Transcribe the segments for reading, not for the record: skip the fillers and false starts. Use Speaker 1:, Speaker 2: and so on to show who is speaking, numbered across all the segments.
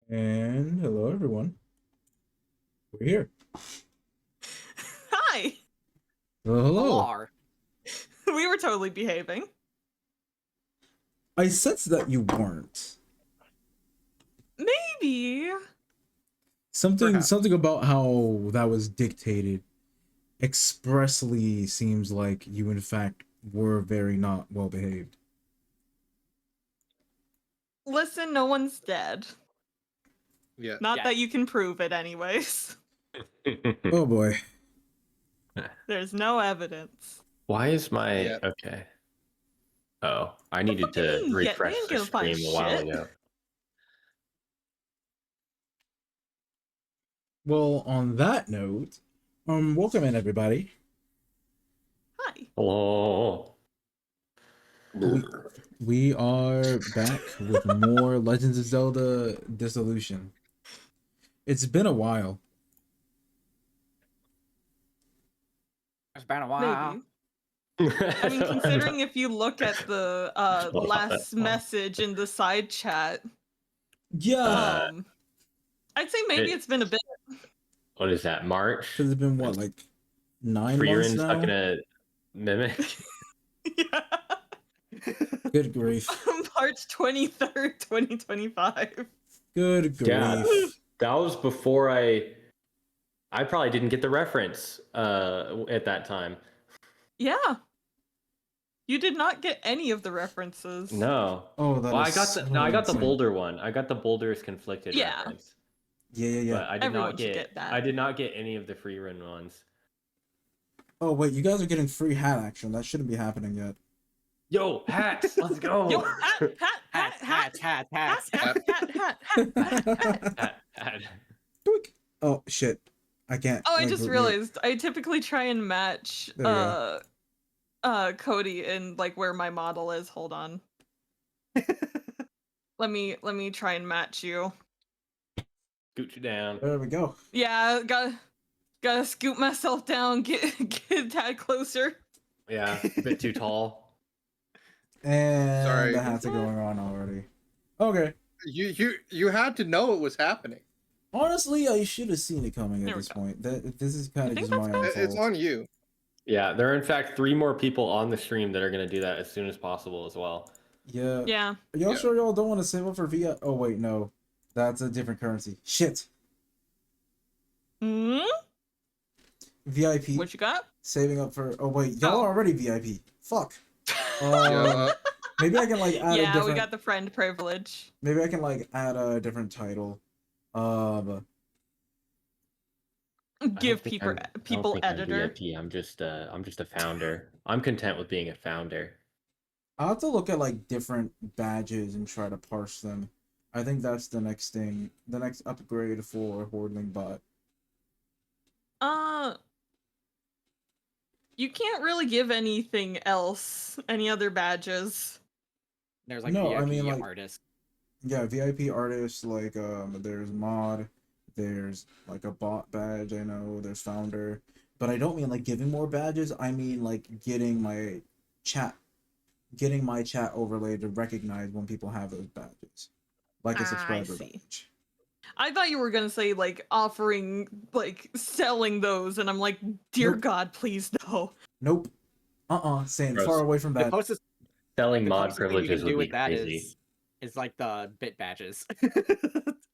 Speaker 1: And hello, everyone. We're here.
Speaker 2: Hi.
Speaker 1: Hello.
Speaker 3: Hello.
Speaker 2: We were totally behaving.
Speaker 1: I sensed that you weren't.
Speaker 2: Maybe.
Speaker 1: Something about how that was dictated expressly seems like you, in fact, were very not well behaved.
Speaker 2: Listen, no one's dead.
Speaker 4: Yeah.
Speaker 2: Not that you can prove it, anyways.
Speaker 1: Oh boy.
Speaker 2: There's no evidence.
Speaker 3: Why is my
Speaker 4: Yeah.
Speaker 3: okay? Oh, I needed
Speaker 2: fuck do you
Speaker 3: to
Speaker 2: mean, yet? We
Speaker 3: refresh
Speaker 2: ain't
Speaker 3: the
Speaker 2: gonna find
Speaker 3: stream a while
Speaker 2: shit.
Speaker 3: ago.
Speaker 1: Well, on that note, welcome in, everybody.
Speaker 2: Hi.
Speaker 3: Hello.
Speaker 1: We are back with more Legends of Zelda Dissolution. It's been a while.
Speaker 3: It's been a while.
Speaker 2: Maybe. I mean, considering if you look at the last message in the side chat,
Speaker 1: Yeah.
Speaker 2: I'd say maybe it's been a bit.
Speaker 3: What is that? March?
Speaker 1: Because it's been, what, like 9 months
Speaker 3: Freeren's
Speaker 1: now?
Speaker 3: not gonna mimic.
Speaker 2: Yeah.
Speaker 1: Good grief.
Speaker 2: March 23rd, 2025.
Speaker 1: Good grief.
Speaker 3: Yeah, that was before I probably didn't get the reference at that time.
Speaker 2: Yeah. You did not get any of the references.
Speaker 3: No.
Speaker 1: Oh, that
Speaker 3: Well, I
Speaker 1: is
Speaker 3: got
Speaker 1: so
Speaker 3: I got the
Speaker 1: insane.
Speaker 3: Boulder one. I got the Boulder's conflicted
Speaker 2: Yeah.
Speaker 3: reference.
Speaker 1: Yeah.
Speaker 3: But I did
Speaker 2: Everyone
Speaker 3: not
Speaker 2: should
Speaker 3: get
Speaker 2: that.
Speaker 3: I did not get any of the free run ones.
Speaker 1: Oh, wait, you guys are getting free hat action. That shouldn't be happening yet.
Speaker 3: Yo, hats, let's go.
Speaker 2: Yo, hat.
Speaker 1: Doink. Oh, shit. I can't.
Speaker 2: Oh, I
Speaker 1: like,
Speaker 2: just
Speaker 1: mute.
Speaker 2: realized I typically try and match
Speaker 1: There you
Speaker 2: Cody and like where my model is. Hold on. let me try and match you.
Speaker 3: Scoot you down.
Speaker 1: There we go.
Speaker 2: Yeah, gotta scoot myself down, get a tad closer.
Speaker 3: Yeah, a bit too tall.
Speaker 1: And
Speaker 4: Sorry.
Speaker 1: the hats are going on already. Okay.
Speaker 4: You had to know it was happening.
Speaker 1: Honestly, I should have seen it coming at
Speaker 2: There we
Speaker 1: this
Speaker 2: go.
Speaker 1: point. This is kind
Speaker 2: You
Speaker 1: of
Speaker 2: think
Speaker 1: just my
Speaker 2: that's
Speaker 1: own
Speaker 2: good?
Speaker 1: fault.
Speaker 4: It's on you.
Speaker 3: Yeah, there are in fact 3 more people on the stream that are going to do that as soon as possible as well.
Speaker 1: Yeah.
Speaker 2: Yeah.
Speaker 1: Are y'all
Speaker 4: Yeah.
Speaker 1: sure y'all don't want to save up for VI? Oh, wait, no. That's a different currency. Shit.
Speaker 2: Hmm?
Speaker 1: VIP.
Speaker 2: What you got?
Speaker 1: Saving up for. Oh, wait. Y'all are already VIP. Fuck.
Speaker 4: Yeah.
Speaker 1: Maybe I can, like, add a
Speaker 2: Yeah,
Speaker 1: different.
Speaker 2: we got the friend privilege.
Speaker 1: Maybe I can, like, add a different title.
Speaker 2: Give people editor.
Speaker 3: I'm VIP. I'm just a founder. I'm content with being a founder.
Speaker 1: I'll have to look at, like, different badges and try to parse them. I think that's the next thing. The next upgrade for Hordling Bot.
Speaker 2: You can't really give anything else, any other badges.
Speaker 5: There's like
Speaker 1: No,
Speaker 5: VIP
Speaker 1: I mean, like,
Speaker 5: artists.
Speaker 1: Yeah, VIP artists, like, there's mod, there's, like, a bot badge, I know, there's founder. But I don't mean, like, giving more badges, I mean, like, getting my chat overlay to recognize when people have those badges. Like a subscriber
Speaker 2: see.
Speaker 1: badge.
Speaker 2: I thought you were gonna say like offering, like selling those, and I'm like, dear
Speaker 1: Nope.
Speaker 2: God, please no.
Speaker 1: Nope. Staying
Speaker 3: Gross.
Speaker 1: far away from
Speaker 5: The
Speaker 1: that.
Speaker 5: closest,
Speaker 3: Selling
Speaker 5: the
Speaker 3: mod
Speaker 5: closest thing you
Speaker 3: privileges
Speaker 5: can
Speaker 3: would
Speaker 5: do
Speaker 3: be
Speaker 5: with that
Speaker 3: crazy.
Speaker 5: is like the bit badges.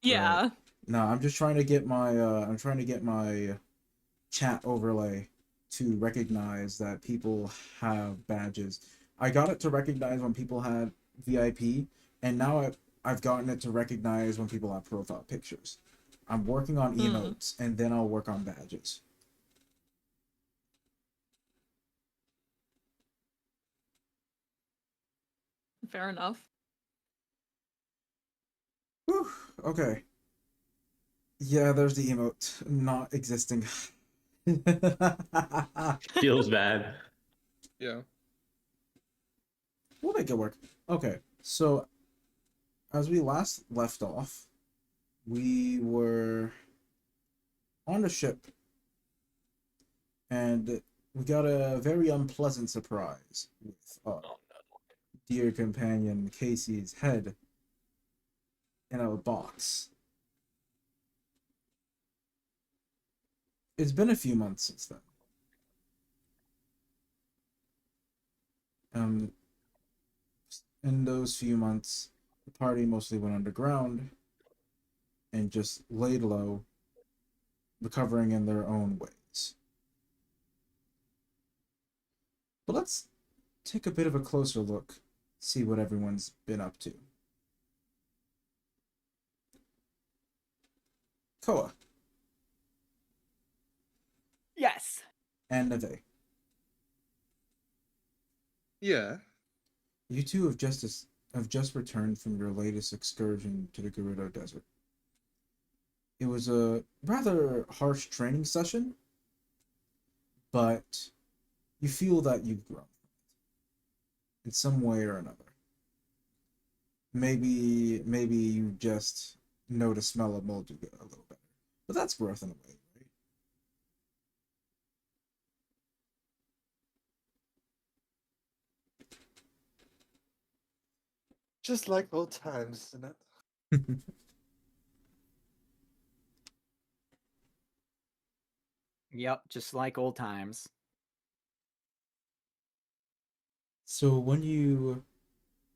Speaker 2: Yeah.
Speaker 1: No, I'm just trying to get my chat overlay to recognize that people have badges. I got it to recognize when people had VIP, and now I've gotten it to recognize when people have profile pictures. I'm working on emotes, and then I'll work on badges.
Speaker 2: Fair enough.
Speaker 1: Whew, okay. Yeah, there's the emote not existing.
Speaker 3: Feels bad.
Speaker 4: Yeah.
Speaker 1: We'll make it work. Okay, so as we last left off, we were on a ship, and we got a very unpleasant surprise with dear companion Casey's head in a box. it's been a few months since then. Um, in those few months, the party mostly went underground and just laid low, recovering in their own ways. But let's take a bit of a closer look, see what everyone's been up to. Koa
Speaker 5: Yes.
Speaker 1: and Nevet,
Speaker 4: Yeah.
Speaker 1: you two have just returned from your latest excursion to the Gerudo Desert. It was a rather harsh training session, but you feel that you've grown in some way or another. Maybe you just know to smell a mold a little better, but that's growth in a way, right?
Speaker 4: Just like old times, isn't it?
Speaker 5: Yep, just like old times.
Speaker 1: So when you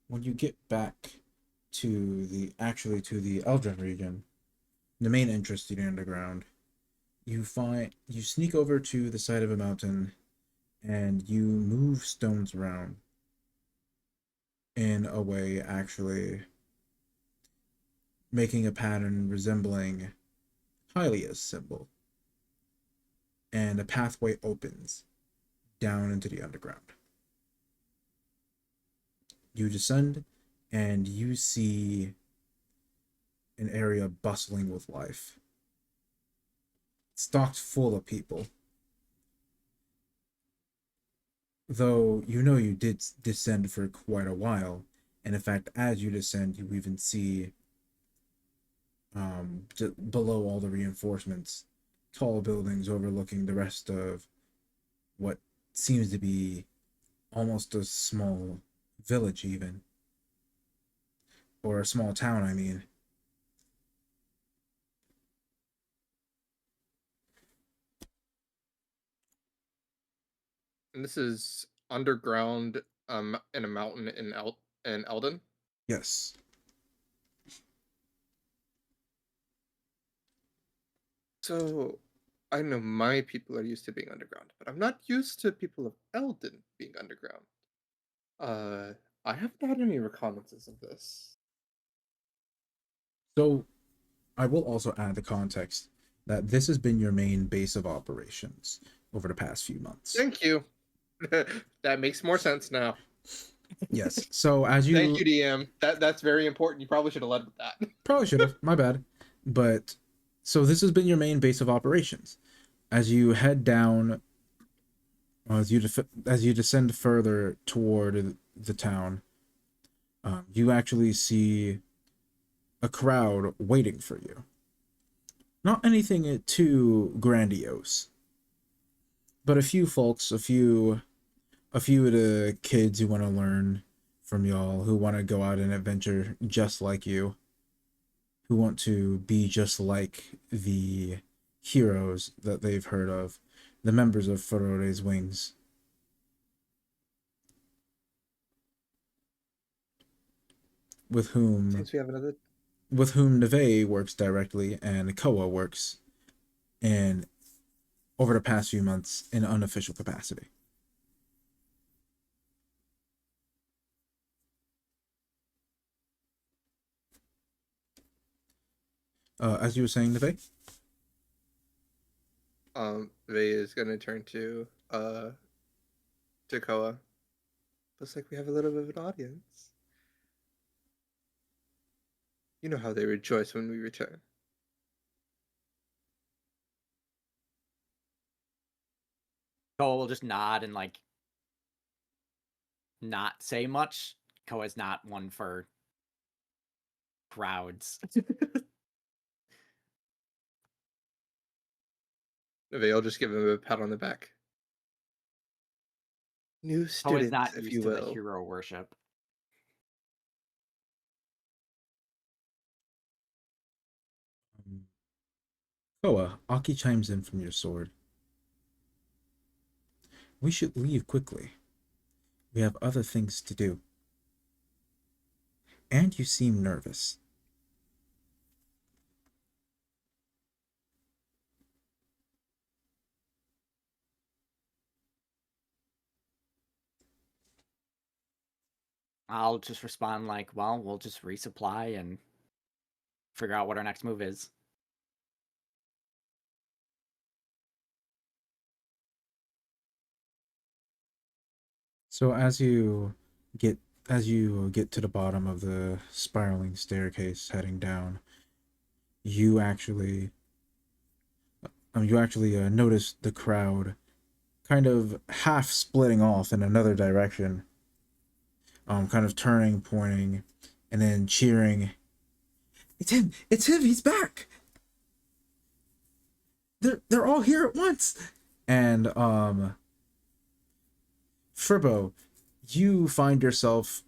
Speaker 1: get back to the Eldrin region, the main entrance to the underground, you sneak over to the side of a mountain and you move stones around in a way actually making a pattern resembling Hylia's symbol, and a pathway opens down into the underground. You descend and you see an area bustling with life, stocked full of people. Though you know you did descend for quite a while, and in fact, as you descend, you even see below all the reinforcements, tall buildings overlooking the rest of what seems to be almost a small village, even, or a small town, I mean.
Speaker 4: And this is underground, in a mountain in Eldon.
Speaker 1: Yes.
Speaker 4: So I know my people are used to being underground, but I'm not used to people of Eldon being underground. I haven't had any reconnaissances of this.
Speaker 1: So I will also add the context that this has been your main base of operations over the past few months.
Speaker 4: Thank you. That makes more sense now.
Speaker 1: Yes. So as you
Speaker 4: Thank you, DM. That's very important. You probably should have led with that.
Speaker 1: probably should have, my bad. But so this has been your main base of operations. As you head down, as you descend further toward the town, you actually see a crowd waiting for you. Not anything too grandiose, but a few folks, a few of the kids who want to learn from y'all, who want to go out and adventure just like you, who want to be just like the heroes that they've heard of, the members of Furore's Wings. With whom
Speaker 4: Seems we have another.
Speaker 1: Nevet works directly, and Koa works in over the past few months in an unofficial capacity. As you were saying, Nevet?
Speaker 4: Vey is gonna turn to Koa. Looks like we have a little bit of an audience. You know how they rejoice when we return.
Speaker 5: Koa will just nod and like not say much. Koa's not one for crowds.
Speaker 4: Vey will just give him a pat on the back. New
Speaker 5: Koa's
Speaker 4: students,
Speaker 5: not
Speaker 4: if
Speaker 5: used
Speaker 4: you
Speaker 5: to the
Speaker 4: will.
Speaker 5: hero worship.
Speaker 1: Koa, Aki chimes in from your sword. We should leave quickly. We have other things to do. And you seem nervous.
Speaker 5: I'll just respond like, well, we'll just resupply and figure out what our next move is.
Speaker 1: So as you get to the bottom of the spiraling staircase heading down, you actually notice the crowd kind of half splitting off in another direction, kind of turning, pointing, and then cheering. It's him! It's him! He's back! They're all here at once! And Fribbo, you find yourself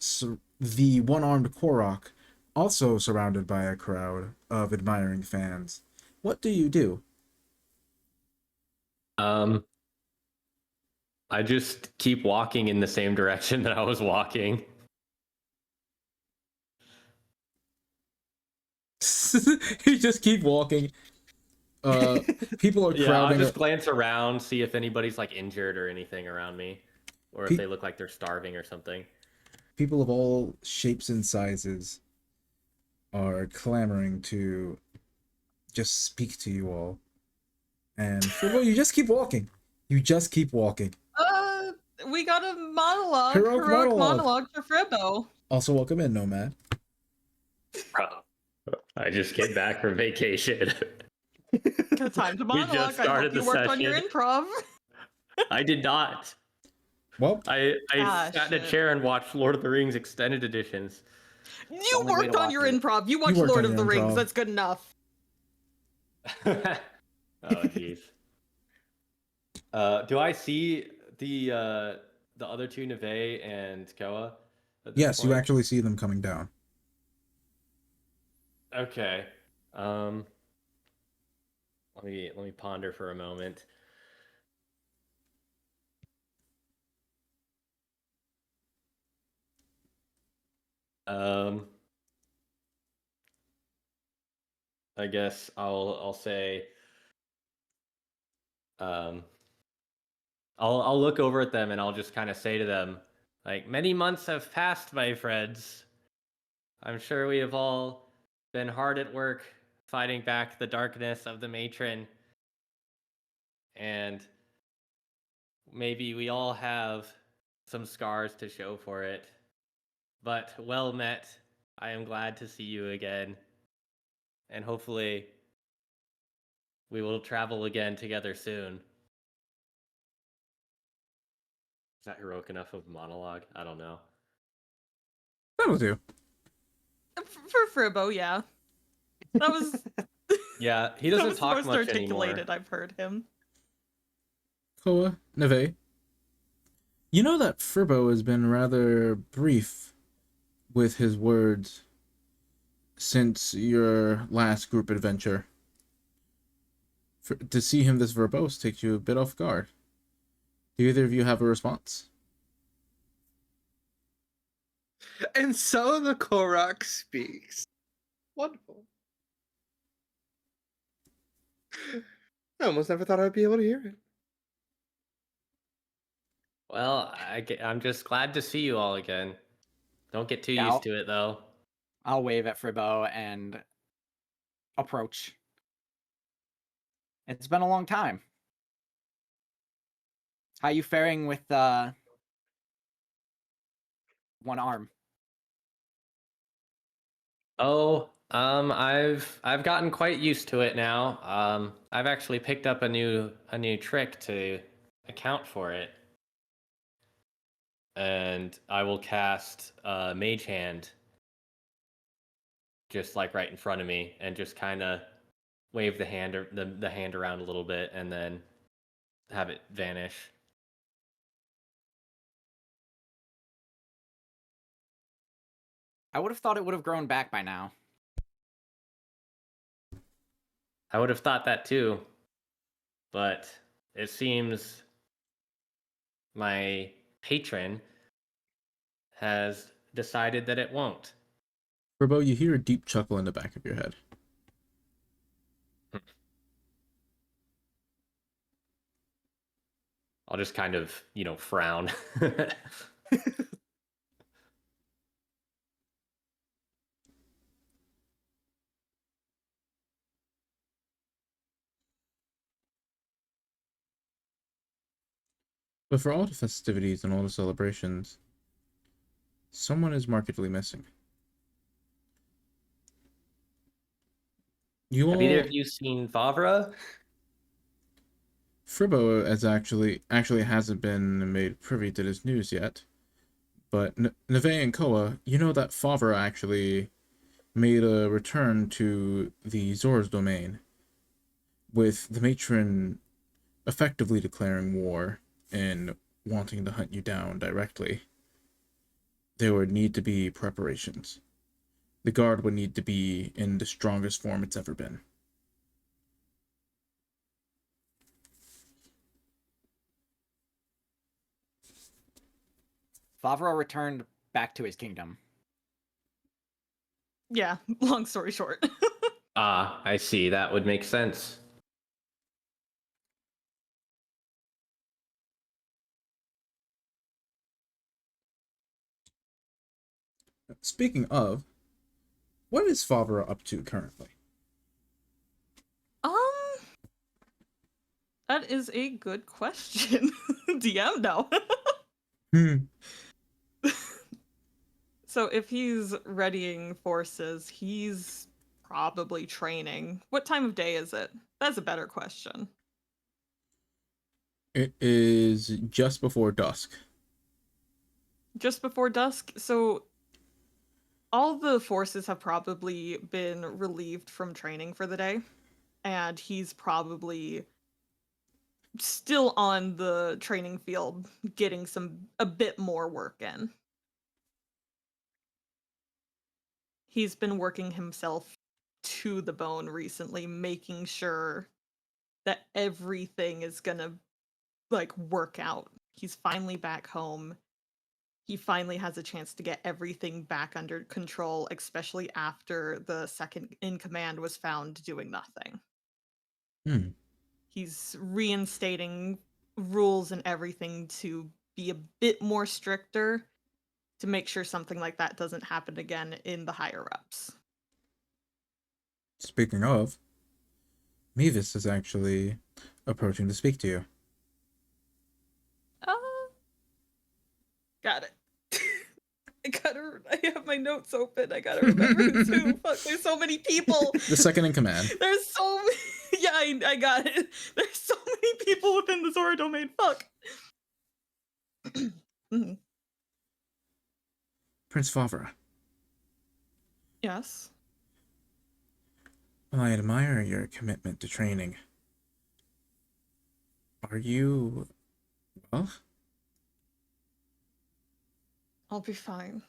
Speaker 1: the one-armed Korok, also surrounded by a crowd of admiring fans. What do you do?
Speaker 3: I just keep walking in the same direction that I was walking.
Speaker 1: You just keep walking. People are
Speaker 3: Yeah, I'll
Speaker 1: crowding.
Speaker 3: just glance around, see if anybody's like injured or anything around me, or if they look like they're starving or something.
Speaker 1: People of all shapes and sizes are clamoring to just speak to you all. And Fribbo, you just keep walking. You just keep walking.
Speaker 2: We got a monologue.
Speaker 1: Heroic
Speaker 2: Monologue for Fribbo.
Speaker 1: Also, welcome in, Nomad.
Speaker 3: I just came back from vacation.
Speaker 2: Good time to
Speaker 3: We
Speaker 2: monologue.
Speaker 3: just
Speaker 2: I
Speaker 3: started
Speaker 2: hope you
Speaker 3: the
Speaker 2: worked on your
Speaker 3: session.
Speaker 2: improv.
Speaker 3: I did not.
Speaker 1: Well,
Speaker 3: I
Speaker 2: Ah,
Speaker 3: sat in a
Speaker 2: shit.
Speaker 3: chair and watched Lord of the Rings extended editions.
Speaker 2: You
Speaker 5: only way
Speaker 2: worked
Speaker 5: to
Speaker 2: on
Speaker 5: watch
Speaker 2: your
Speaker 5: it.
Speaker 2: improv. You watched
Speaker 1: worked
Speaker 2: Lord
Speaker 1: on
Speaker 2: of the
Speaker 1: your
Speaker 2: Rings.
Speaker 1: improv.
Speaker 2: That's good enough.
Speaker 3: Oh jeez. Do I see the other two, Nevet and Koa? at this
Speaker 1: yes, you
Speaker 3: point?
Speaker 1: actually see them coming down.
Speaker 3: Okay. Let me ponder for a moment. I guess I'll say I'll look over at them and I'll just kind of say to them, like, many months have passed, my friends. I'm sure we have all been hard at work fighting back the darkness of the Matron. And maybe we all have some scars to show for it. But well met. I am glad to see you again. And hopefully we will travel again together soon. Is that heroic enough of a monologue? I don't know.
Speaker 1: That'll do.
Speaker 2: For Fribbo, yeah. That was
Speaker 3: Yeah, he
Speaker 2: that
Speaker 3: doesn't
Speaker 2: was the
Speaker 3: talk
Speaker 2: most
Speaker 3: much
Speaker 2: articulated
Speaker 3: anymore.
Speaker 2: I've heard him.
Speaker 1: Koa, Neve. You know that Fribbo has been rather brief with his words since your last group adventure. To see him this verbose takes you a bit off guard. Do either of you have a response?
Speaker 4: And so the Korok speaks. Wonderful. I almost never thought I'd be able to hear it.
Speaker 3: Well, I'm just glad to see you all again. Don't get too
Speaker 5: Yeah,
Speaker 3: used to it, though.
Speaker 5: I'll wave at Fribbo and approach. It's been a long time. How you faring with one arm?
Speaker 3: Oh, I've gotten quite used to it now. I've actually picked up a new trick to account for it, and I will cast Mage Hand, just like right in front of me, and just kind of wave the hand the hand around a little bit, and then have it vanish.
Speaker 5: I would have thought it would have grown back by now.
Speaker 3: I would have thought that too, but it seems my patron has decided that it won't.
Speaker 1: Fribbo, you hear a deep chuckle in the back of your head.
Speaker 3: I'll just kind of, frown.
Speaker 1: But for all the festivities and all the celebrations, someone is markedly missing. You
Speaker 3: Have
Speaker 1: all...
Speaker 3: either of you seen Favura?
Speaker 1: Fribbo has actually hasn't been made privy to this news yet. But Nevet and Koa, you know that Favura actually made a return to the Zora's domain, with the Matron effectively declaring war and wanting to hunt you down directly. There would need to be preparations. The guard would need to be in the strongest form it's ever been.
Speaker 5: Favura returned back to his kingdom.
Speaker 2: Yeah, long story short.
Speaker 3: Ah, I see. That would make sense.
Speaker 1: Speaking of, what is Favura up to currently?
Speaker 2: Um, that is a good question. DM now. So if he's readying forces, he's probably training. What time of day is it? That's a better question.
Speaker 1: It is just before dusk.
Speaker 2: Just before dusk? So all the forces have probably been relieved from training for the day, and he's probably still on the training field getting a bit more work in. He's been working himself to the bone recently, making sure that everything is gonna work out. He's finally back home. He finally has a chance to get everything back under control, especially after the second in command was found doing nothing. He's reinstating rules and everything to be a bit more stricter to make sure something like that doesn't happen again in the higher ups.
Speaker 1: Speaking of, Mevis is actually approaching to speak to you.
Speaker 2: Got it. I have my notes open. I gotta remember who's who. Fuck, there's so many people.
Speaker 1: The second in command.
Speaker 2: There's so many. Yeah, I got it. There's so many people within the Zora domain. Fuck.
Speaker 1: Prince Favura.
Speaker 2: Yes.
Speaker 1: Well, I admire your commitment to training. Are you... well?
Speaker 2: I'll be fine.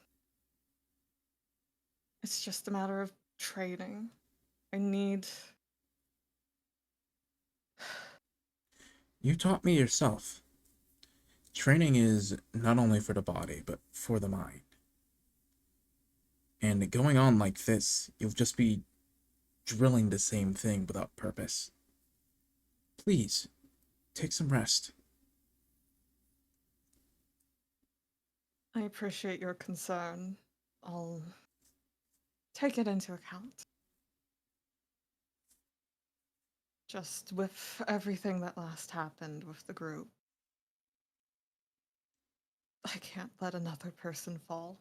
Speaker 2: It's just a matter of training. I need...
Speaker 1: You taught me yourself. Training is not only for the body, but for the mind. And going on like this, you'll just be drilling the same thing without purpose. Please, take some rest.
Speaker 2: I appreciate your concern. I'll take it into account. Just with everything that last happened with the group, I can't let another person fall.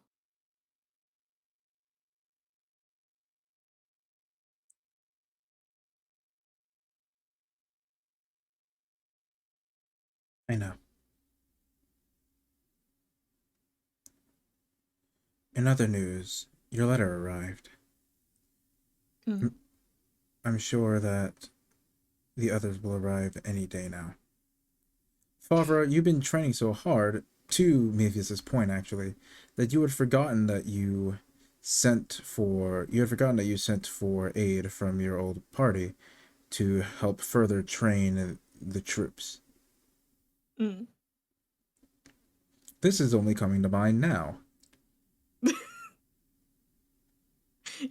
Speaker 1: I know. In other news, your letter arrived. I'm sure that the others will arrive any day now. Favura, you've been training so hard, to Mevius's point actually, that you had forgotten that you sent for aid from your old party to help further train the troops. This is only coming to mind now.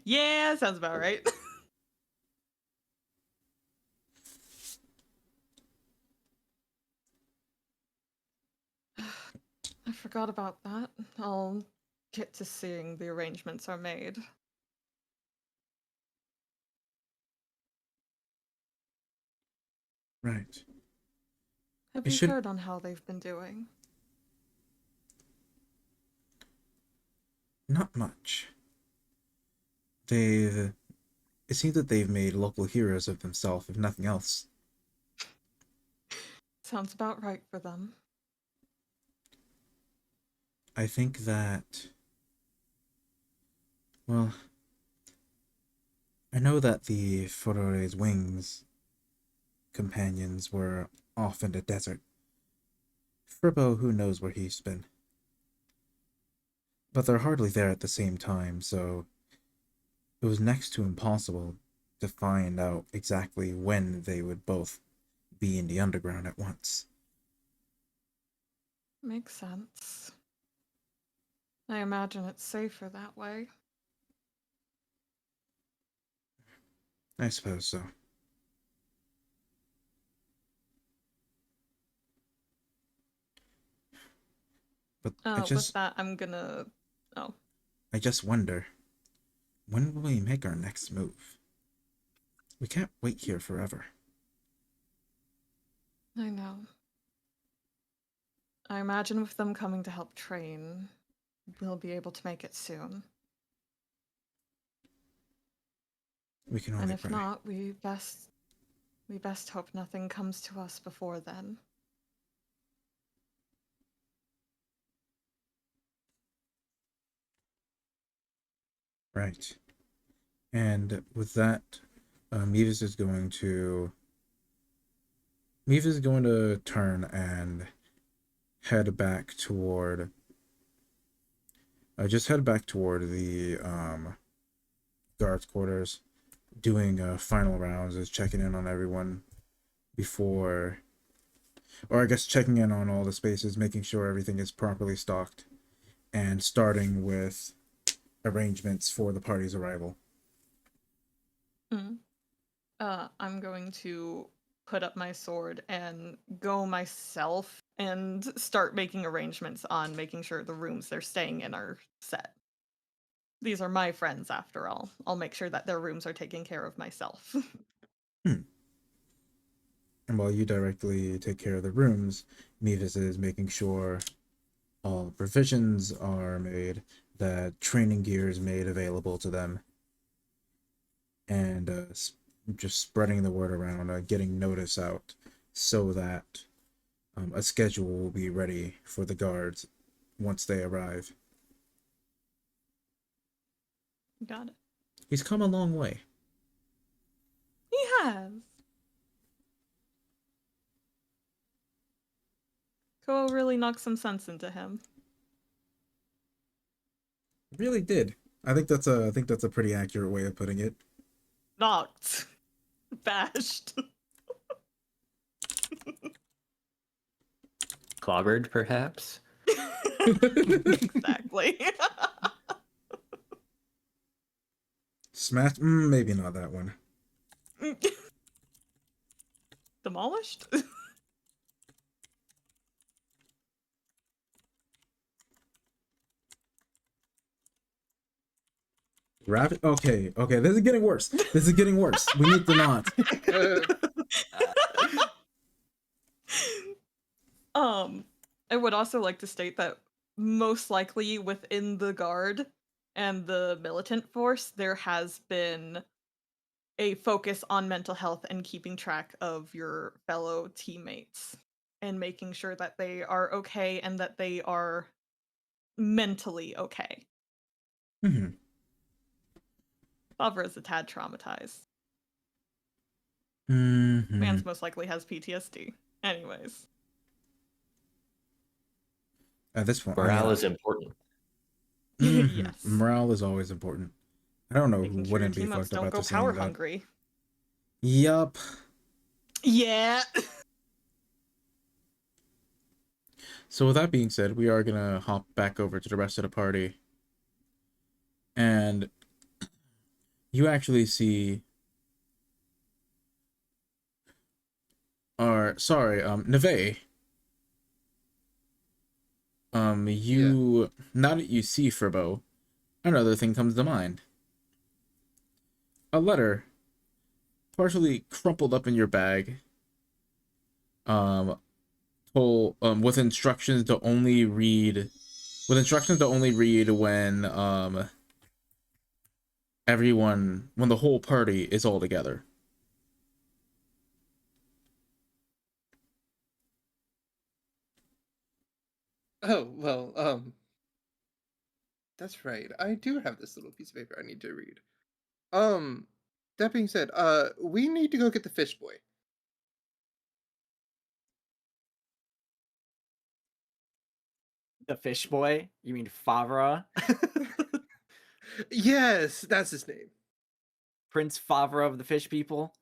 Speaker 2: Yeah, sounds about right. I forgot about that. I'll get to seeing the arrangements are made.
Speaker 1: Right.
Speaker 2: Have
Speaker 1: It
Speaker 2: you
Speaker 1: should-
Speaker 2: heard on how they've been doing?
Speaker 1: Not much. It seems that they've made local heroes of themselves, if nothing else.
Speaker 2: Sounds about right for them.
Speaker 1: I think that... Well... I know that the Furore's wings companions were off in the desert. Fribbo, who knows where he's been. But they're hardly there at the same time, so it was next to impossible to find out exactly when they would both be in the underground at once.
Speaker 2: Makes sense. I imagine it's safer that way.
Speaker 1: I suppose so. But
Speaker 2: With that, I'm gonna... Oh.
Speaker 1: I just wonder, when will we make our next move? We can't wait here forever.
Speaker 2: I know. I imagine with them coming to help train, we'll be able to make it soon.
Speaker 1: We can
Speaker 2: And
Speaker 1: only
Speaker 2: if
Speaker 1: pray.
Speaker 2: not, we best hope nothing comes to us before then.
Speaker 1: Right. And with that, Mevis is going to turn and head back toward the guards quarters, doing final rounds, is checking in on everyone before, or I guess checking in on all the spaces, making sure everything is properly stocked, and starting with arrangements for the party's arrival.
Speaker 2: I'm going to put up my sword and go myself and start making arrangements on making sure the rooms they're staying in are set. These are my friends, after all. I'll make sure that their rooms are taken care of myself.
Speaker 1: And while you directly take care of the rooms, Mevis is making sure all provisions are made, that training gear is made available to them, and just spreading the word around, getting notice out so that a schedule will be ready for the guards once they arrive.
Speaker 2: Got it.
Speaker 1: He's come a long way.
Speaker 2: He has. Ko really knocked some sense into him.
Speaker 1: Really did. I think that's a pretty accurate way of putting it.
Speaker 2: Knocked. Bashed.
Speaker 3: Clobbered, perhaps?
Speaker 2: Exactly.
Speaker 1: Smash? Maybe not that one.
Speaker 2: Demolished?
Speaker 1: Rabbit? Okay, this is getting worse. We need to not.
Speaker 2: I would also like to state that most likely within the guard and the militant force, there has been a focus on mental health and keeping track of your fellow teammates and making sure that they are okay and that they are mentally okay.
Speaker 1: Mm-hmm.
Speaker 2: Favura is a tad traumatized.
Speaker 1: Mm-hmm.
Speaker 2: Mans most likely has PTSD. Anyways.
Speaker 1: At this point,
Speaker 3: Morale is important.
Speaker 2: Yes.
Speaker 1: Morale is always important. I don't know
Speaker 2: Making
Speaker 1: who
Speaker 2: sure your
Speaker 1: wouldn't be
Speaker 2: team-ups
Speaker 1: fucked up
Speaker 2: don't
Speaker 1: about
Speaker 2: go
Speaker 1: the
Speaker 2: power
Speaker 1: saying that.
Speaker 2: hungry.
Speaker 1: Yup.
Speaker 2: Yeah.
Speaker 1: So with that being said, we are gonna hop back over to the rest of the party, and you actually see, or sorry, Nevet.
Speaker 4: Yeah.
Speaker 1: You now that you see Fribbo, another thing comes to mind. A letter, partially crumpled up in your bag. Um, with instructions to only read, when when the whole party is all together.
Speaker 4: Oh, well, that's right. I do have this little piece of paper I need to read. Um, that being said, we need to go get the fish boy.
Speaker 5: The fish boy? You mean Favura?
Speaker 4: Yes, that's his name.
Speaker 5: Prince Favura of the fish people?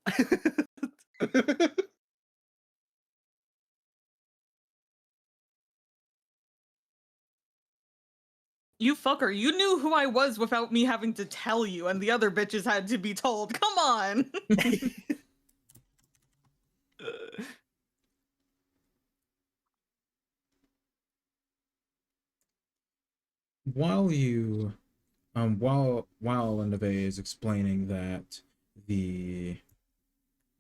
Speaker 2: You fucker, you knew who I was without me having to tell you, and the other bitches had to be told. Come on!
Speaker 1: While you, while Neve is explaining that the,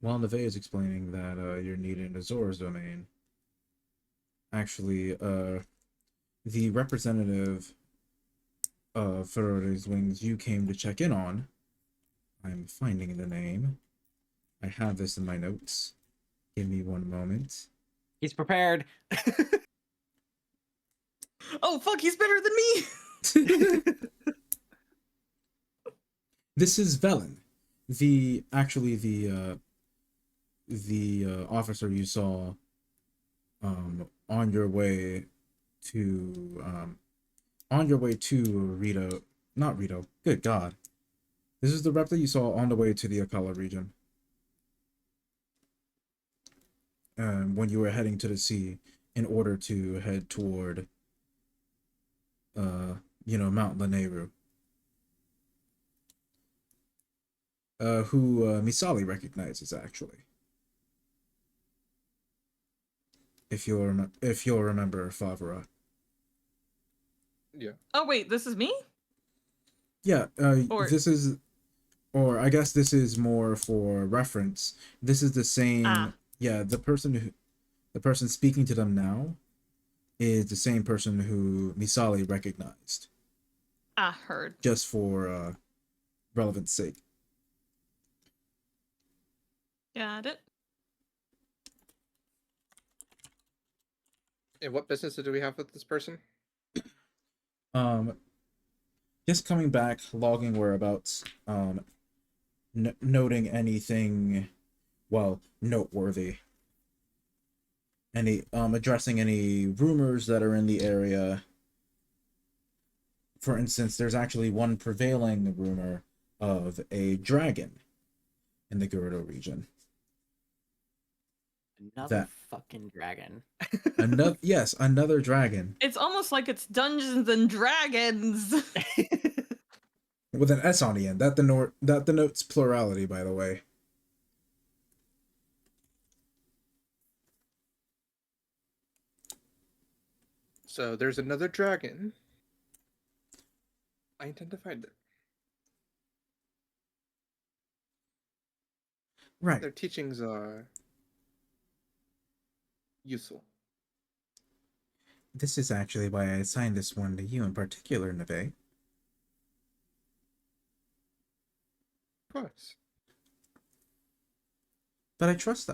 Speaker 1: while Neve is explaining that you're needing a Zora's domain, actually, the representative of Ferore's Wings you came to check in on. I'm finding the name. I have this in my notes. Give me one moment.
Speaker 5: He's prepared.
Speaker 2: Oh fuck, he's better than me!
Speaker 1: This is Velen, the officer you saw on your way to Rito. Not Rito. Good God. This is the rep that you saw on the way to the Akala region. When you were heading to the sea in order to head toward Mount Lanayru. Who Misali recognizes, actually. If you'll remember Favura.
Speaker 4: Yeah.
Speaker 2: Oh wait, this is me?
Speaker 1: Yeah,
Speaker 2: Or-
Speaker 1: this is, or I guess this is more for reference. This is the same.
Speaker 2: Ah.
Speaker 1: Yeah, the person speaking to them now is the same person who Misali recognized.
Speaker 2: Ah, heard.
Speaker 1: Just for relevance sake.
Speaker 2: Got it.
Speaker 4: And what business do we have with this person?
Speaker 1: Just coming back, logging whereabouts, noting anything, well, noteworthy. Addressing any rumors that are in the area. For instance, there's actually one prevailing rumor of a dragon in the Gerudo region.
Speaker 5: Another fucking dragon.
Speaker 1: Another dragon.
Speaker 2: It's almost like it's Dungeons and Dragons.
Speaker 1: With an S on the end. That denotes plurality, by the way.
Speaker 4: So there's another dragon. I intend to find it.
Speaker 1: Right.
Speaker 4: Their teachings are useful.
Speaker 1: This is actually why I assigned this one to you in particular, Neve.
Speaker 4: Of course.
Speaker 1: But I trust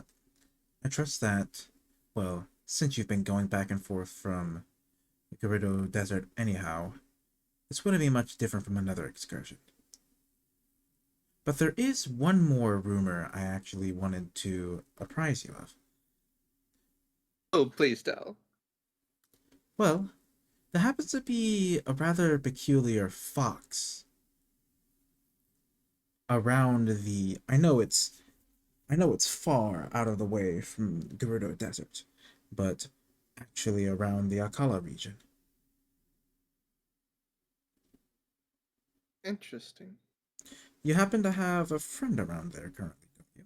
Speaker 1: that, well, since you've been going back and forth from the Gerudo Desert anyhow, this wouldn't be much different from another excursion. But there is one more rumor I actually wanted to apprise you of.
Speaker 4: Oh, please tell.
Speaker 1: Well, there happens to be a rather peculiar fox around the... I know it's far out of the way from Gerudo Desert, but actually around the Akala region.
Speaker 4: Interesting.
Speaker 1: You happen to have a friend around there currently, don't you?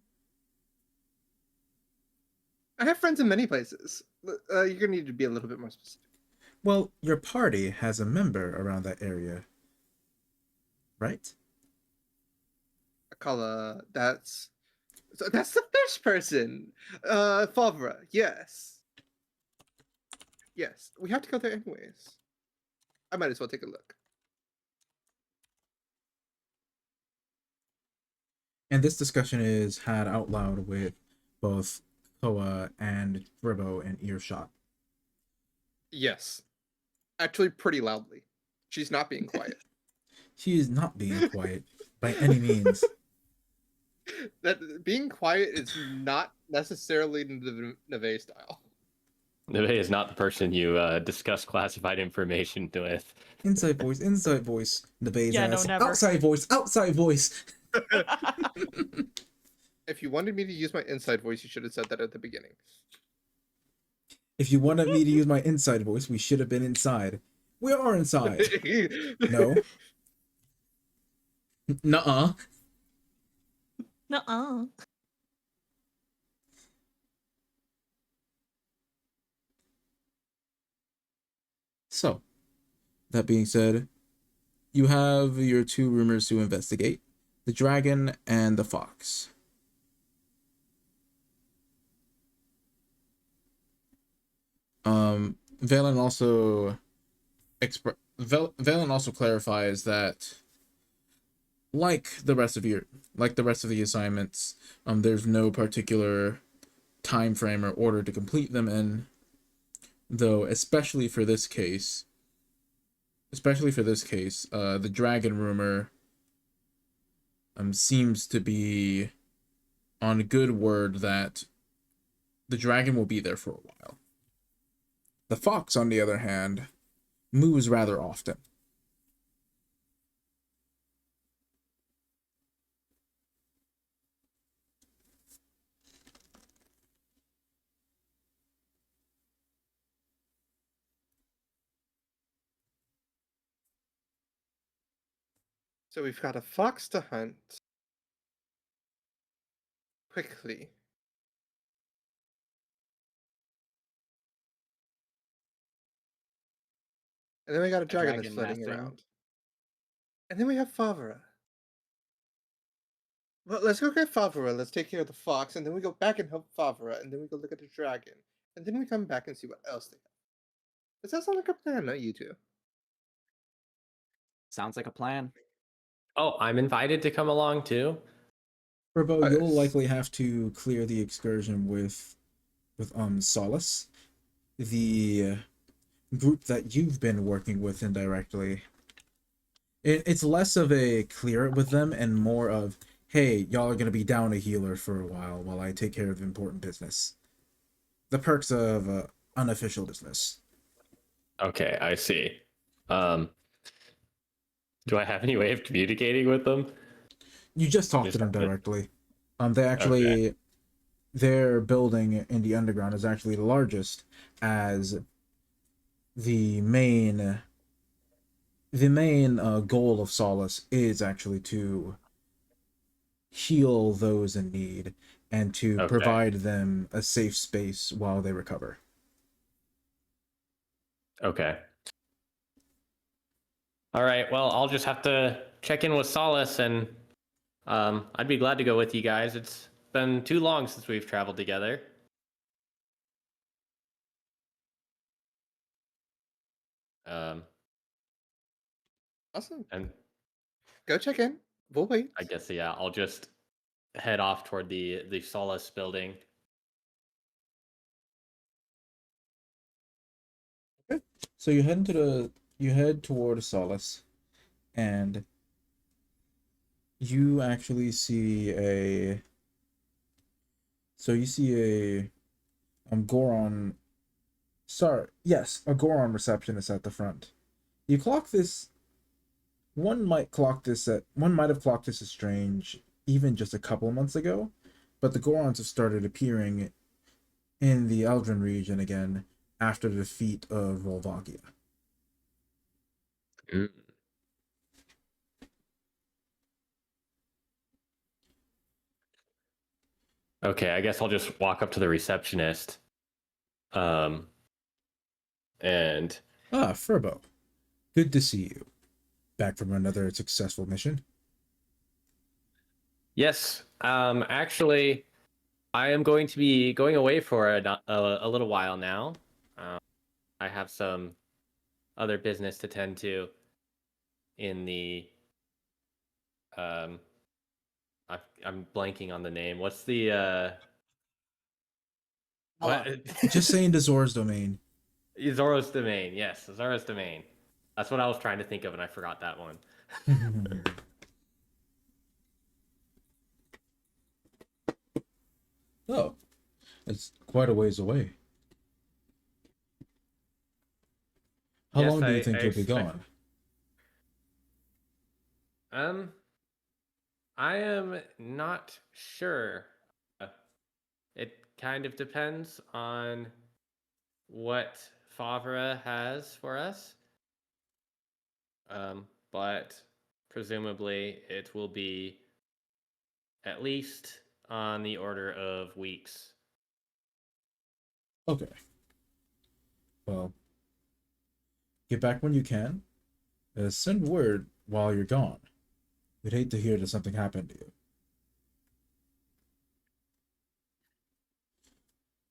Speaker 4: I have friends in many places. You're gonna need to be a little bit more specific.
Speaker 1: Well, your party has a member around that area, right?
Speaker 4: Akala, that's the fish person. Favura, yes. Yes. We have to go there anyways. I might as well take a look.
Speaker 1: And this discussion is had out loud with both Koa and Fribbo in earshot.
Speaker 4: Yes. Actually pretty loudly. She's not being quiet.
Speaker 1: She is not being quiet by any means.
Speaker 4: That being quiet is not necessarily the Nevet style.
Speaker 3: Nevet is not the person you discuss classified information with.
Speaker 1: Inside voice, inside voice. Neve's
Speaker 2: Yeah, no,
Speaker 1: ass.
Speaker 2: never.
Speaker 1: Outside voice, outside voice.
Speaker 4: If you wanted me to use my inside voice, you should have said that at the beginning.
Speaker 1: If you wanted me to use my inside voice, we should have been inside. We are inside. No. Nuh-uh.
Speaker 2: Nuh-uh.
Speaker 1: So, that being said, you have your two rumors to investigate. The dragon and the fox. Valen also Valen also clarifies that like the rest of the assignments, there's no particular time frame or order to complete them in, though especially for this case, the dragon rumor seems to be on good word that the dragon will be there for a while. The fox, on the other hand, moves rather often.
Speaker 4: So we've got a fox to hunt. Quickly. And then we got a dragon that's
Speaker 5: dragon
Speaker 4: floating
Speaker 5: nesting.
Speaker 4: around. And then we have Favura. Well, let's go get Favura. Let's take care of the fox, and then we go back and help Favura, and then we go look at the dragon, and then we come back and see what else they have. Does that sound like a plan? Not you two.
Speaker 5: Sounds like a plan.
Speaker 3: Oh, I'm invited to come along too.
Speaker 1: Fribbo, you'll
Speaker 4: Nice.
Speaker 1: likely have to clear the excursion with Solace, the group that you've been working with indirectly. It's less of a clear it with them and more of, hey, y'all are gonna be down a healer for a while I take care of important business. The perks of unofficial business.
Speaker 3: Okay, I see. Do I have any way of communicating with them?
Speaker 1: You just talked to
Speaker 3: Just
Speaker 1: them
Speaker 3: have to-
Speaker 1: directly. They actually, their building in the underground is actually the largest, as the main goal of Solace is actually to heal those in need and to
Speaker 3: Okay.
Speaker 1: provide them a safe space while they recover.
Speaker 3: Okay. All right. Well, I'll just have to check in with Solace, and I'd be glad to go with you guys. It's been too long since we've traveled together.
Speaker 4: Awesome.
Speaker 3: And
Speaker 4: Go check in. We'll wait.
Speaker 3: I guess I'll just head off toward the Solace building.
Speaker 1: So you head toward Solace, and you actually see a Goron. Sorry, yes, a Goron receptionist at the front. You clock this. One might have clocked this as strange even just a couple months ago, but the Gorons have started appearing in the Eldrin region again after the defeat of Volvagia.
Speaker 3: Mm. Okay, I guess I'll just walk up to the receptionist. And
Speaker 1: Ah, Fribbo. Good to see you. Back from another successful mission.
Speaker 3: yes, actually, I am going to be going away for a little while now. I have some other business to tend to in the um I'm blanking on the name. What's the what?
Speaker 1: Just saying to Zora's domain.
Speaker 3: Zora's domain. Yes, Zora's domain. That's what I was trying to think of, and I forgot that one.
Speaker 1: Oh, it's quite a ways away. How
Speaker 3: Yes,
Speaker 1: long do you
Speaker 3: I
Speaker 1: think you'll be
Speaker 3: expect-
Speaker 1: gone?
Speaker 3: I am not sure. It kind of depends on what Favura has for us. But presumably it will be at least on the order of weeks.
Speaker 1: Okay. Well, get back when you can. Send word while you're gone. We'd hate to hear that something happened to you.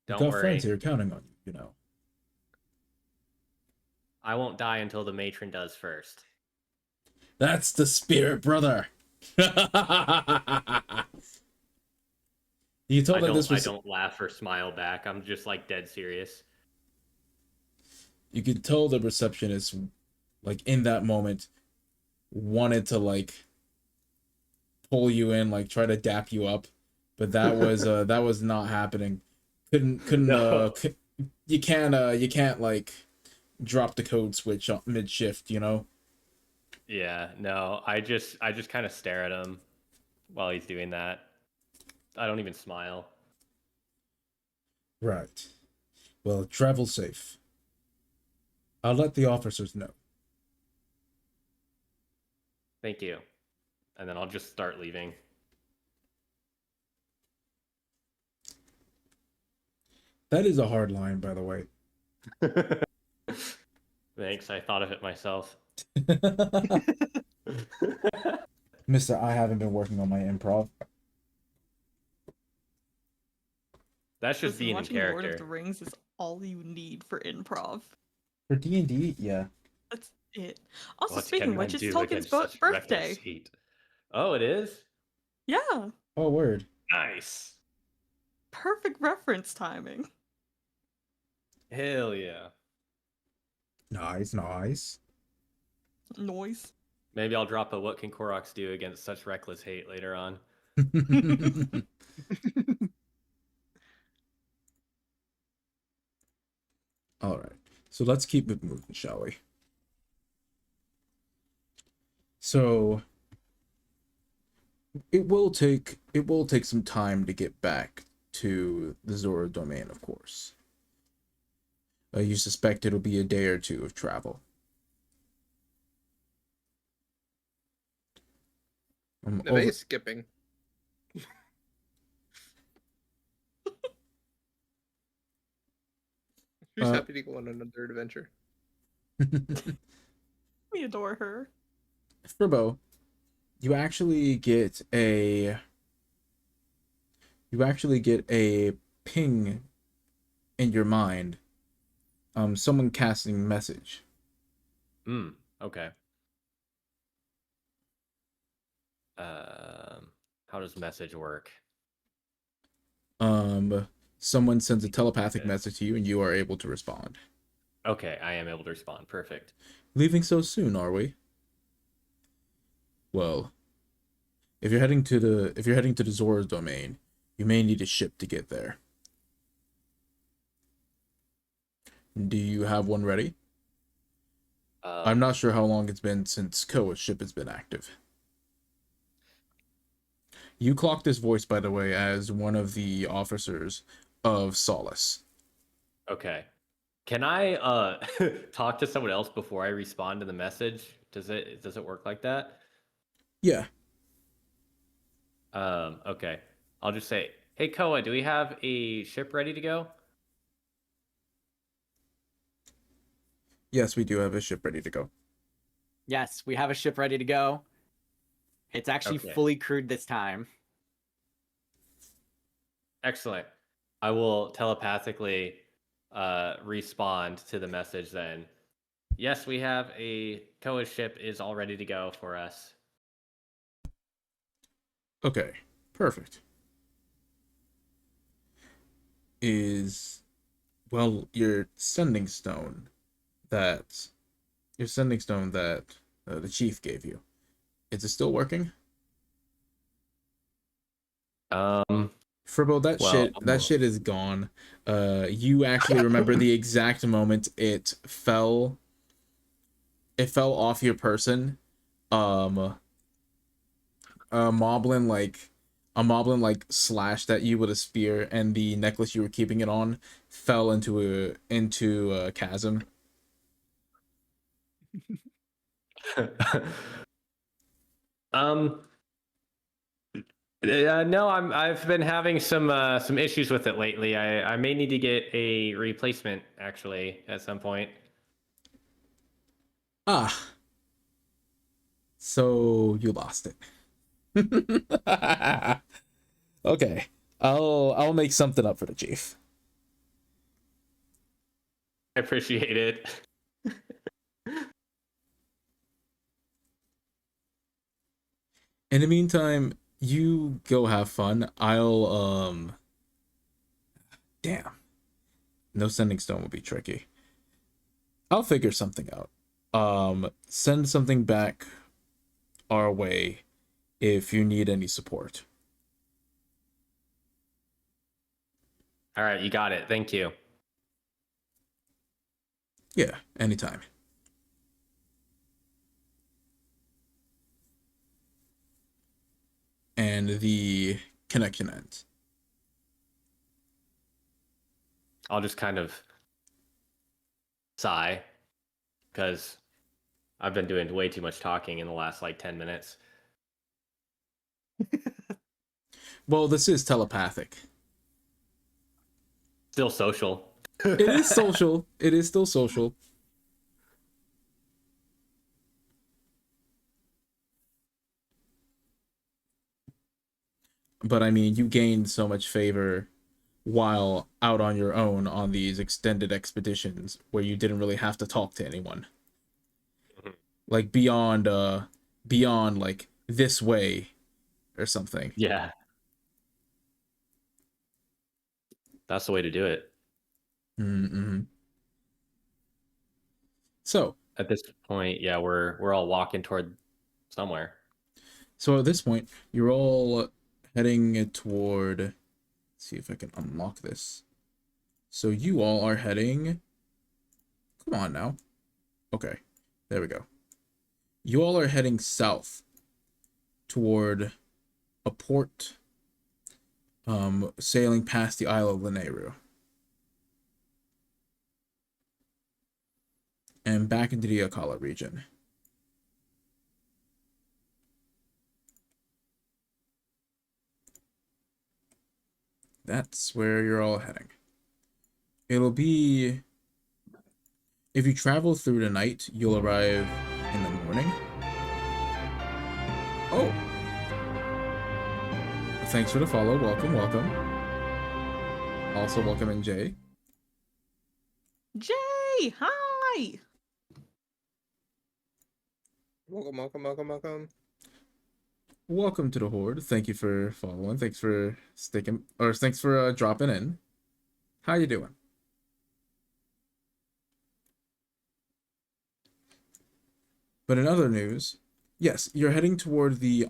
Speaker 1: You've
Speaker 3: Don't
Speaker 1: got
Speaker 3: worry.
Speaker 1: friends here counting on you, you know.
Speaker 3: I won't die until the matron does first.
Speaker 1: That's the spirit, brother. You told that this was.
Speaker 3: I don't laugh or smile back. I'm just like dead serious.
Speaker 1: You could tell the receptionist, like in that moment, wanted to like pull you in, like try to dap you up, but that was not happening. Couldn't
Speaker 3: No.
Speaker 1: you can't like drop the code switch mid shift, you know.
Speaker 3: Yeah, no. I just kind of stare at him while he's doing that. I don't even smile.
Speaker 1: Right. Well, travel safe. I'll let the officers know.
Speaker 3: Thank you. And then I'll just start leaving.
Speaker 1: That is a hard line, by the way.
Speaker 3: Thanks, I thought of it myself.
Speaker 1: Mister, I haven't been working on my improv.
Speaker 3: That's just
Speaker 2: Listen,
Speaker 3: being in
Speaker 2: watching Lord of the
Speaker 3: character.
Speaker 2: Rings is all you need for improv.
Speaker 1: For D&D, yeah.
Speaker 2: That's it. Also,
Speaker 3: What
Speaker 2: speaking
Speaker 3: can
Speaker 2: of
Speaker 3: one
Speaker 2: which, it's
Speaker 3: do
Speaker 2: Tolkien's
Speaker 3: against such reckless
Speaker 2: birthday.
Speaker 3: hate? Oh, it is?
Speaker 2: Yeah,
Speaker 1: Oh, word.
Speaker 3: Nice.
Speaker 2: perfect reference timing.
Speaker 3: Hell yeah.
Speaker 1: Nice, nice.
Speaker 2: Noise.
Speaker 3: Maybe I'll drop a what can Koroks do against such reckless hate later on.
Speaker 1: All right. So let's keep it moving, shall we? So it will take some time to get back to the Zora domain, of course. You suspect it'll be a day or two of travel.
Speaker 4: Nevet is skipping. She's happy to go on another adventure.
Speaker 2: We adore her.
Speaker 1: Fribbo, you actually get a ping in your mind. Someone casting a message.
Speaker 3: Okay. How does message work?
Speaker 1: Someone sends a telepathic message to you and you are able to respond.
Speaker 3: Okay, I am able to respond. Perfect.
Speaker 1: Leaving so soon, are we? Well, if you're heading to the Zora's domain, you may need a ship to get there. Do you have one ready? I'm not sure how long it's been since Koa's ship has been active. You clocked this voice, by the way, as one of the officers of Solace.
Speaker 3: Okay. Can I talk to someone else before I respond to the message? Does it work like that?
Speaker 1: Yeah.
Speaker 3: Okay. I'll just say, hey Koa, do we have a ship ready to go?
Speaker 1: Yes, we do have a ship ready to go.
Speaker 5: Yes, we have a ship ready to go. It's actually
Speaker 3: Okay.
Speaker 5: fully crewed this time.
Speaker 3: Excellent. I will telepathically respond to the message then. Yes, we have a Koa ship is all ready to go for us.
Speaker 1: Okay, perfect. Your sending stone that the chief gave you, is it still working? Fribbo, that shit is gone. You actually remember the exact moment it fell off your person. A moblin like slashed at you with a spear, and the necklace you were keeping it on fell into a chasm.
Speaker 3: No, I've been having some issues with it lately. I may need to get a replacement actually at some point.
Speaker 1: Ah, so you lost it. Okay, I'll make something up for the chief.
Speaker 3: I appreciate it.
Speaker 1: In the meantime, you go have fun. Damn. No sending stone will be tricky. I'll figure something out. Send something back our way if you need any support.
Speaker 3: All right, you got it. Thank you.
Speaker 1: Yeah, anytime. And the connection ends.
Speaker 3: I'll just kind of sigh because I've been doing way too much talking in the last like 10 minutes.
Speaker 1: Well, this is telepathic.
Speaker 3: Still social.
Speaker 1: It is social. It is still social. But I mean, you gained so much favor while out on your own on these extended expeditions where you didn't really have to talk to anyone. Like beyond like this way or something.
Speaker 3: Yeah. That's the way to do it.
Speaker 1: Mm-hmm. So
Speaker 3: At this point, yeah, we're all walking toward somewhere.
Speaker 1: So at this point, you're all heading toward. Let's see if I can unlock this. So you all are heading. Come on now. Okay, there we go. You all are heading south toward a port. Sailing past the Isle of Lanayru. And back into the Akala region. That's where you're all heading. It'll be... If you travel through the night, you'll arrive in the morning. Oh! Thanks for the follow. Welcome, welcome. Also, welcome in Jay.
Speaker 2: Jay, hi!
Speaker 4: Welcome, welcome, welcome, welcome.
Speaker 1: Welcome to the Horde. Thank you for following. Thanks for thanks for dropping in. How you doing? But in other news, yes, you're heading toward the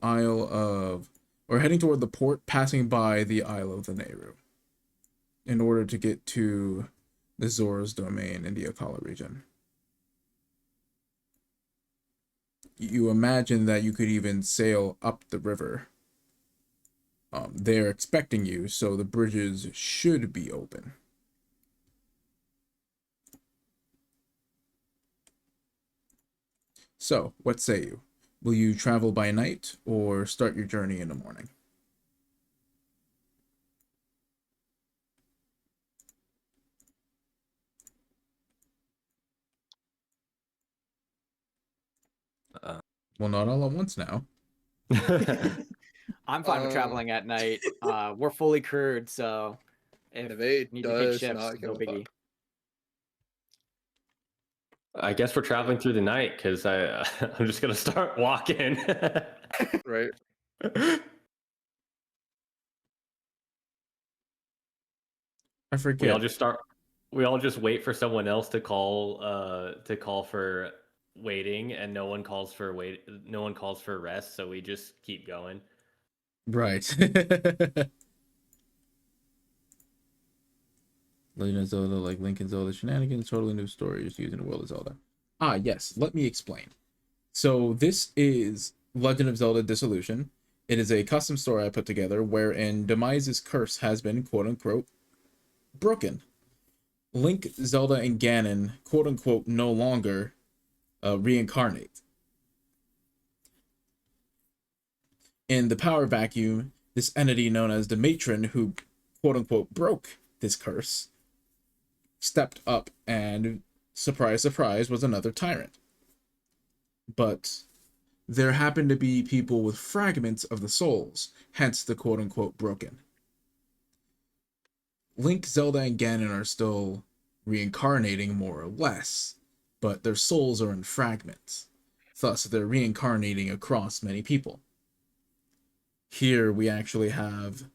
Speaker 1: heading toward the port, passing by the Isle of the Nehru, in order to get to the Zora's domain in the Akala region. You imagine that you could even sail up the river. They're expecting you, so the bridges should be open. So, what say you? Will you travel by night or start your journey in the morning?
Speaker 3: Uh,
Speaker 1: Well, not all at once now.
Speaker 5: I'm fine with traveling at night. We're fully crewed, so if
Speaker 4: Nevet
Speaker 5: need to take
Speaker 4: does
Speaker 5: shifts,
Speaker 4: not give
Speaker 5: no
Speaker 4: a
Speaker 5: biggie.
Speaker 4: fuck.
Speaker 3: I guess we're traveling through the night because I'm just gonna start walking.
Speaker 4: Right?
Speaker 1: I
Speaker 3: we
Speaker 1: forget.
Speaker 3: all just start. We all just wait for someone else to call for waiting, and no one calls for wait. No one calls for rest, so we just keep going.
Speaker 1: Right. Legend of Zelda, like Link and Zelda shenanigans, totally new story just using the world of Zelda. Ah, yes, let me explain. So this is Legend of Zelda Dissolution. It is a custom story I put together wherein Demise's curse has been quote-unquote broken. Link, Zelda, and Ganon quote-unquote no longer reincarnate. In the power vacuum, this entity known as the Matron, who quote-unquote broke this curse, stepped up and, surprise, surprise, was another tyrant. But there happened to be people with fragments of the souls, hence the quote-unquote broken. Link, Zelda, and Ganon are still reincarnating more or less, but their souls are in fragments. Thus, they're reincarnating across many people. Here we actually have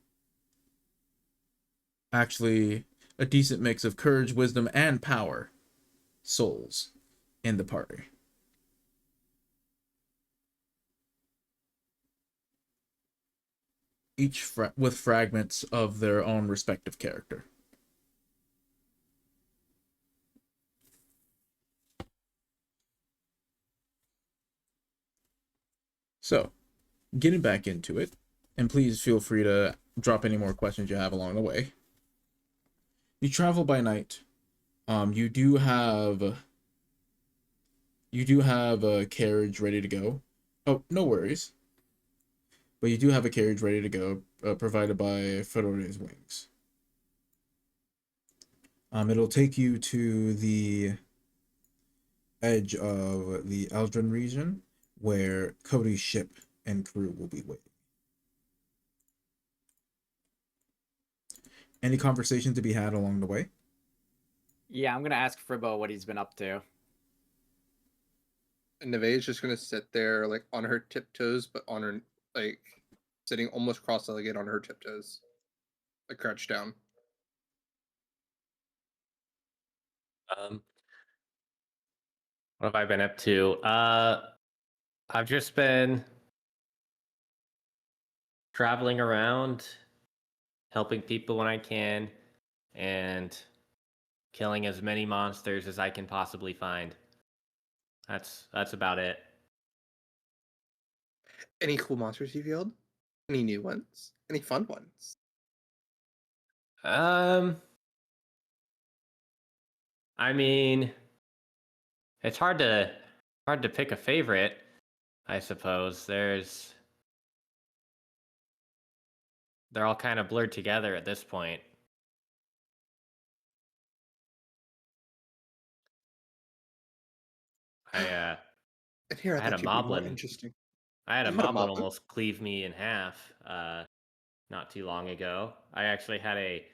Speaker 1: a decent mix of courage, wisdom, and power souls in the party. Each with fragments of their own respective character. So, getting back into it, and please feel free to drop any more questions you have along the way. You travel by night. You do have a carriage ready to go. Oh, no worries. But you do have a carriage ready to go, provided by Favure's Wings. It'll take you to the edge of the Eldrin region, where Kodi's ship and crew will be waiting. Any conversation to be had along the way?
Speaker 5: Yeah, I'm gonna ask Fribbo what he's been up to.
Speaker 4: And Neve's just gonna sit there, like on her tiptoes, but on her like sitting almost cross-legged on her tiptoes, like crouched down.
Speaker 3: What have I been up to? I've just been traveling around, helping people when I can, and killing as many monsters as I can possibly find. That's about it.
Speaker 4: Any cool monsters you killed? Any new ones? Any fun ones?
Speaker 3: I mean, it's hard to pick a favorite, I suppose. They're all kind of blurred together at this point.
Speaker 4: And here
Speaker 3: I
Speaker 4: I
Speaker 3: had a
Speaker 4: thought you'd be more
Speaker 3: moblin.
Speaker 4: interesting.
Speaker 3: I had a
Speaker 4: You had a
Speaker 3: moblin
Speaker 4: moblin?
Speaker 3: almost cleave me in half not too long ago. I actually had a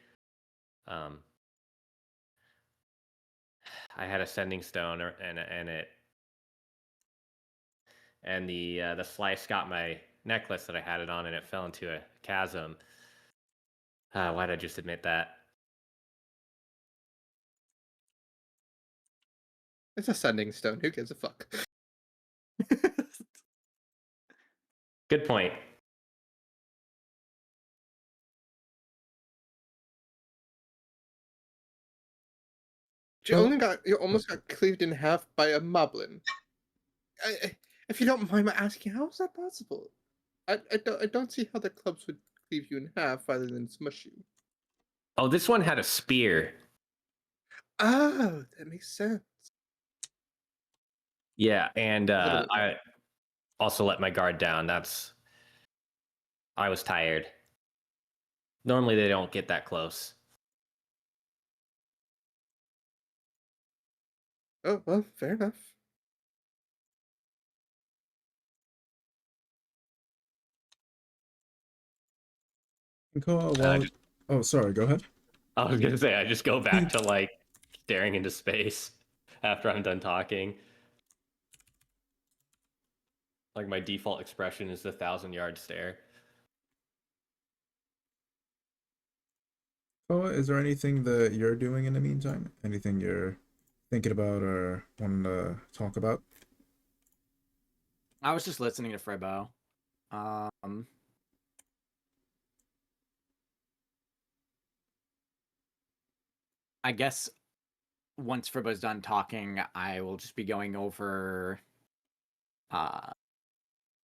Speaker 3: sending stone and the slice got my necklace that I had it on and it fell into a chasm. Why'd I just admit that?
Speaker 4: It's a sending stone. Who gives a fuck?
Speaker 3: Good point.
Speaker 4: You
Speaker 1: Well,
Speaker 4: almost got cleaved in half by a moblin. If you don't mind my asking, how is that possible? I don't see how the clubs would cleave you in half rather than smush you.
Speaker 3: Oh, this one had a spear.
Speaker 4: Oh, that makes sense.
Speaker 3: Yeah, and
Speaker 4: A little bit more.
Speaker 3: I also let my guard down. I was tired. Normally they don't get that close.
Speaker 4: Oh, well, fair enough.
Speaker 1: Koa,
Speaker 3: I
Speaker 1: while...
Speaker 3: just
Speaker 1: Oh, sorry, go ahead.
Speaker 3: I was gonna say I just go back to like staring into space after I'm done talking. Like my default expression is the 1,000-yard stare.
Speaker 1: Koa, is there anything that you're doing in the meantime? Anything you're thinking about or wanting to talk about?
Speaker 5: I was just listening to Fribbo. I guess once Fribbo's done talking, I will just be going over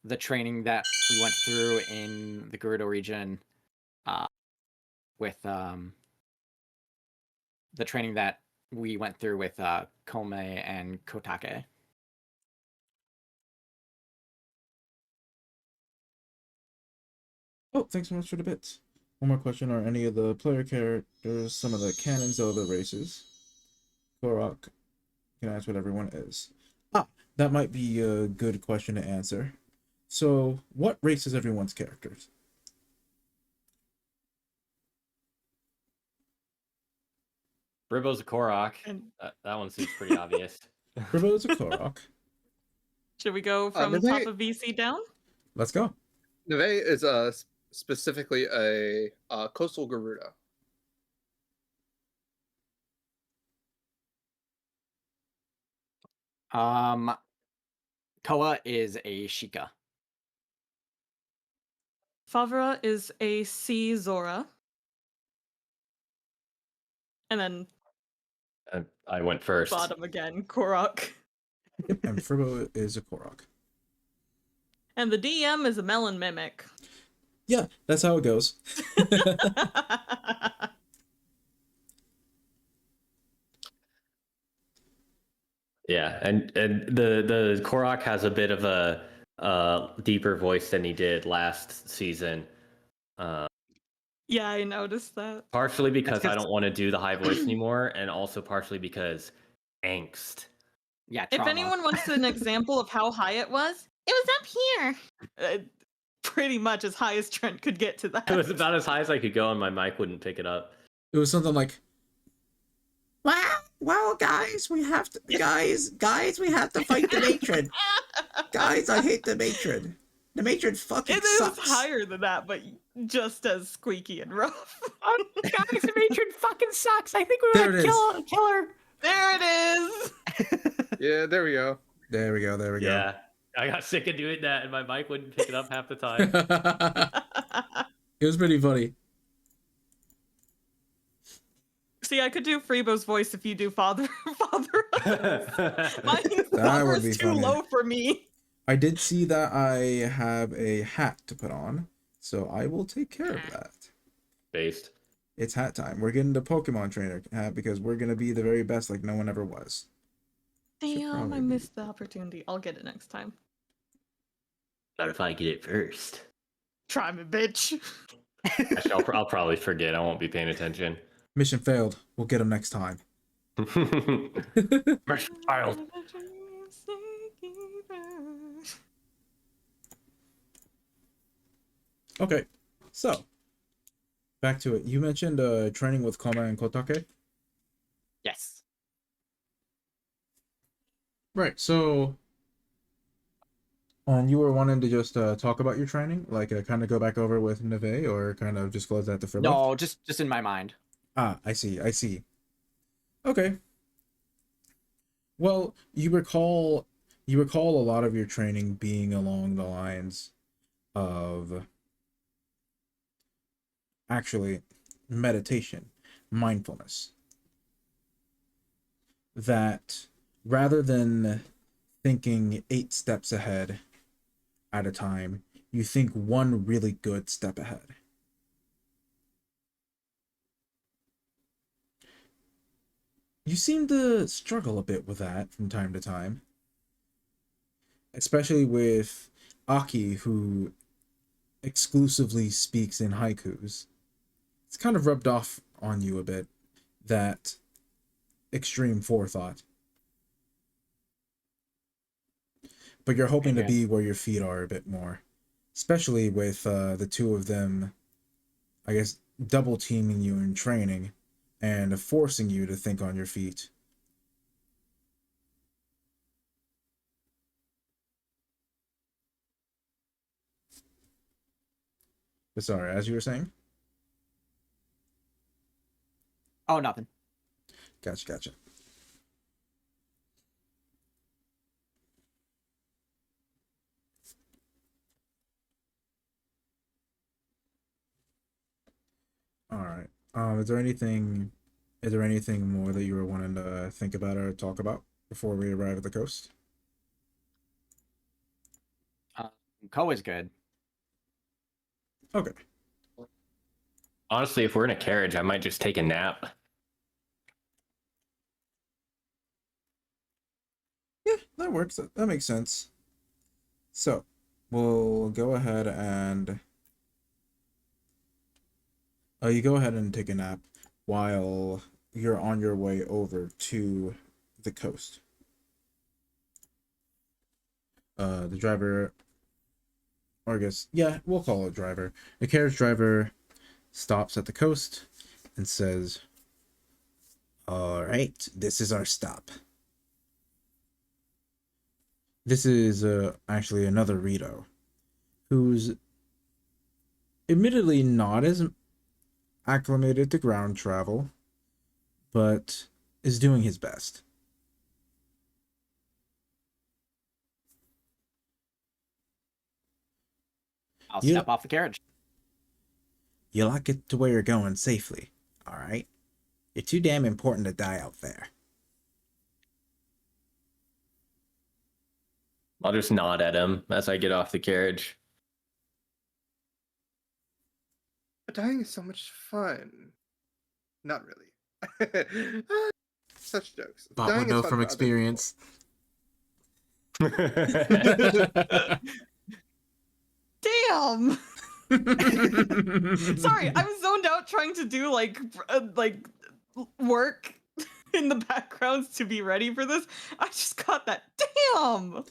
Speaker 5: the training that we went through in the Gerudo region with the training that we went through with Kome and Kotake.
Speaker 1: Oh, thanks so much for the bits. One more question. Are any of the player characters some of the canon Zelda races? Korok can ask what everyone is. Ah, that might be a good question to answer. So, what race is everyone's characters?
Speaker 3: Fribbo's a Korok.
Speaker 2: And
Speaker 3: That one seems pretty obvious.
Speaker 1: Fribbo is a Korok.
Speaker 2: should we go from
Speaker 4: Nevet-
Speaker 2: top of VC down?
Speaker 1: Let's go.
Speaker 4: Nevet is specifically a coastal Garuda.
Speaker 5: Koa is a Shika.
Speaker 2: Favura is a C Zora. And then
Speaker 3: I went first.
Speaker 2: bottom again, Korok.
Speaker 1: Yep, and Fribbo is a Korok.
Speaker 2: And the DM is a melon mimic.
Speaker 1: Yeah, that's how it goes.
Speaker 3: Yeah, and the Korok has a bit of a deeper voice than he did last season.
Speaker 2: Yeah, I noticed that.
Speaker 3: Partially because I
Speaker 5: 'cause-
Speaker 3: don't want to do the high voice anymore, and also partially because angst.
Speaker 5: Yeah,
Speaker 2: If
Speaker 5: trauma.
Speaker 2: anyone wants an example of how high it was up here. Pretty much as high as Trent could get to that.
Speaker 3: It was about as high as I could go, and my mic wouldn't pick it up.
Speaker 1: It was something like, well, guys, we have to, guys, we have to fight the matron. Guys, I hate the matron. The matron fucking
Speaker 2: It is
Speaker 1: sucks.
Speaker 2: higher than that, but just as squeaky and rough.
Speaker 5: Guys, the matron fucking sucks. I think we
Speaker 1: There
Speaker 5: want
Speaker 1: it
Speaker 5: to kill her.
Speaker 2: There it is.
Speaker 4: Yeah, there we go.
Speaker 1: There we go. There we
Speaker 3: Yeah, I got sick of doing that, and my mic wouldn't pick it up half the time.
Speaker 1: go. It was pretty funny.
Speaker 2: See, I could do Fribbo's voice if you do Father. My
Speaker 1: That
Speaker 2: Father
Speaker 1: would
Speaker 2: is
Speaker 1: be
Speaker 2: too
Speaker 1: funny.
Speaker 2: low for me.
Speaker 1: I did see that I have a hat to put on, so I will take care of that.
Speaker 3: Based.
Speaker 1: It's hat time. We're getting the Pokemon trainer hat because we're gonna be the very best, like no one ever was.
Speaker 2: Damn,
Speaker 1: probably
Speaker 2: I
Speaker 1: be-
Speaker 2: missed the opportunity. I'll get it next time.
Speaker 3: Not if I get it first.
Speaker 2: Try me, bitch.
Speaker 3: Actually, I'll probably forget. I won't be paying attention.
Speaker 1: Mission failed. We'll get him next time.
Speaker 3: First child.
Speaker 1: Okay, so back to it. You mentioned training with Koma and Kotake.
Speaker 5: Yes.
Speaker 1: Right. So, you were wanting to just talk about your training, like kind of go back over with Nevet, or kind of just close that to Fribbo?
Speaker 5: No, just in my mind.
Speaker 1: Ah, I see. I see. Okay. Well, you recall a lot of your training being along the lines of actually meditation, mindfulness. That rather than thinking 8 steps ahead at a time, you think one really good step ahead. You seem to struggle a bit with that from time to time. especially with Aki, who exclusively speaks in haikus. It's kind of rubbed off on you a bit, that extreme forethought. But you're hoping to
Speaker 5: Okay.
Speaker 1: be where your feet are a bit more, especially with the two of them, I guess, double teaming you in training and forcing you to think on your feet. But sorry, as you were saying?
Speaker 5: Oh, nothing.
Speaker 1: Gotcha. All right. Is there anything more that you were wanting to think about or talk about before we arrive at the coast?
Speaker 5: Ko is good.
Speaker 1: Okay.
Speaker 3: Honestly, if we're in a carriage, I might just take a nap.
Speaker 1: Yeah, that works. That makes sense. So, we'll go ahead and you go ahead and take a nap while you're on your way over to the coast. The driver, or I guess, yeah, we'll call it driver. The carriage driver stops at the coast and says, "All right, this is our stop." This is actually another Rito, who's admittedly not as acclimated to ground travel, but is doing his best.
Speaker 5: I'll
Speaker 1: You-
Speaker 5: step off the carriage.
Speaker 1: You'll not get to where you're going safely, all right? You're too damn important to die out there.
Speaker 3: I'll just nod at him as I get off the carriage.
Speaker 4: But dying is so much fun. Not really. Such jokes.
Speaker 1: Bob
Speaker 4: Dying
Speaker 1: would
Speaker 4: is
Speaker 1: know
Speaker 4: fun
Speaker 1: from
Speaker 4: for other people.
Speaker 1: experience.
Speaker 2: Damn. Sorry, I was zoned out trying to do like work in the backgrounds to be ready for this. I just got that. Damn.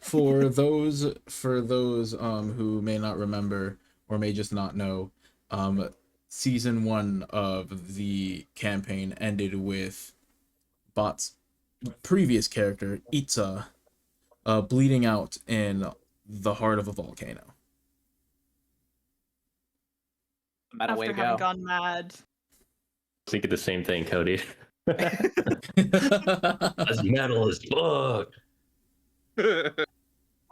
Speaker 1: For those who may not remember or may just not know, season 1 of the campaign ended with Bot's previous character, Itza, bleeding out in the heart of a volcano.
Speaker 5: Metal way
Speaker 2: After
Speaker 5: to
Speaker 2: having
Speaker 5: go.
Speaker 2: gone mad.
Speaker 3: Thinking the same thing, Cody. That's metal as fuck.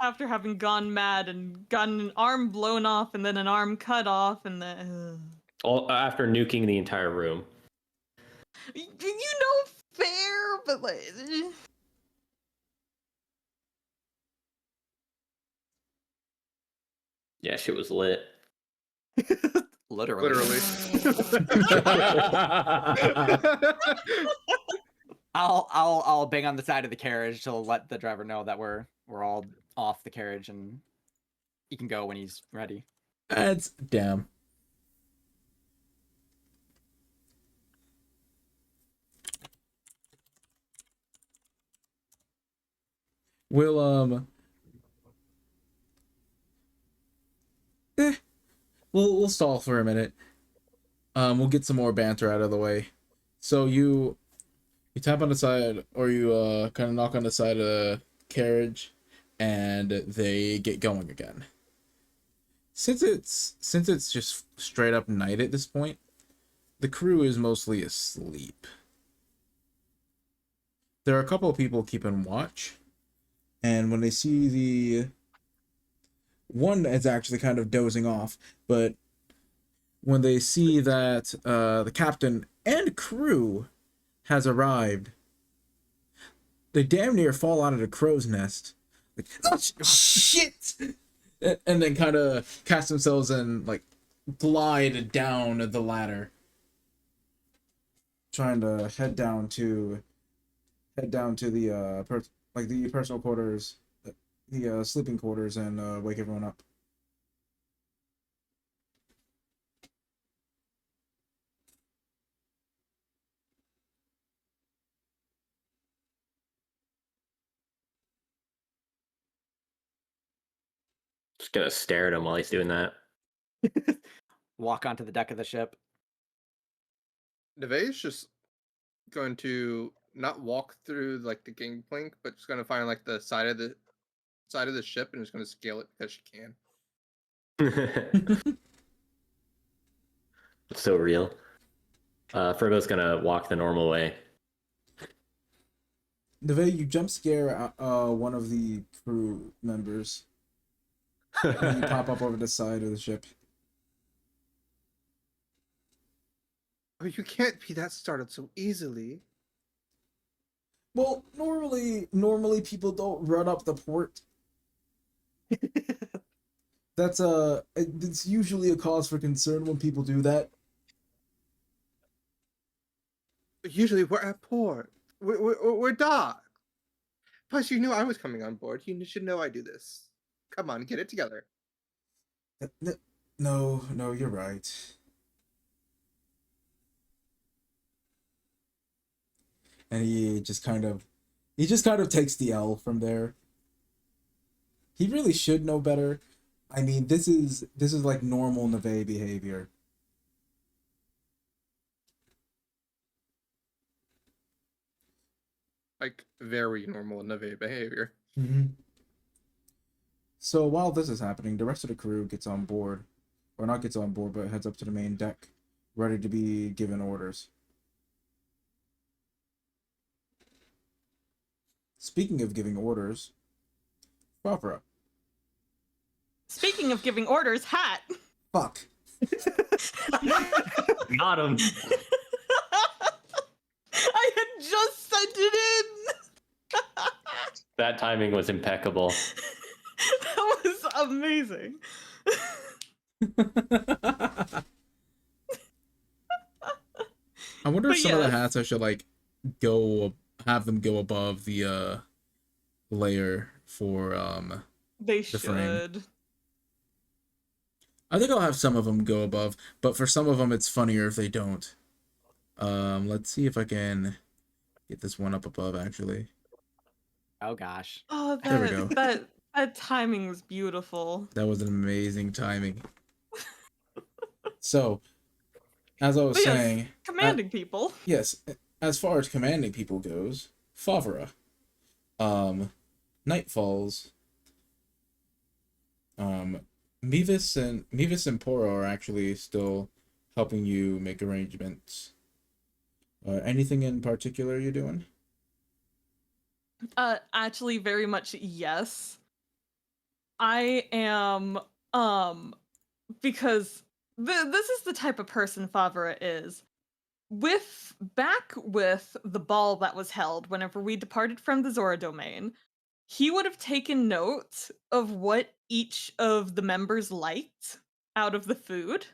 Speaker 2: After having gone mad and gotten an arm blown off and then an arm cut off and then
Speaker 3: All after nuking the entire room.
Speaker 2: fair, but like
Speaker 3: Yeah, shit was lit.
Speaker 5: Literally.
Speaker 4: Literally.
Speaker 5: I'll bang on the side of the carriage to let the driver know that we're all off the carriage and he can go when he's ready.
Speaker 1: That's damn. We'll we'll stall for a minute. We'll get some more banter out of the way. So you tap on the side, or you kind of knock on the side of the carriage, and they get going again. Since it's just straight up night at this point, the crew is mostly asleep. There are a couple of people keeping watch, and when they see the one is actually kind of dozing off, but when they see that the captain and crew has arrived, they damn near fall out of the crow's nest. Like, oh, shit! And then kind of cast themselves and like glide down the ladder, trying to head down to the the personal quarters the sleeping quarters and wake everyone up.
Speaker 3: Just gonna stare at him while he's doing that.
Speaker 5: Walk onto the deck of the ship.
Speaker 4: Nevet is just going to not walk through like the gangplank, but just gonna find like the side of the ship and just gonna scale it because she can.
Speaker 3: It's so real. Fribbo's gonna walk the normal way.
Speaker 1: Nevet, you jump scare one of the crew members, and you pop up over the side of the ship.
Speaker 4: Oh, you can't be that startled so easily.
Speaker 1: Well, normally people don't run up the port. It's usually a cause for concern when people do that.
Speaker 4: Usually we're at port. We're docked. Plus, you knew I was coming on board. You should know I do this. Come on, get it together.
Speaker 1: No, you're right. And he just kind of takes the L from there. He really should know better. I mean, this is like normal Nevet behavior.
Speaker 4: Like very normal Nevet behavior.
Speaker 1: Mm-hmm. So while this is happening, the rest of the crew gets on board, or not gets on board, but heads up to the main deck, ready to be given orders. Speaking of giving orders, Favura.
Speaker 2: Speaking of giving orders, hat.
Speaker 1: Fuck.
Speaker 3: Got him.
Speaker 2: I had just sent it in.
Speaker 3: That timing was impeccable.
Speaker 2: That was amazing.
Speaker 1: I wonder if
Speaker 2: But
Speaker 1: some of the
Speaker 2: yes.
Speaker 1: hats I should like have them go above the layer for
Speaker 2: They
Speaker 1: the frame.
Speaker 2: should.
Speaker 1: I think I'll have some of them go above, but for some of them it's funnier if they don't. Let's see if I can get this one up above actually.
Speaker 5: Oh gosh.
Speaker 2: Oh,
Speaker 1: There we go.
Speaker 2: that timing was beautiful.
Speaker 1: That was an amazing timing. So, as I was
Speaker 2: But yes,
Speaker 1: saying,
Speaker 2: commanding people.
Speaker 1: yes, as far as commanding people goes, Favura. Night falls. Mevis and Poro are actually still helping you make arrangements. Anything in particular you're doing?
Speaker 2: Actually, very much yes. I am, because this is the type of person Favura is. Back with the ball that was held whenever we departed from the Zora domain, he would have taken note of what each of the members liked out of the food.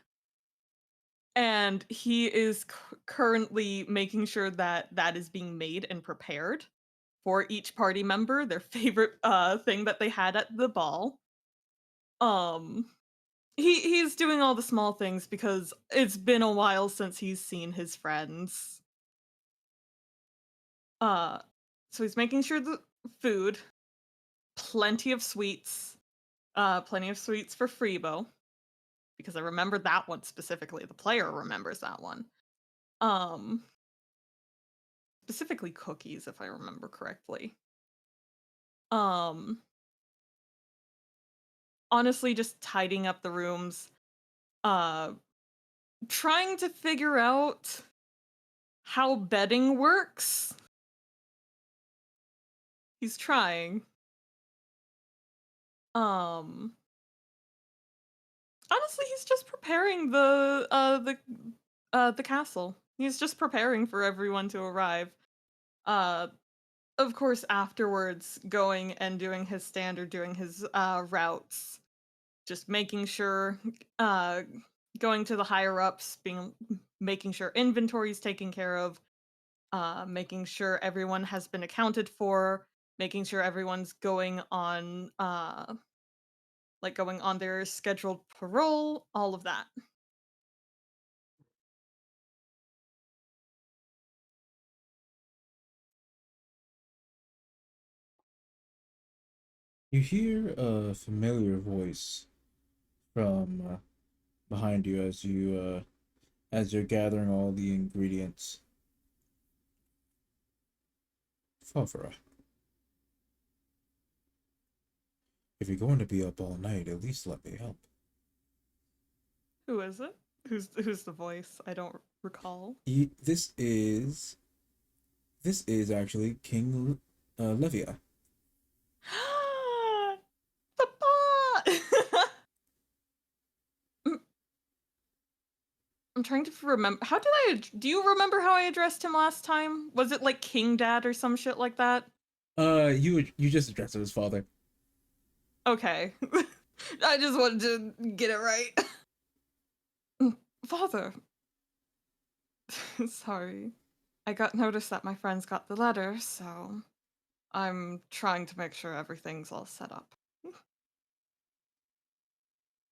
Speaker 2: And he is currently making sure that that is being made and prepared for each party member, their favorite thing that they had at the ball. He's doing all the small things because it's been a while since he's seen his friends. So he's making sure the food, plenty of sweets for Fribbo, because I remember that one specifically. The player remembers that one. Specifically cookies, if I remember correctly. Honestly, just tidying up the rooms, trying to figure out how bedding works. He's trying. Honestly, he's just preparing the castle. He's just preparing for everyone to arrive. Of course, afterwards, going and doing his routes, just making sure, going to the higher ups, making sure inventory is taken care of, making sure everyone has been accounted for, making sure everyone's going on going on their scheduled parole, all of that.
Speaker 1: You hear a familiar voice from behind you as you're gathering all the ingredients. Favura. If you're going to be up all night, at least let me help.
Speaker 2: Who is it? Who's the voice? I don't recall.
Speaker 1: This is actually King Levia.
Speaker 2: Papa! I'm trying to remember. Do you remember how I addressed him last time? Was it like King Dad or some shit like that?
Speaker 1: You just addressed it as father.
Speaker 2: Okay. I just wanted to get it right. Father. Sorry. I got notice that my friends got the letter, so I'm trying to make sure everything's all set up.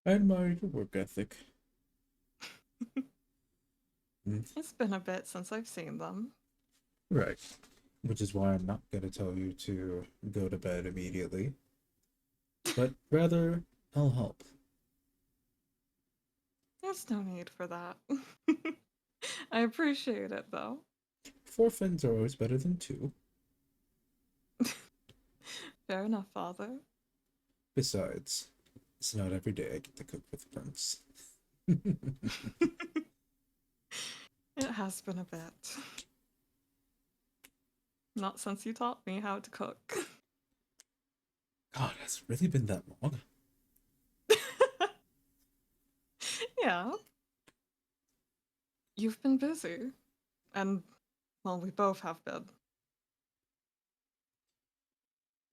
Speaker 1: I admire your work ethic.
Speaker 2: It's been a bit since I've seen them.
Speaker 1: Right. Which is why I'm not going to tell you to go to bed immediately. But rather, I'll help.
Speaker 2: There's no need for that. I appreciate it, though.
Speaker 1: 4 friends are always better than 2.
Speaker 2: Fair enough, Father.
Speaker 1: Besides, it's not every day I get to cook with friends.
Speaker 2: It has been a bit. Not since you taught me how to cook.
Speaker 1: God, has it really been that long?
Speaker 2: Yeah. You've been busy. And, well, we both have been.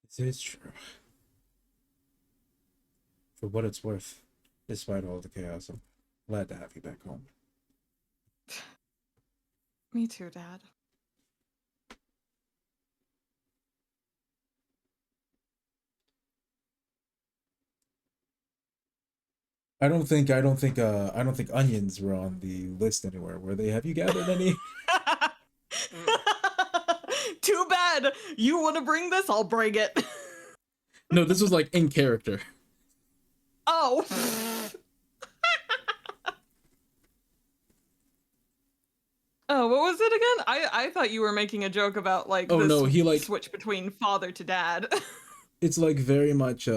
Speaker 1: It is true. For what it's worth, despite all the chaos, I'm glad to have you back home.
Speaker 2: Me too, Dad.
Speaker 1: I don't think onions were on the list anywhere, were they? Have you gathered any?
Speaker 2: Too bad. You want to bring this? I'll bring it.
Speaker 1: No, this was like in character.
Speaker 2: Oh. Oh, what was it again? I thought you were making a joke about like
Speaker 1: Oh
Speaker 2: this
Speaker 1: no, he like
Speaker 2: switch between father to dad.
Speaker 1: it's like very much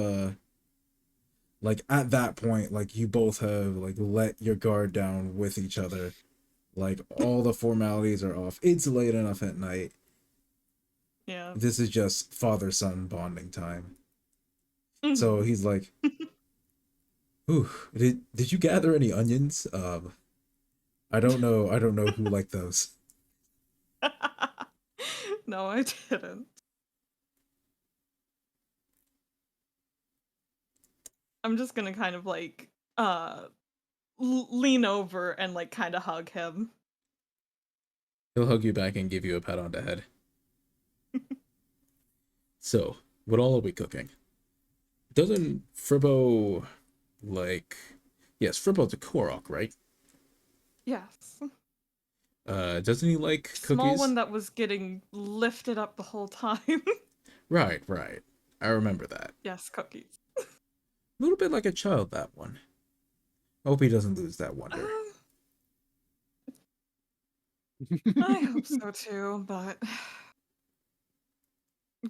Speaker 1: like at that point, like you both have like let your guard down with each other. Like all the formalities are off. It's late enough at night.
Speaker 2: Yeah.
Speaker 1: This is just father-son bonding time. So he's like, "Ooh, did you gather any onions? I don't know who liked those."
Speaker 2: No, I didn't. I'm just gonna kind of like lean over and like kind of hug him.
Speaker 1: He'll hug you back and give you a pat on the head. So, what all are we cooking? Doesn't Fribbo like... Yes, Fribbo's a Korok, right?
Speaker 2: Yes.
Speaker 1: Doesn't he like cookies?
Speaker 2: Small one that was getting lifted up the whole time.
Speaker 1: Right. I remember that.
Speaker 2: Yes, cookies.
Speaker 1: A little bit like a child, that one. Hope he doesn't lose that wonder.
Speaker 2: I hope so too, but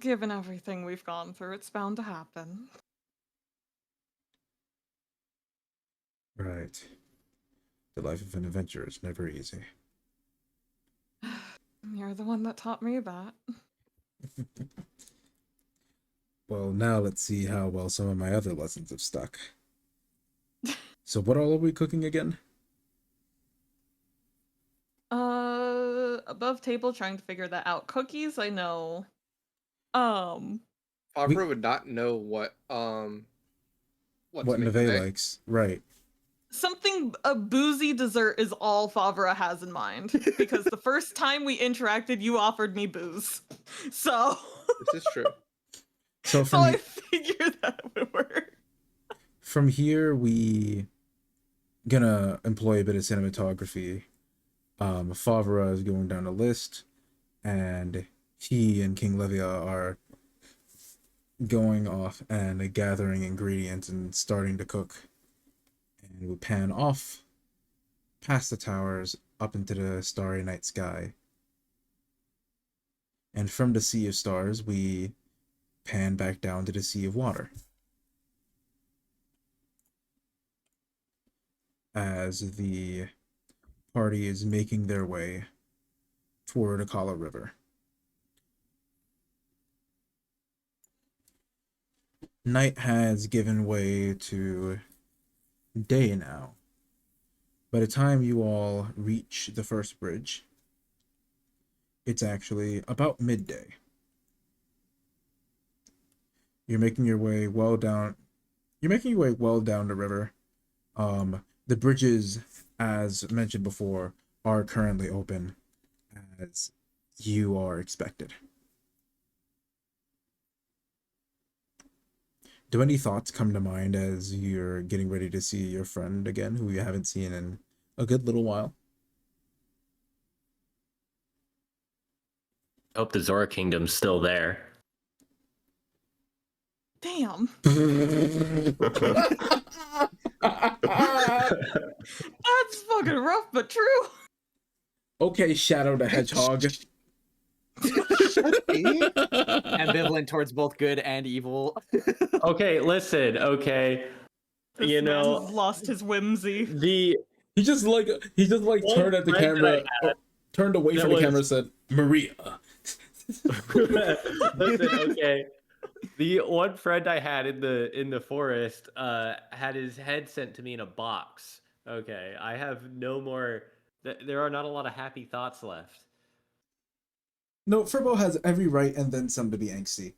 Speaker 2: given everything we've gone through, it's bound to happen.
Speaker 1: Right. The life of an adventurer is never easy.
Speaker 2: You're the one that taught me that.
Speaker 1: Well, now let's see how well some of my other lessons have stuck. So what all are we cooking again?
Speaker 2: Above table, trying to figure that out. Cookies, I know.
Speaker 4: Favura would not know what
Speaker 1: Nevet likes. Right.
Speaker 2: Something, a boozy dessert is all Favura has in mind. Because the first time we interacted, you offered me booze. So...
Speaker 4: This is true.
Speaker 1: So
Speaker 2: So I figured that would work.
Speaker 1: from here, we gonna employ a bit of cinematography. Favura is going down a list, and he and King Levia are going off and gathering ingredients and starting to cook. And we pan off past the towers up into the starry night sky. And from the sea of stars, we pan back down to the sea of water. As the party is making their way toward Akala River. Night has given way to day now. By the time you all reach the first bridge, it's actually about midday. You're making your way well down. You're making your way well down the river. The bridges, as mentioned before, are currently open, as you are expected. Do any thoughts come to mind as you're getting ready to see your friend again, who you haven't seen in a good little while?
Speaker 3: I hope the Zora Kingdom's still there.
Speaker 2: Damn. That's fucking rough, but true.
Speaker 1: Okay, Shadow the Hedgehog.
Speaker 5: Ambivalent towards both good and evil.
Speaker 3: Okay, listen. Okay,
Speaker 2: This
Speaker 3: you
Speaker 2: man
Speaker 3: know
Speaker 2: has lost his whimsy.
Speaker 3: the
Speaker 1: He just like
Speaker 3: One
Speaker 1: turned at the
Speaker 3: friend that I
Speaker 1: camera,
Speaker 3: had
Speaker 1: turned away
Speaker 3: that
Speaker 1: from the camera,
Speaker 3: was-
Speaker 1: and said, "Maria."
Speaker 3: listen. Okay, the one friend I had in the forest had his head sent to me in a box. Okay, I have no more. There are not a lot of happy thoughts left.
Speaker 1: No, Fribbo has every right and then some to be angsty.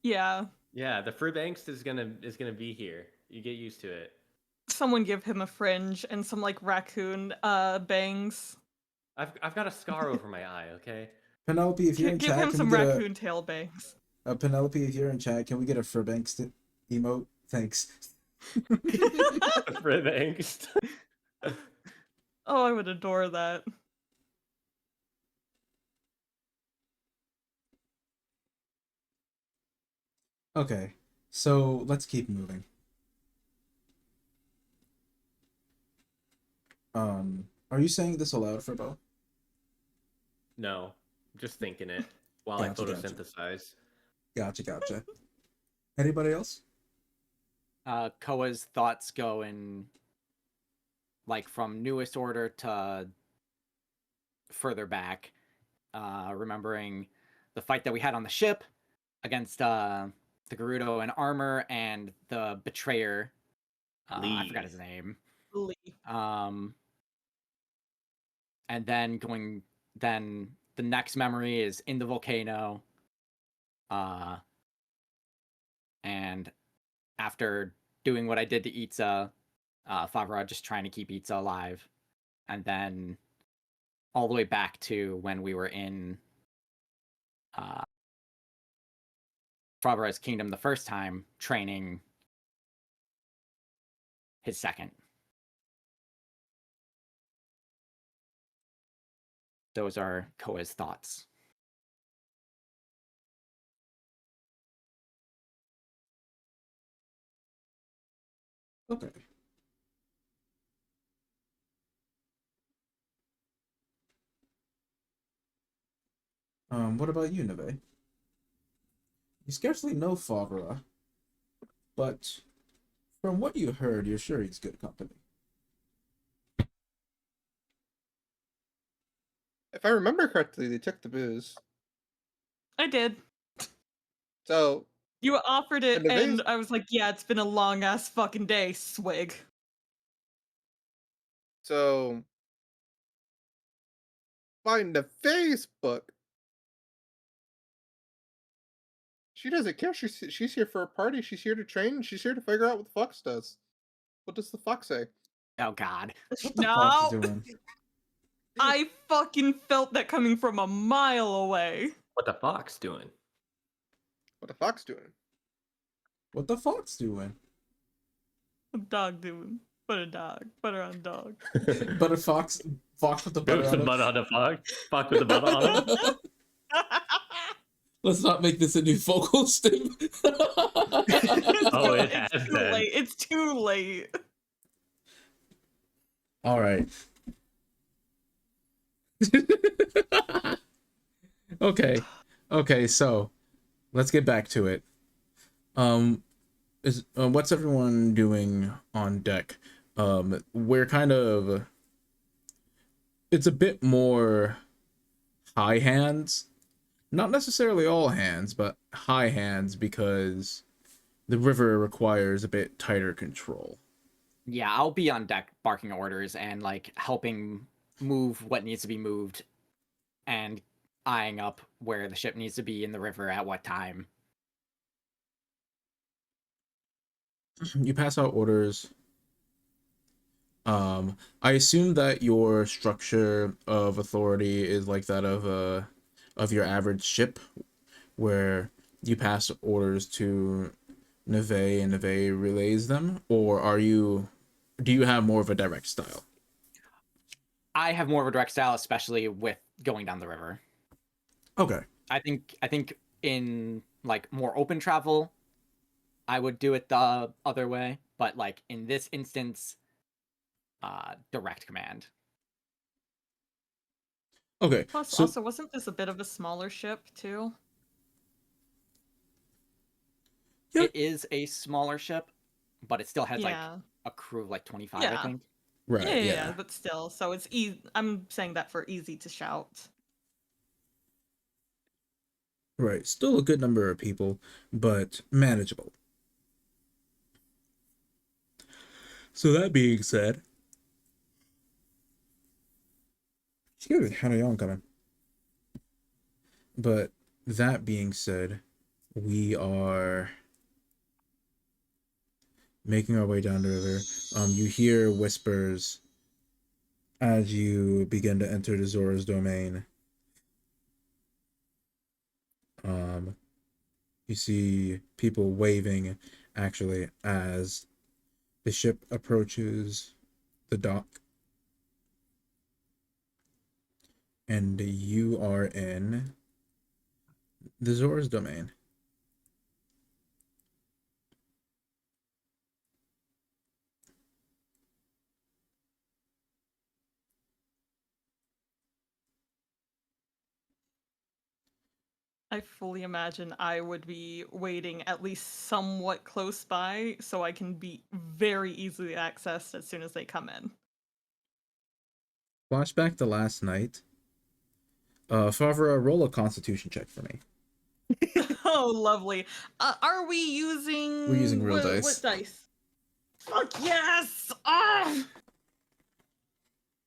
Speaker 2: Yeah.
Speaker 3: Yeah, the Frib angst is gonna be here. You get used to it.
Speaker 2: Someone give him a fringe and some like raccoon bangs.
Speaker 3: I've got a scar over my eye. Okay.
Speaker 1: Penelope, if you're in
Speaker 2: Give
Speaker 1: chat,
Speaker 2: him
Speaker 1: can
Speaker 2: some
Speaker 1: we get
Speaker 2: raccoon tail bangs.
Speaker 1: Penelope, if you're in chat, can we get a Frib angst emote? Thanks.
Speaker 3: Frib angst.
Speaker 2: Oh, I would adore that.
Speaker 1: Okay, so let's keep moving. Are you saying this aloud, Fribbo?
Speaker 3: No, I'm just thinking it while
Speaker 1: Gotcha,
Speaker 3: I
Speaker 1: gotcha.
Speaker 3: photosynthesize.
Speaker 1: Gotcha. Anybody else?
Speaker 5: Koa's thoughts go in like from newest order to further back, remembering the fight that we had on the ship against the Gerudo in armor and the betrayer. I forgot his name.
Speaker 2: Lee.
Speaker 5: And then the next memory is in the volcano. And after doing what I did to Itza, Favura just trying to keep Itza alive. And then all the way back to when we were in Favura's kingdom the first time, training his second. Those are Koa's thoughts.
Speaker 1: Okay. What about you, Nevet? You scarcely know Favura, but from what you heard, you're sure he's good company.
Speaker 4: If I remember correctly, they took the booze.
Speaker 2: I did.
Speaker 4: So
Speaker 2: You offered it,
Speaker 4: And the
Speaker 2: and
Speaker 4: vase-
Speaker 2: I was like, yeah, it's been a long ass fucking day, swig.
Speaker 4: So find the Facebook. She doesn't care. She's here for a party. She's here to train. She's here to figure out what the fox does. What does the fox say?
Speaker 5: Oh God.
Speaker 1: What the fox
Speaker 2: No,
Speaker 1: doing?
Speaker 2: I fucking felt that coming from a mile away.
Speaker 3: What the fox doing?
Speaker 4: What the fox doing?
Speaker 1: What the fox doing?
Speaker 2: Dog doing. Butter dog. Butter on dog.
Speaker 1: But a fox with the butter
Speaker 3: Put
Speaker 1: on
Speaker 3: the
Speaker 1: it.
Speaker 3: butter on the fox. Fox with the butter on him.
Speaker 1: Let's not make this a new focal stim.
Speaker 3: Oh, it
Speaker 2: It's
Speaker 3: has
Speaker 2: too
Speaker 3: been.
Speaker 2: late. It's too late.
Speaker 1: All right. Okay, so let's get back to it. What's everyone doing on deck? We're kind of, it's a bit more high hands, not necessarily all hands, but high hands, because the river requires a bit tighter control.
Speaker 5: Yeah, I'll be on deck barking orders and like helping move what needs to be moved and eyeing up where the ship needs to be in the river at what time.
Speaker 1: You pass out orders. I assume that your structure of authority is like that of your average ship, where you pass orders to Nevet and Nevet relays them, or do you have more of a direct style?
Speaker 5: I have more of a direct style, especially with going down the river.
Speaker 1: Okay.
Speaker 5: I think in like more open travel, I would do it the other way, but like in this instance, direct command.
Speaker 1: Okay.
Speaker 2: Plus,
Speaker 1: So
Speaker 2: also, wasn't this a bit of a smaller ship, too?
Speaker 1: Yeah.
Speaker 5: It is a smaller ship, but it still has like
Speaker 2: Yeah.
Speaker 5: a crew of like 25,
Speaker 2: Yeah.
Speaker 5: I think.
Speaker 1: right,
Speaker 2: Yeah, but still. So it's easy. I'm saying that for easy to shout.
Speaker 1: Right. Still a good number of people, but manageable. So that being said, excuse me, had a yawn coming. But that being said, we are making our way down the river. You hear whispers as you begin to enter the Zora's domain. You see people waving, actually, as the ship approaches the dock. And you are in the Zora's domain.
Speaker 2: I fully imagine I would be waiting at least somewhat close by so I can be very easily accessed as soon as they come in.
Speaker 1: Flashback to last night. Favura, roll a constitution check for me.
Speaker 2: Oh, lovely. Are we using...
Speaker 1: We're using real
Speaker 2: what,
Speaker 1: dice.
Speaker 2: What dice? Fuck yes! Ah!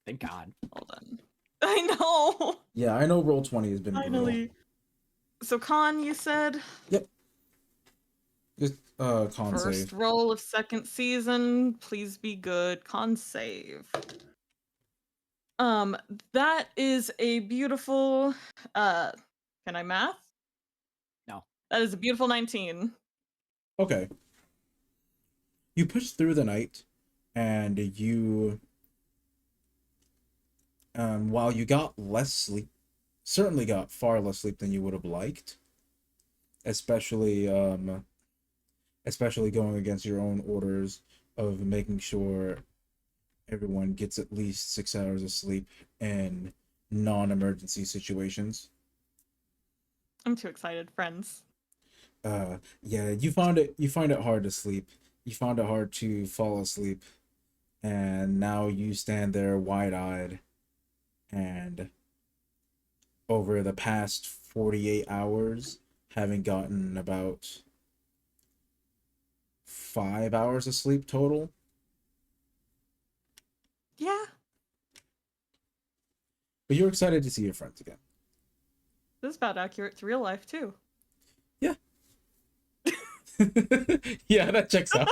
Speaker 5: Thank God.
Speaker 2: Hold on. I know!
Speaker 1: Yeah, I know Roll20 has been
Speaker 2: Finally. So con, you said?
Speaker 1: brutal. Just con
Speaker 2: First
Speaker 1: save.
Speaker 2: roll of second season. Please be good. Con save. That is a beautiful can I math?
Speaker 5: No.
Speaker 2: That is a beautiful 19.
Speaker 1: Okay. You push through the night, and you while you got less sleep, certainly got far less sleep than you would have liked, especially going against your own orders of making sure everyone gets at least 6 hours of sleep in non-emergency situations.
Speaker 2: I'm too excited, friends.
Speaker 1: Yeah, you find it hard to sleep. You found it hard to fall asleep, and now you stand there wide-eyed, and over the past 48 hours, having gotten about 5 hours of sleep total.
Speaker 2: Yeah.
Speaker 1: But you're excited to see your friends again.
Speaker 2: This is about accurate to real life too.
Speaker 1: Yeah. Yeah, that checks out.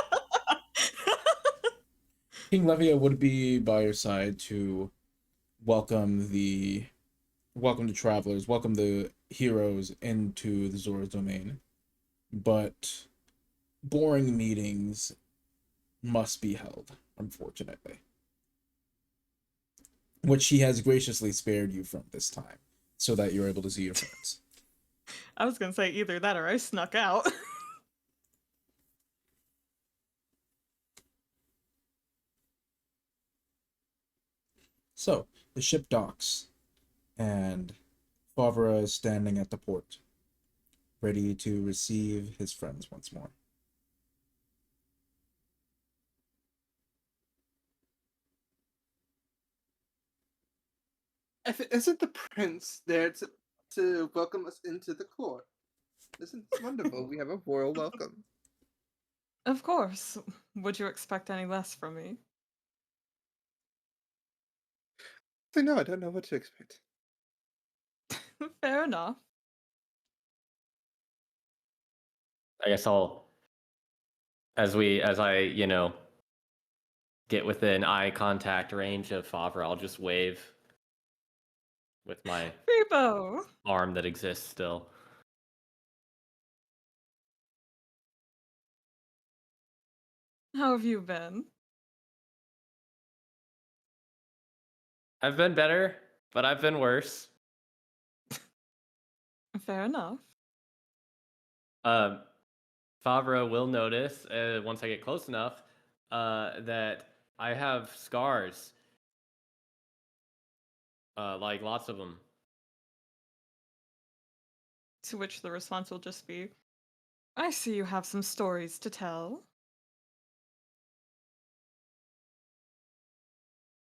Speaker 1: King Levia would be by your side to welcome the travelers, welcome the heroes into the Zora's domain. but boring meetings must be held, unfortunately. Which she has graciously spared you from this time, so that you're able to see your friends.
Speaker 2: I was gonna say either that or I snuck out.
Speaker 1: So, the ship docks, and Favura is standing at the port, ready to receive his friends once more.
Speaker 4: Isn't the prince there to welcome us into the court? Isn't it wonderful? We have a royal welcome.
Speaker 2: Of course. Would you expect any less from me?
Speaker 4: So no, I don't know what to expect.
Speaker 2: Fair enough.
Speaker 3: I guess as I get within eye contact range of Favre, I'll just wave with my
Speaker 2: Fribbo!
Speaker 3: arm that exists still.
Speaker 2: How have you been?
Speaker 3: I've been better, but I've been worse.
Speaker 2: Fair enough.
Speaker 3: Favre will notice once I get close enough that I have scars, like lots of them.
Speaker 2: To which the response will just be, I see you have some stories to tell.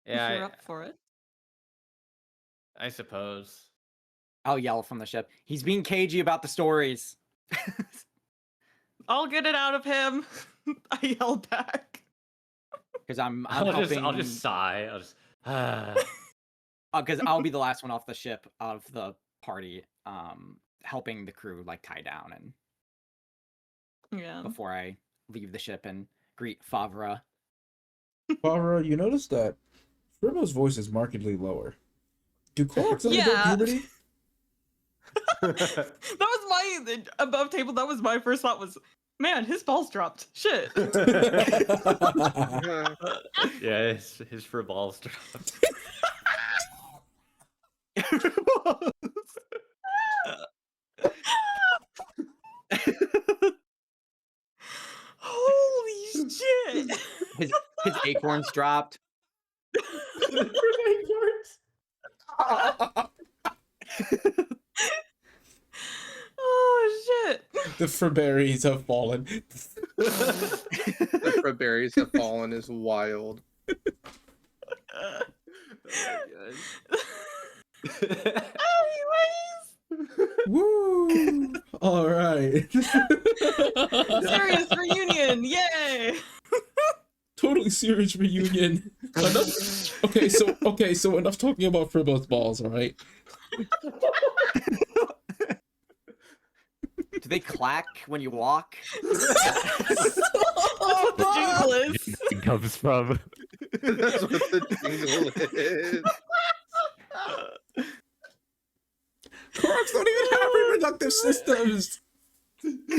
Speaker 3: Yeah,
Speaker 2: if you're up for it.
Speaker 3: I suppose.
Speaker 5: I'll yell from the ship. He's being cagey about the stories.
Speaker 2: I'll get it out of him. I yell back.
Speaker 5: Because I'm
Speaker 3: I'll
Speaker 5: helping.
Speaker 3: just sigh. I'll just.
Speaker 5: Because I'll be the last one off the ship of the party, helping the crew like tie down and
Speaker 2: Yeah.
Speaker 5: before I leave the ship and greet Favre.
Speaker 1: Favre, you notice that Fribbo's voice is markedly lower. Do Clorox undergo
Speaker 2: Yeah.
Speaker 1: puberty?
Speaker 2: That was my above table. That was my first thought was, man, his balls dropped. Shit.
Speaker 3: Yeah, his fur balls dropped.
Speaker 2: Holy shit.
Speaker 5: His acorns dropped.
Speaker 2: Oh shit.
Speaker 1: The Fribberries have fallen.
Speaker 4: The Fribberries have fallen is wild.
Speaker 2: Anyways.
Speaker 1: Woo! All right.
Speaker 2: Serious reunion. Yay.
Speaker 1: Totally serious reunion. Enough. Okay, so enough talking about Fribbo's balls, all right?
Speaker 5: Do they clack when you walk?
Speaker 2: That's what the jingle is.
Speaker 3: It comes from.
Speaker 4: That's what the jingle is.
Speaker 1: Clorox don't even have reproductive systems.
Speaker 2: Moving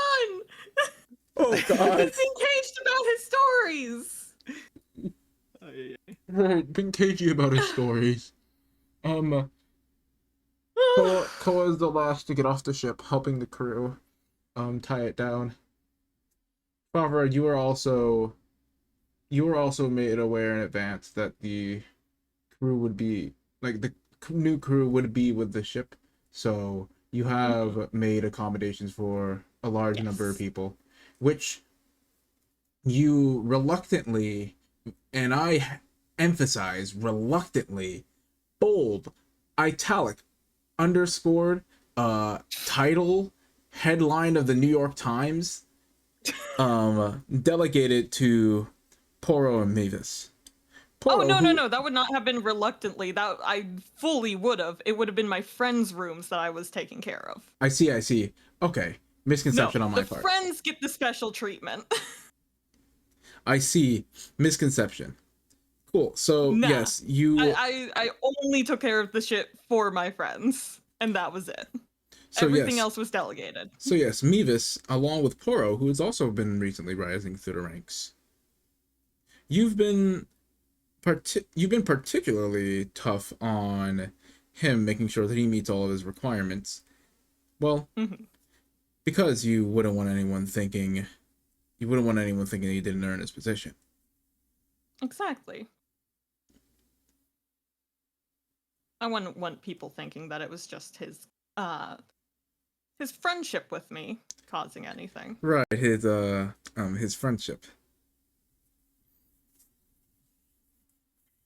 Speaker 2: on.
Speaker 1: Oh god.
Speaker 2: He's engaged about his stories.
Speaker 1: Right, been cagey about his stories. Koa is the last to get off the ship, helping the crew tie it down. However, you were also made aware in advance that the crew would be the new crew would be with the ship, so you have made accommodations for a large number of people, which you reluctantly, and I emphasize reluctantly, bold, italic, underscored, title, headline of the New York Times, delegated to Poro and Mavis.
Speaker 2: Oh, no. That would not have been reluctantly. That I fully would have. It would have been my friends' rooms that I was taking care of.
Speaker 1: I see. Okay. Misconception on my part.
Speaker 2: The friends get the special treatment.
Speaker 1: I see. Misconception. Cool. So
Speaker 2: Nah.
Speaker 1: yes, you.
Speaker 2: I only took care of the shit for my friends, and that was it.
Speaker 1: So
Speaker 2: Everything
Speaker 1: yes.
Speaker 2: else was delegated.
Speaker 1: So yes, Mevis, along with Poro, who has also been recently rising through the ranks, you've been particularly tough on him, making sure that he meets all of his requirements. Well, because you wouldn't want anyone thinking he didn't earn his position.
Speaker 2: Exactly. I wouldn't want people thinking that it was just his friendship with me causing anything.
Speaker 1: Right, his friendship.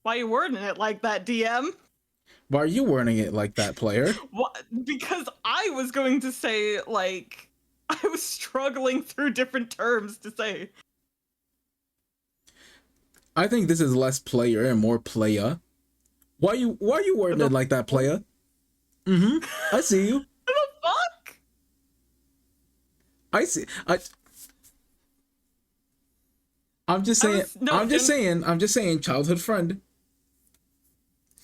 Speaker 2: Why are you wording it like that, DM?
Speaker 1: Why are you wording it like that, player?
Speaker 2: What? Because I was going to say, like, I was struggling through different terms to say.
Speaker 1: I think this is less player and more playa. Why you wording it like that, playa? I see you.
Speaker 2: What the fuck?
Speaker 1: I'm just saying, childhood friend.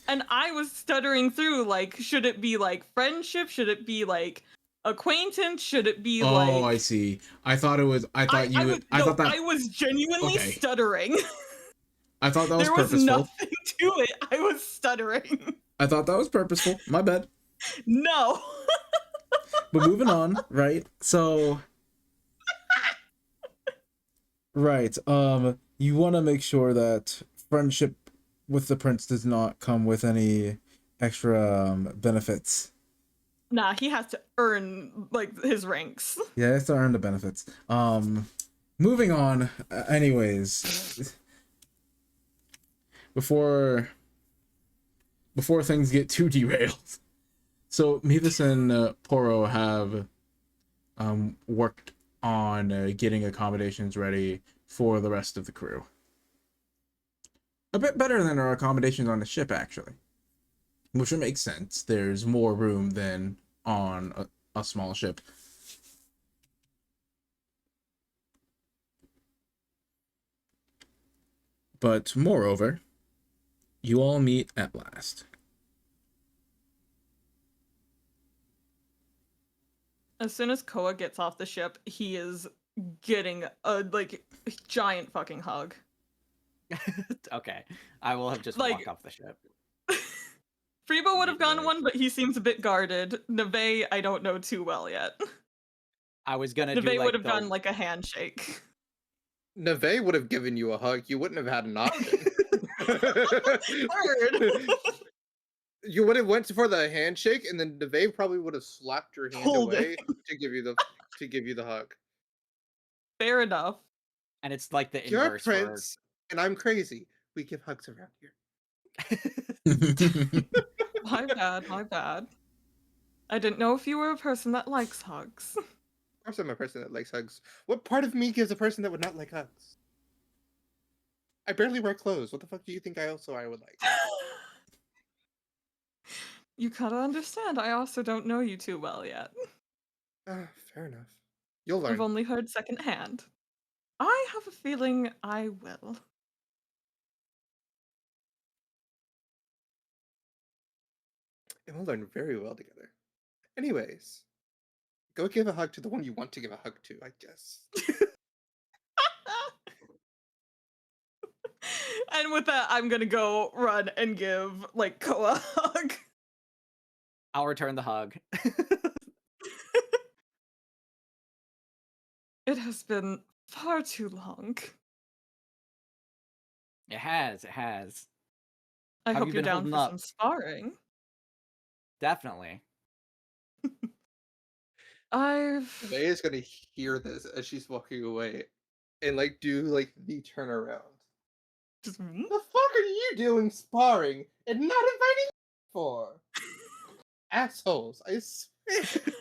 Speaker 2: And I was stuttering through, like, should it be, like, friendship? Should it be, like, acquaintance? Should it be, like...
Speaker 1: Oh, I see. I thought it was... I
Speaker 2: was genuinely stuttering.
Speaker 1: I thought that was
Speaker 2: there
Speaker 1: purposeful.
Speaker 2: Was nothing to it. I was stuttering.
Speaker 1: I thought that was purposeful. My bad.
Speaker 2: No.
Speaker 1: But moving on, right? So... Right. You want to make sure that friendship with the prince does not come with any extra benefits.
Speaker 2: Nah, he has to earn, like, his ranks.
Speaker 1: Yeah, he has to earn the benefits. Moving on. Anyways, before things get too derailed. So Mevis and Poro have worked on getting accommodations ready for the rest of the crew. A bit better than our accommodations on the ship, actually. Which would make sense. There's more room than on a small ship. But moreover, you all meet at last.
Speaker 2: As soon as Koa gets off the ship, he is getting a, like, giant fucking hug.
Speaker 5: Okay, I will have just
Speaker 2: Like-
Speaker 5: walked off the ship.
Speaker 2: Fribbo would have gotten
Speaker 5: Immediately.
Speaker 2: one, but he seems a bit guarded. Nevet, I don't know too well yet.
Speaker 5: I was gonna do
Speaker 2: Nevet
Speaker 5: like
Speaker 2: would have
Speaker 5: the...
Speaker 2: gotten, like, a handshake.
Speaker 4: Neve would have given you a hug. You wouldn't have had an option.
Speaker 2: Word.
Speaker 4: You would have went for the handshake, and then Neve probably would have slapped your hand
Speaker 2: Pulled
Speaker 4: away to give you the hug.
Speaker 2: Fair enough.
Speaker 5: and it's like the
Speaker 4: You're a
Speaker 5: inverse
Speaker 4: prince, and I'm crazy. We give hugs around here.
Speaker 2: My bad, my bad. I didn't know if you were a person that likes hugs.
Speaker 4: Of course, I'm a person that likes hugs. What part of me gives a person that would not like hugs? I barely wear clothes. What the fuck do you think I would like?
Speaker 2: You gotta understand, I also don't know you too well yet.
Speaker 4: Fair enough. You'll
Speaker 2: I've
Speaker 4: learn.
Speaker 2: only heard secondhand. I have a feeling I will.
Speaker 4: And we'll learn very well together. Anyways, go give a hug to the one you want to give a hug to, I guess.
Speaker 2: And with that, I'm gonna go run and give, like, Koa a hug.
Speaker 5: I'll return the hug.
Speaker 2: It has been far too long.
Speaker 5: It has.
Speaker 2: I
Speaker 5: How
Speaker 2: hope
Speaker 5: you
Speaker 2: you're
Speaker 5: been
Speaker 2: down
Speaker 5: holding
Speaker 2: for
Speaker 5: up?
Speaker 2: some sparring.
Speaker 5: Definitely.
Speaker 2: I've...
Speaker 4: May is gonna hear this as she's walking away and like do like the turnaround.
Speaker 2: Just...
Speaker 4: The fuck are you doing sparring and not inviting me for? Assholes, I swear.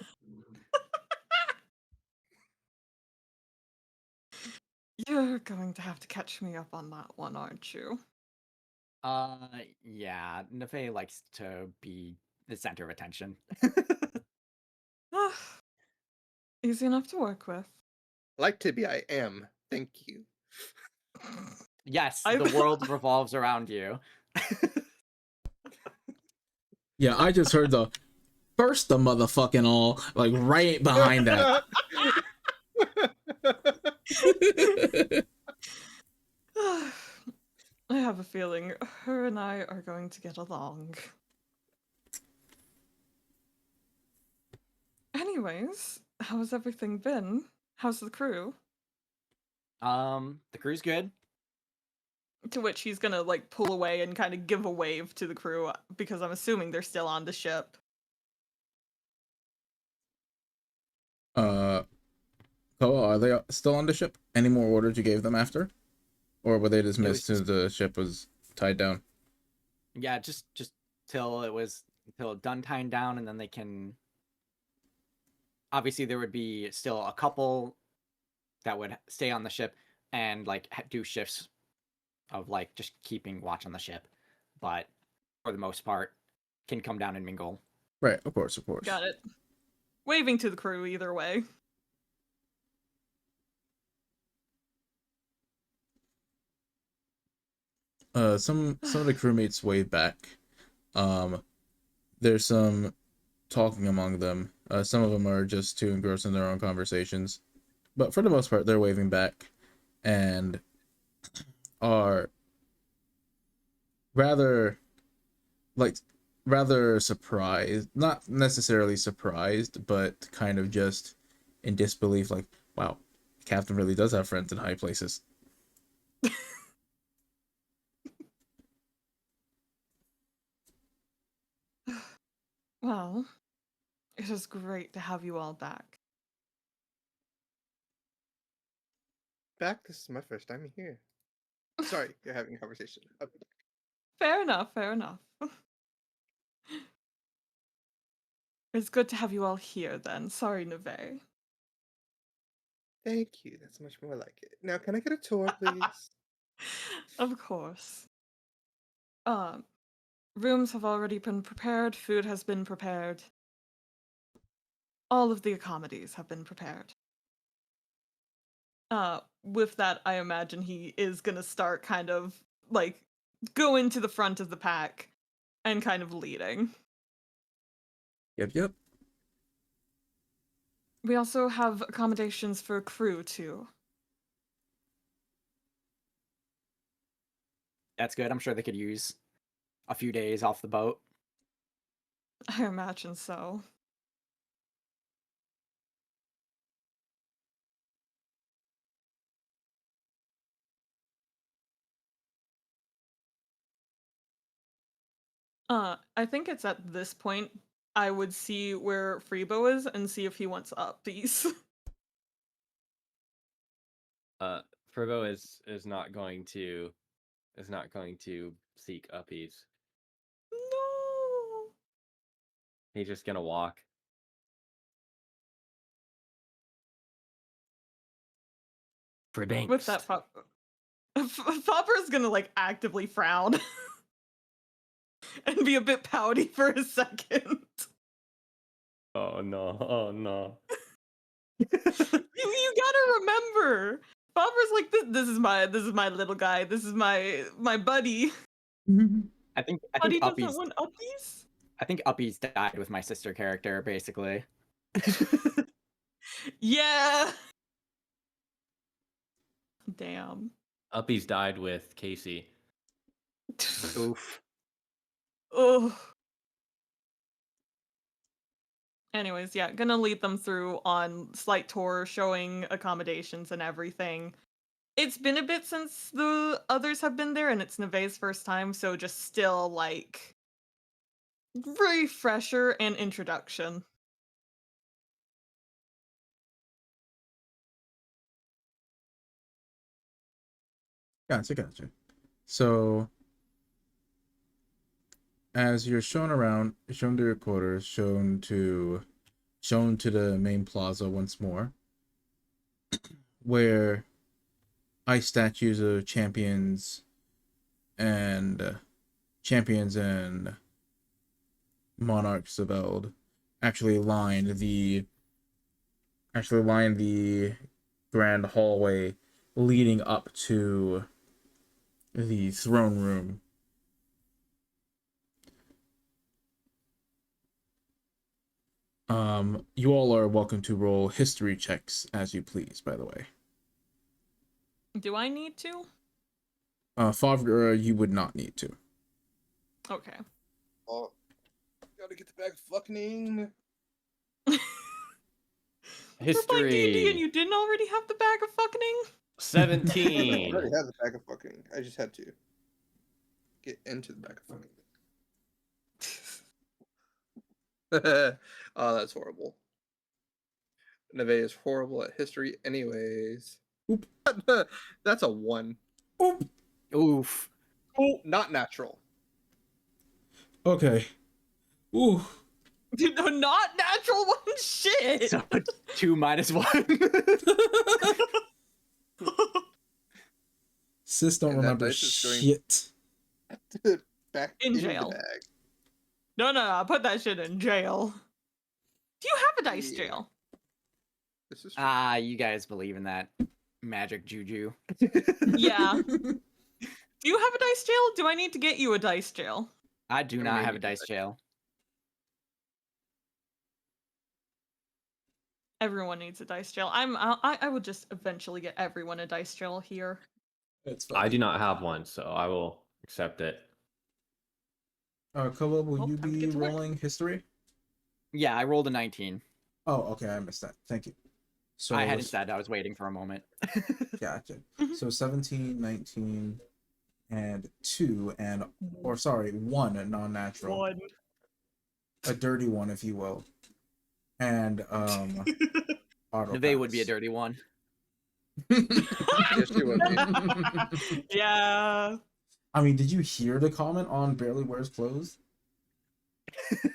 Speaker 2: You're going to have to catch me up on that one, aren't you?
Speaker 5: Yeah, Nefe likes to be the center of attention.
Speaker 2: Easy enough to work with.
Speaker 4: Like to be, I am. Thank you.
Speaker 5: Yes,
Speaker 2: I-
Speaker 5: the world revolves around you.
Speaker 1: Yeah, I just heard the first the motherfucking all, like right behind that.
Speaker 2: I have a feeling her and I are going to get along. Anyways, how's everything been? How's the crew?
Speaker 5: The crew's good.
Speaker 2: To which he's gonna like pull away and kind of give a wave to the crew because I'm assuming they're still on the ship.
Speaker 1: Koa, are they still on the ship? Any more orders you gave them after? Or were they dismissed
Speaker 5: was
Speaker 1: as the ship was tied down?
Speaker 5: Yeah, just till it done tying down, and then they can. Obviously, there would be still a couple that would stay on the ship and like do shifts of like just keeping watch on the ship, but for the most part, can come down and mingle.
Speaker 1: Right, of course, of course.
Speaker 2: Got it. Waving to the crew either way.
Speaker 1: Some of the crewmates wave back. There's some talking among them. Some of them are just too engrossed in their own conversations, but for the most part, they're waving back, and are rather surprised, not necessarily surprised, but kind of just in disbelief, like, wow, Captain really does have friends in high places.
Speaker 2: Well, it is great to have you all back.
Speaker 4: Back. This is my first time here. Sorry, you're having a conversation.
Speaker 2: Fair enough, fair enough. It's good to have you all here then. Sorry, Nevet.
Speaker 4: Thank you. That's much more like it. Now, can I get a tour, please?
Speaker 2: Of course. Rooms have already been prepared, food has been prepared. All of the accommodations have been prepared. With that, I imagine he is gonna start kind of like go into the front of the pack and kind of leading.
Speaker 1: Yep.
Speaker 2: We also have accommodations for crew too.
Speaker 5: That's good. I'm sure they could use a few days off the boat.
Speaker 2: I imagine so. I think it's at this point I would see where Fribbo is and see if he wants uppies.
Speaker 3: Fribbo is not going to seek uppies.
Speaker 2: No.
Speaker 3: He's just gonna walk.
Speaker 5: For banks.
Speaker 2: With that, Fopper's gonna like actively frown and be a bit pouty for a second.
Speaker 3: Oh no.
Speaker 2: You gotta remember, Fopper's like this is my little guy. This is my buddy.
Speaker 5: I think
Speaker 2: Buddy doesn't
Speaker 5: uppies.
Speaker 2: want uppies.
Speaker 5: I think uppies died with my sister character, basically.
Speaker 2: Yeah. Damn.
Speaker 3: Uppies died with Casey.
Speaker 5: Oof.
Speaker 2: Oh. Anyways, yeah, gonna lead them through on slight tour, showing accommodations and everything. It's been a bit since the others have been there, and it's Neve's first time, so just still like refresher and introduction.
Speaker 1: Gotcha. So, as you're shown around, shown to your quarters, shown to the main plaza once more, where ice statues of champions and monarchs of Eld actually line the grand hallway leading up to the throne room. You all are welcome to roll history checks as you please, by the way.
Speaker 2: Do I need to?
Speaker 1: Favura, you would not need to.
Speaker 2: Okay.
Speaker 4: Oh, gotta get the bag of fucking.
Speaker 2: We're playing D&D and
Speaker 3: History
Speaker 2: you didn't already have the bag of fucking?
Speaker 4: I
Speaker 3: 17.
Speaker 4: already have the bag of fucking. I just had to get into the bag of fucking. Oh, that's horrible. Nevet is horrible at history, anyways.
Speaker 1: Oop.
Speaker 4: That's a 1.
Speaker 1: Oop.
Speaker 5: Oof.
Speaker 4: Oh, not natural.
Speaker 1: Okay. Ooh.
Speaker 2: Dude, no, not natural one shit.
Speaker 5: So 2 minus 1.
Speaker 1: Sis don't
Speaker 4: And that
Speaker 1: remember
Speaker 4: dice is going-
Speaker 1: shit.
Speaker 4: Back
Speaker 2: In
Speaker 4: into
Speaker 2: jail.
Speaker 4: the bag.
Speaker 2: No, put that shit in jail. Do you have a dice
Speaker 4: Yeah.
Speaker 2: jail?
Speaker 4: This is
Speaker 5: Ah, you guys believe in that magic juju.
Speaker 2: Yeah. Do you have a dice jail? Do I need to get you a dice jail?
Speaker 5: I do
Speaker 4: I
Speaker 5: not
Speaker 4: mean,
Speaker 5: have a
Speaker 4: you can
Speaker 5: dice jail.
Speaker 2: Everyone needs a dice jail. I would just eventually get everyone a dice jail here.
Speaker 1: It's
Speaker 3: I do not have one, so I will accept it.
Speaker 1: Koa, will
Speaker 2: Well,
Speaker 1: you
Speaker 2: time to
Speaker 1: be
Speaker 2: get to work.
Speaker 1: rolling history?
Speaker 5: Yeah, I rolled a 19.
Speaker 1: Oh, okay, I missed that. Thank you. So
Speaker 5: I hadn't said. I was waiting for a moment.
Speaker 1: Gotcha.
Speaker 2: Mhm.
Speaker 1: So 17, 19, and 2, and or sorry, 1 non-natural.
Speaker 2: One.
Speaker 1: A dirty one, if you will. And auto
Speaker 5: Nevet would be a
Speaker 1: pass.
Speaker 5: dirty one.
Speaker 4: Yes, she would be.
Speaker 2: Yeah.
Speaker 1: I mean, did you hear the comment on barely wears clothes?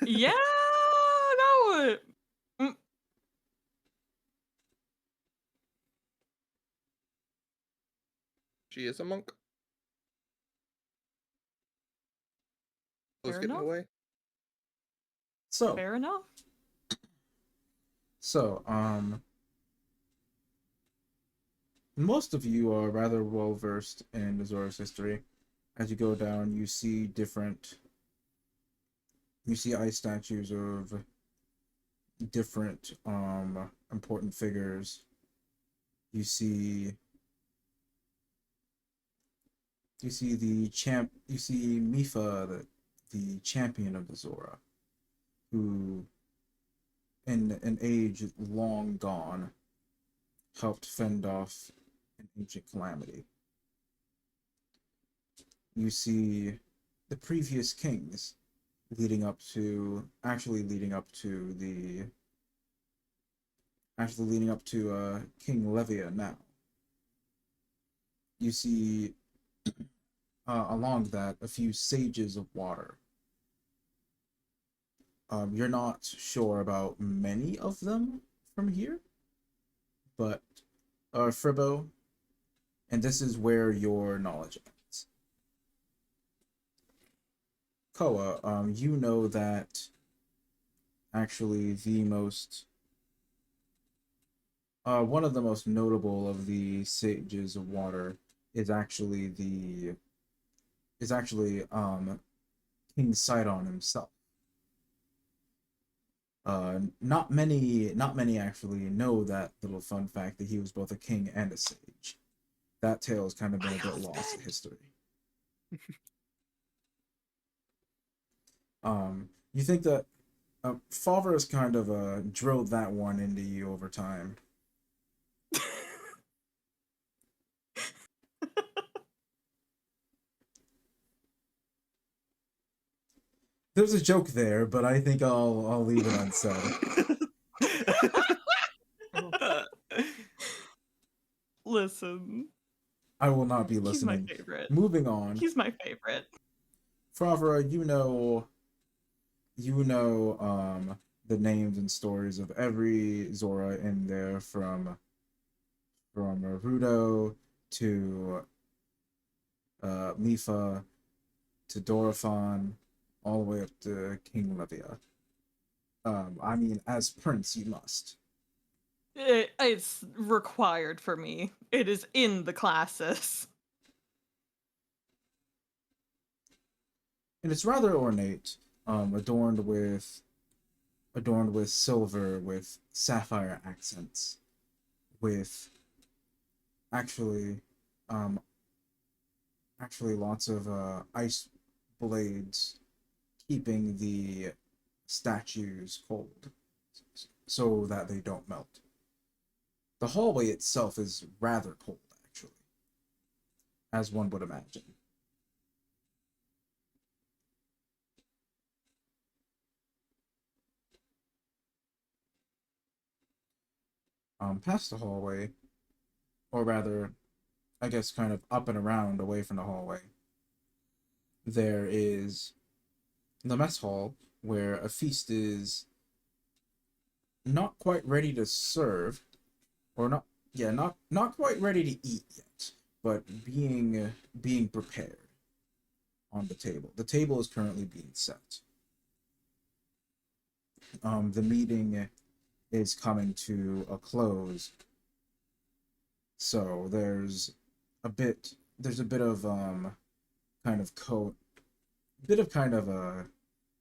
Speaker 2: Yeah. That would.
Speaker 4: She is a monk. Clothes
Speaker 2: Fair
Speaker 4: getting
Speaker 2: enough.
Speaker 4: away.
Speaker 1: So,
Speaker 2: Fair enough.
Speaker 1: most of you are rather well versed in Zora's history. As you go down, you see ice statues of different important figures. You see Mifa, the champion of the Zora, who in an age long gone helped fend off an ancient calamity. You see the previous kings leading up to King Levia now. You see along that a few sages of water. You're not sure about many of them from here, but Fribbo, and this is where your knowledge ends. Koa, you know that actually one of the most notable of the sages of water is actually King Sidon himself. Not many actually know that little fun fact that he was both a king and a sage. That tale has kind of been a bit lost to history. You think that Favre has kind of drilled that one into you over time. There's a joke there, but I think I'll leave it unsaid.
Speaker 2: Listen.
Speaker 1: I will not be
Speaker 2: He's my
Speaker 1: listening.
Speaker 2: favorite.
Speaker 1: Moving on.
Speaker 2: He's my favorite.
Speaker 1: Favre, you know the names and stories of every Zora in there, from Rudo to Mifa to Dorafan, all the way up to King Levia. I mean, as prince, you must.
Speaker 2: It's required for me. It is in the classes.
Speaker 1: and it's rather ornate, adorned with silver, with sapphire accents, with actually um lots of ice blades keeping the statues cold so that they don't melt. The hallway itself is rather cold, actually, as one would imagine. Past the hallway, or rather, I guess kind of up and around away from the hallway, there is the mess hall where a feast is not quite ready to serve, or not quite ready to eat yet, but being prepared on the table. The table is currently being set. The meeting is coming to a close, so there's a bit of a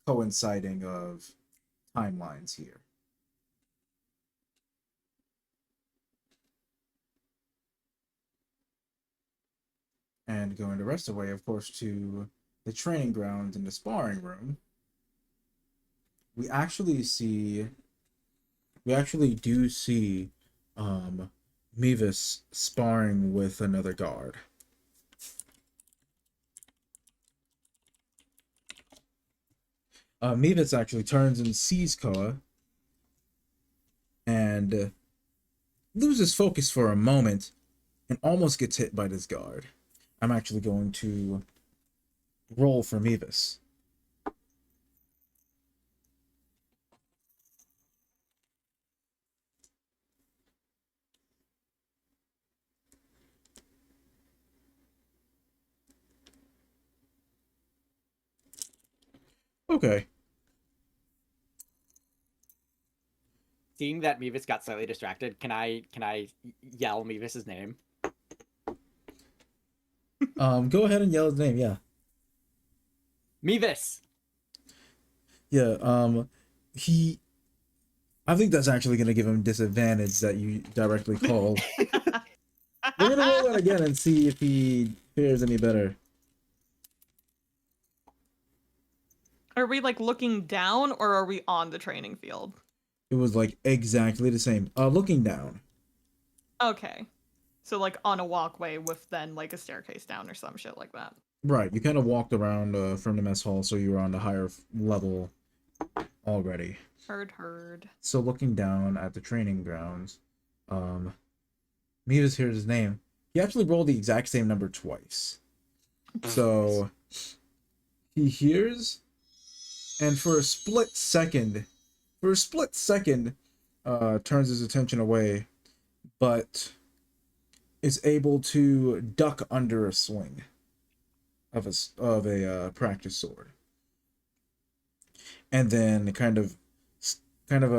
Speaker 1: coinciding of timelines here. And going the rest of the way, of course, to the training grounds and the sparring room, we actually do see Mevis sparring with another guard. Mevis actually turns and sees Koa and loses focus for a moment and almost gets hit by this guard. I'm actually going to roll for Mevis. Okay.
Speaker 5: Seeing that Mevis got slightly distracted, can I yell Mevis's name?
Speaker 1: Go ahead and yell his name, yeah.
Speaker 5: Mevis!
Speaker 1: Yeah, I think that's actually gonna give him disadvantage that you directly called. We're gonna roll that again and see if he fares any better.
Speaker 2: Are we like looking down or are we on the training field?
Speaker 1: It was like exactly the same. Looking down.
Speaker 2: Okay. So like on a walkway with then like a staircase down or some shit like that.
Speaker 1: Right, you kind of walked around from the mess hall, so you were on the higher level already.
Speaker 2: Heard.
Speaker 1: So looking down at the training grounds, Miva's hears his name. He actually rolled the exact same number twice. So he hears, and for a split second, turns his attention away, but is able to duck under a swing of a practice sword, and then kind of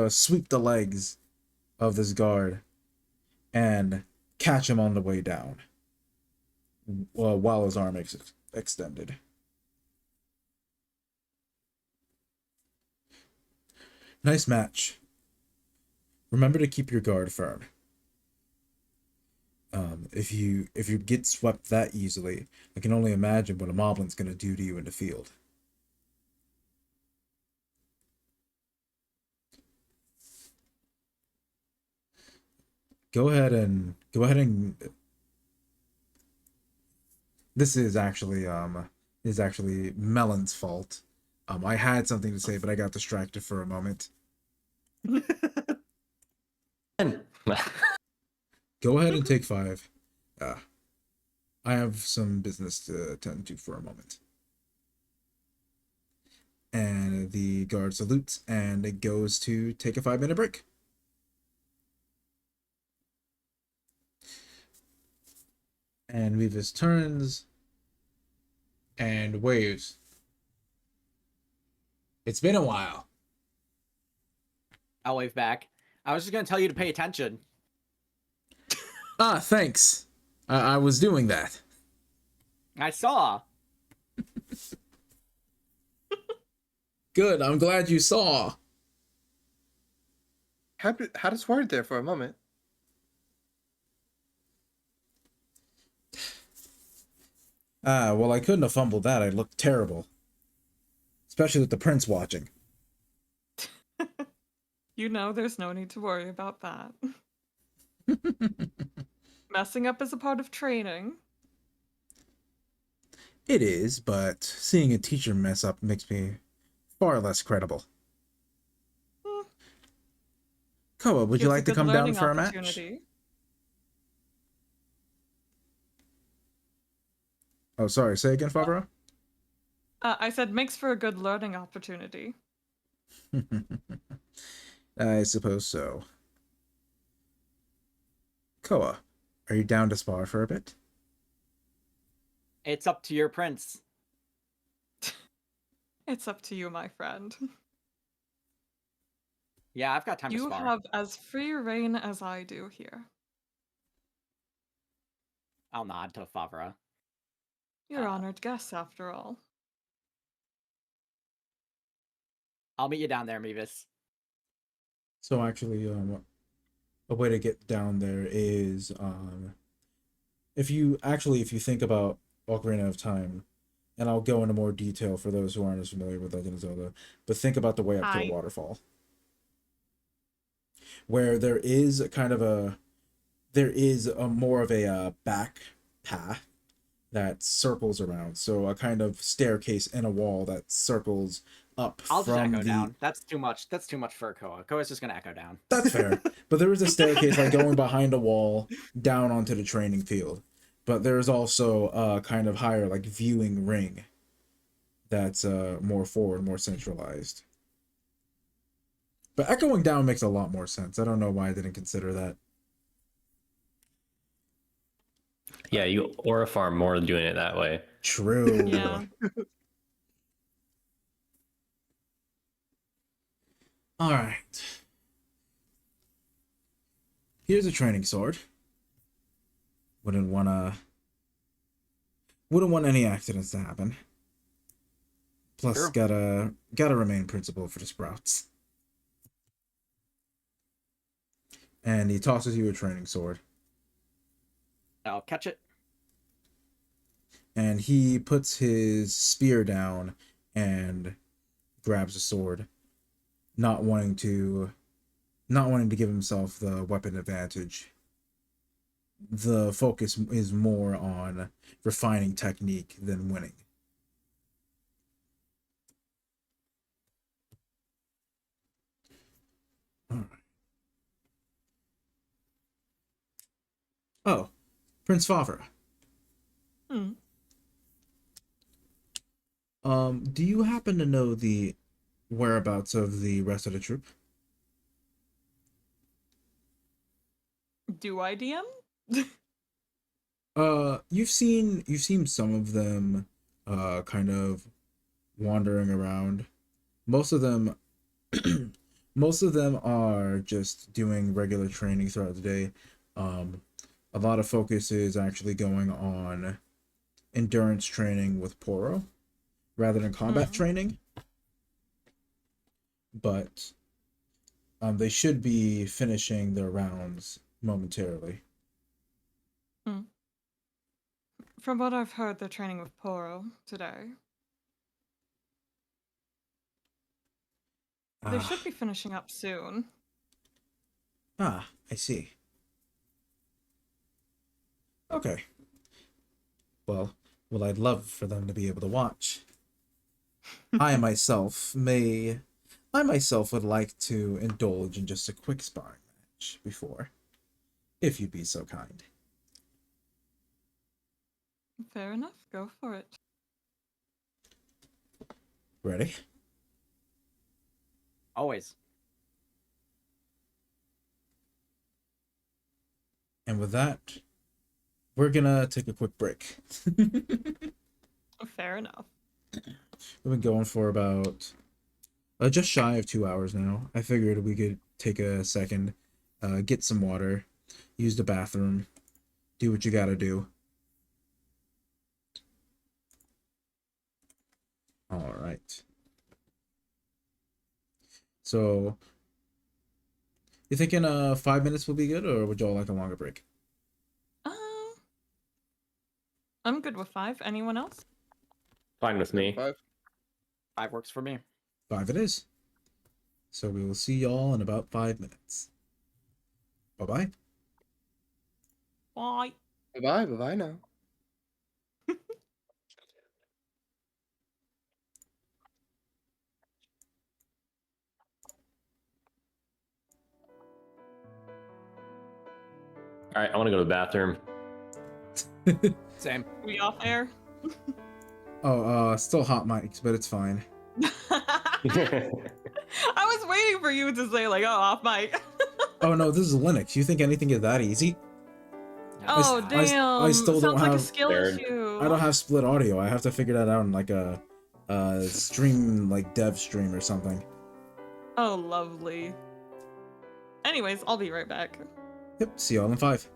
Speaker 1: sweep the legs of this guard and catch him on the way down, while his arm is extended. Nice match. Remember to keep your guard firm. If you get swept that easily, I can only imagine what a moblin's gonna do to you in the field. Go ahead and this is actually Melon's fault. I had something to say, but I got distracted for a moment. Go ahead and take 5. I have some business to attend to for a moment. And the guard salutes and it goes to take a 5-minute break. And Weavis turns and waves. It's been a while.
Speaker 5: I'll wave back. I was just gonna tell you to pay attention.
Speaker 1: Thanks. I was doing that.
Speaker 5: I saw.
Speaker 1: Good. I'm glad you saw.
Speaker 4: Had us worried there for a moment.
Speaker 1: Ah, well, I couldn't have fumbled that. I'd look terrible. Especially with the prince watching.
Speaker 2: You know, there's no need to worry about that. Messing up is a part of training.
Speaker 1: It is, but seeing a teacher mess up makes me far less credible. Koa, would you
Speaker 2: Gives a
Speaker 1: like to
Speaker 2: good
Speaker 1: come down
Speaker 2: learning
Speaker 1: for a match?
Speaker 2: opportunity.
Speaker 1: Oh, sorry. Say again, Favura?
Speaker 2: I said makes for a good learning opportunity.
Speaker 1: I suppose so. Koa, are you down to spar for a bit?
Speaker 5: It's up to your prince.
Speaker 2: It's up to you, my friend.
Speaker 5: Yeah, I've got time to
Speaker 2: You
Speaker 5: spar.
Speaker 2: have as free reign as I do here.
Speaker 5: I'll nod to Favura.
Speaker 2: You're honored guests, after all.
Speaker 5: I'll meet you down there, Mevis.
Speaker 1: So actually, a way to get down there is, if you think about Ocarina of Time, and I'll go into more detail for those who aren't as familiar with Legend of Zelda, but think about the way up to the
Speaker 2: Hi.
Speaker 1: waterfall, where there is a more of a back path that circles around, so a kind of staircase in a wall that circles up
Speaker 5: I'll just
Speaker 1: from
Speaker 5: echo
Speaker 1: the.
Speaker 5: down. That's too much. That's too much for Koa. Koa's just gonna echo down.
Speaker 1: That's fair. But there is a staircase like going behind a wall down onto the training field. But there's also a kind of higher like viewing ring that's more forward, more centralized. But echoing down makes a lot more sense. I don't know why I didn't consider that.
Speaker 6: Yeah, you aura farm more than doing it that way.
Speaker 1: True.
Speaker 2: Yeah.
Speaker 1: All right. Here's a training sword. Wouldn't want any accidents to happen. Plus,
Speaker 5: Sure.
Speaker 1: gotta remain principal for the sprouts. And he tosses you a training sword.
Speaker 5: I'll catch it.
Speaker 1: And he puts his spear down and grabs a sword, not wanting to give himself the weapon advantage. The focus is more on refining technique than winning. All right. Oh, Prince Favura.
Speaker 2: Hmm.
Speaker 1: Do you happen to know the whereabouts of the rest of the troop?
Speaker 2: Do I DM?
Speaker 1: You've seen some of them kind of wandering around. Most of them are just doing regular training throughout the day. A lot of focus is actually going on endurance training with Poro rather than combat training. But they should be finishing their rounds momentarily.
Speaker 2: From what I've heard, they're training with Poro today. They should be finishing up soon.
Speaker 1: I see. Okay. Well, I'd love for them to be able to watch. I myself would like to indulge in just a quick sparring match before, if you'd be so kind.
Speaker 2: Fair enough, go for it.
Speaker 1: Ready?
Speaker 5: Always.
Speaker 1: And with that, we're gonna take a quick break.
Speaker 2: Fair enough.
Speaker 1: We've been going for about just shy of 2 hours now. I figured we could take a second, get some water, use the bathroom, do what you gotta do. All right. So, you thinking 5 minutes will be good, or would y'all like a longer break?
Speaker 2: I'm good with 5. Anyone else?
Speaker 6: Fine with me.
Speaker 4: 5.
Speaker 5: 5 works for me.
Speaker 1: 5 it is. So we will see y'all in about 5 minutes. Bye-bye.
Speaker 2: Bye.
Speaker 4: Bye bye now.
Speaker 6: All right, I want to go to the bathroom.
Speaker 5: Same.
Speaker 2: We off air?
Speaker 1: Oh, still hot mics, but it's fine.
Speaker 2: I was waiting for you to say like, oh, off mic.
Speaker 1: Oh no, this is Linux. You think anything is that easy?
Speaker 2: Oh
Speaker 1: I
Speaker 2: damn!
Speaker 1: still don't
Speaker 2: Sounds like a
Speaker 1: have-
Speaker 2: skill
Speaker 6: Nerd.
Speaker 2: issue.
Speaker 1: I don't have split audio. I have to figure that out in like a stream, like dev stream or something.
Speaker 2: Oh, lovely. Anyways, I'll be right back.
Speaker 1: Yep, see y'all in 5.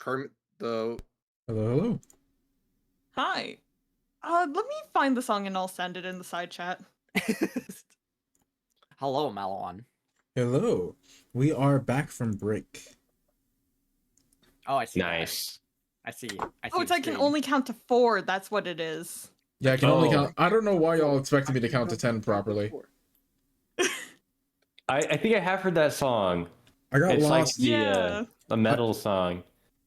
Speaker 4: Kermit the
Speaker 1: Hello, hello.
Speaker 2: Hi. Let me find the song and I'll send it in the side chat.
Speaker 5: Hello, Melon.
Speaker 1: Hello. We are back from break.
Speaker 5: Oh, I see.
Speaker 6: Nice.
Speaker 5: I see.
Speaker 2: Oh, it's
Speaker 5: the
Speaker 2: I can
Speaker 5: screen.
Speaker 2: only count to 4. That's what it is.
Speaker 1: Yeah, I can only
Speaker 6: Oh.
Speaker 1: count. I don't know why y'all expected me to
Speaker 4: I
Speaker 1: count to
Speaker 4: did not
Speaker 1: 10 properly.
Speaker 4: before.
Speaker 6: I think I have heard that song.
Speaker 1: I got
Speaker 6: It's
Speaker 1: lost.
Speaker 6: like
Speaker 2: Yeah.
Speaker 6: the metal song.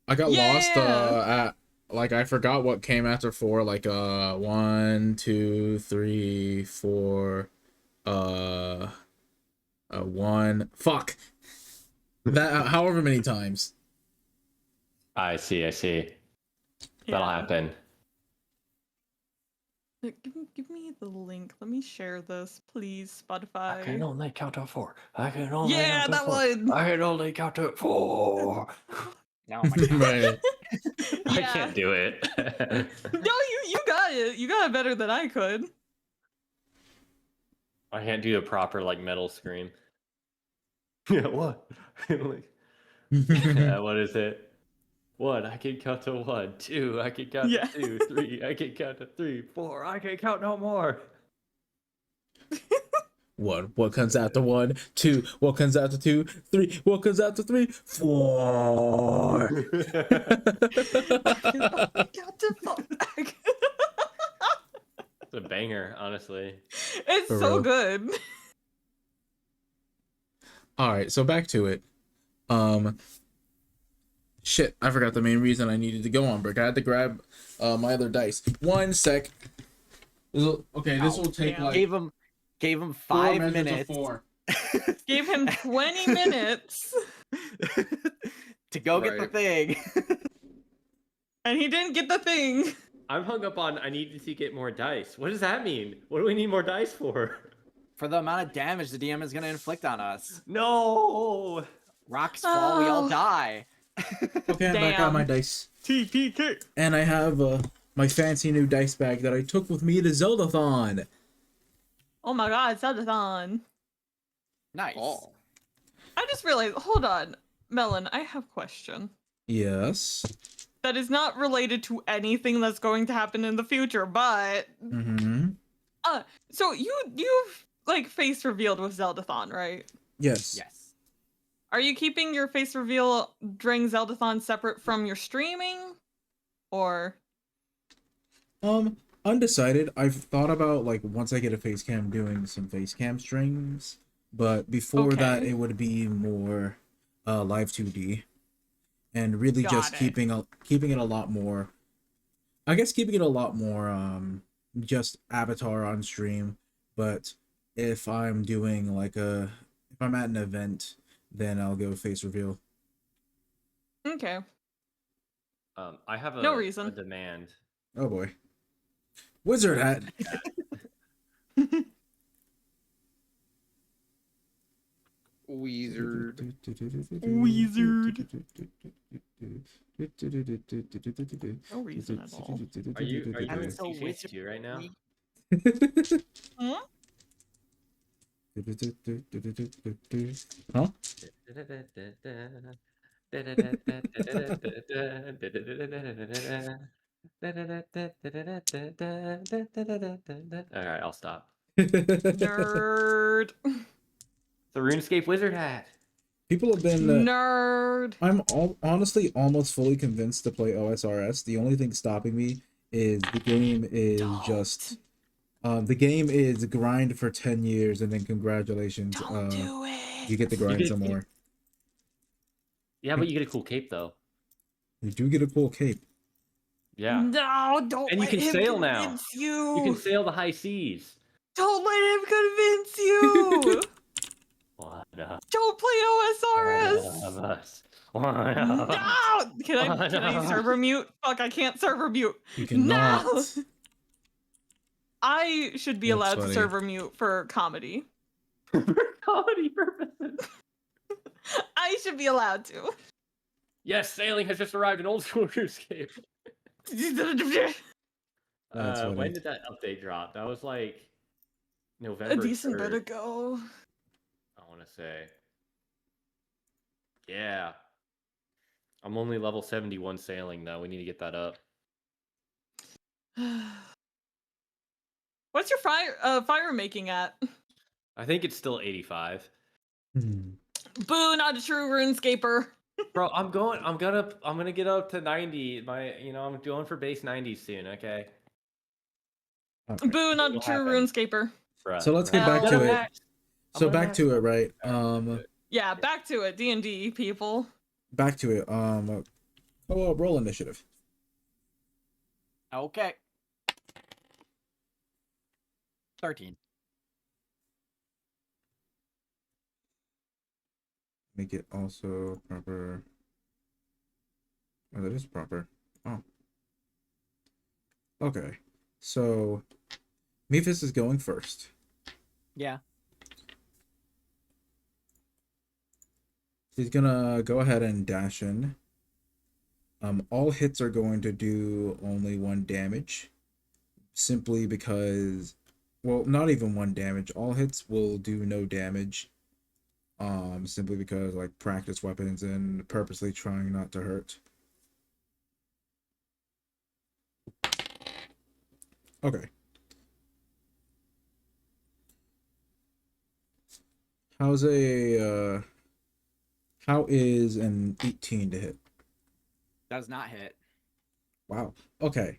Speaker 1: I got lost
Speaker 2: Yeah.
Speaker 1: at like I forgot what came after 4. Like 1, 2, 3, 4. 1. Fuck. That however many times.
Speaker 6: I see. That'll
Speaker 2: Yeah.
Speaker 6: happen.
Speaker 2: Give me the link. Let me share this, please, Spotify.
Speaker 6: I can only count to 4. I can only
Speaker 2: Yeah,
Speaker 6: count to
Speaker 2: that
Speaker 6: 4.
Speaker 2: one.
Speaker 6: I can only count to 4.
Speaker 5: Oh my god.
Speaker 1: Right.
Speaker 6: I
Speaker 2: Yeah.
Speaker 6: can't do it.
Speaker 2: No, you got it. You got it better than I could.
Speaker 6: I can't do a proper like metal scream. Yeah, what? Like, yeah, what is it? 1, I can count to 1. 2, I can count
Speaker 2: Yeah.
Speaker 6: to 2. 3, I can count to 3. 4, I can count no more.
Speaker 1: 1. What comes after 1? 2. What comes after 2? 3. What comes after 3? 4.
Speaker 2: Got to fuck.
Speaker 6: It's a banger, honestly.
Speaker 2: It's
Speaker 1: For
Speaker 2: so
Speaker 1: real.
Speaker 2: good.
Speaker 1: All right, so back to it. Shit, I forgot the main reason I needed to go on break. I had to grab my other dice. 1 sec. Okay, this will take
Speaker 2: damn.
Speaker 1: like
Speaker 5: Gave him
Speaker 1: 4
Speaker 5: 5
Speaker 1: measures
Speaker 5: minutes.
Speaker 1: of 4.
Speaker 2: Gave him 20 minutes,
Speaker 5: to go get the
Speaker 4: Right.
Speaker 5: thing.
Speaker 2: and he didn't get the thing.
Speaker 6: I'm hung up on I need to get more dice. What does that mean? What do we need more dice for?
Speaker 5: For the amount of damage the DM is going to inflict on us.
Speaker 6: No!
Speaker 5: Rocks fall, we all
Speaker 2: Oh.
Speaker 5: die.
Speaker 1: Okay, I'm back on my
Speaker 2: Damn.
Speaker 1: dice.
Speaker 2: TPK.
Speaker 1: And I have my fancy new dice bag that I took with me to Zeldathon.
Speaker 2: Oh my god, Zeldathon.
Speaker 5: Nice.
Speaker 4: Oh.
Speaker 2: I just realized, hold on. Melon, I have a question.
Speaker 1: Yes.
Speaker 2: That is not related to anything that's going to happen in the future, but
Speaker 1: Mm-hmm.
Speaker 2: so you've like face revealed with Zeldathon, right?
Speaker 1: Yes.
Speaker 5: Yes.
Speaker 2: Are you keeping your face reveal during Zeldathon separate from your streaming? Or
Speaker 1: Undecided. I've thought about like once I get a face cam doing some face cam streams, but before that
Speaker 2: Okay.
Speaker 1: it would be more live 2D. And really just
Speaker 2: Got it.
Speaker 1: keeping it a lot more, I guess keeping it a lot more just avatar on stream. But if I'm doing like if I'm at an event, then I'll go face reveal.
Speaker 2: okay.
Speaker 6: I have
Speaker 2: No
Speaker 6: a
Speaker 2: reason.
Speaker 6: demand.
Speaker 1: Oh boy. Wizard hat.
Speaker 4: Weezer.
Speaker 2: Wizard. No reason at all.
Speaker 6: Are you
Speaker 5: I'm
Speaker 6: doing
Speaker 5: so
Speaker 6: CK2 right now?
Speaker 2: Huh?
Speaker 1: Huh?
Speaker 6: Alright, I'll stop.
Speaker 2: Nerd.
Speaker 6: The RuneScape wizard hat.
Speaker 1: People have been
Speaker 2: Nerd.
Speaker 1: I'm honestly almost fully convinced to play OSRS. The only thing stopping me is the game is just the game is grind for 10 years and then congratulations.
Speaker 2: Don't do it.
Speaker 1: You get to grind some more.
Speaker 6: Yeah, but you get a cool cape though.
Speaker 1: You do get a cool cape.
Speaker 6: Yeah.
Speaker 2: No, don't
Speaker 6: And you
Speaker 2: let
Speaker 6: can
Speaker 2: him
Speaker 6: sail now.
Speaker 2: convince you.
Speaker 6: You can sail the high seas.
Speaker 2: Don't let him convince you.
Speaker 6: What up?
Speaker 2: Don't play OSRS.
Speaker 6: One of us. One of us.
Speaker 2: No! Can I server mute? Fuck, I can't server mute.
Speaker 1: You cannot.
Speaker 2: No! I should be
Speaker 1: That's
Speaker 2: allowed
Speaker 1: funny.
Speaker 2: to server mute for comedy.
Speaker 6: For comedy purposes.
Speaker 2: I should be allowed to.
Speaker 6: Yes, sailing has just arrived in old school RuneScape.
Speaker 1: That's funny.
Speaker 6: When did that update drop? That was like
Speaker 2: A
Speaker 6: November
Speaker 2: decent bit
Speaker 6: 3rd,
Speaker 2: ago.
Speaker 6: I want to say. Yeah. I'm only level 71 sailing though. We need to get that up.
Speaker 2: What's your fire making at?
Speaker 6: I think it's still 85.
Speaker 1: Hmm.
Speaker 2: Boo, not a true RuneScaper.
Speaker 6: Bro, I'm gonna get up to 90. I'm going for base 90 soon, okay?
Speaker 1: Okay.
Speaker 2: Boo, not a
Speaker 6: Will
Speaker 2: true
Speaker 6: happen.
Speaker 2: RuneScaper.
Speaker 6: Bruh,
Speaker 1: So let's get back
Speaker 2: Hell.
Speaker 1: to
Speaker 6: I'm
Speaker 1: it.
Speaker 6: gonna max- I'm
Speaker 1: So
Speaker 6: gonna
Speaker 1: back
Speaker 6: max
Speaker 1: to it,
Speaker 6: out.
Speaker 1: right?
Speaker 2: Yeah, back to it. D&D, people.
Speaker 1: Back to it. Roll initiative.
Speaker 5: Okay. 13.
Speaker 1: Make it also proper. Oh, that is proper. Oh. Okay. So, Mephis is going first.
Speaker 5: Yeah.
Speaker 1: He's gonna go ahead and dash in. All hits are going to do only 1 damage. Simply because, well, not even 1 damage. All hits will do no damage. Simply because, like, practice weapons and purposely trying not to hurt. Okay. How is an 18 to hit?
Speaker 5: Does not hit.
Speaker 1: Wow. Okay.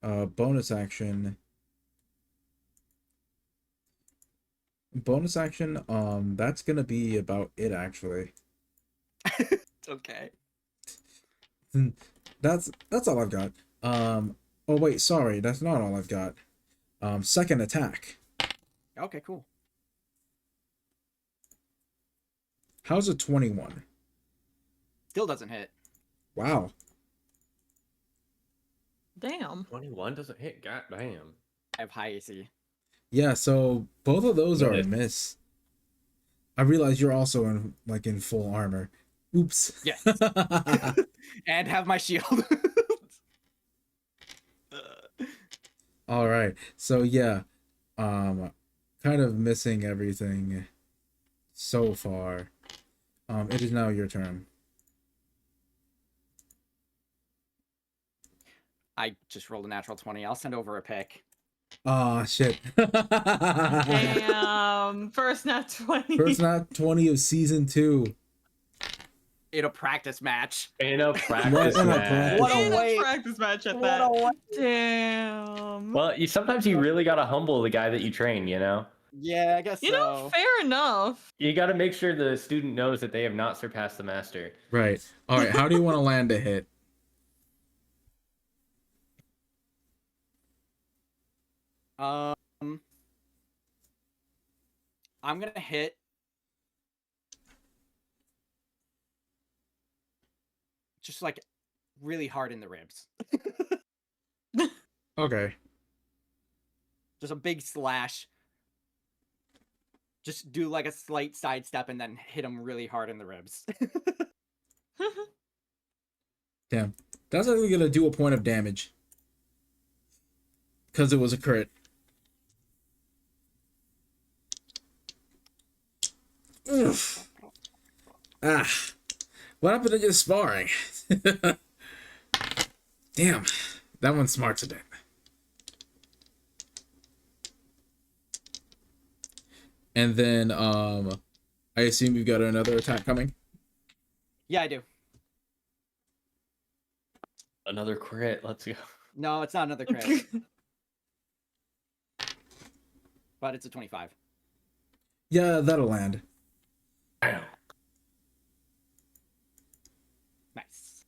Speaker 1: Bonus action. That's gonna be about it, actually.
Speaker 5: It's okay.
Speaker 1: That's all I've got. Oh wait, sorry, that's not all I've got. Second attack.
Speaker 5: Okay, cool.
Speaker 1: How's a 21?
Speaker 5: Still doesn't hit.
Speaker 1: Wow.
Speaker 2: Damn.
Speaker 6: 21 doesn't hit. God damn.
Speaker 5: I have high AC.
Speaker 1: Yeah, so both of those are a
Speaker 6: Good.
Speaker 1: miss. I realize you're also in full armor. Oops.
Speaker 5: Yes. And have my shield.
Speaker 1: All right. So yeah, kind of missing everything so far. It is now your turn.
Speaker 5: I just rolled a natural 20. I'll send over a pic.
Speaker 1: Ah, shit.
Speaker 2: Damn. First nat 20.
Speaker 1: First nat 20 of season 2.
Speaker 5: In a practice match.
Speaker 6: In a practice
Speaker 1: in a
Speaker 6: match.
Speaker 1: practice
Speaker 5: What a
Speaker 2: In
Speaker 5: way.
Speaker 2: a practice match at
Speaker 5: What
Speaker 2: that.
Speaker 5: a way.
Speaker 2: Damn.
Speaker 6: Well, sometimes you really gotta humble the guy that you train, you know?
Speaker 5: Yeah, I guess
Speaker 2: You know,
Speaker 5: so.
Speaker 2: fair enough.
Speaker 6: You gotta make sure the student knows that they have not surpassed the master.
Speaker 1: Right. All right. How do you want to land a hit?
Speaker 5: I'm gonna hit. Just like really hard in the ribs.
Speaker 1: Okay.
Speaker 5: Just a big slash. Just do like a slight sidestep and then hit him really hard in the ribs.
Speaker 1: Damn. That's only gonna do a point of damage. Because it was a crit. Oof. Ah. What happened to your sparring? Damn. That one smarts it. And then I assume you've got another attack coming?
Speaker 5: Yeah, I do.
Speaker 6: Another crit. Let's go.
Speaker 5: No, it's not another crit. But it's a 25.
Speaker 1: Yeah, that'll land.
Speaker 6: Damn.
Speaker 5: Nice.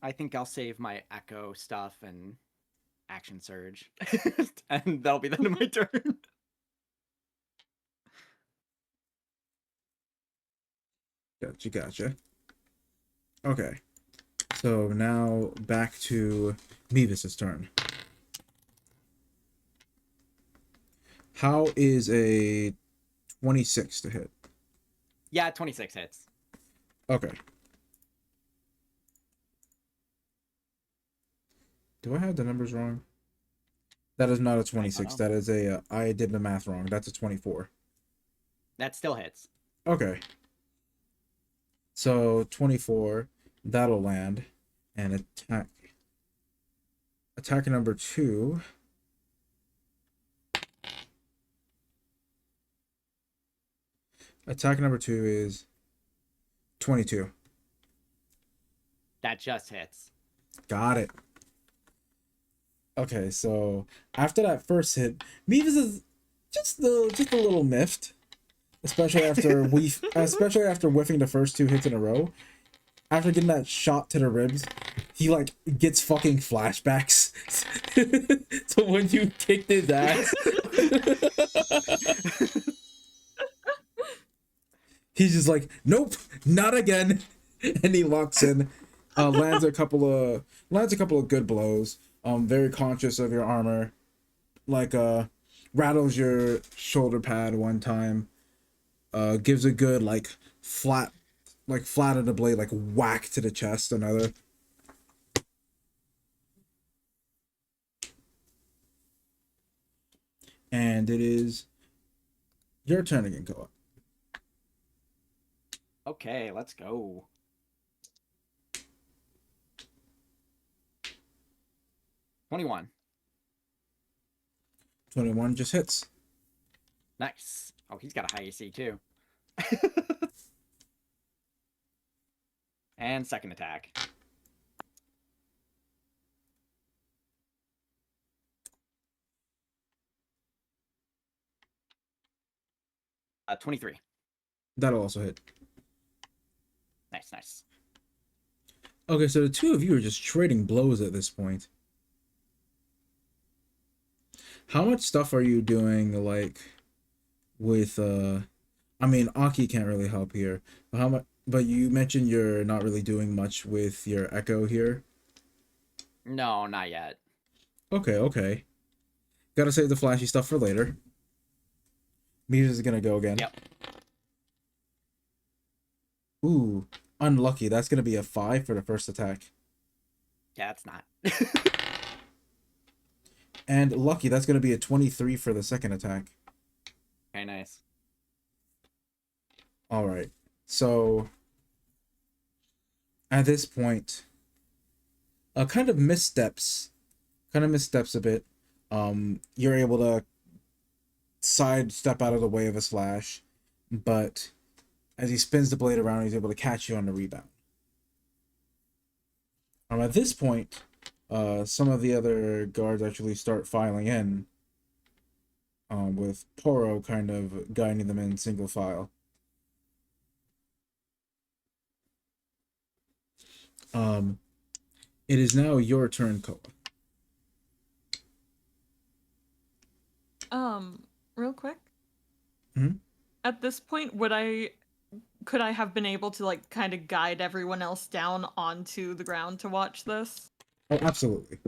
Speaker 5: I think I'll save my echo stuff and action surge. And that'll be the end of my turn.
Speaker 1: Gotcha. Okay. So now back to Mevis's turn. How is a 26 to hit?
Speaker 5: Yeah, 26 hits.
Speaker 1: Okay. Do I have the numbers wrong? That is not a
Speaker 5: I
Speaker 1: 26.
Speaker 5: don't know.
Speaker 1: That is a. I did the math wrong. That's a 24.
Speaker 5: That still hits.
Speaker 1: Okay. So 24. That'll land. And attack. Attack number 2. Attack number 2 is 22.
Speaker 5: That just hits.
Speaker 1: Got it. Okay, so after that first hit, Beavis is just a little miffed, especially after whiffing the first 2 hits in a row. After getting that shot to the ribs, he like gets fucking flashbacks to when you kicked his ass. He's just like, nope, not again, and he locks in, lands a couple of good blows. Very conscious of your armor, like rattles your shoulder pad one time. Gives a good flat of the blade, like whack to the chest another. And it is your turn again, Koa.
Speaker 5: Okay, let's go. 21.
Speaker 1: 21 just hits.
Speaker 5: Nice. Oh, he's got a high AC too. And second attack. Uh, 23.
Speaker 1: That'll also hit.
Speaker 5: Nice, nice.
Speaker 1: Okay, so the two of you are just trading blows at this point. How much stuff are you doing, like, with, I mean, Aki can't really help here. But how much, but you mentioned you're not really doing much with your Echo here.
Speaker 5: No, not yet.
Speaker 1: Okay, okay. Gotta save the flashy stuff for later. Meteors is gonna go again.
Speaker 5: Yep.
Speaker 1: Ooh, unlucky. That's gonna be a 5 for the first attack.
Speaker 5: Yeah, it's not.
Speaker 1: And lucky, that's gonna be a 23 for the second attack.
Speaker 5: Okay, nice.
Speaker 1: Alright. So at this point, kind of missteps a bit. You're able to sidestep out of the way of a slash, but as he spins the blade around, he's able to catch you on the rebound. At this point, some of the other guards actually start filing in, with Poro kind of guiding them in single file. It is now your turn, Koa.
Speaker 2: Real quick.
Speaker 1: Hmm?
Speaker 2: At this point, could I have been able to like kind of guide everyone else down onto the ground to watch this?
Speaker 1: Oh, absolutely.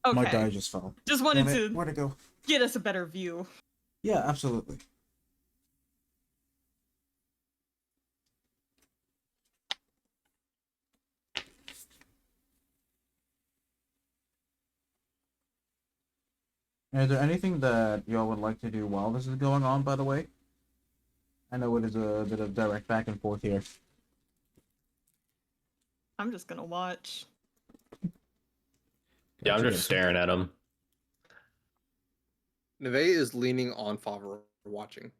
Speaker 2: Okay.
Speaker 1: My die just fell.
Speaker 2: Just wanted
Speaker 1: Damn it,
Speaker 2: to
Speaker 1: where'd it go?
Speaker 2: get us a better view.
Speaker 1: Yeah, absolutely. Is there anything that y'all would like to do while this is going on, by the way? I know it is a bit of direct back and forth here.
Speaker 2: I'm just gonna watch.
Speaker 6: Yeah, I'm
Speaker 1: Gotcha.
Speaker 6: just staring at him.
Speaker 4: Nevet is leaning on Favura, watching.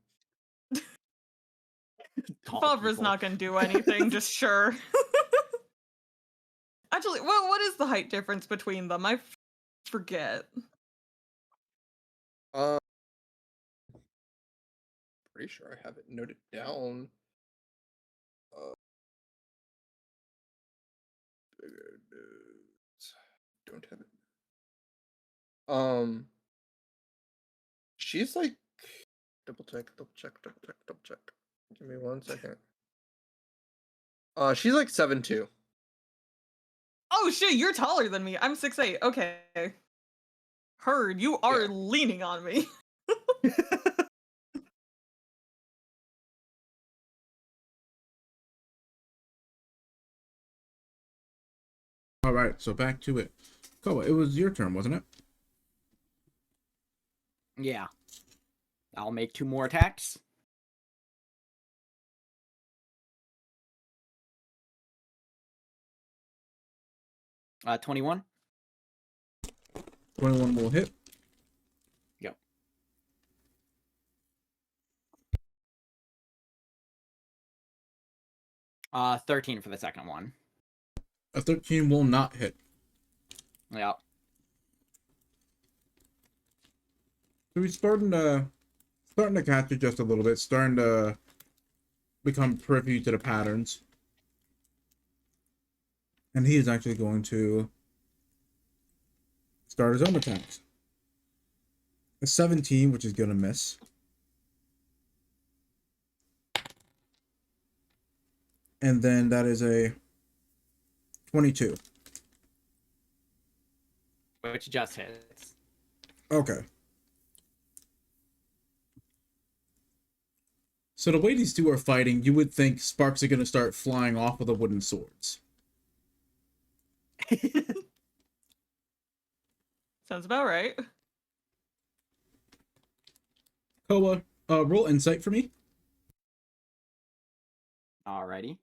Speaker 5: Tall
Speaker 2: Favra's
Speaker 5: people.
Speaker 2: not gonna do anything, just sure. Actually, well, what is the height difference between them? I forget.
Speaker 4: Pretty sure I have it noted down. Bigger notes. Don't have it. She's like double check. Give me 1 second. She's like 7'2".
Speaker 2: Oh shit, you're taller than me. I'm 6'8". Okay. Heard, you are
Speaker 4: Yeah.
Speaker 2: leaning on me.
Speaker 1: Alright, so back to it. Koa, it was your turn, wasn't it?
Speaker 5: Yeah. I'll make 2 more attacks. 21.
Speaker 1: 21 will hit.
Speaker 5: Yep. Uh, 13 for the second one.
Speaker 1: A 13 will not hit.
Speaker 5: Yep.
Speaker 1: So he's starting to catch it just a little bit, starting to become privy to the patterns. And he is actually going to start his own attacks. A 17, which is going to miss. And then that is a 22.
Speaker 5: Which just hits.
Speaker 1: Okay. So the way these two are fighting, you would think sparks are going to start flying off of the wooden swords.
Speaker 2: Sounds about right.
Speaker 1: Koa, roll insight for me.
Speaker 5: Alrighty.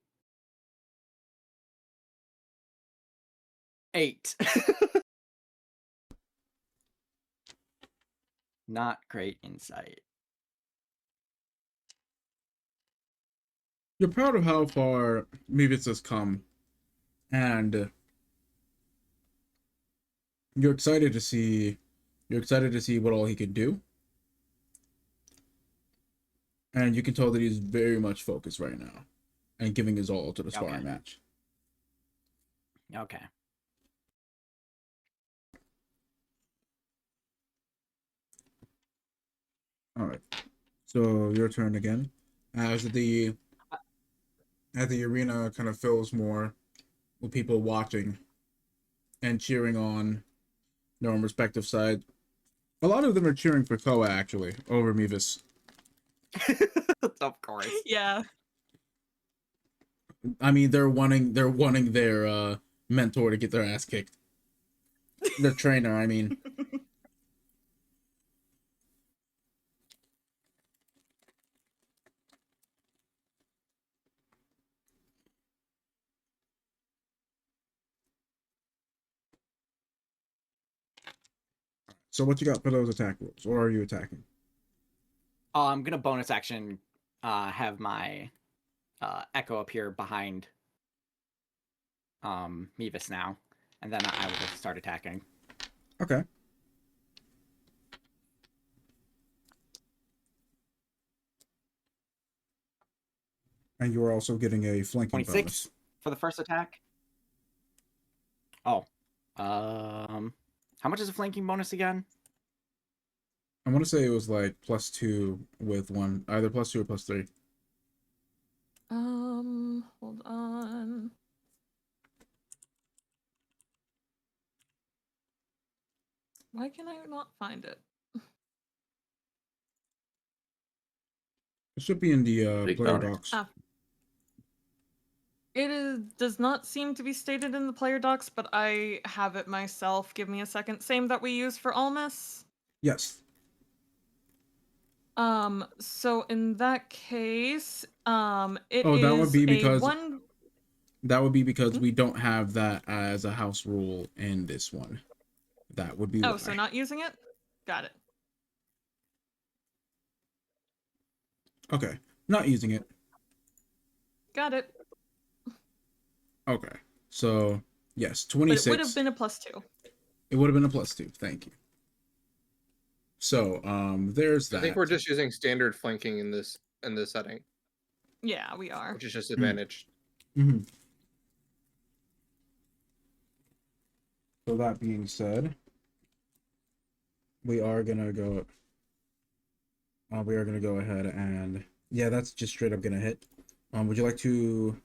Speaker 5: 8. Not great insight.
Speaker 1: You're proud of how far Mevis has come, and you're excited to see what all he can do. And you can tell that he's very much focused right now and giving his all to the sparring match.
Speaker 5: Okay.
Speaker 1: All right. So your turn again. As the arena kind of fills more with people watching and cheering on their own respective side. A lot of them are cheering for Koa actually over Mevis.
Speaker 5: Of course.
Speaker 2: Yeah.
Speaker 1: I mean, they're wanting their mentor to get their ass kicked. The trainer, I mean. So what you got for those attack rolls? Or are you attacking?
Speaker 5: I'm gonna bonus action have my echo appear behind Mevis now, and then I will just start attacking.
Speaker 1: Okay. And you are also getting a flanking
Speaker 5: 26
Speaker 1: bonus.
Speaker 5: for the first attack. Oh. How much is a flanking bonus again?
Speaker 1: I want to say it was like +2 with one, either +2 or +3.
Speaker 2: Hold on. Why can I not find it?
Speaker 1: It should be in the
Speaker 6: Big
Speaker 1: player
Speaker 6: boner.
Speaker 1: docs.
Speaker 2: Does not seem to be stated in the player docs, but I have it myself. Give me a second. Same that we use for Almas.
Speaker 1: Yes.
Speaker 2: So in that case, it
Speaker 1: Oh, that would
Speaker 2: is
Speaker 1: be
Speaker 2: a
Speaker 1: because
Speaker 2: one.
Speaker 1: that would be because we don't have that as a house rule in this one. That would be
Speaker 2: Oh,
Speaker 1: why.
Speaker 2: so not using it? Got it.
Speaker 1: Okay. Not using it.
Speaker 2: Got it.
Speaker 1: Okay. So, yes,
Speaker 2: But
Speaker 1: 26.
Speaker 2: it would have been a +2.
Speaker 1: It would have been a +2. Thank you. So, there's that.
Speaker 4: I think we're just using standard flanking in this setting,
Speaker 2: Yeah, we are.
Speaker 4: which is just advantaged.
Speaker 1: Mm-hmm. So that being said, we are gonna go ahead and yeah, that's just straight up gonna hit. Would you like to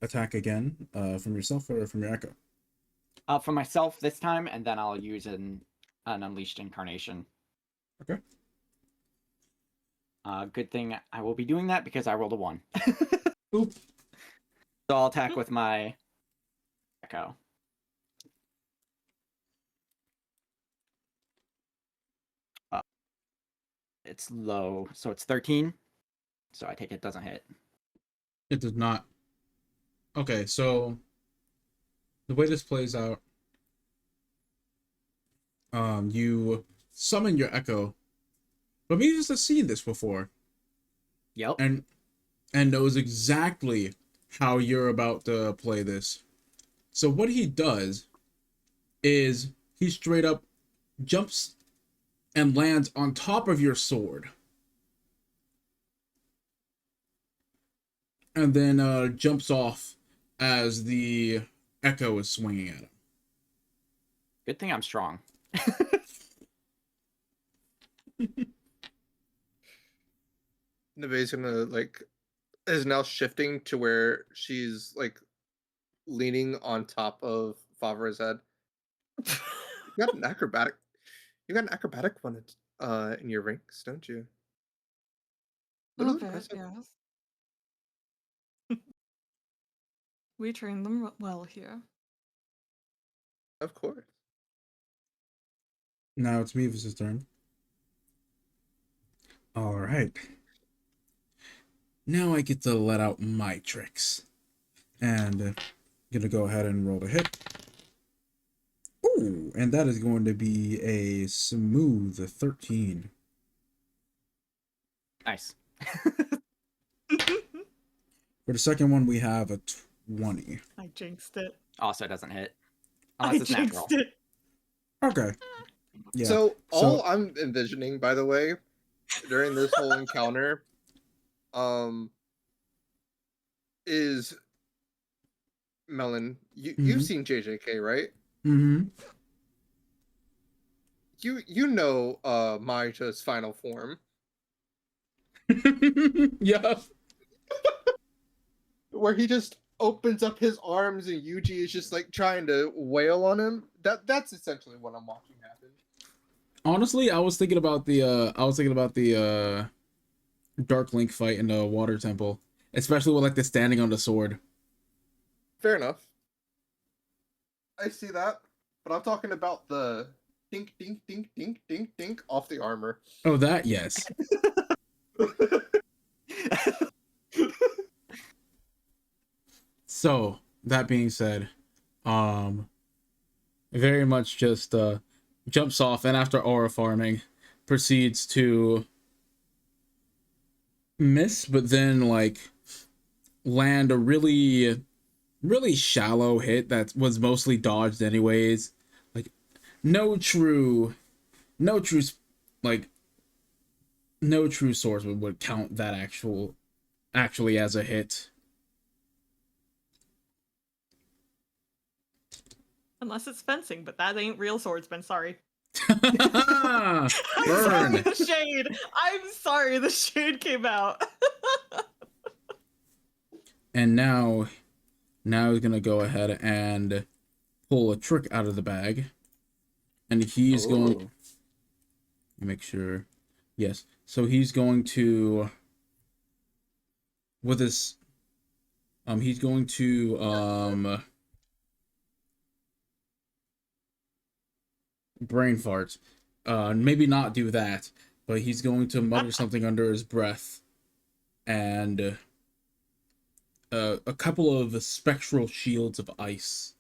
Speaker 1: attack again, from yourself or from your echo?
Speaker 5: For myself this time, and then I'll use an Unleashed Incarnation.
Speaker 1: Okay.
Speaker 5: Good thing I will be doing that because I rolled a 1.
Speaker 1: Oop.
Speaker 5: So I'll attack with my echo. It's low, so it's 13. So I take it doesn't hit.
Speaker 1: It does not. Okay, so the way this plays out, you summon your echo, but Mevis has seen this before
Speaker 5: Yep.
Speaker 1: and knows exactly how you're about to play this. So what he does is he straight up jumps and lands on top of your sword. And then jumps off as the echo is swinging at him.
Speaker 5: Good thing I'm strong.
Speaker 4: Neve's gonna like is now shifting to where she's like leaning on top of Favura's head. You got an acrobatic. You got an acrobatic one in your ranks, don't you? Little
Speaker 2: Okay,
Speaker 4: impressive.
Speaker 2: yes. We train them well here.
Speaker 4: Of course.
Speaker 1: Now it's Mevis' turn. Alright. Now I get to let out my tricks. And gonna go ahead and roll the hit. Ooh, and that is going to be a smooth 13.
Speaker 5: Nice.
Speaker 1: For the second one, we have a 20.
Speaker 2: I jinxed it.
Speaker 5: Also doesn't hit.
Speaker 2: I
Speaker 5: Unless it's natural.
Speaker 2: jinxed it.
Speaker 1: Okay. Yeah.
Speaker 4: So all I'm envisioning, by the way, during this whole encounter, is Melon. You've seen JJK, right?
Speaker 1: Mm-hmm.
Speaker 4: You know Mahito's final form.
Speaker 1: Yeah.
Speaker 4: Where he just opens up his arms and Yuji is just like trying to wail on him. That's essentially what I'm watching happen.
Speaker 1: Honestly, I was thinking about the Dark Link fight in the Water Temple, especially with like the standing on the sword.
Speaker 4: Fair enough. I see that, but I'm talking about the dink, dink, dink, dink, dink, dink off the armor.
Speaker 1: Oh, that yes. So that being said, very much just jumps off and after aura farming, proceeds to miss, but then like land a really shallow hit that was mostly dodged anyways. Like no true swordsman would count that actually as a hit.
Speaker 2: Unless it's fencing, but that ain't real swordsman, sorry.
Speaker 1: Burn.
Speaker 2: I'm sorry, the shade. I'm sorry, the shade came out.
Speaker 1: And now he's gonna go ahead and pull a trick out of the bag. And he's going make sure. Yes. So he's going to with this he's going to brain fart. Maybe not do that, but he's going to mutter something under his breath, and a couple of spectral shields of ice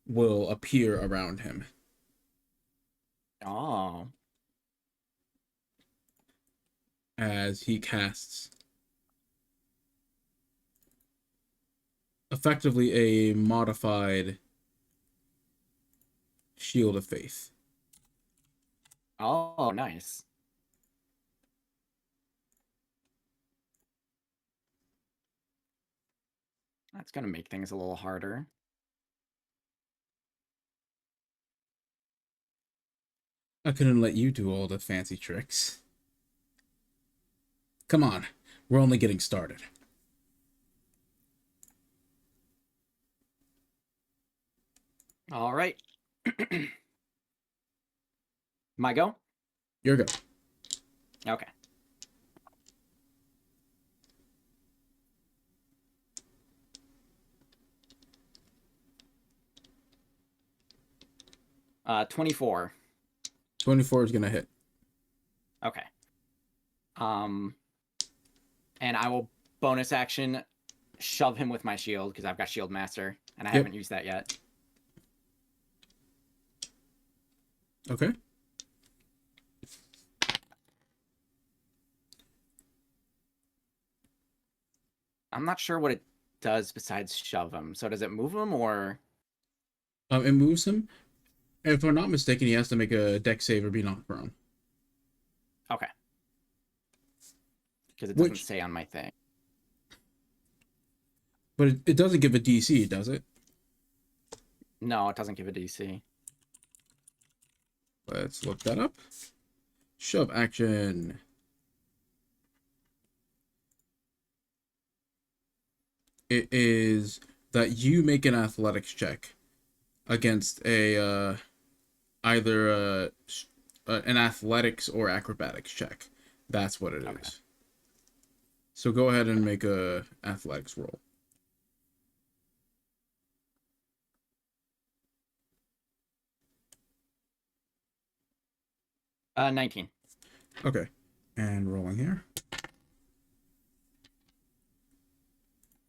Speaker 1: will appear around him.
Speaker 5: Oh.
Speaker 1: As he casts effectively a modified Shield of Faith.
Speaker 5: Oh, nice. That's gonna make things a little harder.
Speaker 1: I couldn't let you do all the fancy tricks. Come on, we're only getting started.
Speaker 5: All right. My go?
Speaker 1: Your go.
Speaker 5: Okay. Uh, 24.
Speaker 1: 24 is gonna hit.
Speaker 5: Okay. And I will bonus action shove him with my shield because I've got Shield Master and I haven't used that yet.
Speaker 1: Okay.
Speaker 5: I'm not sure what it does besides shove him. So does it move him or?
Speaker 1: It moves him. If I'm not mistaken, he has to make a dex save or be knocked prone.
Speaker 5: Okay. Because it doesn't say on my thing.
Speaker 1: But it doesn't give a DC, does it?
Speaker 5: No, it doesn't give a DC.
Speaker 1: Let's look that up. Shove action. It is that you make an athletics check against a either an athletics or acrobatics check. That's what it is. So go ahead and make a athletics roll.
Speaker 5: Uh, 19.
Speaker 1: Okay. And rolling here.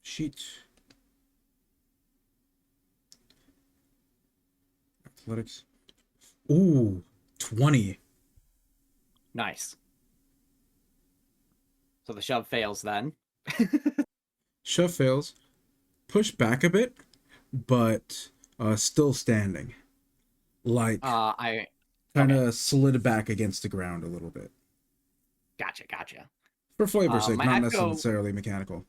Speaker 1: Sheet. Athletics. Ooh, 20.
Speaker 5: Nice. So the shove fails then.
Speaker 1: Shove fails. Push back a bit, but still standing. Like
Speaker 5: I
Speaker 1: kind of slid back against the ground a little bit.
Speaker 5: Gotcha.
Speaker 1: For flavor's sake,
Speaker 5: my
Speaker 1: not
Speaker 5: echo-
Speaker 1: necessarily mechanical.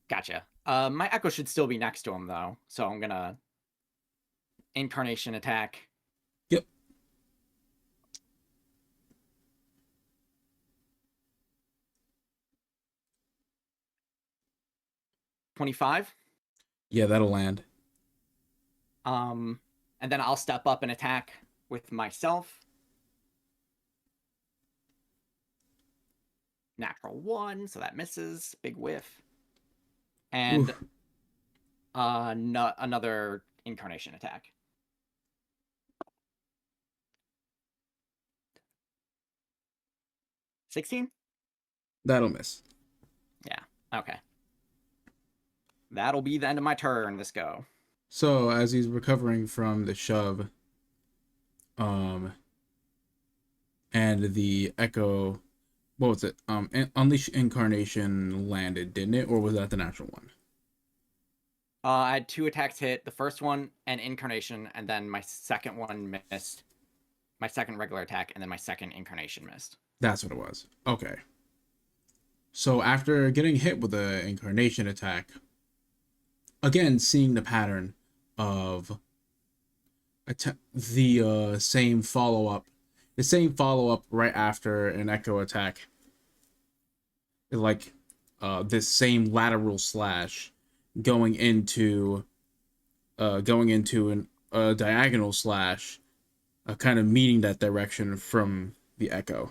Speaker 5: Gotcha. My echo should still be next to him though, so I'm gonna incarnation attack.
Speaker 1: Yep.
Speaker 5: $25.
Speaker 1: Yeah, that'll land.
Speaker 5: And then I'll step up and attack with myself. Natural 1, so that misses. Big whiff. And
Speaker 1: Oof.
Speaker 5: another incarnation attack. $16?
Speaker 1: That'll miss.
Speaker 5: Yeah, okay. That'll be the end of my turn. Let's go.
Speaker 1: So as he's recovering from the shove, and the echo, what was it? Unleash Incarnation landed, didn't it, or was that the natural one?
Speaker 5: I had 2 attacks hit. The first one and incarnation, and then my second one missed. My second regular attack, and then my second incarnation missed.
Speaker 1: That's what it was. Okay. So after getting hit with the incarnation attack, again seeing the pattern of the same follow-up right after an echo attack, like this same lateral slash going into a diagonal slash, kind of meeting that direction from the echo.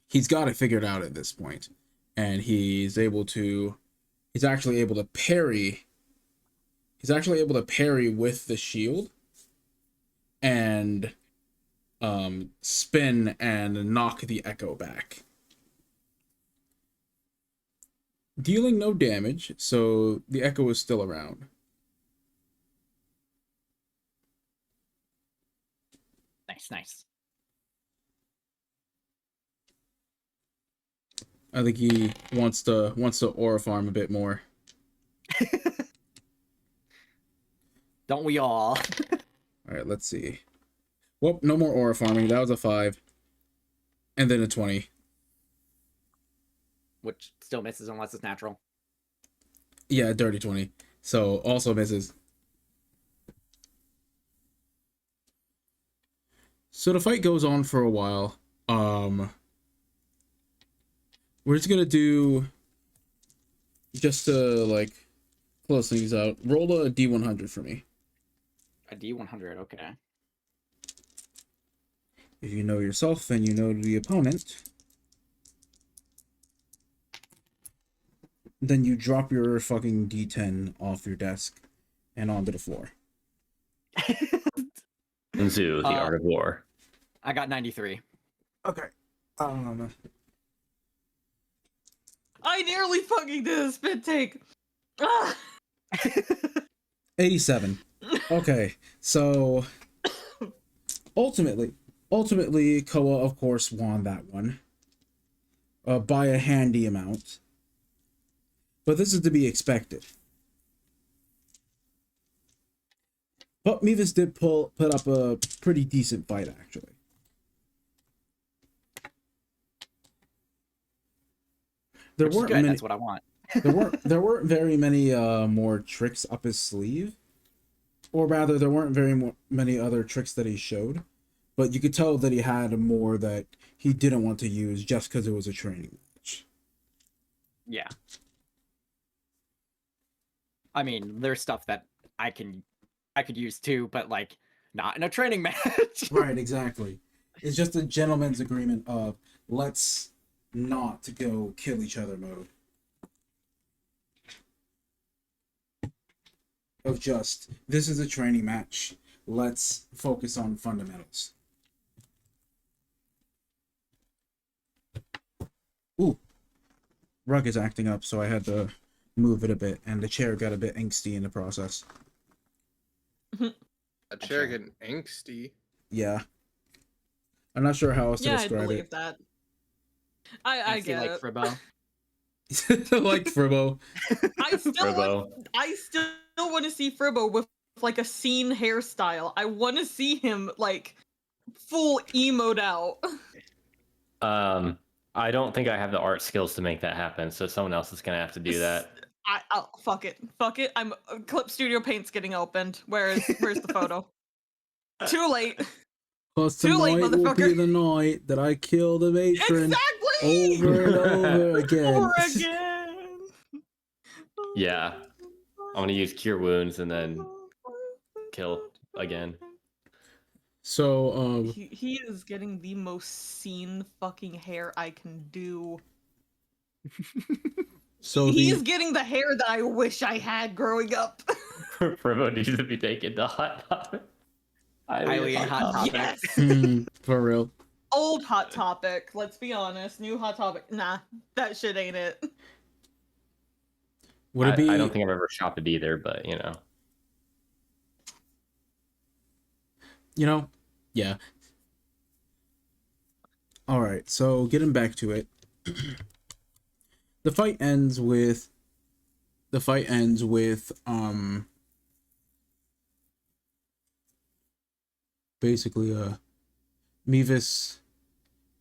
Speaker 1: He's got it figured out at this point, and he's actually able to parry. He's actually able to parry with the shield and spin and knock the echo back, dealing no damage, so the echo is still around.
Speaker 5: Nice.
Speaker 1: I think he wants to aura farm a bit more.
Speaker 5: Don't we all?
Speaker 1: All right, let's see. Well, no more aura farming. That was a 5, and then a 20.
Speaker 5: Which still misses unless it's natural.
Speaker 1: Yeah, dirty 20. So also misses. So the fight goes on for a while. We're just gonna do, just to like close things out, roll a D100 for me.
Speaker 5: A D100, okay.
Speaker 1: If you know yourself and you know the opponent, then you drop your fucking D10 off your desk and onto the floor.
Speaker 6: Into the art of war.
Speaker 5: I got 93.
Speaker 1: Okay. Um,
Speaker 2: I nearly fucking did a spit take. Ah!
Speaker 1: 87. Okay, so ultimately, Koa of course won that one, by a handy amount. But this is to be expected. But Mevis did put up a pretty decent fight, actually. There
Speaker 5: Which is
Speaker 1: weren't
Speaker 5: good.
Speaker 1: many.
Speaker 5: That's what I want.
Speaker 1: there weren't very many more tricks up his sleeve, or rather, there weren't many other tricks that he showed. But you could tell that he had more that he didn't want to use just because it was a training match.
Speaker 5: Yeah. I mean, there's stuff that I could use too, but like not in a training match.
Speaker 1: Right, exactly. It's just a gentleman's agreement of let's not to go kill each other mode. Of just, this is a training match. Let's focus on fundamentals. Ooh. Rug is acting up, so I had to move it a bit, and the chair got a bit angsty in the process.
Speaker 4: A chair getting angsty.
Speaker 1: Yeah. I'm not sure how else to
Speaker 2: Yeah, I
Speaker 1: describe
Speaker 2: believe
Speaker 1: it.
Speaker 2: that. I get
Speaker 5: like
Speaker 2: it.
Speaker 5: Fribbo.
Speaker 1: Like Fribbo.
Speaker 2: I still
Speaker 6: Fribbo.
Speaker 2: want to see Fribbo with like a scene hairstyle. I want to see him like full emoed out.
Speaker 6: I don't think I have the art skills to make that happen, so someone else is gonna have to do that.
Speaker 2: I'll fuck it. I'm Clip Studio Paint's getting opened. Where's the photo? Too late.
Speaker 1: Plus
Speaker 2: Too late,
Speaker 1: tonight will be
Speaker 2: motherfucker.
Speaker 1: the night that I kill the matron
Speaker 2: Exactly.
Speaker 1: over and over again.
Speaker 2: Over again.
Speaker 6: Yeah. I'm gonna use Cure Wounds and then kill again.
Speaker 1: So,
Speaker 2: he is getting the most scene fucking hair I can do.
Speaker 1: so
Speaker 2: He's getting the hair that I wish I had growing up.
Speaker 6: Fribbo needs to be taken to Hot Topic.
Speaker 5: Highly hot topic.
Speaker 2: Yes.
Speaker 1: for real.
Speaker 2: Old Hot Topic. Let's be honest. New Hot Topic. Nah, that shit ain't it.
Speaker 1: Would it be?
Speaker 6: I don't think I've ever shopped it either, but you know.
Speaker 1: Yeah. All right. So getting back to it, the fight ends with basically Mevis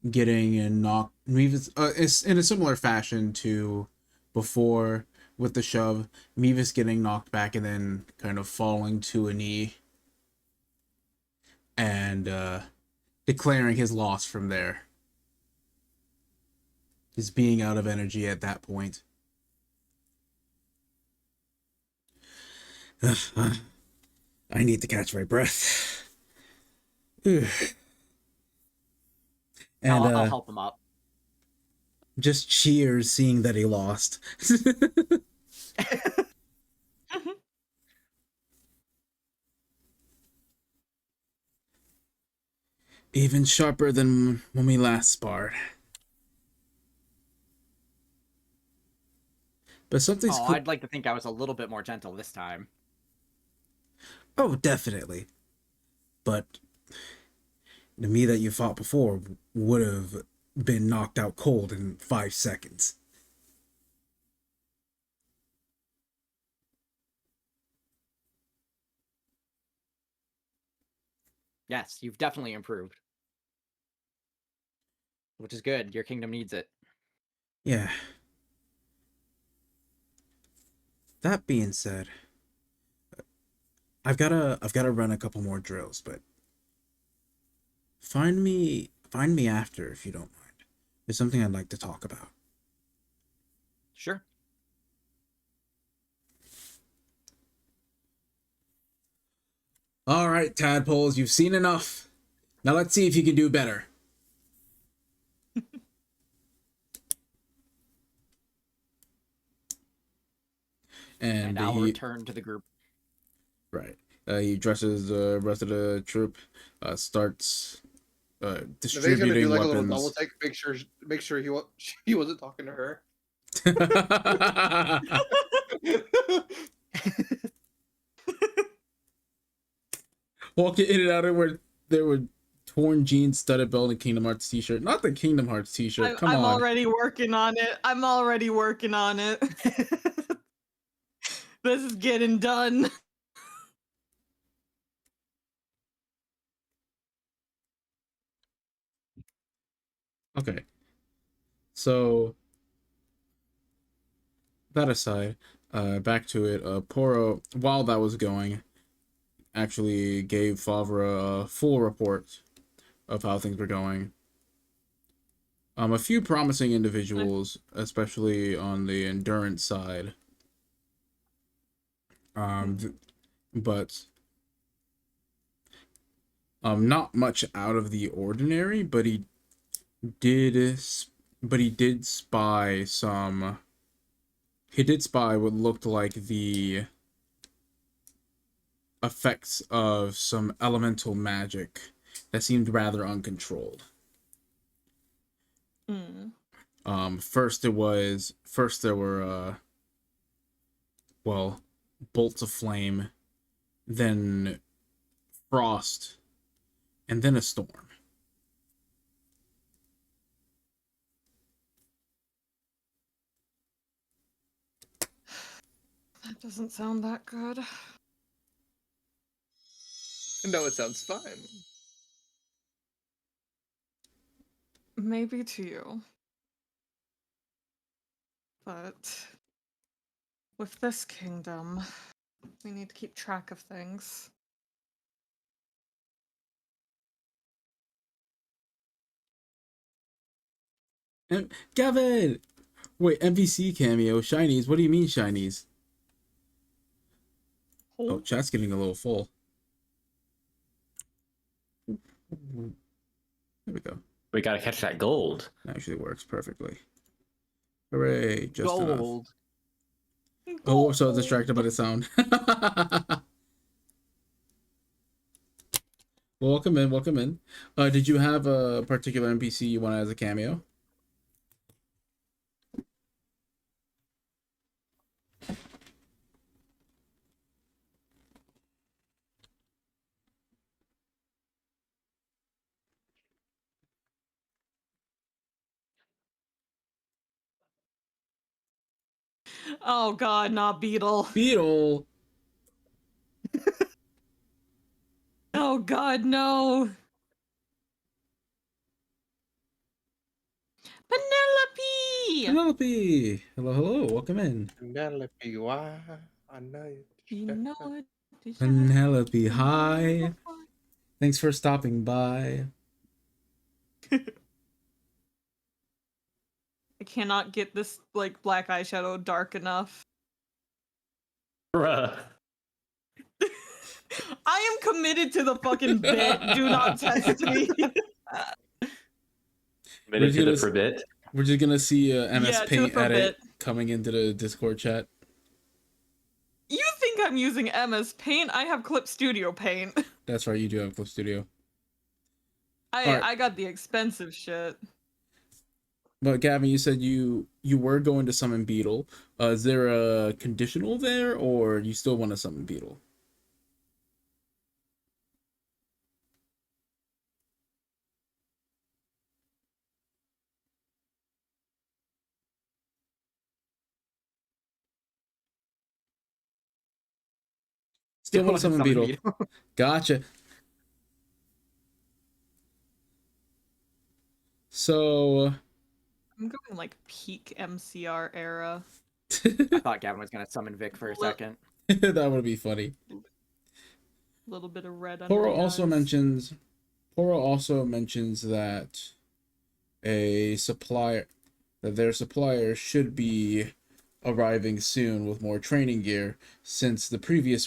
Speaker 1: getting knocked. Mevis it's in a similar fashion to before with the shove. Mevis getting knocked back and then kind of falling to a knee and declaring his loss from there. His being out of energy at that point. I need to catch my breath. And
Speaker 5: I'll help him up.
Speaker 1: just cheers seeing that he lost. Even sharper than when we last sparred. But something's
Speaker 5: I'd like to think I was a little bit more gentle this time.
Speaker 1: Oh, definitely. But the me that you fought before would have been knocked out cold in 5 seconds.
Speaker 5: Yes, you've definitely improved. Which is good. Your kingdom needs it.
Speaker 1: Yeah. That being said, I've gotta run a couple more drills, but find me after if you don't mind. There's something I'd like to talk about.
Speaker 5: Sure.
Speaker 1: All right, tadpoles, you've seen enough. Now let's see if you can do better.
Speaker 5: And I'll return to the group.
Speaker 1: Right. He dresses the rest of the troop, starts
Speaker 4: Nave's gonna
Speaker 1: distributing
Speaker 4: do like a little double
Speaker 1: weapons.
Speaker 4: take, make sure he wasn't talking to her.
Speaker 1: Walking in and out of where there were torn jeans, studded belt, and Kingdom Hearts t-shirt. Not the Kingdom Hearts t-shirt. Come
Speaker 2: I'm
Speaker 1: on.
Speaker 2: already working on it. I'm already working on it. This is getting done.
Speaker 1: Okay. So that aside, back to it. Poro, while that was going, actually gave Favura a full report of how things were going. A few promising individuals, especially on the endurance side. But not much out of the ordinary, but he did spy some. He did spy what looked like the effects of some elemental magic that seemed rather uncontrolled. First there were bolts of flame, then frost, and then a storm.
Speaker 2: That doesn't sound that good.
Speaker 4: No, it sounds fine.
Speaker 2: Maybe to you. But with this kingdom, we need to keep track of things.
Speaker 1: Gavin! Wait, NPC cameo, shinies. What do you mean shinies? Oh, chat's getting a little full. There we go.
Speaker 6: We gotta catch that gold.
Speaker 1: Actually works perfectly. Hooray, just
Speaker 5: Gold.
Speaker 1: enough. Oh, so distracted by the sound. Welcome in, welcome in. Did you have a particular NPC you wanted as a cameo?
Speaker 2: Oh god, not Beetle.
Speaker 1: Beetle!
Speaker 2: Oh god, no. Penelope!
Speaker 1: Penelope! Hello, hello, welcome in.
Speaker 4: Penelope, why? I know you.
Speaker 2: You know it.
Speaker 1: Penelope, hi. Thanks for stopping by.
Speaker 2: I cannot get this like black eyeshadow dark enough.
Speaker 6: Bruh.
Speaker 2: I am committed to the fucking bit. Do not test me.
Speaker 6: Minute to the forbid.
Speaker 1: We're just gonna see MS
Speaker 2: Yeah, to the
Speaker 1: Paint edit
Speaker 2: forbid.
Speaker 1: coming into the Discord chat.
Speaker 2: You think I'm using MS Paint? I have Clip Studio Paint.
Speaker 1: That's right, you do have Clip Studio.
Speaker 2: I got the expensive shit.
Speaker 1: But Gavin, you said you were going to summon Beetle. Is there a conditional there, or you still want to summon Beetle? Still want to summon Beetle. Gotcha. So
Speaker 2: I'm going like peak MCR era.
Speaker 5: I thought Gavin was gonna summon Vic for a second.
Speaker 1: that would be funny.
Speaker 2: A little bit of red under
Speaker 1: Poro
Speaker 2: the
Speaker 1: also
Speaker 2: eyes.
Speaker 1: mentions that their supplier should be arriving soon with more training gear, since the previous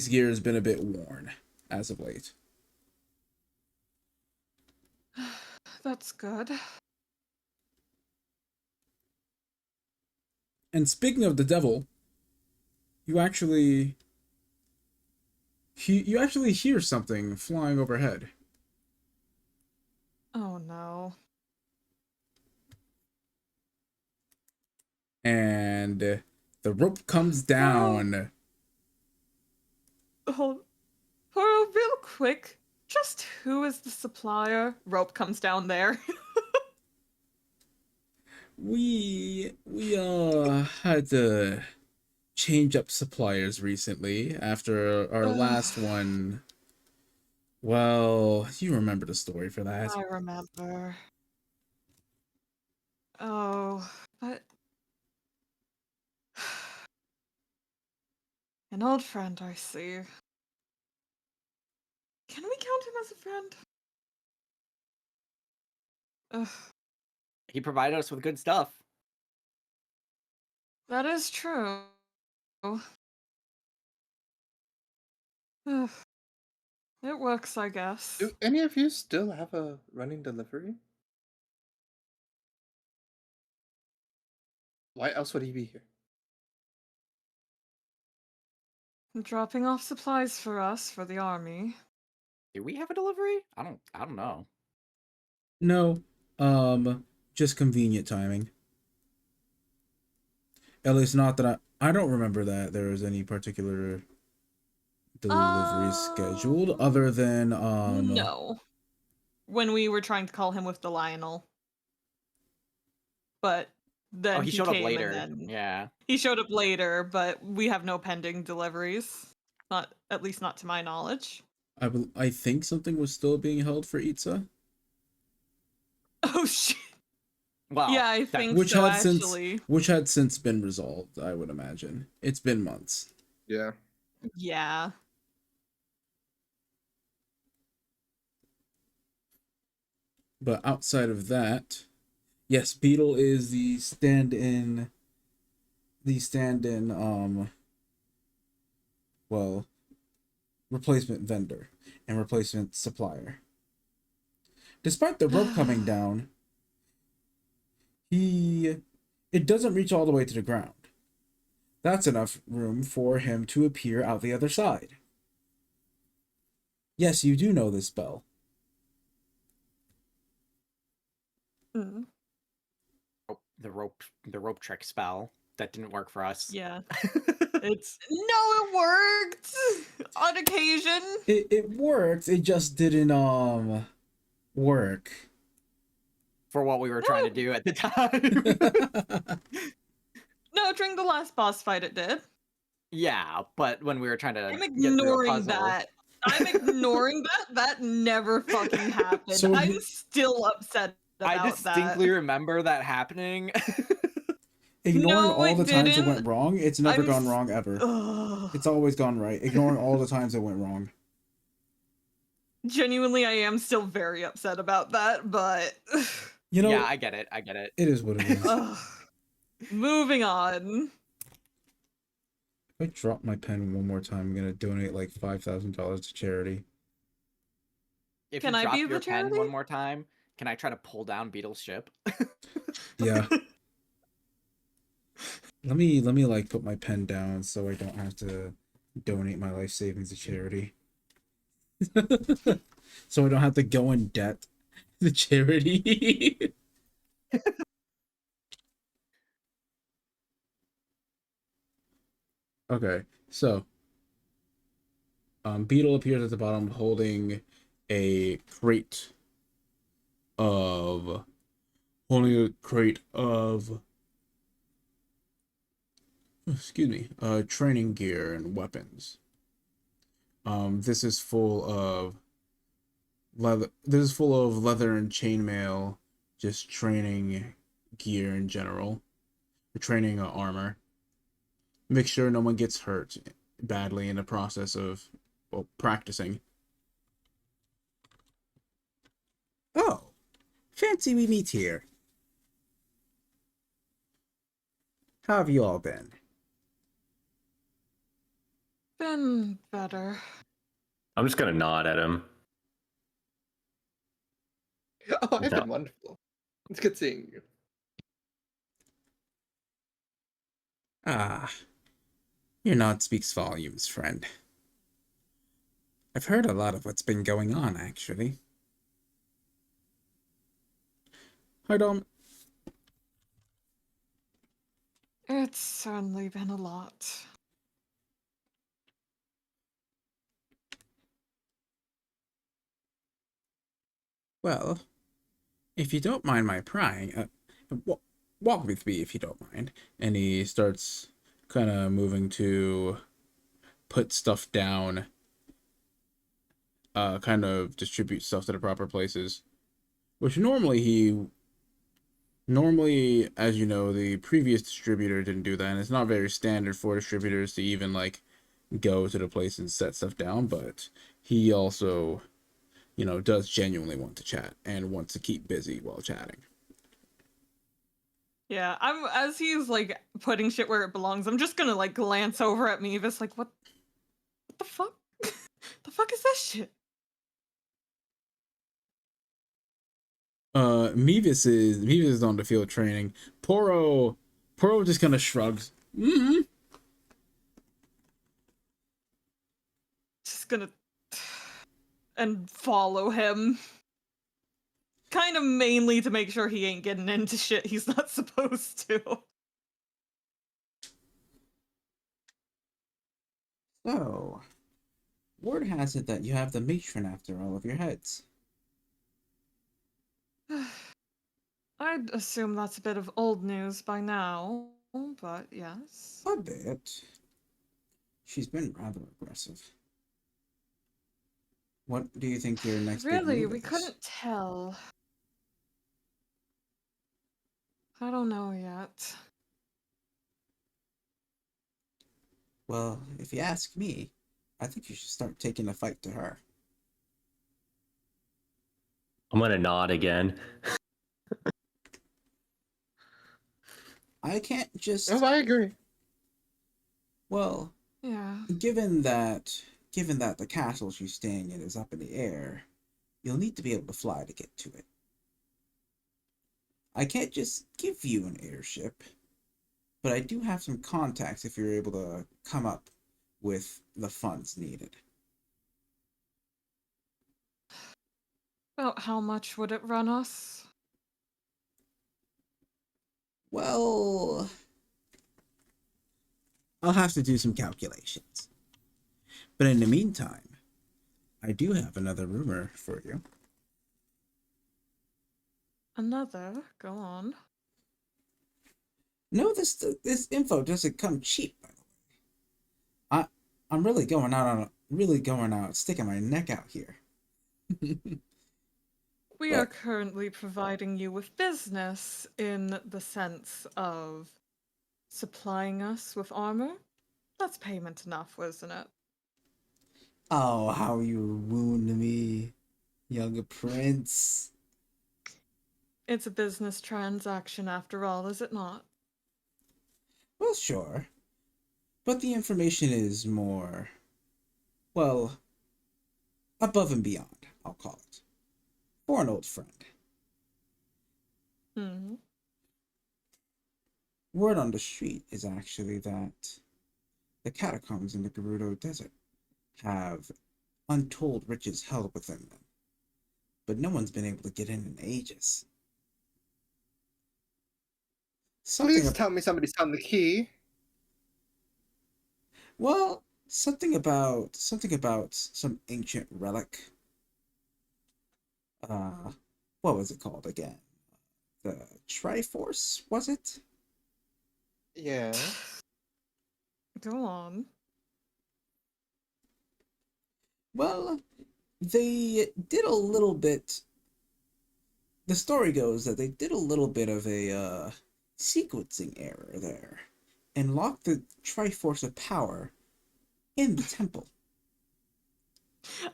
Speaker 1: gear has been a bit worn as of late.
Speaker 2: That's good.
Speaker 1: And speaking of the devil, you actually hear something flying overhead. and the rope comes down.
Speaker 2: Hold, real quick. Just who is the supplier? Rope comes down there.
Speaker 1: We had to change up suppliers recently after our last one. Well, you remember the story for that.
Speaker 2: I remember. Oh, but an old friend, I see. Can we count him as a friend? Ugh,
Speaker 5: He provided us with good stuff.
Speaker 2: that is true. Ugh, it works, I guess.
Speaker 4: Do any of you still have a running delivery? Why else would he be here?
Speaker 2: Dropping off supplies for us for the army.
Speaker 5: Do we have a delivery? I don't know.
Speaker 1: No, just convenient timing. At least not that I don't remember that there was any particular delivery scheduled other than
Speaker 2: No. When we were trying to call him with the Lionel. But then
Speaker 5: he showed up
Speaker 2: came and
Speaker 5: later.
Speaker 2: then
Speaker 5: Yeah.
Speaker 2: he showed up later, but we have no pending deliveries. Not, at least not to my knowledge.
Speaker 1: I think something was still being held for Itza,
Speaker 2: Oh shit.
Speaker 5: Well,
Speaker 2: Yeah, I think
Speaker 1: which
Speaker 2: so,
Speaker 1: had
Speaker 2: actually.
Speaker 1: since been resolved. I would imagine it's been months.
Speaker 4: Yeah.
Speaker 2: Yeah.
Speaker 1: But outside of that, yes, Beetle is the stand-in. Well, replacement vendor and replacement supplier. Despite the rope coming down, it doesn't reach all the way to the ground. That's enough room for him to appear out the other side. Yes, you do know this spell.
Speaker 2: Mm.
Speaker 5: Oh, the rope trick spell that didn't work for us.
Speaker 2: Yeah. it worked on occasion.
Speaker 1: It worked. It just didn't work
Speaker 5: for what we were trying to do at the time.
Speaker 2: No, during the last boss fight it did.
Speaker 5: Yeah, but when we were trying to
Speaker 2: I'm
Speaker 5: get through a
Speaker 2: ignoring
Speaker 5: puzzle,
Speaker 2: that. I'm ignoring that. That never fucking happened.
Speaker 1: So
Speaker 2: I'm still upset about
Speaker 5: I distinctly
Speaker 2: that.
Speaker 5: remember that happening.
Speaker 1: Ignoring
Speaker 2: No,
Speaker 1: all the
Speaker 2: it
Speaker 1: times it
Speaker 2: didn't.
Speaker 1: went wrong, it's never
Speaker 2: I'm
Speaker 1: gone wrong ever.
Speaker 2: Ugh.
Speaker 1: It's always gone right. Ignoring all the times it went wrong.
Speaker 2: Genuinely, I am still very upset about that, but
Speaker 1: You know,
Speaker 5: yeah, I get it.
Speaker 1: it is what it is.
Speaker 2: ugh. Moving on.
Speaker 1: If I drop my pen one more time, I'm gonna donate like $5,000 to charity.
Speaker 5: If
Speaker 2: Can
Speaker 5: you
Speaker 2: I
Speaker 5: drop
Speaker 2: be
Speaker 5: your
Speaker 2: the
Speaker 5: pen
Speaker 2: charity?
Speaker 5: one more time, can I try to pull down Beetle's ship?
Speaker 1: Yeah. Let me like put my pen down so I don't have to donate my life savings to charity. So I don't have to go in debt to charity. Okay, so Beetle appears at the bottom holding a crate of training gear and weapons. This is full of leather. This is full of leather and chainmail, just training gear in general, training armor. Make sure no one gets hurt badly in the process of practicing. Oh, fancy we meet here. How have you all been?
Speaker 2: Been better.
Speaker 6: I'm just gonna nod at him.
Speaker 4: Oh, I've
Speaker 6: No.
Speaker 4: been wonderful. It's good seeing you.
Speaker 1: Ah, your nod speaks volumes, friend. I've heard a lot of what's been going on, actually. Hi, Dom.
Speaker 2: It's certainly been a lot.
Speaker 7: Well, if you don't mind my prying, walk with me if you don't mind. And he starts kind of moving to put stuff down, kind of distribute stuff to the proper places, which normally, as you know, the previous distributor didn't do that, and it's not very standard for distributors to even like go to the place and set stuff down, but he also, does genuinely want to chat and wants to keep busy while chatting.
Speaker 2: Yeah, as he's like putting shit where it belongs, I'm just gonna like glance over at Mevis like, what the fuck? The fuck is that shit?
Speaker 7: Mevis is on the field training. Poro just kind of shrugs.
Speaker 2: Just gonna and follow him. Kind of mainly to make sure he ain't getting into shit he's not supposed to.
Speaker 1: So, word has it that you have the Matron after all of your heads.
Speaker 2: I'd assume that's a bit of old news by now, but yes.
Speaker 1: A bit. She's been rather aggressive. What do you think your next big
Speaker 2: Really,
Speaker 1: move
Speaker 2: we
Speaker 1: is?
Speaker 2: couldn't tell. I don't know yet.
Speaker 1: Well, if you ask me, I think you should start taking the fight to her.
Speaker 6: I'm gonna nod again.
Speaker 1: I can't just...
Speaker 4: Oh, I agree.
Speaker 1: Well,
Speaker 2: Yeah.
Speaker 1: given that the castle she's staying in is up in the air, you'll need to be able to fly to get to it. I can't just give you an airship, but I do have some contacts if you're able to come up with the funds needed.
Speaker 2: About how much would it run us?
Speaker 1: Well, I'll have to do some calculations. But in the meantime, I do have another rumor for you.
Speaker 2: Another? Go on.
Speaker 1: No, this info doesn't come cheap, by the way. I'm really going out, sticking my neck out here.
Speaker 2: We are currently providing you with business in the sense of supplying us with armor. That's payment enough, wasn't it?
Speaker 1: Oh, how you wound me, young prince.
Speaker 2: It's a business transaction after all, is it not?
Speaker 1: Well, sure. But the information is more, well, above and beyond, I'll call it. For an old friend.
Speaker 2: Hmm.
Speaker 1: Word on the street is actually that the catacombs in the Gerudo Desert have untold riches held within them. But no one's been able to get in ages.
Speaker 4: Please tell me somebody's found the key.
Speaker 1: Well, something about some ancient relic. What was it called again? The Triforce, was it?
Speaker 4: Yeah.
Speaker 2: Go on.
Speaker 1: Well, they did a little bit. The story goes that they did a little bit of a sequencing error there and locked the Triforce of Power in the temple.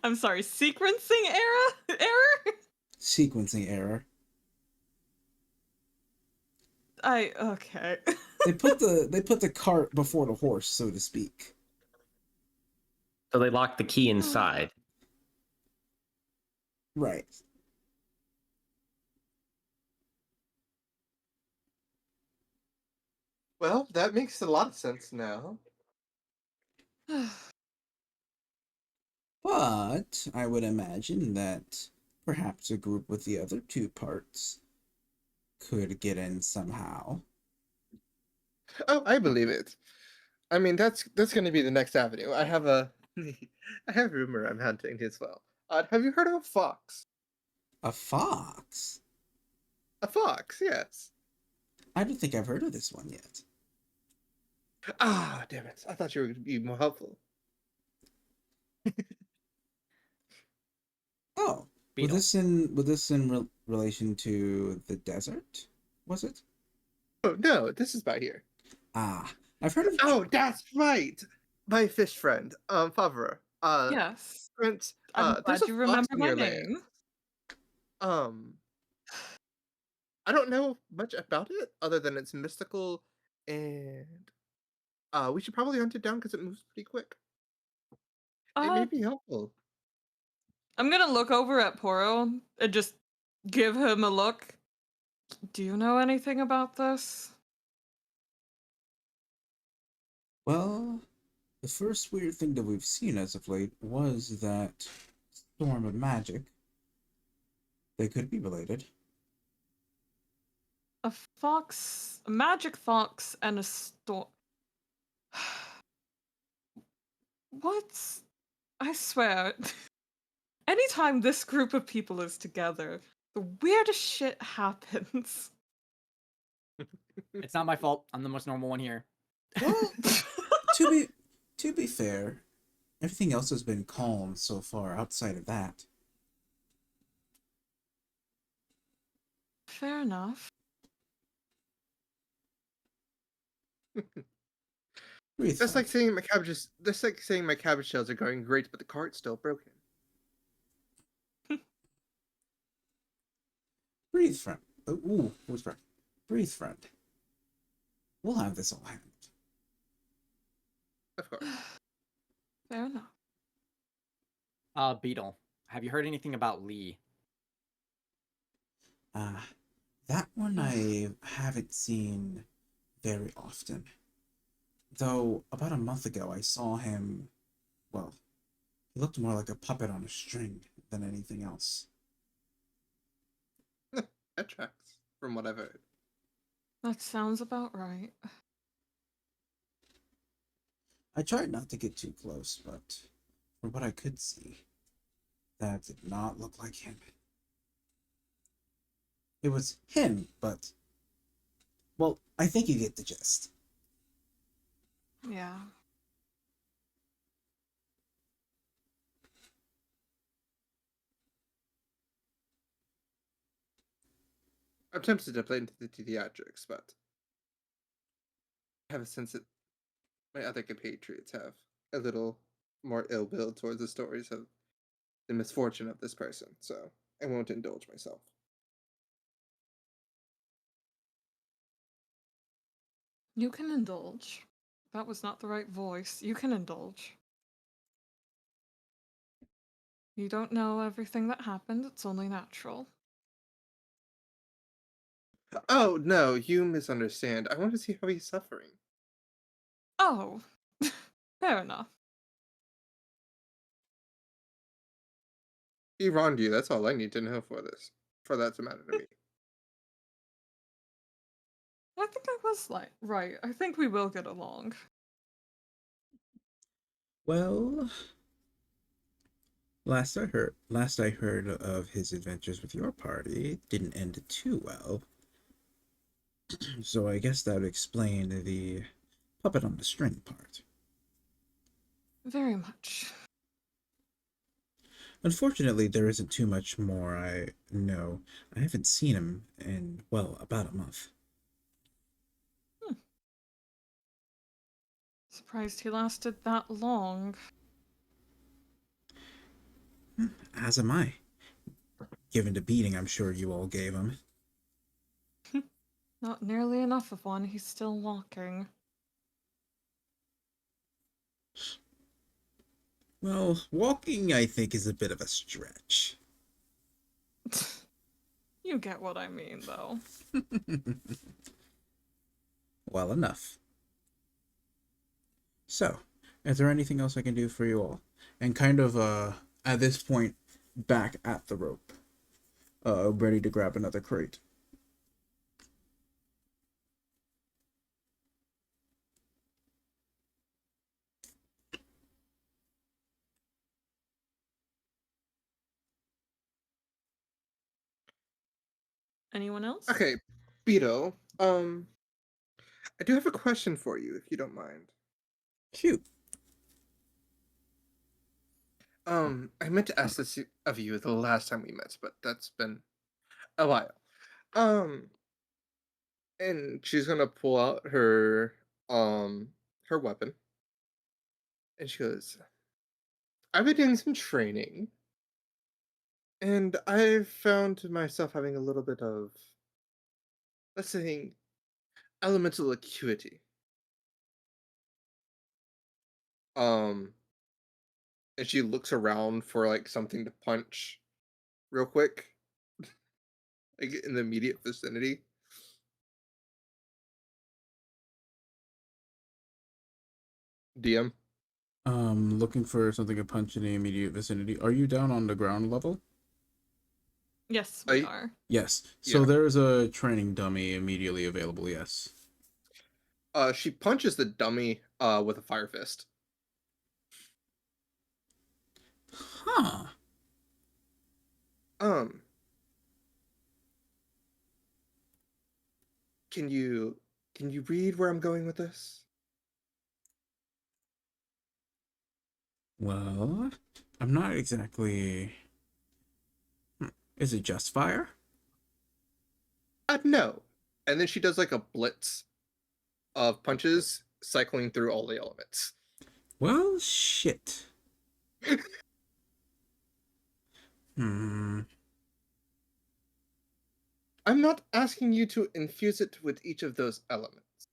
Speaker 2: I'm sorry, sequencing error?
Speaker 1: Sequencing error.
Speaker 2: Okay.
Speaker 1: They put the cart before the horse, so to speak.
Speaker 6: So they locked the key inside.
Speaker 1: Right.
Speaker 4: Well, that makes a lot of sense now.
Speaker 1: But I would imagine that perhaps a group with the other two parts could get in somehow.
Speaker 4: Oh, I believe it. I mean, that's going to be the next avenue. I have a I have a rumor I'm hunting as well. Have you heard of a fox?
Speaker 7: A fox?
Speaker 4: A fox, yes.
Speaker 7: I don't think I've heard of this one yet.
Speaker 4: Ah, damn it! I thought you were going to be more helpful.
Speaker 7: Oh,
Speaker 5: Beetle.
Speaker 7: was this in relation to the desert? Was it?
Speaker 4: Oh no, this is by here.
Speaker 7: Ah, I've heard of.
Speaker 4: Oh, that's right. My fish friend, Favura.
Speaker 2: Yes.
Speaker 4: Prince.
Speaker 2: I'm
Speaker 4: There's
Speaker 2: glad
Speaker 4: a
Speaker 2: you
Speaker 4: fox
Speaker 2: remember
Speaker 4: in
Speaker 2: my
Speaker 4: your
Speaker 2: name.
Speaker 4: land. I don't know much about it other than it's mystical, and we should probably hunt it down because it moves pretty quick. It may
Speaker 2: Uh,
Speaker 4: be helpful.
Speaker 2: I'm gonna look over at Poro and just give him a look. Do you know anything about this?
Speaker 7: Well, the first weird thing that we've seen as of late was that storm of magic. They could be related.
Speaker 2: A fox, a magic fox, and a storm. What's. I swear, anytime this group of people is together, the weirdest shit happens.
Speaker 5: It's not my fault. I'm the most normal one here.
Speaker 7: Well, to be fair, everything else has been calm so far outside of that.
Speaker 2: Fair enough.
Speaker 7: Breathe,
Speaker 4: That's like
Speaker 7: friend.
Speaker 4: saying my cabbages. That's like saying my cabbage shells are going great, but the cart's still broken.
Speaker 7: Breathe, friend. Ooh, who's friend? Breathe, friend. We'll have this all handled.
Speaker 4: Of course.
Speaker 2: Fair enough.
Speaker 5: Beetle, have you heard anything about Lee?
Speaker 7: That one I haven't seen very often. Though, about a month ago, I saw him. Well, he looked more like a puppet on a string than anything else.
Speaker 4: That tracks from what I've heard.
Speaker 2: That sounds about right.
Speaker 7: I tried not to get too close, but from what I could see, that did not look like him. It was him, but. Well, I think you get the gist.
Speaker 2: Yeah.
Speaker 4: I'm tempted to play into the theatrics, but I have a sense that my other compatriots have a little more ill will towards the stories of the misfortune of this person, so I won't indulge myself.
Speaker 2: You can indulge. That was not the right voice. You can indulge. You don't know everything that happened, it's only natural.
Speaker 4: Oh, no, you misunderstand. I want to see how he's suffering.
Speaker 2: Oh, fair enough.
Speaker 4: He wronged you, that's all I need to know for that to matter to me.
Speaker 2: I think I was like right. I think we will get along.
Speaker 7: Well, last I heard of his adventures with your party, it didn't end too well. So I guess that would explain the puppet on the string part.
Speaker 2: Very much.
Speaker 7: Unfortunately, there isn't too much more I know. I haven't seen him in, well, about a month.
Speaker 2: Surprised he lasted that long.
Speaker 7: As am I. Given the beating I'm sure you all gave him.
Speaker 2: Not nearly enough of one. He's still walking.
Speaker 7: Well, walking, I think, is a bit of a stretch.
Speaker 2: You get what I mean, though.
Speaker 7: Well, enough. So, is there anything else I can do for you all? And kind of, at this point, back at the rope. Ready to grab another crate.
Speaker 2: Anyone else?
Speaker 4: Okay, Beto. I do have a question for you, if you don't mind.
Speaker 7: Cute.
Speaker 4: I meant to ask this of you the last time we met, but that's been a while. And she's gonna pull out her weapon, and she goes, "I've been doing some training, and I've found myself having a little bit of, let's say, elemental acuity. Um, and she looks around for like something to punch, real quick, like in the immediate vicinity." DM.
Speaker 7: Looking for something to punch in the immediate vicinity. Are you down on the ground level?
Speaker 2: Yes, we are.
Speaker 7: Yes. So
Speaker 4: Yeah.
Speaker 7: there's a training dummy immediately available, yes.
Speaker 4: She punches the dummy with a fire fist.
Speaker 7: Huh.
Speaker 4: Can you read where I'm going with this?
Speaker 7: Well, I'm not exactly... Is it just fire?
Speaker 4: No. And then she does like a blitz of punches, cycling through all the elements.
Speaker 7: Well, shit. Hmm.
Speaker 4: I'm not asking you to infuse it with each of those elements.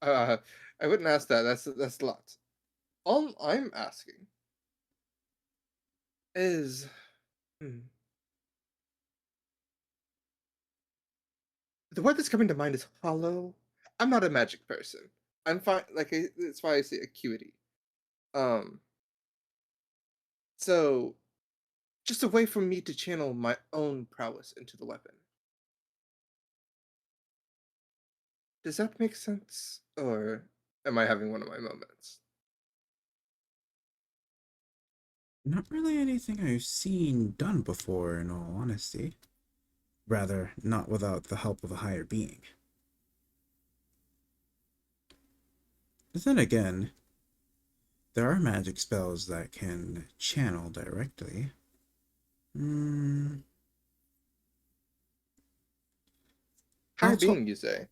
Speaker 4: I wouldn't ask that. That's a lot. All I'm asking is, the word that's coming to mind is hollow. I'm not a magic person. I'm fine. Like that's why I say acuity. So just a way for me to channel my own prowess into the weapon. Does that make sense? Or am I having one of my moments?
Speaker 7: Not really anything I've seen done before, in all honesty. Rather, not without the help of a higher being. But then again, there are magic spells that can channel directly.
Speaker 4: Higher
Speaker 7: I'll
Speaker 4: being, you say?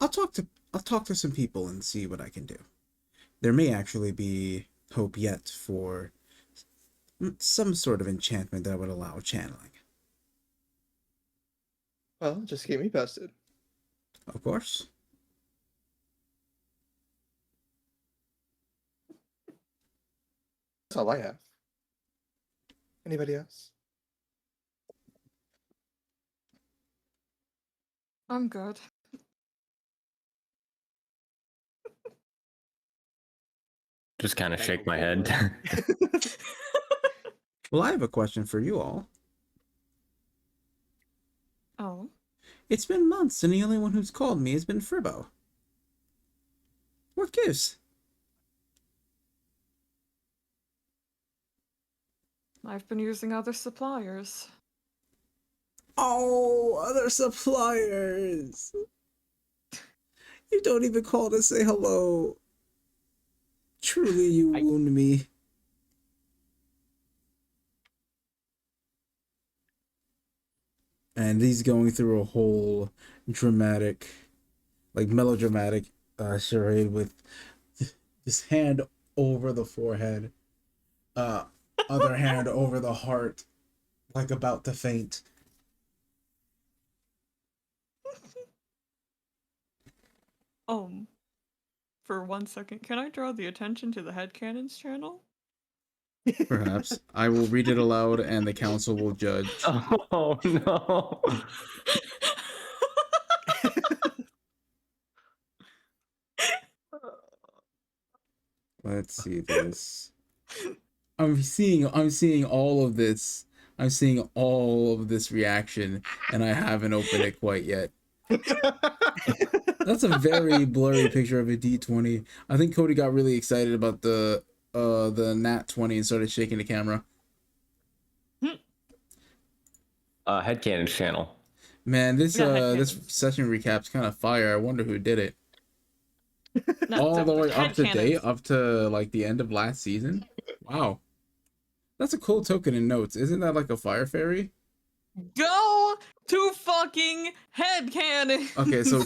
Speaker 7: I'll talk to some people and see what I can do. There may actually be hope yet for some sort of enchantment that would allow channeling.
Speaker 4: Well, just keep me posted.
Speaker 7: Of course.
Speaker 4: That's all I have. Anybody else?
Speaker 2: I'm good.
Speaker 6: Just kind of shake my head.
Speaker 7: Well, I have a question for you all.
Speaker 2: Oh.
Speaker 7: It's been months, and the only one who's called me has been Fribbo. What gives?
Speaker 2: I've been using other suppliers.
Speaker 7: Oh, other suppliers! You don't even call to say hello. Truly, you wound me. And he's going through a whole dramatic, like melodramatic charade with his hand over the forehead, other hand over the heart, like about to faint.
Speaker 2: For 1 second, can I draw the attention to the headcanons channel?
Speaker 7: Perhaps. I will read it aloud and the council will judge.
Speaker 6: Oh no.
Speaker 7: Let's see this. I'm seeing all of this. I'm seeing all of this reaction, and I haven't opened it quite yet. That's a very blurry picture of a D20. I think Cody got really excited about the nat 20 and started shaking the camera.
Speaker 6: Headcanon's channel.
Speaker 7: Man, this
Speaker 2: Yeah,
Speaker 7: this
Speaker 2: headcanons.
Speaker 7: session recap's kind of fire. I wonder who did it.
Speaker 2: No,
Speaker 7: All
Speaker 2: so
Speaker 7: the way up to date,
Speaker 2: headcanons.
Speaker 7: up to like the end of last season. Wow, that's a cool token in notes. Isn't that like a fire fairy?
Speaker 2: Go to fucking headcanon.
Speaker 7: Okay, so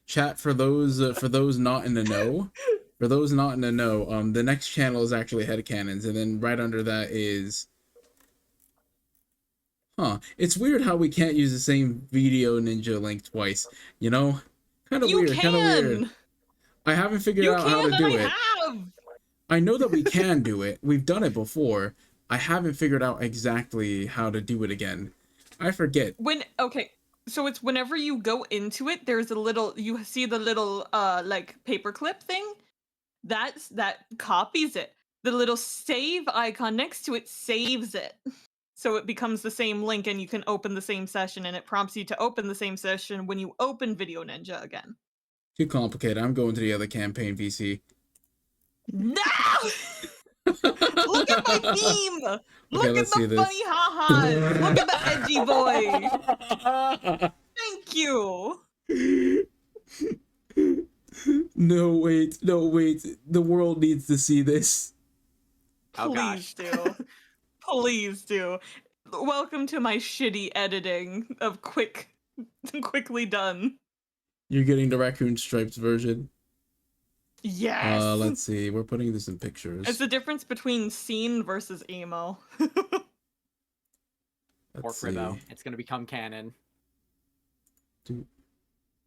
Speaker 7: chat for those not in the know. For those not in the know, the next channel is actually headcanons, and then right under that is. Huh. It's weird how we can't use the same video ninja link twice. You know? Kind of
Speaker 2: You
Speaker 7: weird. Kind of weird.
Speaker 2: can.
Speaker 7: I haven't figured
Speaker 2: You
Speaker 7: out how
Speaker 2: can,
Speaker 7: to
Speaker 2: and
Speaker 7: do
Speaker 2: I
Speaker 7: it.
Speaker 2: have.
Speaker 7: I know that we can do it. We've done it before. I haven't figured out exactly how to do it again. I forget.
Speaker 2: So it's whenever you go into it, there's a little, you see the little like paperclip thing. That copies it. The little save icon next to it saves it. So it becomes the same link and you can open the same session, and it prompts you to open the same session when you open Video Ninja again.
Speaker 7: Too complicated. I'm going to the other campaign VC.
Speaker 2: No! Look at my theme! Look at
Speaker 7: let's see
Speaker 2: the
Speaker 7: this.
Speaker 2: funny ha-has! Look at the edgy boy! Thank you!
Speaker 7: No, wait. The world needs to see this.
Speaker 5: Oh,
Speaker 2: Please
Speaker 5: gosh.
Speaker 2: do. Please do. Welcome to my shitty editing of quickly done.
Speaker 7: You're getting the raccoon stripes version.
Speaker 2: Yes!
Speaker 7: Let's see. We're putting this in pictures.
Speaker 2: It's the difference between scene versus emo.
Speaker 5: Or
Speaker 7: Let's
Speaker 5: Fribbo.
Speaker 7: see.
Speaker 5: It's gonna become canon.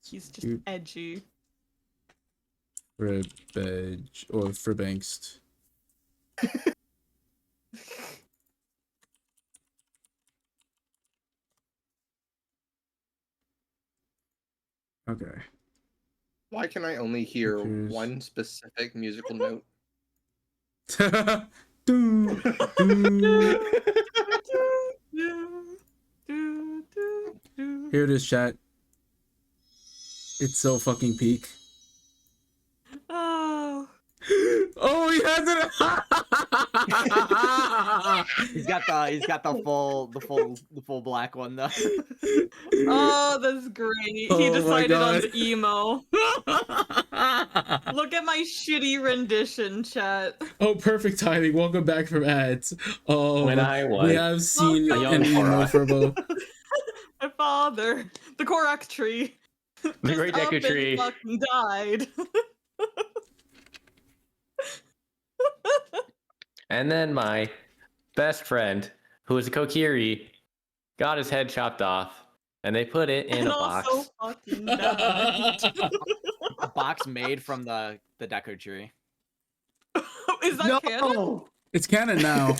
Speaker 2: He's just
Speaker 7: Dude.
Speaker 2: edgy.
Speaker 7: Fribedge or Fribangst. Okay.
Speaker 4: Why can I only hear
Speaker 7: Pictures.
Speaker 4: one specific musical note?
Speaker 7: Doo, doo. Here it is, chat. It's so fucking peak.
Speaker 2: Oh.
Speaker 7: Oh, he has it.
Speaker 5: He's got the full black one though.
Speaker 2: Oh, that's great. He
Speaker 7: Oh my
Speaker 2: decided on
Speaker 7: God.
Speaker 2: the emo. Look at my shitty rendition, chat.
Speaker 7: Oh, perfect timing. Welcome back from ads. Oh,
Speaker 6: When I was
Speaker 7: we have seen
Speaker 6: a young
Speaker 7: an emo
Speaker 6: Zora.
Speaker 7: Fribbo.
Speaker 2: My father, the Korak tree.
Speaker 6: The
Speaker 2: just
Speaker 6: Great
Speaker 2: up
Speaker 6: Deku
Speaker 2: and
Speaker 6: Tree.
Speaker 2: fucking died.
Speaker 6: And then my best friend, who was a Kokiri, got his head chopped off, and they put it in
Speaker 2: And
Speaker 6: a
Speaker 2: also
Speaker 6: box.
Speaker 2: fucking died.
Speaker 5: A box made from the Deku tree.
Speaker 2: Is that canon?
Speaker 7: It's canon now.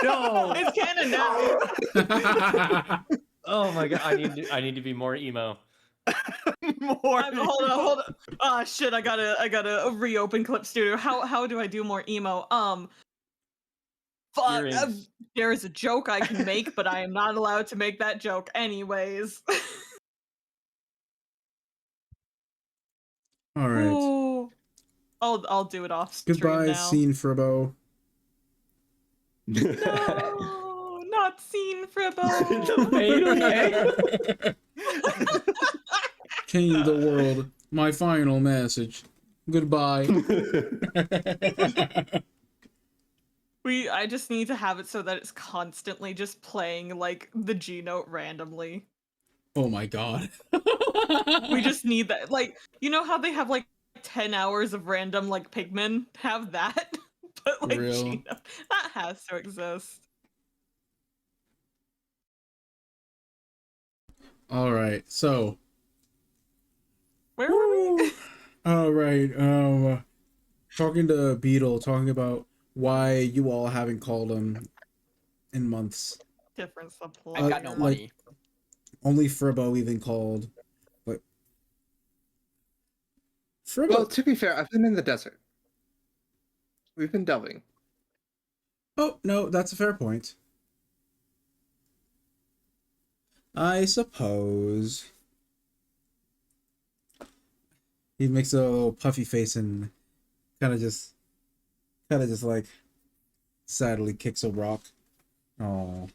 Speaker 6: No!
Speaker 2: It's canon now.
Speaker 6: Oh my god! I need to be more emo.
Speaker 5: More.
Speaker 2: Hold on. Ah, shit! I gotta reopen Clip Studio. How do I do more emo? Fuck.
Speaker 6: You're in-
Speaker 2: There is a joke I can make, but I am not allowed to make that joke anyways.
Speaker 7: All right.
Speaker 2: Ooh. I'll do it off stream
Speaker 7: Goodbye,
Speaker 2: now.
Speaker 7: scene Fribbo.
Speaker 2: No, not scene Fribbo.
Speaker 7: Change the world. My final message. Goodbye.
Speaker 2: I just need to have it so that it's constantly just playing like the G note randomly.
Speaker 7: Oh my god.
Speaker 2: We just need that. Like, you know how they have like 10 hours of random like Pigmen? Have that. But like
Speaker 7: Real.
Speaker 2: G note. That has to exist.
Speaker 7: All right. So.
Speaker 2: Where were we?
Speaker 7: All right. Talking to Beetle, talking about why you all haven't called him in months.
Speaker 2: Different supply.
Speaker 5: I've got no
Speaker 7: like-
Speaker 5: money.
Speaker 7: Only Fribbo even called. But Fribbo.
Speaker 4: Well, to be fair, I've been in the desert. We've been delving.
Speaker 7: Oh no, that's a fair point. I suppose. He makes a little puffy face and kind of just like sadly kicks a rock. Oh.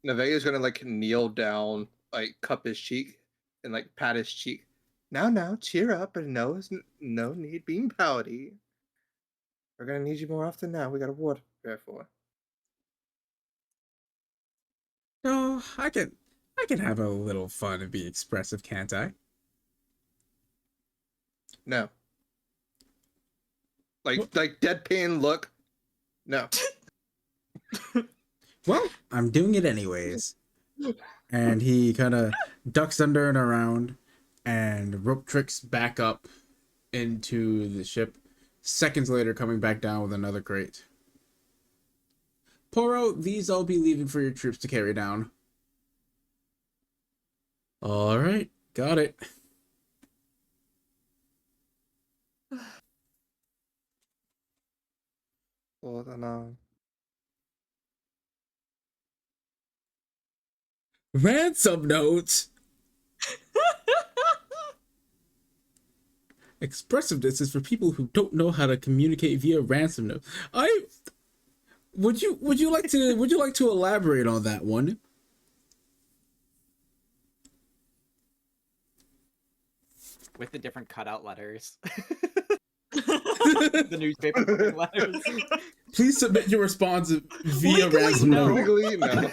Speaker 4: Nevet is gonna like kneel down, like cup his cheek, and like pat his cheek. Now, cheer up, and no need being pouty. We're gonna need you more often now. We got a war to prepare for.
Speaker 7: No, I can have a little fun and be expressive, can't I?
Speaker 4: No. Like deadpan look. No.
Speaker 7: Well, I'm doing it anyways. And he kind of ducks under and around and rope tricks back up into the ship. Seconds later, coming back down with another crate. Poro, these I'll be leaving for your troops to carry down. All right, got it.
Speaker 4: Well, then,
Speaker 7: Ransom notes. Expressiveness is for people who don't know how to communicate via ransom notes. Would you like to elaborate on that one?
Speaker 5: With the different cutout letters. The newspaper letters.
Speaker 7: Please submit your response via
Speaker 2: Legally,
Speaker 7: ransom
Speaker 2: no.
Speaker 7: note.
Speaker 4: legally, no.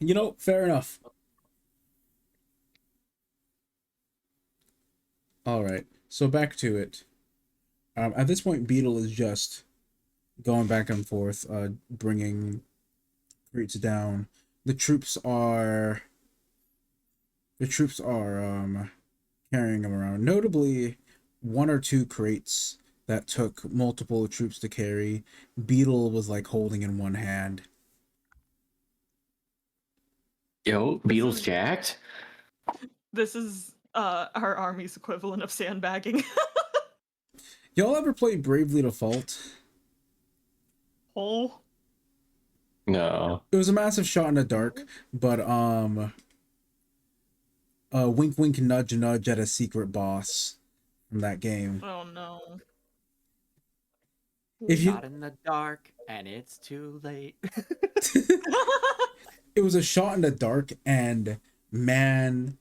Speaker 7: You know, fair enough. All right, so back to it. At this point, Beetle is just going back and forth, bringing crates down. The troops are carrying them around. Notably, 1 or 2 crates that took multiple troops to carry. Beetle was like holding in one hand.
Speaker 6: Yo, Beetle's jacked.
Speaker 2: This is our army's equivalent of sandbagging.
Speaker 7: Y'all ever play Bravely Default?
Speaker 2: Oh.
Speaker 6: No.
Speaker 7: It was a massive shot in the dark, but wink wink nudge nudge at a secret boss from that game.
Speaker 2: Oh no.
Speaker 7: If you
Speaker 5: Shot in the dark, and it's too late.
Speaker 7: It was a shot in the dark, and man,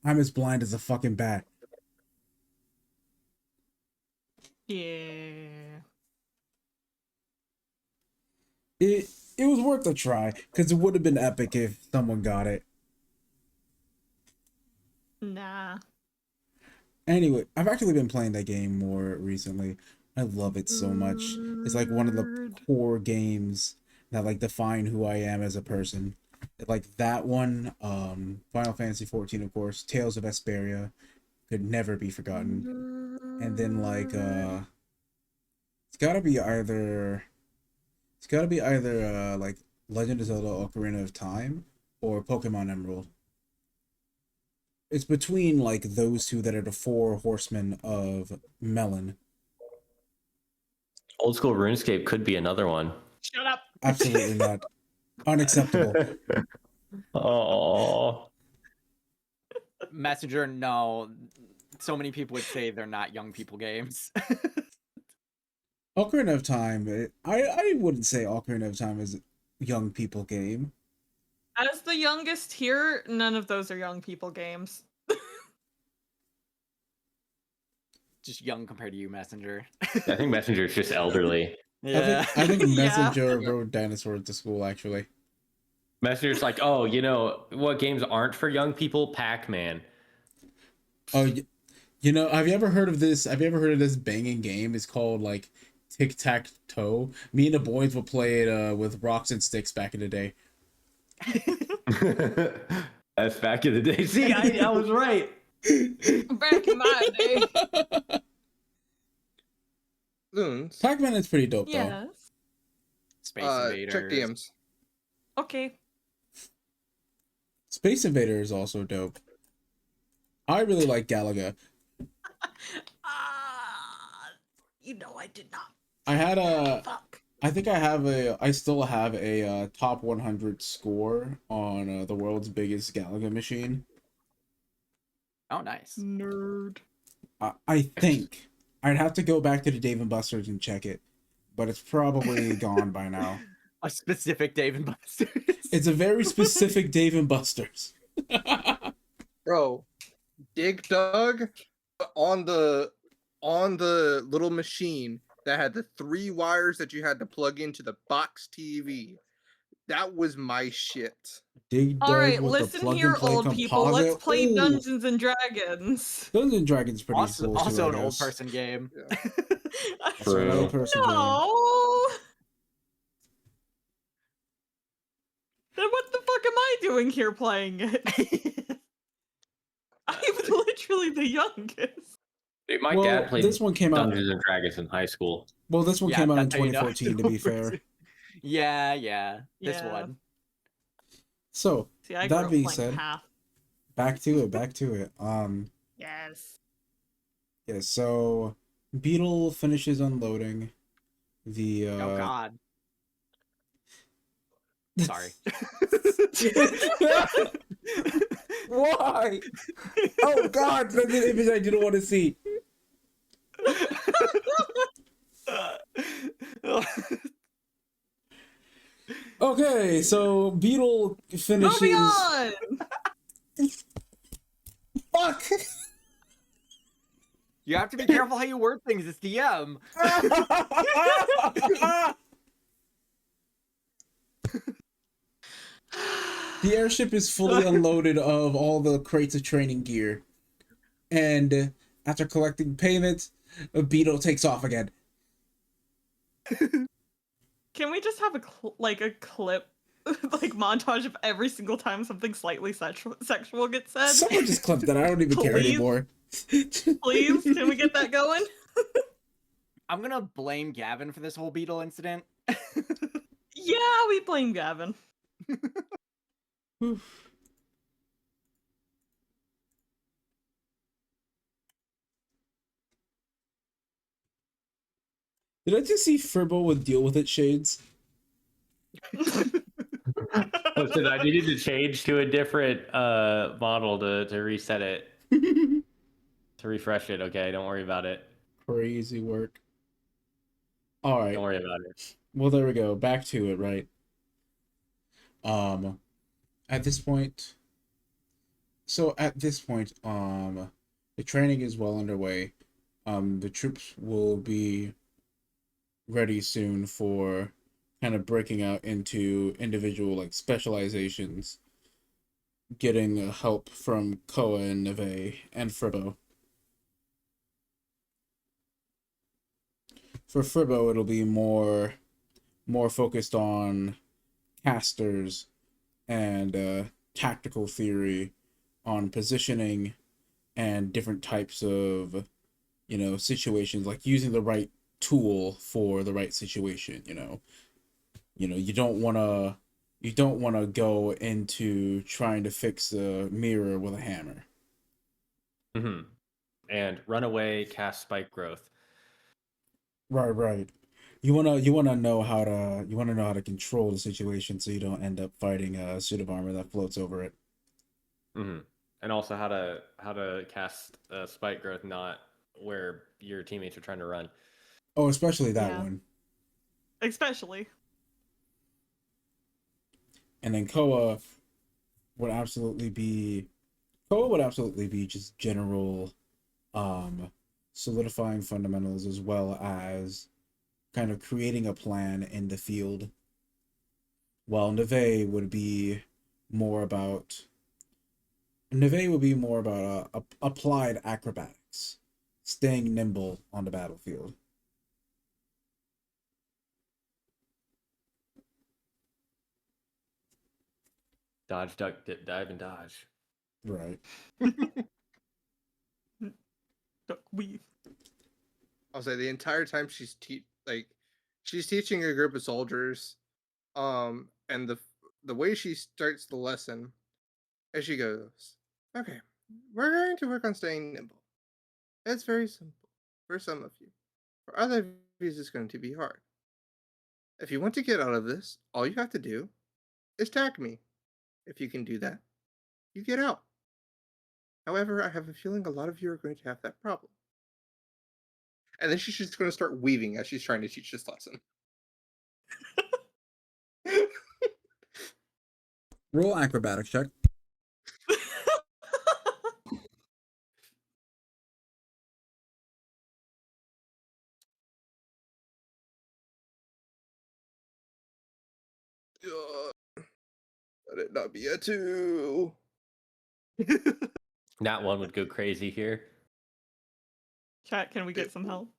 Speaker 7: I'm as blind as a fucking bat.
Speaker 2: Yeah.
Speaker 7: It was worth a try, because it would have been epic if someone got it.
Speaker 2: Nah.
Speaker 7: Anyway, I've actually been playing that game more recently. I love it so much. It's like one of the core games that like define who I am as a person. Like that one, Final Fantasy 14, of course, Tales of Vesperia could never be forgotten. And then like it's gotta be either like Legend of Zelda Ocarina of Time or Pokemon Emerald. It's between like those two that are the 4 horsemen of Melon.
Speaker 6: Old school RuneScape could be another one.
Speaker 2: Shut up.
Speaker 7: Absolutely not. Unacceptable.
Speaker 6: Oh.
Speaker 5: Messenger, no. So many people would say they're not young people games.
Speaker 7: Ocarina of Time, I wouldn't say Ocarina of Time is a young people game.
Speaker 2: As the youngest here, none of those are young people games.
Speaker 5: Just young compared to you, Messenger.
Speaker 6: I think Messenger's just elderly.
Speaker 5: Yeah.
Speaker 7: I think
Speaker 2: Yeah.
Speaker 7: Messenger rode dinosaurs to school, actually.
Speaker 6: Messenger's like, oh, you know what games aren't for young people? Pac-Man.
Speaker 7: Oh, you know, have you ever heard of this? Have you ever heard of this banging game? It's called like Tic-Tac-Toe. Me and the boys would play it with rocks and sticks back in the day.
Speaker 6: That's back in the day. See, I was right.
Speaker 2: Back in my day.
Speaker 4: Loons.
Speaker 7: Pac-Man is pretty dope, though.
Speaker 2: Yes.
Speaker 5: Space Invaders.
Speaker 4: Check DMs.
Speaker 2: Okay.
Speaker 7: Space Invader is also dope. I really like Galaga.
Speaker 2: I did not.
Speaker 7: I had a...
Speaker 2: Fuck.
Speaker 7: I still have a top 100 score on the world's biggest Galaga machine.
Speaker 5: Oh, nice.
Speaker 2: Nerd.
Speaker 1: I think I'd have to go back to the Dave and Buster's and check it, but it's probably gone by now.
Speaker 5: A specific Dave and Buster's.
Speaker 1: It's a very specific Dave and Buster's.
Speaker 4: Bro, Dig Dug on the little machine that had the 3 wires that you had to plug into the box TV. That was my shit.
Speaker 1: Dig
Speaker 2: All
Speaker 1: Dug
Speaker 2: right,
Speaker 1: with the
Speaker 2: listen
Speaker 1: plug
Speaker 2: here,
Speaker 1: and play
Speaker 2: old people. Let's
Speaker 1: composite.
Speaker 2: play
Speaker 1: Ooh,
Speaker 2: Dungeons and Dragons.
Speaker 1: Dungeons and Dragons pretty
Speaker 5: Also,
Speaker 1: cool
Speaker 5: also
Speaker 1: too,
Speaker 5: an
Speaker 1: I
Speaker 5: old
Speaker 1: guess.
Speaker 5: person game.
Speaker 4: Yeah.
Speaker 1: It's another person game.
Speaker 2: No. Then what the fuck am I doing here playing it? I'm literally the youngest.
Speaker 6: Dude, my
Speaker 1: Well,
Speaker 6: dad played
Speaker 1: this one came out.
Speaker 6: Dungeons and Dragons in high school.
Speaker 1: Well, this one
Speaker 5: Yeah,
Speaker 1: came out in
Speaker 5: that's how you know
Speaker 1: 2014. To be fair.
Speaker 5: Yeah. This
Speaker 2: Yeah.
Speaker 5: one.
Speaker 1: So
Speaker 2: See, I grew
Speaker 1: that
Speaker 2: up
Speaker 1: being
Speaker 2: playing
Speaker 1: said,
Speaker 2: Path.
Speaker 1: back to it.
Speaker 2: Yes.
Speaker 1: Yeah. So Beetle finishes unloading the.
Speaker 5: Oh God. Sorry.
Speaker 1: Why? Oh God! That's an image I didn't want to see. Okay, so Beetle finishes.
Speaker 2: Moving on.
Speaker 1: Fuck!
Speaker 5: You have to be careful how you word things. It's DM.
Speaker 1: The airship is fully unloaded of all the crates of training gear, and after collecting payment, Beetle takes off again.
Speaker 2: Can we just have a clip, like montage of every single time something slightly sexual gets said?
Speaker 1: Someone just clipped that. I don't even care
Speaker 2: Please?
Speaker 1: anymore.
Speaker 2: Please, can we get that going?
Speaker 5: I'm gonna blame Gavin for this whole Beetle incident.
Speaker 2: Yeah, we blame Gavin.
Speaker 1: Did I just see Fribbo would deal with it, Shades?
Speaker 6: Listen, I needed to change to a different model to reset it, to refresh it. Okay, don't worry about it.
Speaker 1: Crazy work. All right.
Speaker 6: Don't worry about it.
Speaker 1: Well, there we go. Back to it, right? At this point, the training is well underway. The troops will be ready soon for kind of breaking out into individual like specializations, getting help from Koa and Nevet and Fribbo. For Fribbo, it'll be more focused on casters and tactical theory on positioning and different types of, situations, like using the right tool for the right situation. You don't want to go into trying to fix a mirror with a hammer.
Speaker 6: Mm-hmm. And run away, cast spike growth.
Speaker 1: Right. You wanna know how to control the situation so you don't end up fighting a suit of armor that floats over it.
Speaker 6: Mm-hmm. And also how to cast spike growth, not where your teammates are trying to run.
Speaker 1: Oh, especially that
Speaker 2: Yeah.
Speaker 1: one.
Speaker 2: Especially.
Speaker 1: And then Koa would absolutely be just general solidifying fundamentals, as well as kind of creating a plan in the field, while Nevet would be more about applied acrobatics, staying nimble on the battlefield.
Speaker 6: Dodge, duck, dip, dive, and dodge.
Speaker 1: Right.
Speaker 2: Weave.
Speaker 4: I'll say the entire time she's teaching a group of soldiers, and the way she starts the lesson, as she goes, okay, we're going to work on staying nimble. It's very simple for some of you. For other of you, it's going to be hard. If you want to get out of this, all you have to do is tag me. If you can do that, you get out. However, I have a feeling a lot of you are going to have that problem. And then she's just going to start weaving as she's trying to teach this lesson.
Speaker 7: Roll acrobatics check.
Speaker 4: Let it not be a 2.
Speaker 6: Not one would go crazy here.
Speaker 2: Chat, can we get some help?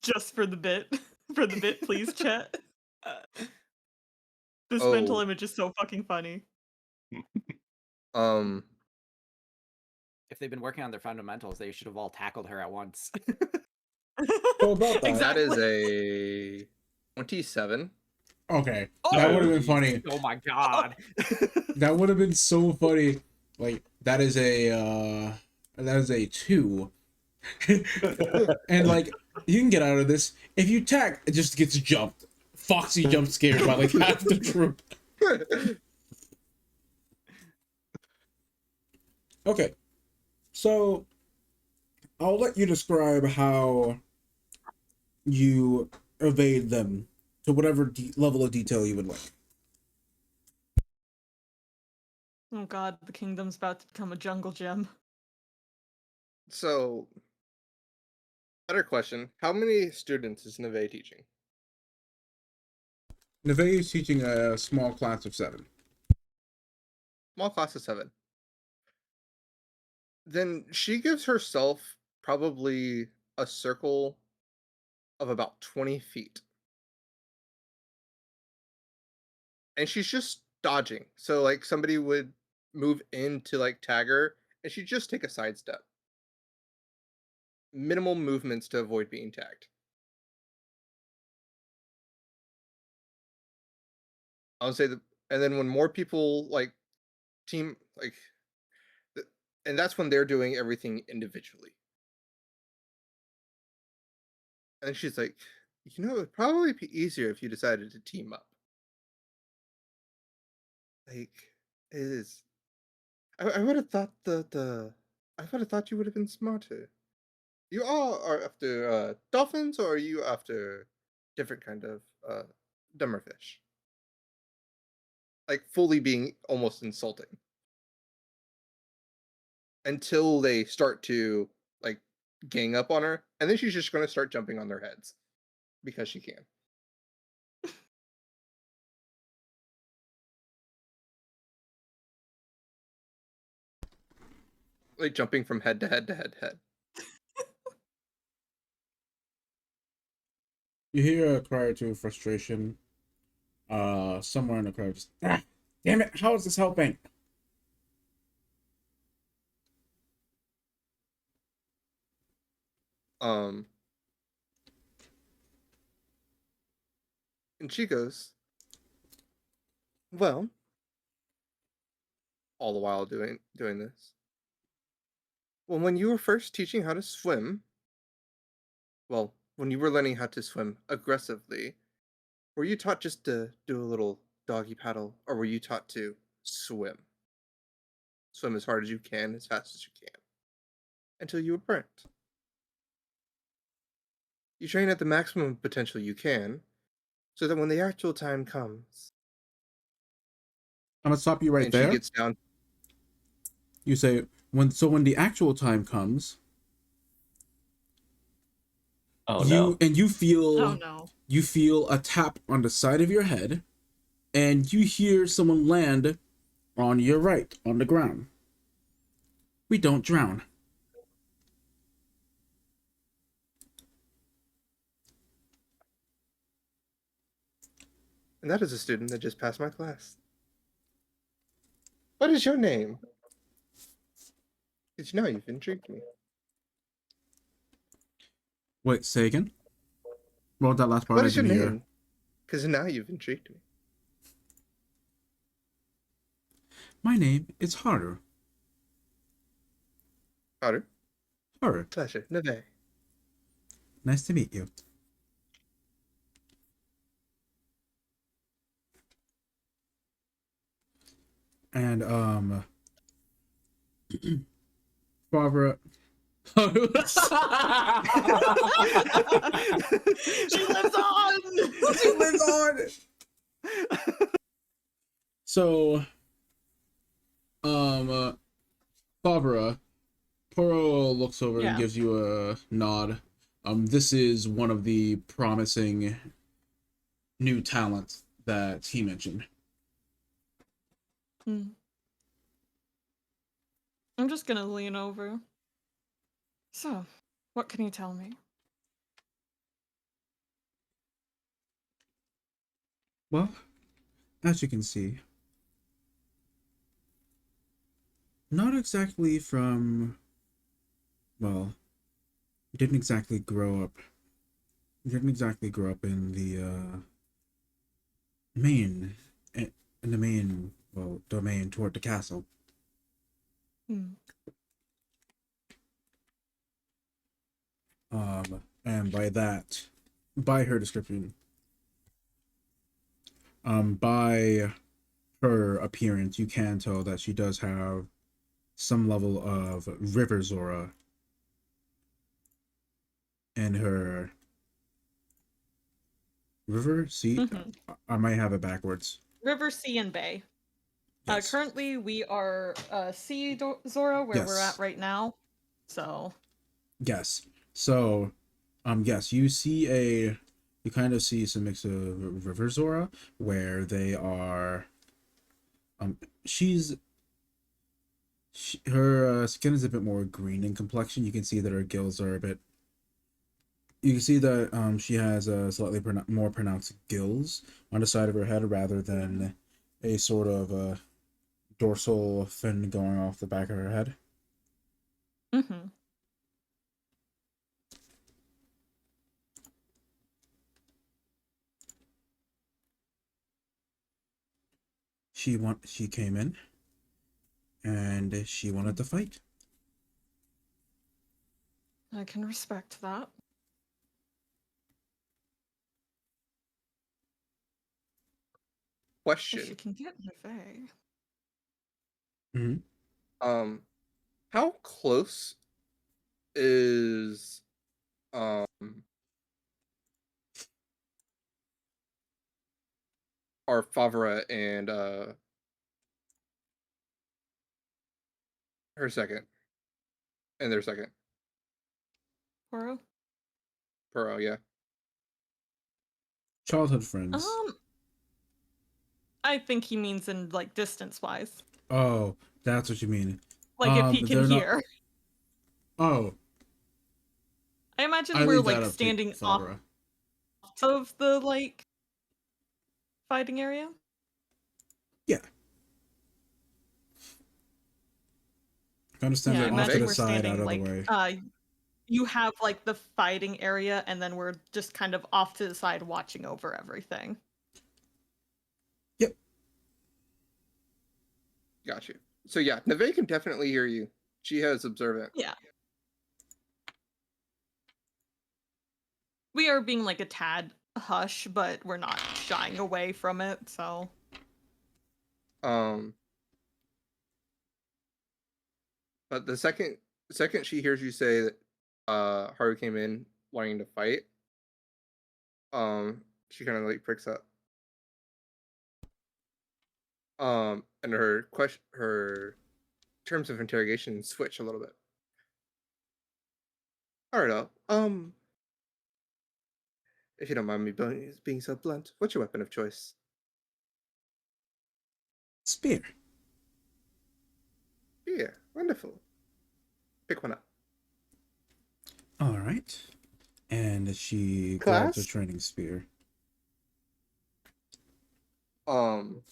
Speaker 2: Just for the bit. For the bit, please, chat. This mental
Speaker 4: Oh.
Speaker 2: image is so fucking funny.
Speaker 4: Um,
Speaker 5: If they've been working on their fundamentals, they should have all tackled her at once.
Speaker 7: So about that.
Speaker 4: that
Speaker 2: Exactly.
Speaker 4: is a 27.
Speaker 7: Okay,
Speaker 2: Oh!
Speaker 7: that would have been
Speaker 5: Jeez.
Speaker 7: funny.
Speaker 5: Oh my god.
Speaker 7: That would have been so funny. Like that is a 2. And like you can get out of this if you tack. It just gets jumped. Foxy jump scared by like half the troop. Okay, so I'll let you describe how you evade them to whatever level of detail you would like.
Speaker 2: Oh god, the kingdom's about to become a jungle gym.
Speaker 4: So, better question. How many students is Nevet teaching?
Speaker 7: Nevet is teaching a small class of 7.
Speaker 4: Small class of 7. Then she gives herself probably a circle of about 20 feet. And she's just dodging. So, like, somebody would move in to, like, tag her, and she'd just take a sidestep. Minimal movements to avoid being tagged. I'll say that, and then when more people, like, team, like, and that's when they're doing everything individually. And she's like, you know, it'd probably be easier if you decided to team up. Like, it is. I would have thought I would have thought you would have been smarter. You all are after dolphins, or are you after different kind of dumber fish? Like fully being almost insulting. Until they start to like gang up on her, and then she's just going to start jumping on their heads because she can. Like jumping from head to head to head to head.
Speaker 7: You hear a cry or two of frustration. Somewhere in the crowd just, damn it, how is this helping?
Speaker 4: And she goes, well, all the while doing this. Well, when you were first teaching how to swim, well, when you were learning how to swim aggressively, were you taught just to do a little doggy paddle, or were you taught to swim? Swim as hard as you can, as fast as you can, until you were burnt. You train at the maximum potential you can, so that when the actual time comes,
Speaker 7: I'm gonna stop you right
Speaker 4: and
Speaker 7: there.
Speaker 4: she gets down.
Speaker 7: You say when the actual time comes,
Speaker 6: Oh no.
Speaker 7: you feel
Speaker 2: Oh no.
Speaker 7: you feel a tap on the side of your head, and you hear someone land on your right on the ground. We don't drown.
Speaker 4: And that is a student that just passed my class. What is your name? Because you know you've intrigued me.
Speaker 7: Wait, say again. Well, that last part
Speaker 4: What
Speaker 7: I
Speaker 4: is your
Speaker 7: didn't hear.
Speaker 4: name? Because now you've intrigued me.
Speaker 7: My name is Haru.
Speaker 4: Haru.
Speaker 7: Haru.
Speaker 4: Pleasure. Nevet.
Speaker 7: Nice to meet you. And Favura,
Speaker 2: She lives on.
Speaker 1: She lives on. So, Favura, Poro looks over and
Speaker 2: Yeah.
Speaker 1: gives you a nod. This is one of the promising new talents that he mentioned.
Speaker 2: I'm just gonna lean over. So, what can you tell me?
Speaker 1: Well, as you can see, not exactly from, well, you didn't exactly grow up in the main, in the main, well, domain toward the castle. And by that, by her description, by her appearance, you can tell that she does have some level of river Zora in her. River? See? I might have it backwards.
Speaker 2: River, sea, and bay.
Speaker 1: Yes.
Speaker 2: Currently, we are sea Zora, where we're
Speaker 1: Yes.
Speaker 2: at right now. So.
Speaker 1: Yes. So, yes, you kind of see some mix of river Zora where they are. Her skin is a bit more green in complexion. You can see that her gills are a bit. You can see that she has a slightly more pronounced gills on the side of her head rather than a sort of dorsal fin going off the back of her head. She came in and she wanted to fight.
Speaker 2: I can respect that.
Speaker 4: Question.
Speaker 2: If you can get Nevet.
Speaker 4: How close is our Favura and her second and their second?
Speaker 2: Poro?
Speaker 4: Poro, yeah.
Speaker 1: Childhood friends.
Speaker 2: I think he means in like distance wise.
Speaker 1: Oh, that's what you mean.
Speaker 2: Like if he can hear.
Speaker 1: Oh.
Speaker 2: I imagine we're like standing off of the like fighting area.
Speaker 1: Yeah. I understand that off to the side, out of the way.
Speaker 2: You have like the fighting area, and then we're just kind of off to the side watching over everything.
Speaker 1: Yep.
Speaker 4: Got you. So yeah, Nevet can definitely hear you. She has observant.
Speaker 2: Yeah. We are being like a tad hush, but we're not shying away from it, so.
Speaker 4: But the second she hears you say that Haru came in wanting to fight, she kind of like pricks up. And her terms of interrogation switch a little bit. Alright, if you don't mind me being so blunt, what's your weapon of choice?
Speaker 1: Spear.
Speaker 4: Spear. Wonderful. Pick one up.
Speaker 1: All right. And she grabs a training spear.
Speaker 4: And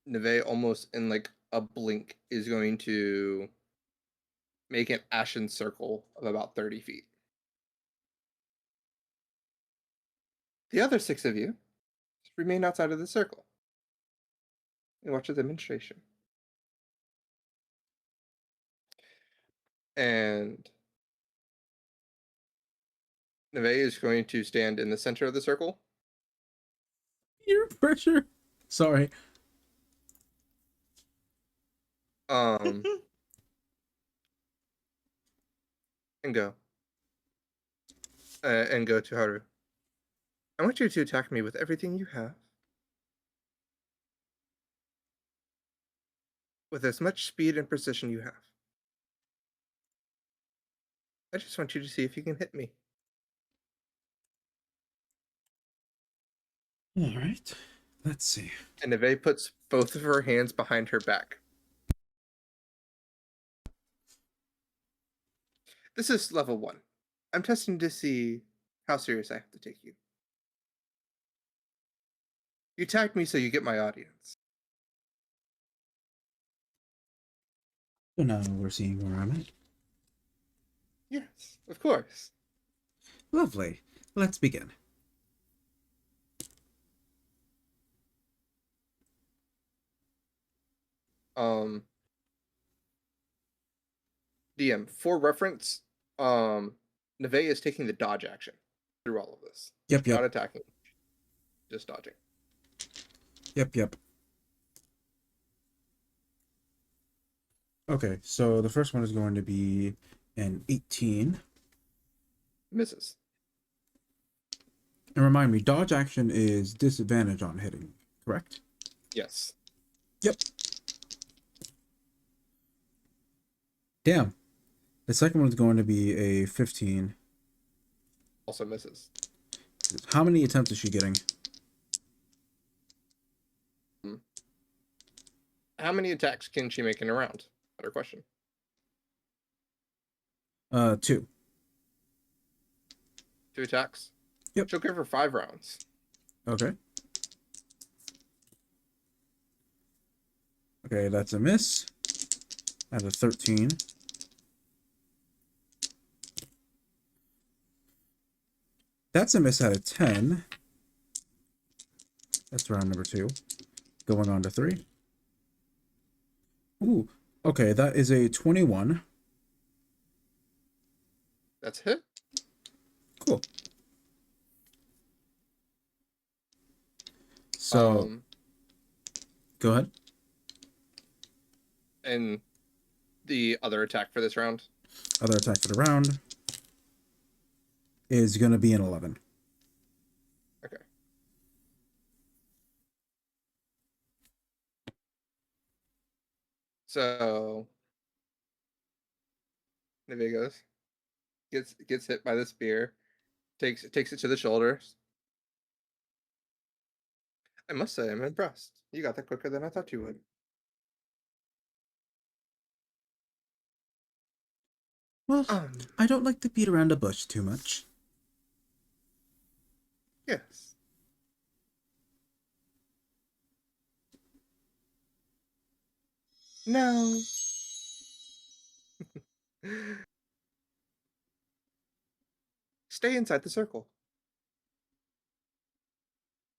Speaker 4: Nevet, almost in like a blink, is going to make an ashen circle of about 30 feet. The other 6 of you remain outside of the circle and watch the demonstration. And Nevet is going to stand in the center of the circle.
Speaker 1: Peer pressure. Sorry.
Speaker 4: And go. And go to Haru. I want you to attack me with everything you have. With as much speed and precision you have. I just want you to see if you can hit me.
Speaker 7: All right. Let's see.
Speaker 4: And Nevet puts both of her hands behind her back. This is level 1. I'm testing to see how serious I have to take you. You tagged me so you get my audience.
Speaker 7: So now we're seeing where I'm at.
Speaker 4: Yes, of course.
Speaker 7: Lovely. Let's begin.
Speaker 4: DM, for reference, Nevet is taking the dodge action through all of this.
Speaker 7: Yep.
Speaker 4: Not attacking, just dodging.
Speaker 7: Yep. Okay, so the first one is going to be an 18.
Speaker 4: Misses.
Speaker 7: And remind me, dodge action is disadvantage on hitting, correct?
Speaker 4: Yes.
Speaker 7: Yep. Damn. The second one is going to be a 15.
Speaker 4: Also misses.
Speaker 7: How many attempts is she getting?
Speaker 4: How many attacks can she make in a round? Better question.
Speaker 7: 2.
Speaker 4: 2 attacks?
Speaker 7: Yep.
Speaker 4: She'll give her 5 rounds.
Speaker 7: Okay. Okay, that's a miss. That's a 13. That's a miss out of 10. That's round number 2. Going on to 3. Ooh, okay, that is a 21.
Speaker 4: That's a hit.
Speaker 7: Cool. So, go ahead.
Speaker 4: And the other attack for this round?
Speaker 7: Other attack for the round is going to be an 11.
Speaker 4: Okay. So Nevet goes, gets hit by the spear, takes it to the shoulders. I must say, I'm impressed. You got that quicker than I thought you would.
Speaker 7: Well, I don't like to beat around the bush too much.
Speaker 4: Yes. No. Stay inside the circle.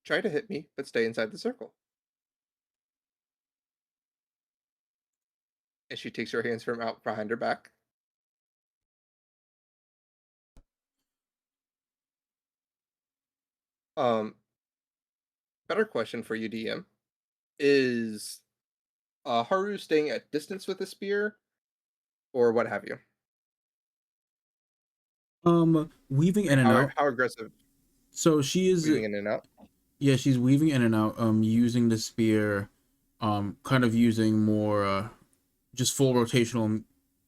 Speaker 4: Try to hit me, but stay inside the circle. And she takes her hands from out behind her back. Better question for you, DM. Is Haru staying at distance with the spear, or what have you?
Speaker 7: Weaving in and out.
Speaker 4: How aggressive?
Speaker 7: So she is
Speaker 4: Weaving in and out.
Speaker 7: Yeah, she's weaving in and out. Using the spear, kind of using more, just full rotational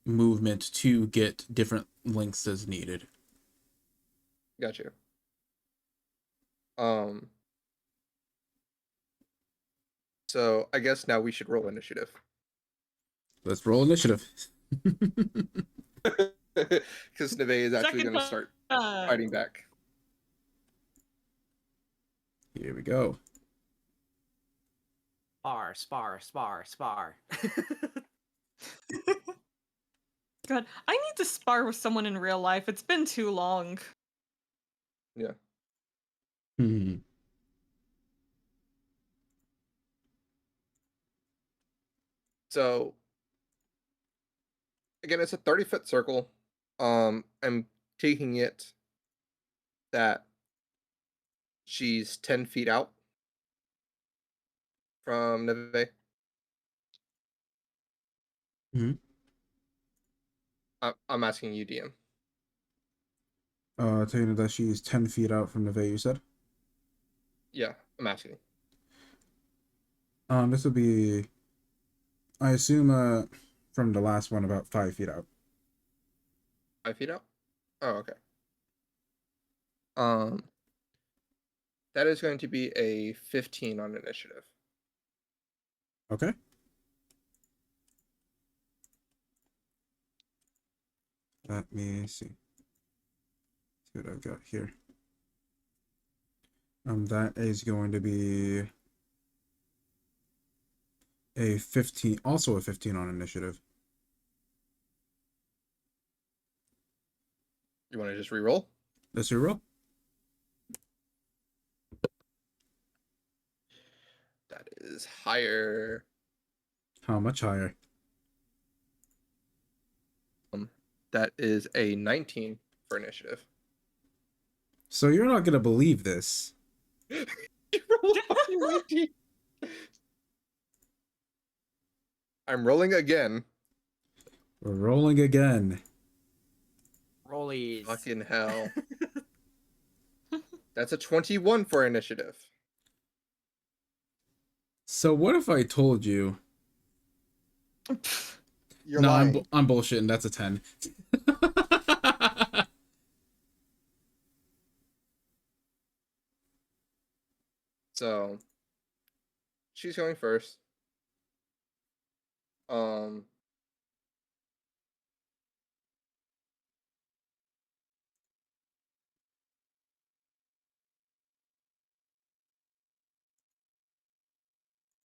Speaker 7: movement to get different lengths as needed.
Speaker 4: Got you. So I guess now we should roll initiative.
Speaker 7: Let's roll initiative.
Speaker 4: Because Nevet is actually going to start fighting back.
Speaker 7: Here we go.
Speaker 5: Spar.
Speaker 2: God, I need to spar with someone in real life. It's been too long.
Speaker 4: Yeah. So again, it's a 30-foot circle. I'm taking it that she's 10 feet out from Nevet.
Speaker 7: Mhm.
Speaker 4: I'm asking you, DM.
Speaker 7: Taking it that she's 10 feet out from Nevet, you said?
Speaker 4: Yeah, I'm asking.
Speaker 7: This would be, I assume, from the last one, about 5 feet out.
Speaker 4: 5 feet out? Oh, okay. That is going to be a 15 on initiative.
Speaker 7: Okay. Let me see. See what I've got here. That is going to be a 15, also a 15 on initiative.
Speaker 4: You want to just re-roll?
Speaker 7: That's your roll.
Speaker 4: That is higher.
Speaker 7: How much higher?
Speaker 4: That is a 19 for initiative.
Speaker 7: So you're not gonna believe this.
Speaker 4: You rolled a fucking 19. I'm rolling again.
Speaker 7: We're rolling again.
Speaker 5: Rollies.
Speaker 4: Fucking hell. That's a 21 for initiative.
Speaker 7: So what if I told you?
Speaker 4: You're
Speaker 7: No,
Speaker 4: lying.
Speaker 7: I'm bullshitting. That's a 10.
Speaker 4: So she's going first.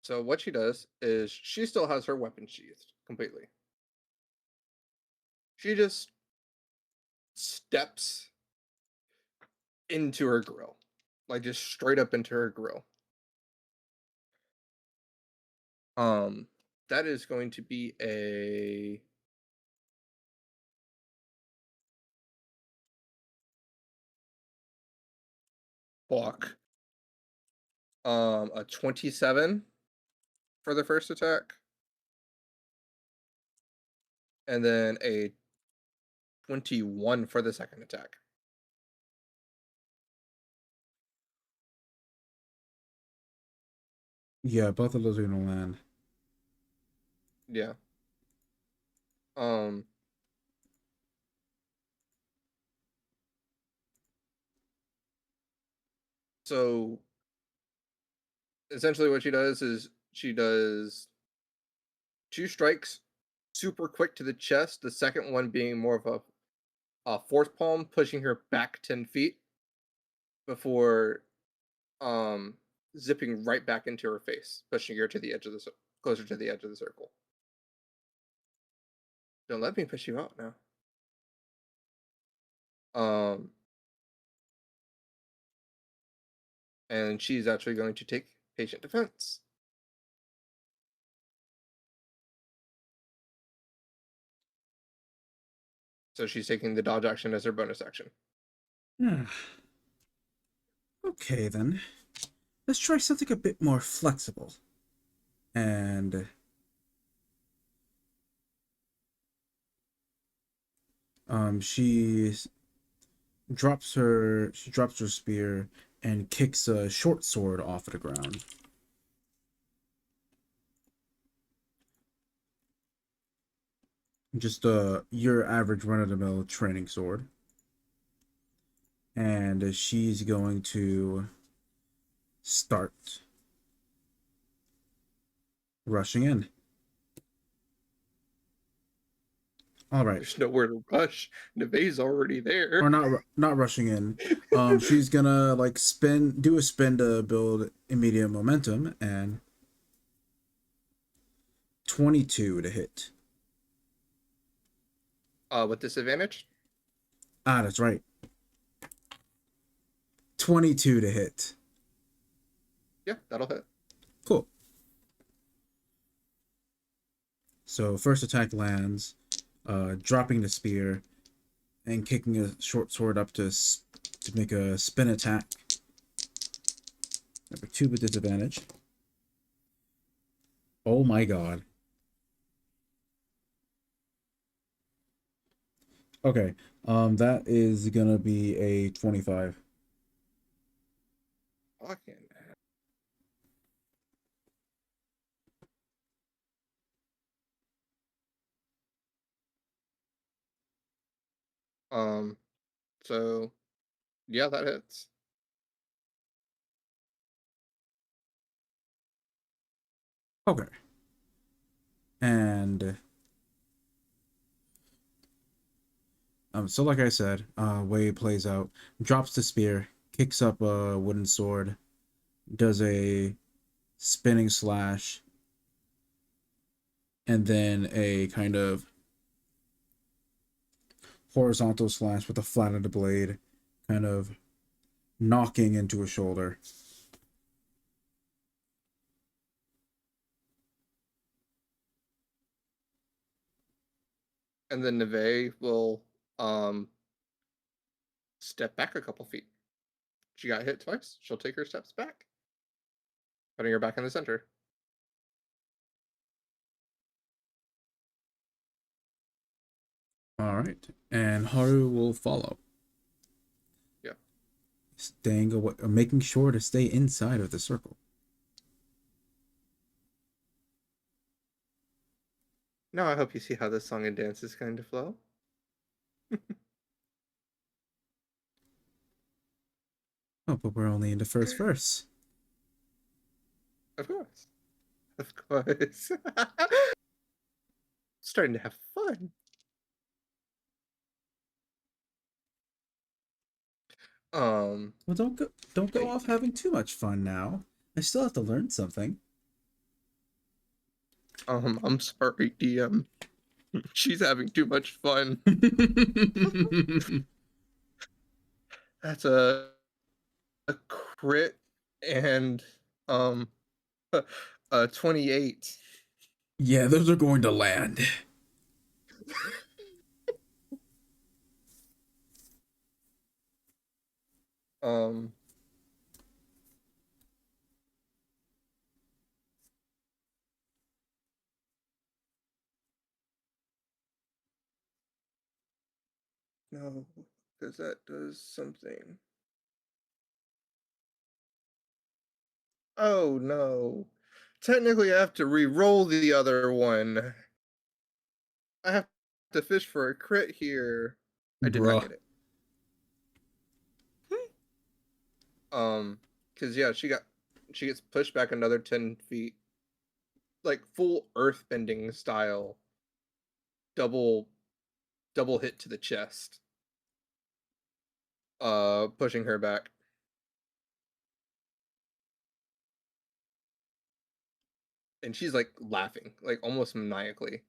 Speaker 4: So what she does is she still has her weapon sheathed completely. She just steps into her grill. Like just straight up into her grill. That is going to be a block. A 27 for the first attack. And then a 21 for the second attack.
Speaker 7: Yeah, both of those are gonna land.
Speaker 4: Yeah. So essentially what she does is she does 2 strikes super quick to the chest, the second one being more of a force palm, pushing her back 10 feet before zipping right back into her face, pushing her to the edge of the closer to the edge of the circle. Don't let me push you out now. And she's actually going to take patient defense. So she's taking the dodge action as her bonus action.
Speaker 7: Okay, then. Let's try something a bit more flexible. And she drops her spear and kicks a short sword off of the ground. Just your average run-of-the-mill training sword. And she's going to start rushing in. All right.
Speaker 4: There's nowhere to rush. Nevet's already there.
Speaker 7: Or not rushing in. She's gonna like do a spin to build immediate momentum, and 22 to hit.
Speaker 4: With disadvantage?
Speaker 7: Ah, that's right. 22 to hit.
Speaker 4: Yeah, that'll hit.
Speaker 7: Cool. So first attack lands, dropping the spear and kicking a short sword up to make a spin attack. Number 2 with disadvantage. Oh my god.
Speaker 1: Okay. That is gonna be a 25.
Speaker 4: Fucking. Um. So yeah, that hits.
Speaker 1: Okay. And so like I said, way it plays out, drops the spear, kicks up a wooden sword, does a spinning slash, and then a kind of horizontal slash with the flat of the blade, kind of knocking into a shoulder.
Speaker 4: And then Nevet will step back a couple feet. She got hit twice. She'll take her steps back, putting her back in the center.
Speaker 1: All right, and Haru will follow.
Speaker 4: Yeah.
Speaker 1: Staying away, making sure to stay inside of the circle.
Speaker 4: Now I hope you see how this song and dance is going to flow.
Speaker 1: Oh, but we're only in the first verse.
Speaker 4: Of course. Of course. Starting to have fun.
Speaker 1: Well, don't go off having too much fun now. I still have to learn something.
Speaker 4: I'm sorry, DM. She's having too much fun. That's a crit and a 28.
Speaker 1: Yeah, those are going to land.
Speaker 4: Um No, because that does something. Oh no. Technically I have to re-roll the other one. I have to fish for a crit here. I did not
Speaker 1: Bruh.
Speaker 4: get it. Because yeah, she gets pushed back another 10 feet. Like full earth bending style. Double hit to the chest. Pushing her back. And she's like laughing, like almost maniacally.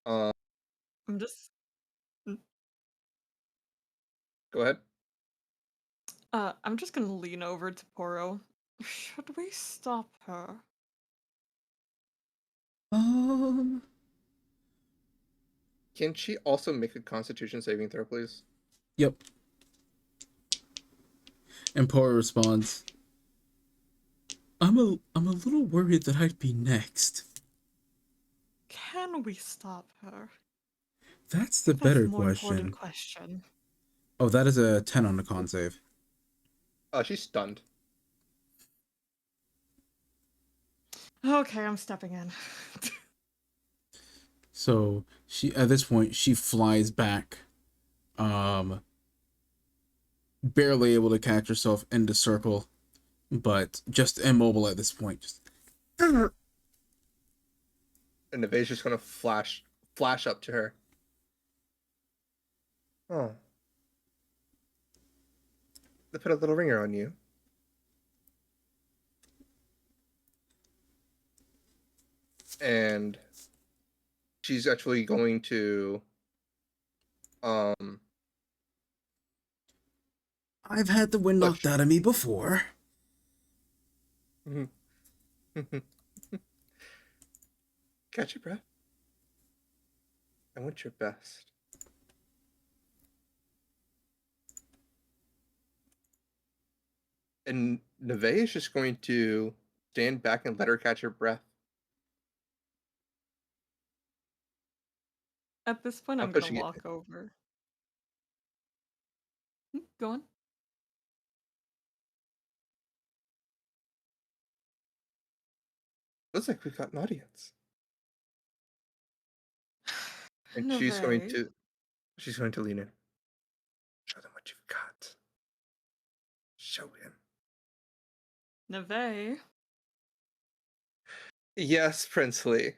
Speaker 4: Um,
Speaker 2: I'm just
Speaker 4: Go ahead.
Speaker 2: I'm just gonna lean over to Poro. Should we stop her?
Speaker 1: Um,
Speaker 4: Can she also make a Constitution saving throw, please?
Speaker 1: Yep. And Poro responds, I'm a little worried that I'd be next.
Speaker 2: Can we stop her?
Speaker 1: That's the
Speaker 2: That's
Speaker 1: better
Speaker 2: the more important
Speaker 1: question.
Speaker 2: question.
Speaker 1: Oh, that is a 10 on the con save.
Speaker 4: She's stunned.
Speaker 2: Okay, I'm stepping in.
Speaker 1: So she at this point she flies back, barely able to catch herself in the circle, but just immobile at this point. Just
Speaker 4: And the vase just gonna flash up to her. Oh. They put a little ringer on you. And she's actually going to
Speaker 1: I've had the wind knocked out of me before.
Speaker 4: Catch your breath. I want your best. And Nevet is just going to stand back and let her catch her breath.
Speaker 2: At this point,
Speaker 4: I'm
Speaker 2: I'm gonna
Speaker 4: pushing it.
Speaker 2: walk over. Go on.
Speaker 4: Looks like we've got an audience. And
Speaker 2: Nevet.
Speaker 4: she's going to lean in. Show them what you've got. Show him.
Speaker 2: Nevet.
Speaker 4: Yes, Princely.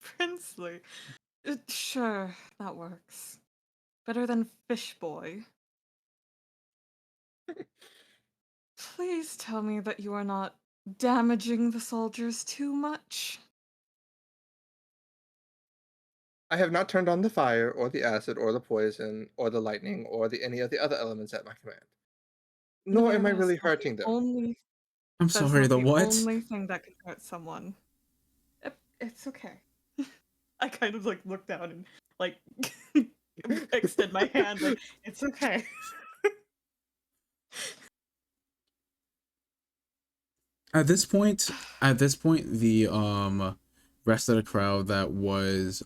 Speaker 2: Princely. Sure, that works. Better than Fish Boy. Please tell me that you are not damaging the soldiers too much.
Speaker 4: I have not turned on the fire, or the acid, or the poison, or the lightning, or any of the other elements at my command. Nor am I
Speaker 2: Nevet,
Speaker 4: really
Speaker 2: that is not
Speaker 4: hurting
Speaker 2: the
Speaker 4: them.
Speaker 2: Only,
Speaker 7: I'm
Speaker 2: that is
Speaker 7: sorry,
Speaker 2: not
Speaker 7: the
Speaker 2: the
Speaker 7: what?
Speaker 2: only thing that can hurt someone. It's okay. I kind of like look down and like extend my hand like it's okay.
Speaker 7: At this point, the rest of the crowd that was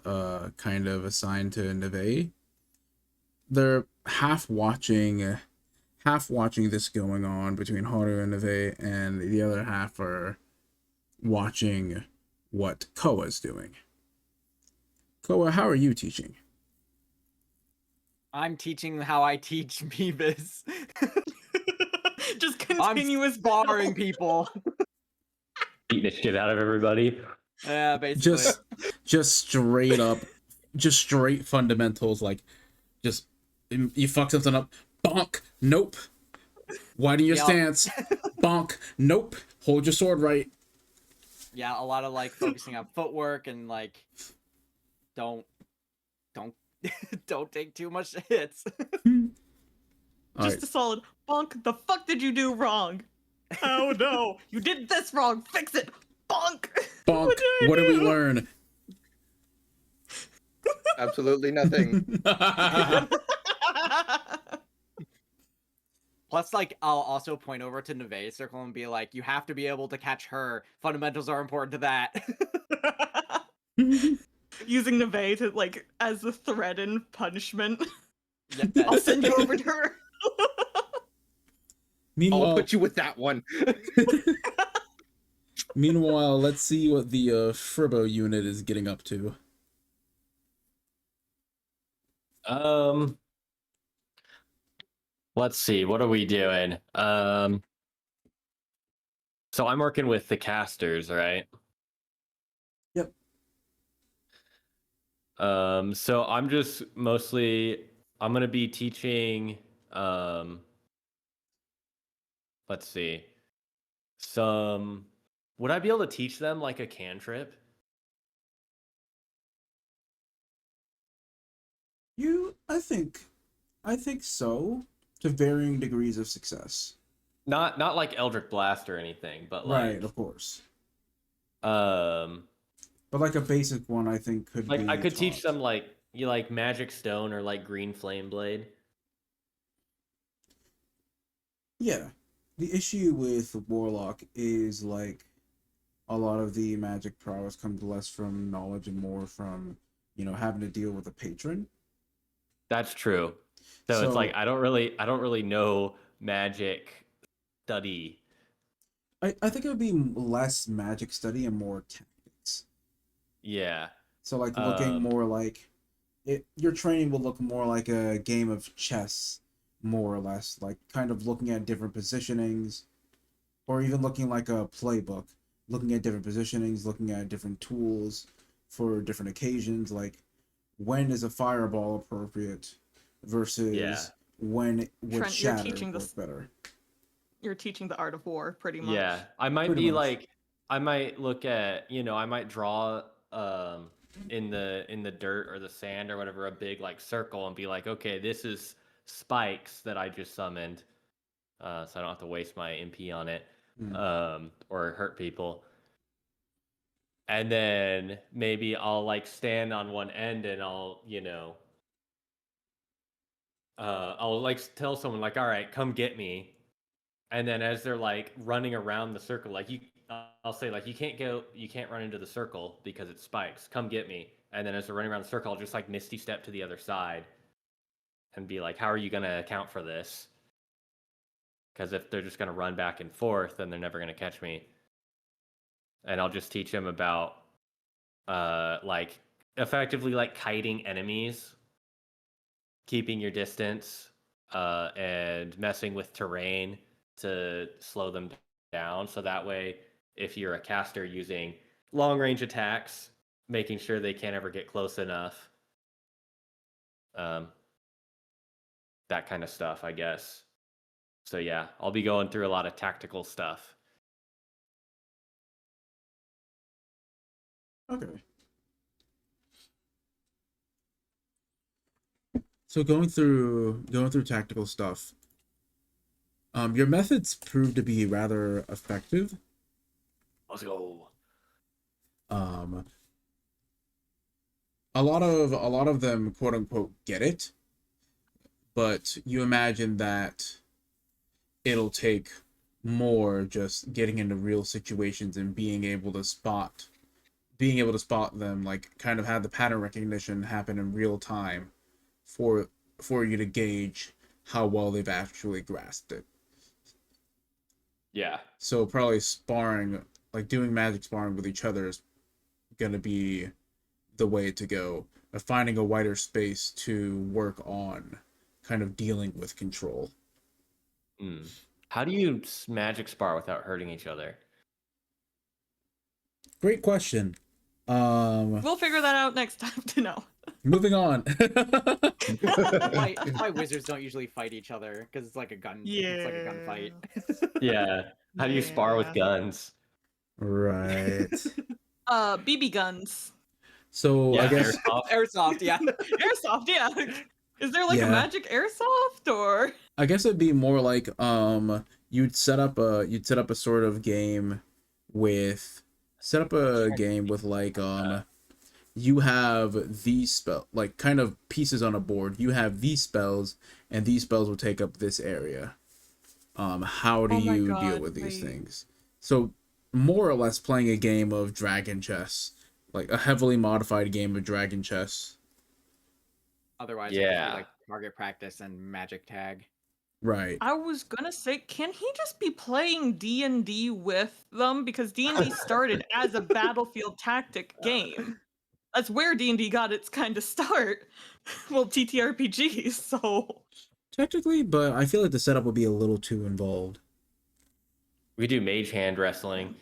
Speaker 7: kind of assigned to Nevet, they're half watching this going on between Haru and Nevet, and the other half are watching what Koa's doing. Koa, how are you teaching?
Speaker 5: I'm teaching how I teach Beavis.
Speaker 2: Just
Speaker 5: I'm
Speaker 2: continuous
Speaker 5: sparring
Speaker 2: battle.
Speaker 5: people.
Speaker 6: Beating the shit out of everybody.
Speaker 5: Yeah, basically.
Speaker 7: Just straight fundamentals, like just you fuck something up, bonk, nope. Widen your
Speaker 5: Yep.
Speaker 7: stance, bonk, nope. Hold your sword right.
Speaker 5: Yeah, a lot of like focusing on footwork and like don't don't take too much hits.
Speaker 2: Just a solid bonk. The fuck did you do wrong? Oh no, you did this wrong. Fix it. Bonk.
Speaker 7: Bonk. What did we learn?
Speaker 4: Absolutely nothing.
Speaker 5: Plus, like, I'll also point over to Nevet's circle and be like, you have to be able to catch her. Fundamentals are important to that.
Speaker 2: Using Nevet to like as a threat and punishment.
Speaker 5: Yes.
Speaker 2: I'll send you over to her.
Speaker 7: Meanwhile,
Speaker 4: I'll put you with that one.
Speaker 7: Meanwhile, let's see what the Fribbo unit is getting up to.
Speaker 6: Let's see. What are we doing? So I'm working with the casters, right?
Speaker 1: Yep.
Speaker 6: So I'm just mostly I'm gonna be teaching. Let's see. Would I be able to teach them like a cantrip?
Speaker 1: I think so, to varying degrees of success.
Speaker 6: Not like Eldritch Blast or anything, but like
Speaker 1: Right, of course.
Speaker 6: um
Speaker 1: But like a basic one, I think could
Speaker 6: like
Speaker 1: be
Speaker 6: I could teach
Speaker 1: taught.
Speaker 6: them like you like Magic Stone or like Green Flame Blade.
Speaker 1: Yeah. The issue with Warlock is like a lot of the magic prowess comes less from knowledge and more from, having to deal with a patron.
Speaker 6: That's true. So it's like I don't really know magic study.
Speaker 1: I think it would be less magic study and more tactics.
Speaker 6: Yeah.
Speaker 1: So like looking more like your training will look more like a game of chess, more or less, like kind of looking at different positionings, or even looking like a playbook, looking at different positionings, looking at different tools for different occasions, like when is a fireball appropriate versus when would
Speaker 2: Trent, you're
Speaker 1: shatter
Speaker 2: teaching
Speaker 1: work
Speaker 2: this-
Speaker 1: better.
Speaker 2: You're teaching the art of war, pretty much.
Speaker 6: Yeah. I might
Speaker 1: Pretty
Speaker 6: be
Speaker 1: much.
Speaker 6: like I might look at, I might draw in the dirt or the sand or whatever a big like circle and be like, okay, this is spikes that I just summoned. So I don't have to waste my MP on it. Or hurt people. And then maybe I'll like stand on one end and I'll like tell someone like, all right, come get me. And then as they're like running around the circle, like I'll say like, you can't run into the circle because it spikes. Come get me. and then as they're running around the circle, I'll just like misty step to the other side and be like, how are you going to account for this? Because if they're just going to run back and forth, then they're never going to catch me. And I'll just teach them about like effectively like kiting enemies, keeping your distance, and messing with terrain to slow them down. So that way, if you're a caster using long range attacks, making sure they can't ever get close enough. That kind of stuff, I guess. So yeah, I'll be going through a lot of tactical stuff.
Speaker 1: Okay.
Speaker 7: So going through tactical stuff, your methods proved to be rather effective.
Speaker 6: Let's go.
Speaker 7: A lot of them, quote unquote, get it, but you imagine that it'll take more just getting into real situations and being able to spot them, like kind of have the pattern recognition happen in real time for you to gauge how well they've actually grasped it.
Speaker 6: Yeah.
Speaker 7: So probably sparring, like doing magic sparring with each other, is gonna be the way to go. Finding a wider space to work on kind of dealing with control.
Speaker 6: How do you magic spar without hurting each other?
Speaker 7: Great question.
Speaker 2: We'll figure that out next time to know.
Speaker 7: Moving on.
Speaker 5: Why wizards don't usually fight each other, because it's like a gun. It's like a gunfight.
Speaker 6: Yeah. How do you spar with
Speaker 2: Yeah.
Speaker 6: guns?
Speaker 7: Right.
Speaker 2: BB guns.
Speaker 7: So
Speaker 6: Yeah,
Speaker 7: I guess
Speaker 5: Airsoft, yeah.
Speaker 2: Airsoft, yeah. Is there like
Speaker 7: Yeah.
Speaker 2: a magic airsoft or?
Speaker 7: it'd be more like you'd set up a sort of game with like you have these spell, like kind of pieces on a board. You have these spells, and these spells will take up this area. How do
Speaker 2: Oh my
Speaker 7: you deal
Speaker 2: God,
Speaker 7: with these
Speaker 2: wait.
Speaker 7: things? So more or less playing a game of dragon chess, like a heavily modified game of dragon chess.
Speaker 5: Otherwise, it'd just
Speaker 6: Yeah.
Speaker 5: be like target practice and magic tag.
Speaker 7: Right.
Speaker 2: I was gonna say, can he just be playing D&D with them? Because D&D started as a battlefield tactic game. That's where D&D got its kind of start. Well, TTRPGs, so...
Speaker 7: Technically, but I feel like the setup would be a little too involved.
Speaker 6: We do mage hand wrestling.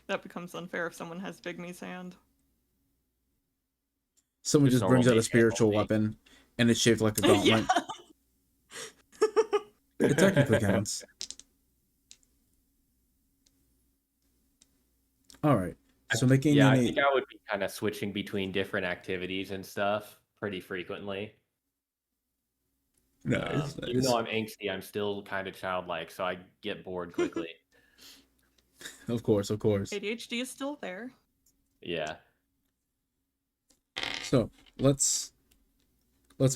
Speaker 2: That becomes unfair if someone has Big Me's hand.
Speaker 7: Someone
Speaker 6: Just
Speaker 7: just brings
Speaker 6: normal
Speaker 7: out a
Speaker 6: mage hand
Speaker 7: spiritual
Speaker 6: only.
Speaker 7: weapon, and it's shaped like a
Speaker 2: Yeah.
Speaker 7: gauntlet. It technically counts. All right. So making
Speaker 6: Yeah, I
Speaker 7: an
Speaker 6: think I would be kind of switching between different activities and stuff pretty frequently.
Speaker 7: nice.
Speaker 6: Even though I'm angsty, I'm still kind of childlike, so I get bored quickly.
Speaker 7: Of course.
Speaker 2: ADHD is still there.
Speaker 6: Yeah.
Speaker 7: So let's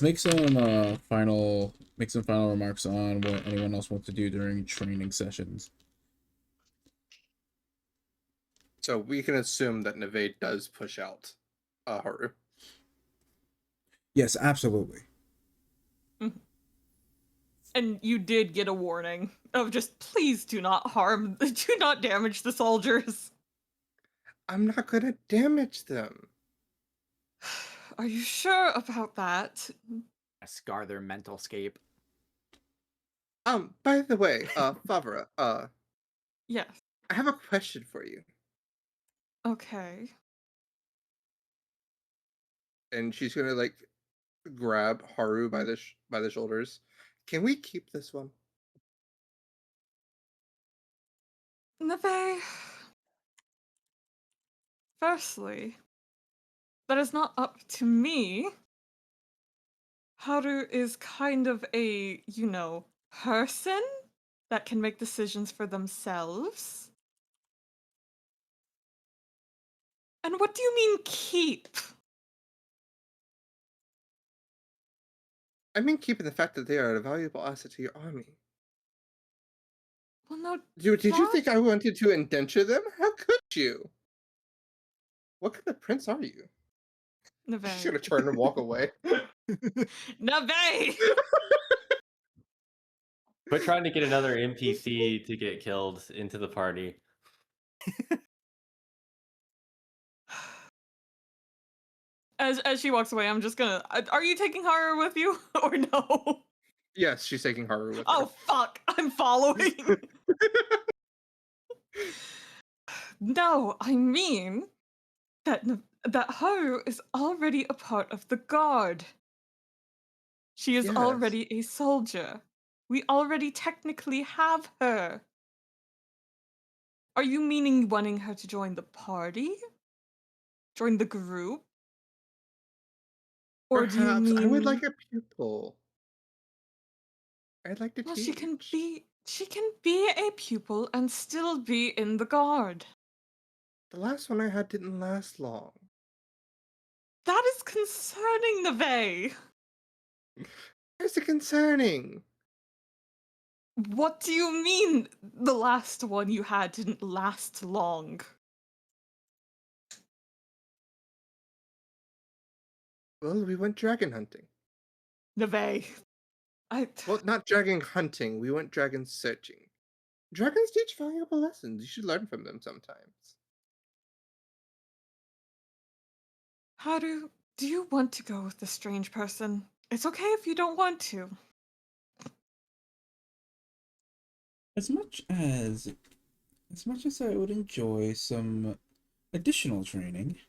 Speaker 7: make some final remarks on what anyone else wants to do during training sessions.
Speaker 4: So we can assume that Nevet does push out Haru.
Speaker 7: Yes, absolutely.
Speaker 2: And you did get a warning of just, please do not damage the soldiers.
Speaker 4: I'm not going to damage them.
Speaker 2: Are you sure about that?
Speaker 5: Scar their mental scape.
Speaker 4: By the way, Favura,
Speaker 2: Yes.
Speaker 4: I have a question for you.
Speaker 2: Okay.
Speaker 4: And she's gonna like grab Haru by the shoulders. Can we keep this one?
Speaker 2: Nevet. Firstly, that is not up to me. Haru is kind of a, person that can make decisions for themselves. And what do you mean keep?
Speaker 4: I mean, keeping the fact that they are a valuable asset to your army.
Speaker 2: Well, no.
Speaker 4: Did you
Speaker 2: Dad?
Speaker 4: think I wanted to indenture them? How could you? What kind of prince are you? She's
Speaker 2: Nevet.
Speaker 4: gonna turn and walk away.
Speaker 2: Nevet!
Speaker 6: Quit trying to get another NPC to get killed into the party.
Speaker 2: As she walks away, I'm just gonna. Are you taking Haru with you or no?
Speaker 4: Yes, she's taking Haru with her.
Speaker 2: Oh fuck! I'm following. No, I mean that that Haru is already a part of the guard. She is
Speaker 4: Yes.
Speaker 2: already a soldier. We already technically have her. Are you meaning wanting her to join the party? Join the group? Or do you
Speaker 4: Perhaps
Speaker 2: mean
Speaker 4: I would like a pupil. I'd like to
Speaker 2: well,
Speaker 4: teach.
Speaker 2: she can be a pupil and still be in the guard.
Speaker 4: The last one I had didn't last long.
Speaker 2: That is concerning, Nevet.
Speaker 4: Where's it concerning?
Speaker 2: What do you mean the last one you had didn't last long?
Speaker 4: Well, we went dragon hunting.
Speaker 2: Nevet.
Speaker 4: Well, not dragon hunting. We went dragon searching. Dragons teach valuable lessons. You should learn from them sometimes.
Speaker 2: Haru, do you want to go with the strange person? It's okay if you don't want to.
Speaker 7: As much as I would enjoy some additional training,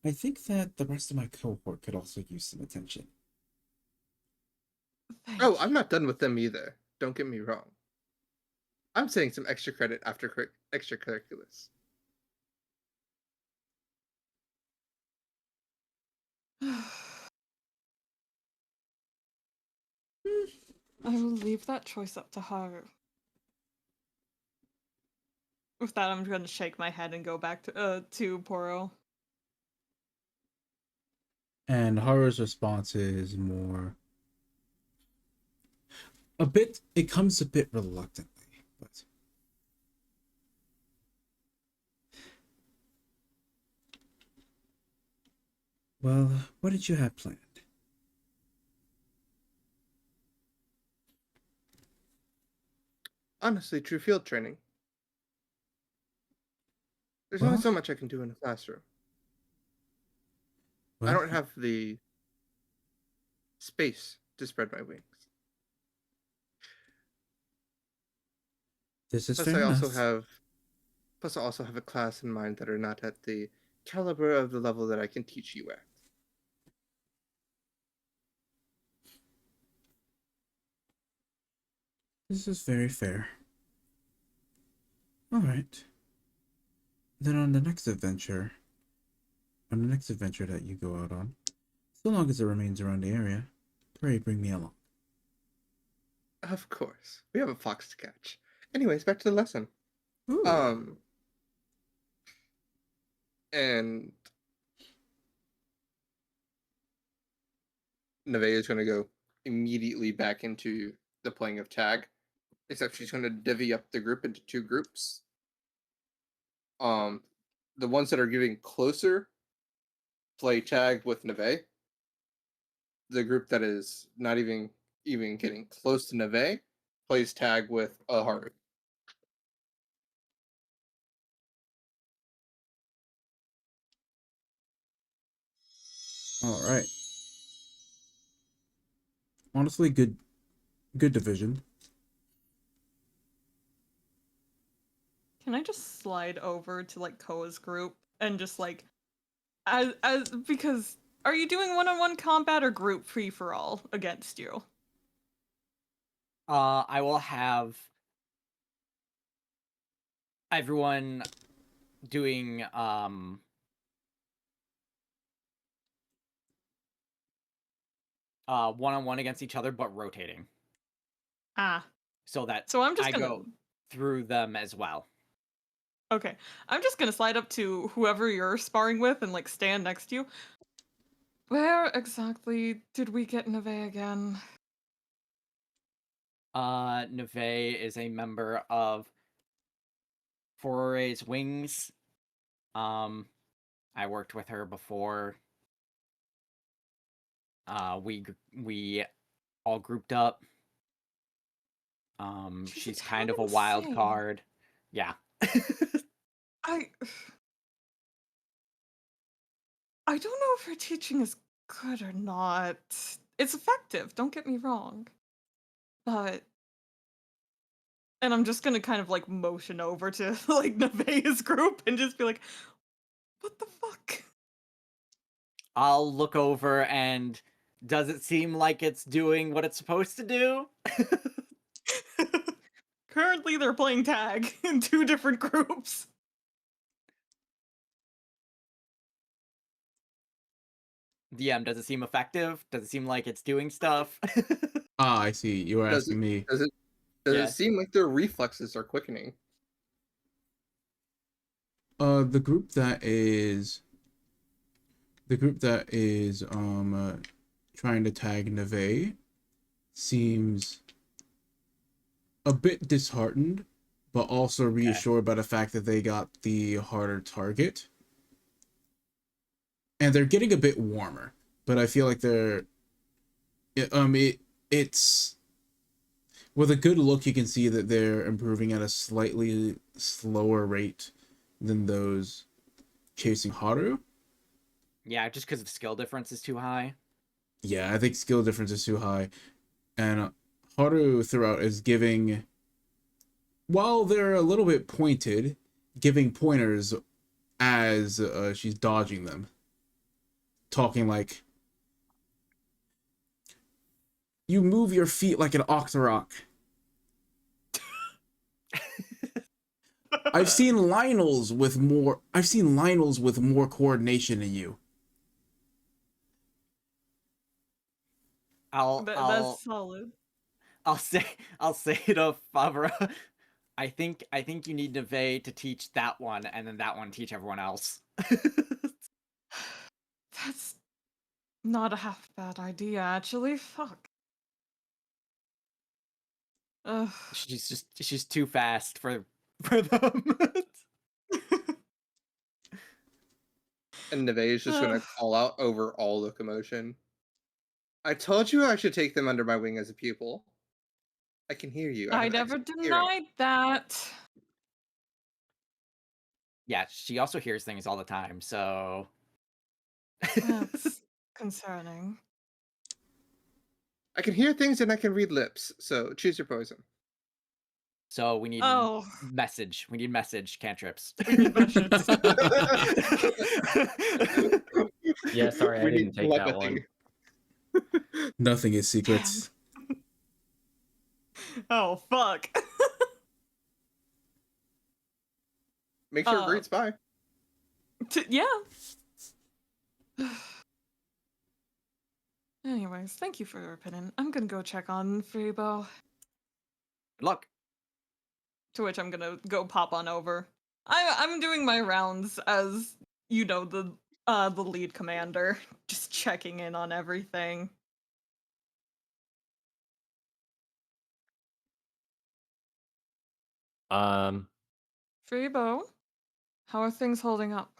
Speaker 7: I think that the rest of my cohort could also use some attention.
Speaker 2: Thank
Speaker 4: Oh,
Speaker 2: you.
Speaker 4: I'm not done with them either. Don't get me wrong. I'm saying some extra credit after extracurriculars.
Speaker 2: I will leave that choice up to Haru. With that, I'm going to shake my head and go back to Poro.
Speaker 7: And Haru's response is more it comes a bit reluctantly, but well, what did you have planned?
Speaker 4: Honestly, true field training. There's only
Speaker 7: Well-
Speaker 4: so much I can do in a classroom. I
Speaker 7: Well,
Speaker 4: don't have the space to spread my wings.
Speaker 7: this is
Speaker 4: Plus,
Speaker 7: fair
Speaker 4: I
Speaker 7: enough.
Speaker 4: also have a class in mind that are not at the caliber of the level that I can teach you at.
Speaker 7: This is very fair. All right. Then on the next adventure that you go out on, so long as it remains around the area, pray bring me along.
Speaker 4: Of course. We have a fox to catch. Anyways, back to the lesson.
Speaker 7: Ooh.
Speaker 4: And Nevet is going to go immediately back into the playing of tag, except she's going to divvy up the group into two groups. The ones that are getting closer play tag with Nevet. The group that is not even getting close to Nevet plays tag with Haru.
Speaker 7: All right. Honestly, good division.
Speaker 2: Can I just slide over to like Koa's group and just like as because are you doing one-on-one combat or group free for all against you?
Speaker 5: I will have everyone doing one-on-one against each other, but rotating,
Speaker 2: Ah,
Speaker 5: so that
Speaker 2: so I'm just
Speaker 5: I
Speaker 2: gonna
Speaker 5: go through them as well.
Speaker 2: Okay, I'm just gonna slide up to whoever you're sparring with and like stand next to you. Where exactly did we get Nevet again?
Speaker 5: Nevet is a member of Forays Wings. I worked with her before. We all grouped up. She's kind of a wild
Speaker 2: insane.
Speaker 5: card. Yeah.
Speaker 2: I don't know if her teaching is good or not. It's effective, don't get me wrong. But and I'm just gonna kind of like motion over to like Nevaeh's group and just be like, what the fuck?
Speaker 5: I'll look over and does it seem like it's doing what it's supposed to do?
Speaker 2: Currently they're playing tag in 2 different groups.
Speaker 5: DM, does it seem effective? Does it seem like it's doing stuff?
Speaker 7: Ah, I see. You were
Speaker 4: Does
Speaker 7: asking me.
Speaker 4: Does
Speaker 5: Yeah.
Speaker 4: it seem like their reflexes are quickening?
Speaker 7: The group that is trying to tag Nevet seems a bit disheartened, but also reassured by the fact that they got the harder target. And they're getting a bit warmer, but I feel like it's with a good look you can see that they're improving at a slightly slower rate than those chasing Haru.
Speaker 5: Yeah, just because of skill difference is too high.
Speaker 7: Yeah, I think skill difference is too high. And Haru throughout is giving, while they're a little bit pointed, giving pointers as she's dodging them. Talking like, you move your feet like an Octorok. I've seen Lionels with more coordination than you.
Speaker 2: That's solid.
Speaker 5: I'll say to Favura, I think you need Nevet to teach that one, and then that one teach everyone else.
Speaker 2: That's not a half bad idea, actually. Fuck. Ugh.
Speaker 5: She's too fast for them.
Speaker 4: And Nevet is just gonna call out over all the commotion. I told you I should take them under my wing as a pupil. I can hear you.
Speaker 2: I
Speaker 4: have
Speaker 2: never
Speaker 4: excellent hearing.
Speaker 2: denied that.
Speaker 5: Yeah, she also hears things all the time, so
Speaker 2: That's concerning.
Speaker 4: I can hear things and I can read lips, so choose your poison.
Speaker 5: so we need
Speaker 2: Oh,
Speaker 5: message. We need message cantrips.
Speaker 2: we need messages.
Speaker 6: Yeah, sorry, I
Speaker 4: We
Speaker 6: didn't
Speaker 4: need
Speaker 6: take that
Speaker 4: telepathy.
Speaker 6: one.
Speaker 7: Nothing is secrets.
Speaker 2: Oh, fuck.
Speaker 4: Make sure it reads by.
Speaker 2: Yeah. Anyways, thank you for your opinion. I'm gonna go check on Fribbo.
Speaker 5: Good luck.
Speaker 2: To which I'm gonna go pop on over. I'm doing my rounds as the lead commander, just checking in on everything. Fribbo, how are things holding up?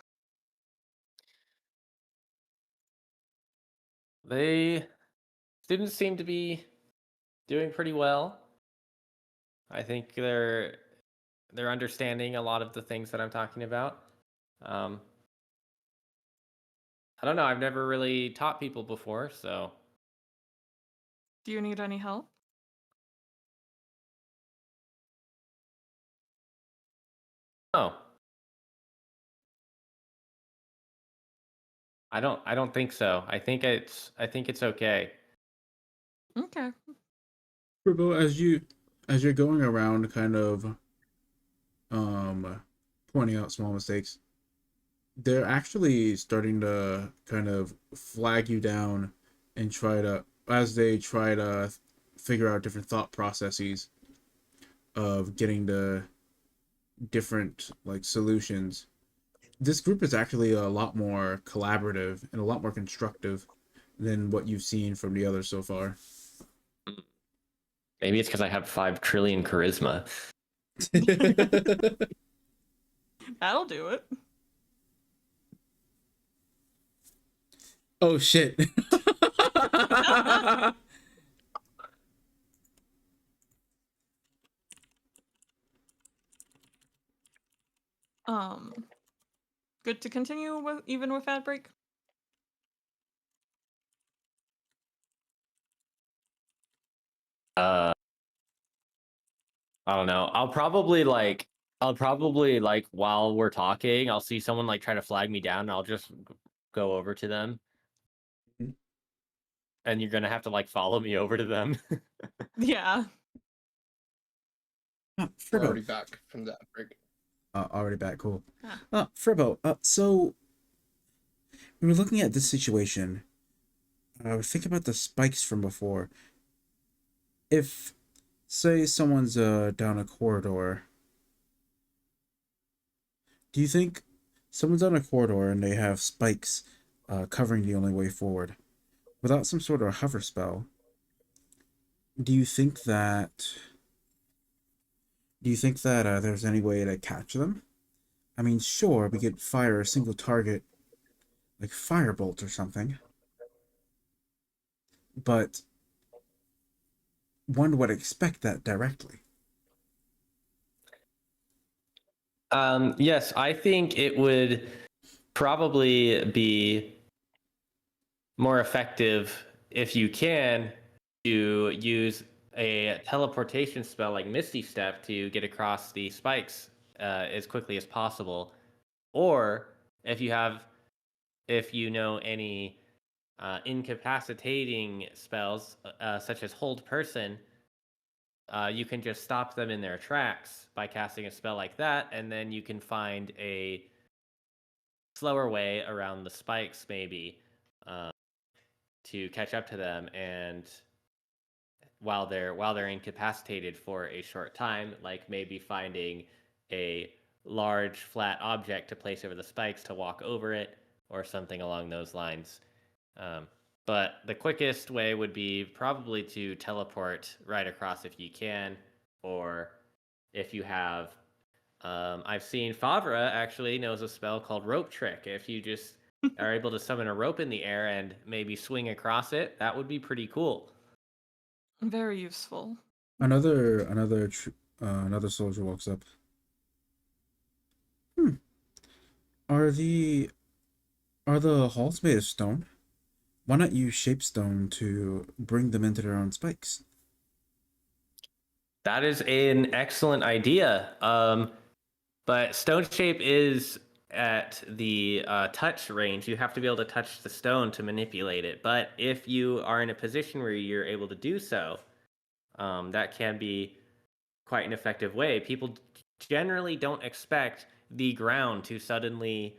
Speaker 6: Students seem to be doing pretty well. I think they're understanding a lot of the things that I'm talking about. I don't know. I've never really taught people before, so
Speaker 2: Do you need any help?
Speaker 6: no. I don't think so. I think it's okay.
Speaker 2: Okay.
Speaker 7: Fribbo, as you're going around kind of pointing out small mistakes, they're actually starting to kind of flag you down and try to figure out different thought processes of getting to different like solutions. This group is actually a lot more collaborative and a lot more constructive than what you've seen from the others so far.
Speaker 6: Maybe it's because I have 5 trillion charisma.
Speaker 2: That'll do it.
Speaker 7: Oh shit.
Speaker 2: Good to continue with even with ad break.
Speaker 6: I don't know. I'll probably like while we're talking, I'll see someone like try to flag me down, and I'll just go over to them.
Speaker 1: Mhm.
Speaker 6: And you're gonna have to like follow me over to them.
Speaker 2: Yeah.
Speaker 1: Ah,
Speaker 4: We're
Speaker 1: Fribbo.
Speaker 4: already back from that break.
Speaker 1: Already back, cool.
Speaker 2: Ah.
Speaker 1: Fribbo, so we were looking at this situation. Think about the spikes from before. If, say, someone's down a corridor, do you think someone's on a corridor and they have spikes covering the only way forward, without some sort of hover spell? Do you think that there's any way to catch them? I mean, sure, we could fire a single target, like firebolt or something, but one would expect that directly.
Speaker 6: Yes, I think it would probably be more effective if you can to use a teleportation spell like Misty Step to get across the spikes as quickly as possible, or if you know any incapacitating spells such as Hold Person, you can just stop them in their tracks by casting a spell like that, and then you can find a slower way around the spikes, maybe, to catch up to them, and while they're incapacitated for a short time, like maybe finding a large flat object to place over the spikes to walk over it, or something along those lines. But the quickest way would be probably to teleport right across if you can, or if you have. I've seen Favura actually knows a spell called Rope Trick. If you just are able to summon a rope in the air and maybe swing across it, that would be pretty cool.
Speaker 2: Very useful.
Speaker 1: Another soldier walks up. Are the halls made of stone? Why not use shapestone to bring them into their own spikes?
Speaker 6: That is an excellent idea. But stone shape is at the touch range. You have to be able to touch the stone to manipulate it. But if you are in a position where you're able to do so, that can be quite an effective way. People generally don't expect the ground to suddenly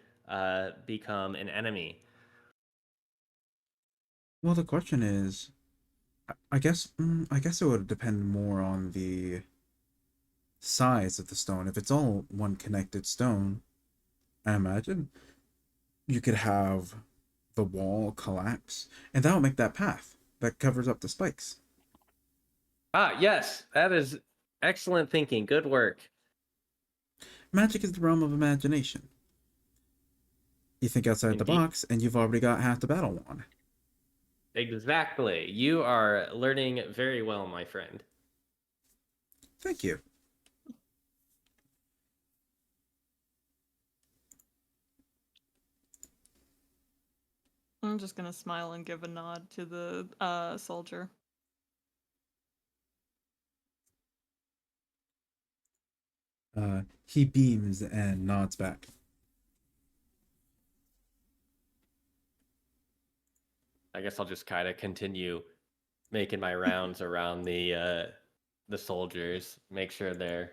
Speaker 6: become an enemy.
Speaker 1: Well, the question is, I guess it would depend more on the size of the stone. If it's all one connected stone, I imagine you could have the wall collapse, and that'll make that path that covers up the spikes.
Speaker 6: Ah, yes, that is excellent thinking. Good work.
Speaker 1: Magic is the realm of imagination. You think outside the
Speaker 6: Indeed.
Speaker 1: box, and you've already got half the battle won.
Speaker 6: Exactly. You are learning very well, my friend.
Speaker 1: Thank you.
Speaker 2: I'm just gonna smile and give a nod to the soldier.
Speaker 1: He beams and nods back.
Speaker 6: I guess I'll just kind of continue making my rounds around the soldiers, make sure they're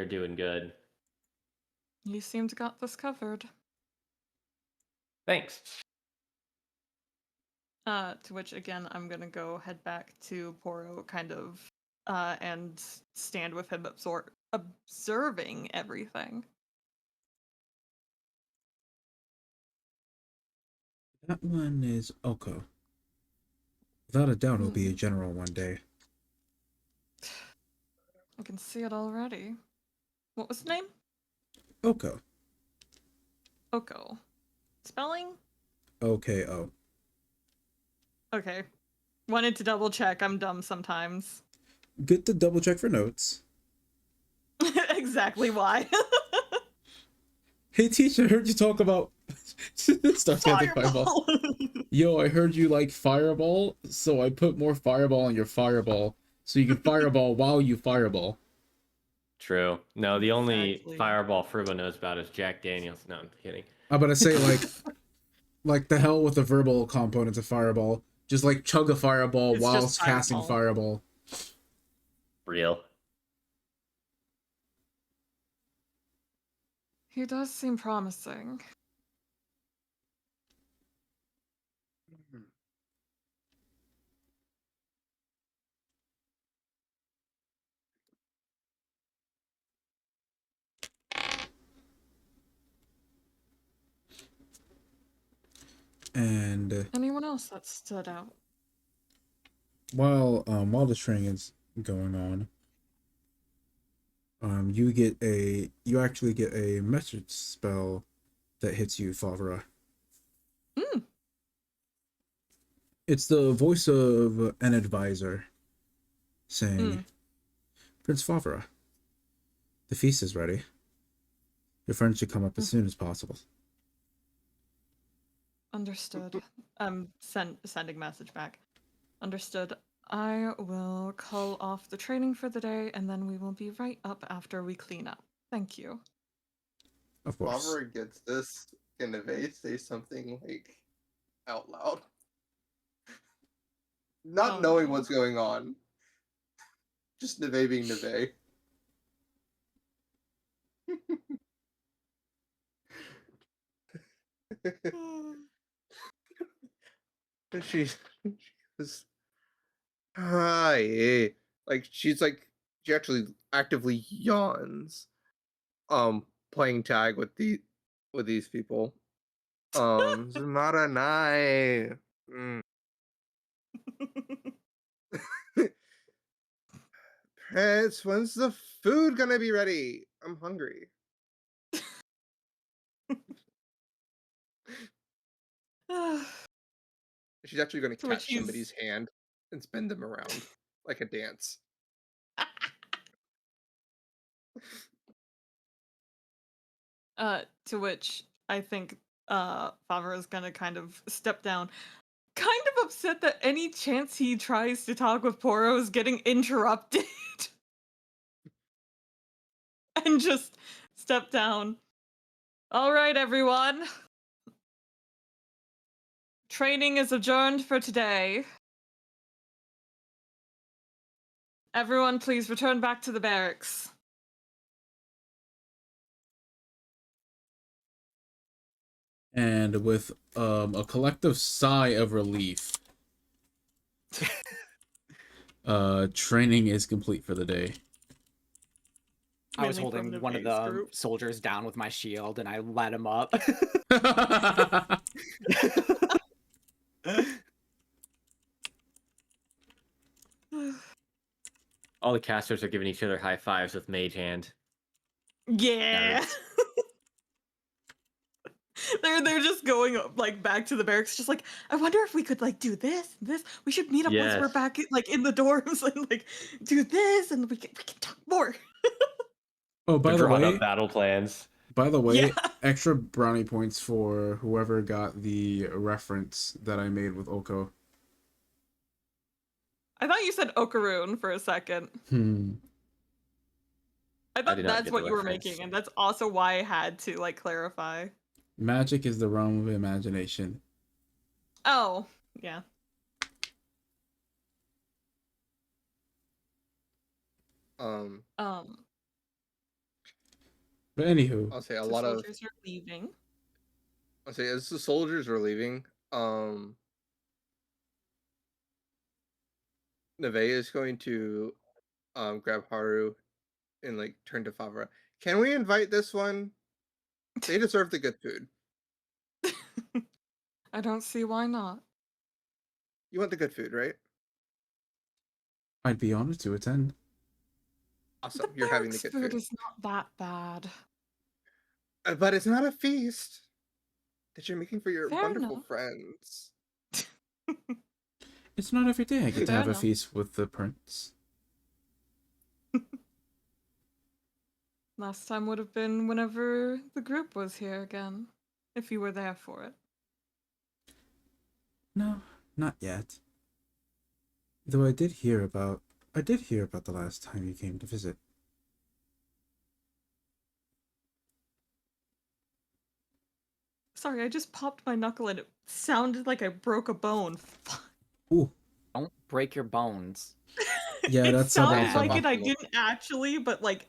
Speaker 6: doing good.
Speaker 2: You seem to got this covered.
Speaker 6: Thanks.
Speaker 2: To which again I'm gonna go head back to Poro kind of and stand with him observing everything.
Speaker 1: That one is Oko. Without a doubt, he'll be a general one day.
Speaker 2: I can see it already. What was the name?
Speaker 1: Oko.
Speaker 2: Oko. Spelling?
Speaker 1: OKO.
Speaker 2: Okay. Wanted to double check. I'm dumb sometimes.
Speaker 1: Good to double check for notes.
Speaker 2: Exactly why.
Speaker 1: Hey, teacher, I heard you talk about. Start getting fireball. Yo, I heard you like fireball, so I put more fireball on your fireball, so you can fireball while you fireball.
Speaker 6: True. No, the only
Speaker 2: Exactly.
Speaker 6: fireball Fribbo knows about is Jack Daniels. No, I'm kidding.
Speaker 1: I'm gonna say like the hell with the verbal components of fireball. Just like chug a fireball
Speaker 2: It's
Speaker 1: whilst
Speaker 2: just
Speaker 1: casting
Speaker 2: fireball.
Speaker 1: fireball.
Speaker 6: Real.
Speaker 2: He does seem promising.
Speaker 1: And
Speaker 2: Anyone else that stood out?
Speaker 1: while this training is going on, you actually get a message spell that hits you, Favura.
Speaker 2: Mm.
Speaker 1: It's the voice of an advisor saying, Prince Favura, the feast is ready. Your friends should come up as soon as possible.
Speaker 2: Understood. Sending message back. Understood. I will call off the training for the day, and then we will be right up after we clean up. Thank you.
Speaker 1: Of course.
Speaker 4: Favura gets this. Can Nevet say something like out loud? Not knowing what's going on. Just Nevet being Nevet. she was hi. Like she actually actively yawns. Playing tag with these people. Zumara nai. Prince, when's the food gonna be ready? I'm hungry. She's actually gonna
Speaker 2: To which
Speaker 4: catch
Speaker 2: he's-
Speaker 4: somebody's hand and spin them around like a dance.
Speaker 2: To which I think Favre is gonna kind of step down, kind of upset that any chance he tries to talk with Poro is getting interrupted, and just step down. All right, everyone. Training is adjourned for today. Everyone, please return back to the barracks.
Speaker 1: And with a collective sigh of relief, training is complete for the day.
Speaker 5: I was
Speaker 2: Mainly from
Speaker 5: holding one of
Speaker 2: Nevet's
Speaker 5: the
Speaker 2: group.
Speaker 5: soldiers down with my shield, and I let him up.
Speaker 6: All the casters are giving each other high fives with mage hand.
Speaker 2: Yeah. They're just going like back to the barracks, just like, I wonder if we could like do this. We should meet up once we're
Speaker 6: Yes.
Speaker 2: back like in the dorms and like do this, and we can talk more.
Speaker 1: Oh, by
Speaker 6: They're
Speaker 1: the
Speaker 6: drawing
Speaker 1: way,
Speaker 6: up battle plans.
Speaker 2: Yeah.
Speaker 1: extra brownie points for whoever got the reference that I made with Oko.
Speaker 2: I thought you said Okaroon for a second. I thought
Speaker 6: did not
Speaker 2: that's
Speaker 6: get
Speaker 2: what
Speaker 6: the
Speaker 2: you were
Speaker 6: reference.
Speaker 2: making, and that's also why I had to like clarify.
Speaker 1: Magic is the realm of imagination.
Speaker 2: Oh, yeah.
Speaker 1: But anywho,
Speaker 4: I'll say a
Speaker 2: The
Speaker 4: lot of.
Speaker 2: soldiers are leaving.
Speaker 4: I'll say as the soldiers are leaving, Nevet is going to grab Haru and like turn to Favre. Can we invite this one? They deserve the good food.
Speaker 2: I don't see why not.
Speaker 4: You want the good food, right?
Speaker 7: I'd be honored to attend.
Speaker 4: Awesome.
Speaker 2: The
Speaker 4: You're having the
Speaker 2: barracks
Speaker 4: good
Speaker 2: food
Speaker 4: food.
Speaker 2: is not that bad.
Speaker 4: But it's not a feast that you're making for your
Speaker 2: Fair
Speaker 4: wonderful
Speaker 2: enough.
Speaker 4: friends.
Speaker 7: It's not every day I get to
Speaker 2: Fair
Speaker 7: have a
Speaker 2: enough.
Speaker 7: feast with the prince.
Speaker 2: Last time would have been whenever the group was here again, if you were there for it.
Speaker 7: No, not yet. Though I did hear about the last time you came to visit.
Speaker 2: Sorry, I just popped my knuckle and it sounded like I broke a bone.
Speaker 7: Ooh,
Speaker 5: Don't break your bones.
Speaker 7: yeah,
Speaker 2: It
Speaker 7: that's
Speaker 2: sounded
Speaker 7: about
Speaker 2: like it. I
Speaker 5: Buffalo.
Speaker 2: didn't actually, but like,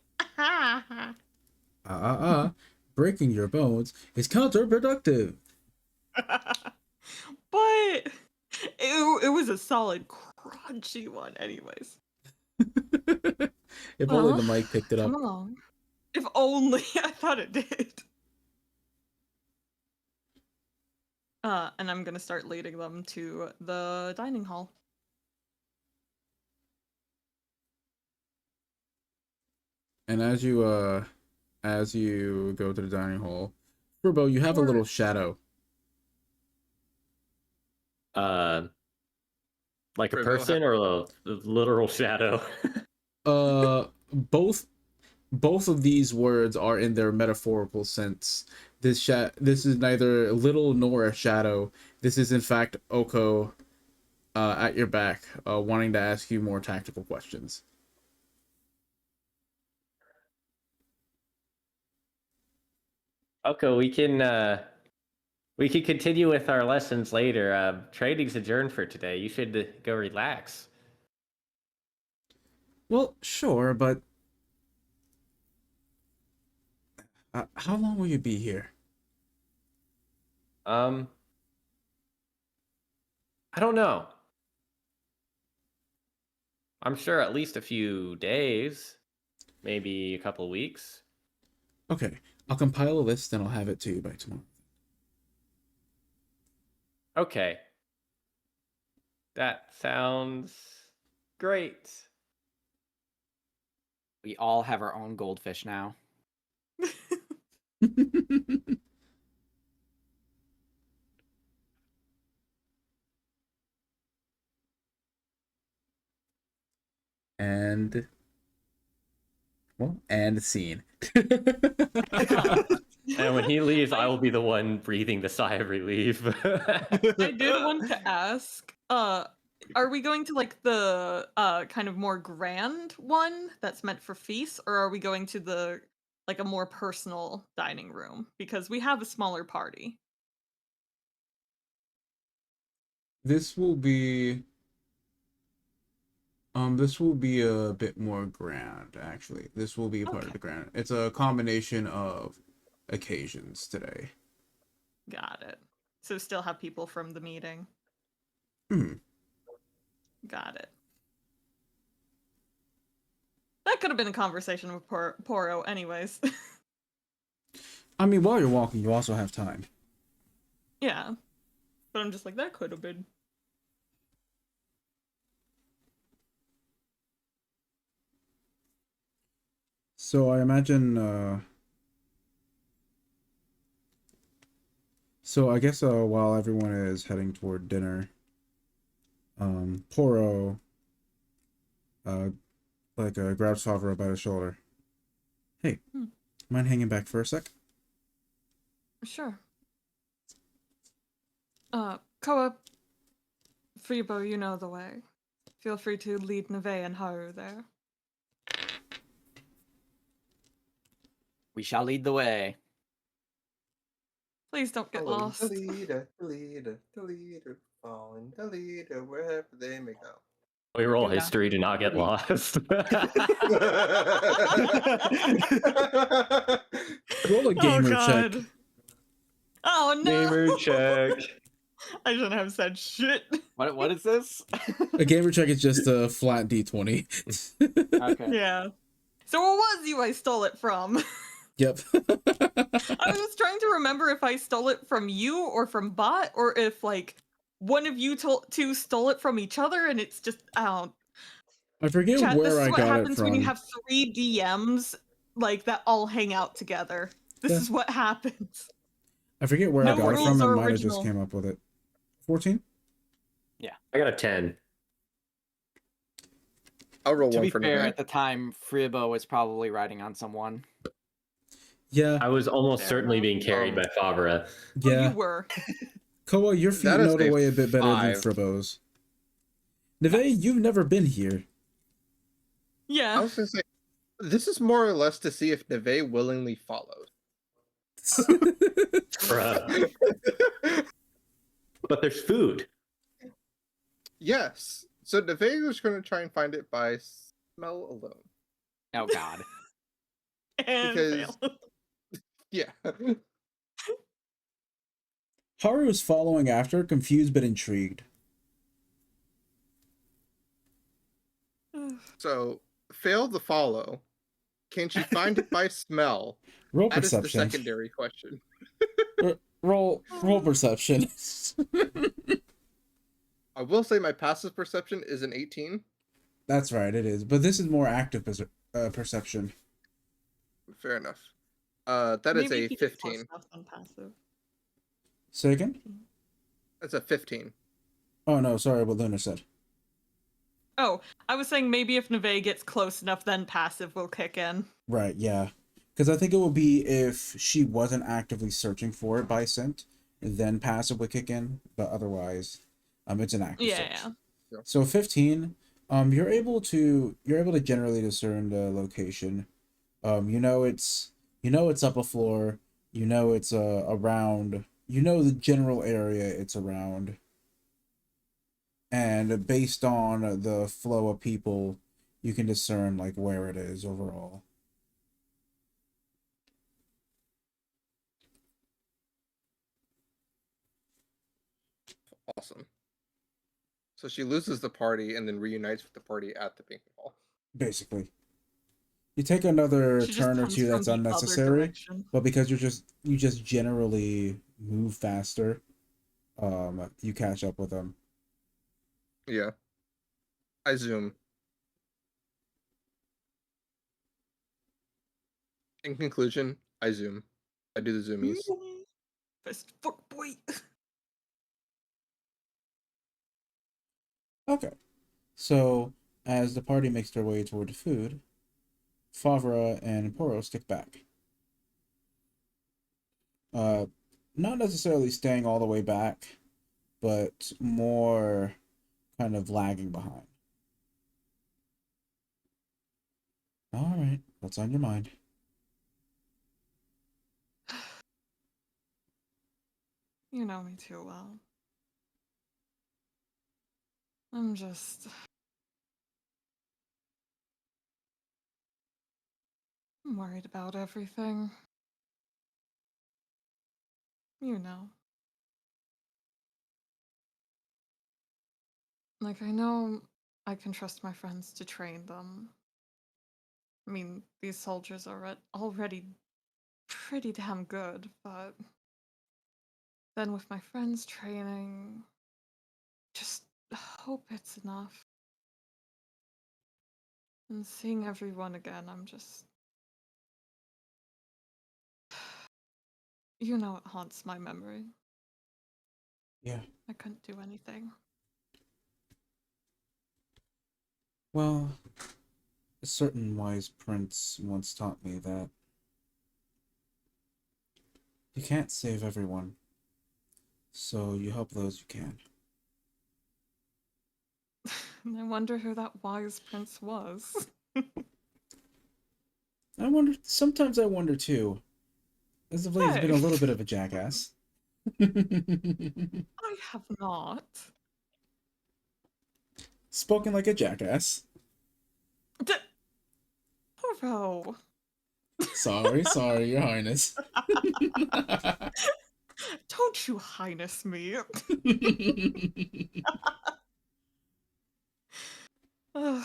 Speaker 7: breaking your bones is counterproductive.
Speaker 2: but it was a solid crunchy one, anyways.
Speaker 7: If only
Speaker 2: Well,
Speaker 7: the mic picked it up.
Speaker 2: Come along. If only I thought it did. And I'm gonna start leading them to the dining hall.
Speaker 7: And as you go to the dining hall, Fribbo, you have a little shadow.
Speaker 6: Like a
Speaker 4: Fribbo,
Speaker 6: person or a literal shadow?
Speaker 7: Both of these words are in their metaphorical sense. This is neither little nor a shadow. This is in fact Oko at your back, wanting to ask you more tactical questions.
Speaker 6: Okay, we can continue with our lessons later. Training's adjourned for today. You should go relax.
Speaker 7: Well, sure, but how long will you be here?
Speaker 6: I don't know. I'm sure at least a few days, maybe a couple of weeks.
Speaker 7: Okay, I'll compile a list and I'll have it to you by tomorrow.
Speaker 6: Okay. That sounds great.
Speaker 5: We all have our own goldfish now.
Speaker 7: And scene.
Speaker 6: And when he leaves, I will be the one breathing the sigh of relief.
Speaker 2: I did want to ask, are we going to like the kind of more grand one that's meant for feasts, or are we going to the like a more personal dining room? Because we have a smaller party.
Speaker 7: This will be a bit more grand, actually. This will be a part of
Speaker 2: Okay.
Speaker 7: the grand. It's a combination of occasions today.
Speaker 2: Got it. So still have people from the meeting.
Speaker 7: Hmm.
Speaker 2: Got it. That could have been a conversation with Poro anyways.
Speaker 7: I mean, while you're walking, you also have time.
Speaker 2: Yeah. But I'm just like, that could have been.
Speaker 7: So I imagine, so I guess while everyone is heading toward dinner, Poro, grabs Favura by the shoulder. Hey, mind hanging back for a sec?
Speaker 2: Sure. Koa, Fribbo, you know the way. Feel free to lead Nevet and Haru there.
Speaker 5: We shall lead the way.
Speaker 2: Please don't get
Speaker 4: Following
Speaker 2: lost.
Speaker 4: the leader, following the leader, wherever they may go.
Speaker 6: We roll
Speaker 2: Yeah.
Speaker 6: history to not get lost.
Speaker 7: Roll a gamer check.
Speaker 2: God. Oh no!
Speaker 6: Gamer check.
Speaker 2: I shouldn't have said shit.
Speaker 5: What is this?
Speaker 7: A gamer check is just a flat d20.
Speaker 5: Okay.
Speaker 2: Yeah. So it was you I stole it from.
Speaker 7: Yep.
Speaker 2: I was trying to remember if I stole it from you or from Bot, or if like one of you two stole it from each other, and it's just I don't.
Speaker 7: I forget
Speaker 2: Chat, this
Speaker 7: where
Speaker 2: is
Speaker 7: I
Speaker 2: what
Speaker 7: got it
Speaker 2: happens when you
Speaker 7: from.
Speaker 2: have 3 DMs like that all hang out together. This
Speaker 7: Yeah.
Speaker 2: is what happens.
Speaker 7: I forget where I
Speaker 2: No
Speaker 7: got it
Speaker 2: rules
Speaker 7: from, and
Speaker 2: are
Speaker 7: might have just
Speaker 2: original.
Speaker 7: came up with it. 14?
Speaker 6: I got a 10.
Speaker 4: I'll roll
Speaker 5: To
Speaker 4: one
Speaker 5: be
Speaker 4: for
Speaker 5: fair,
Speaker 4: Nevet.
Speaker 5: at the time, Fribbo was probably riding on someone.
Speaker 7: Yeah.
Speaker 6: I was almost
Speaker 2: Fair
Speaker 6: certainly
Speaker 2: enough.
Speaker 6: being carried by Favura.
Speaker 2: Oh,
Speaker 7: Yeah.
Speaker 2: you were.
Speaker 7: Koa, your feet
Speaker 4: That is
Speaker 7: know the
Speaker 4: a
Speaker 7: way a bit better than
Speaker 4: 5.
Speaker 7: Fribbo's. Nevet, you've never been here.
Speaker 2: Yeah.
Speaker 4: I was gonna say, this is more or less to see if Nevet willingly followed.
Speaker 6: Bruh. But there's food.
Speaker 4: Yes. So Nevet was going to try and find it by smell alone.
Speaker 5: Oh God.
Speaker 2: And
Speaker 4: Because-
Speaker 2: fail.
Speaker 4: Yeah.
Speaker 7: Haru is following after, confused but intrigued.
Speaker 4: So fail the follow. Can she find it by smell?
Speaker 7: Roll
Speaker 4: That is the
Speaker 7: perception.
Speaker 4: secondary question.
Speaker 7: Roll perception.
Speaker 4: I will say my passive perception is an 18.
Speaker 7: That's right, it is. But this is more active perception.
Speaker 4: Fair enough. That is
Speaker 2: Maybe
Speaker 4: a
Speaker 2: if you get close
Speaker 4: 15.
Speaker 2: enough on passive.
Speaker 7: Say again?
Speaker 4: That's a 15.
Speaker 7: Oh no, sorry, what Luna said.
Speaker 2: Oh, I was saying maybe if Nevet gets close enough, then passive will kick in.
Speaker 7: Right, yeah. Because I think it would be if she wasn't actively searching for it by scent, then passive would kick in. But otherwise, it's an active search.
Speaker 2: Yeah.
Speaker 7: So 15, you're able to generally discern the location. You know it's up a floor. You know it's around. You know the general area it's around. And based on the flow of people, you can discern like where it is overall.
Speaker 4: Awesome. So she loses the party and then reunites with the party at the banquet hall.
Speaker 7: Basically. You take another
Speaker 2: She just
Speaker 7: turn or
Speaker 2: comes
Speaker 7: two
Speaker 2: from
Speaker 7: that's
Speaker 2: the other
Speaker 7: unnecessary,
Speaker 2: direction.
Speaker 7: but because you just generally move faster, you catch up with them.
Speaker 4: Yeah. I zoom. In conclusion, I zoom. I do the zoomies.
Speaker 2: Best fuck boy.
Speaker 7: Okay. So as the party makes their way toward the food, Favura and Poro stick back. Not necessarily staying all the way back, but more kind of lagging behind. All right, what's on your mind?
Speaker 2: You know me too well. I'm worried about everything. You know. Like, I know I can trust my friends to train them. I mean, these soldiers are already pretty damn good, but then with my friends training, just hope it's enough. And seeing everyone again, I'm just... You know, it haunts my memory.
Speaker 7: Yeah.
Speaker 2: I couldn't do anything.
Speaker 7: Well, a certain wise prince once taught me that you can't save everyone, so you help those you can.
Speaker 2: And I wonder who that wise prince was.
Speaker 7: Sometimes I wonder too. As of late, he's been a little bit of a jackass.
Speaker 2: I have not.
Speaker 7: Spoken like a jackass.
Speaker 2: Poro.
Speaker 7: Sorry, your highness.
Speaker 2: Don't you highness me. You're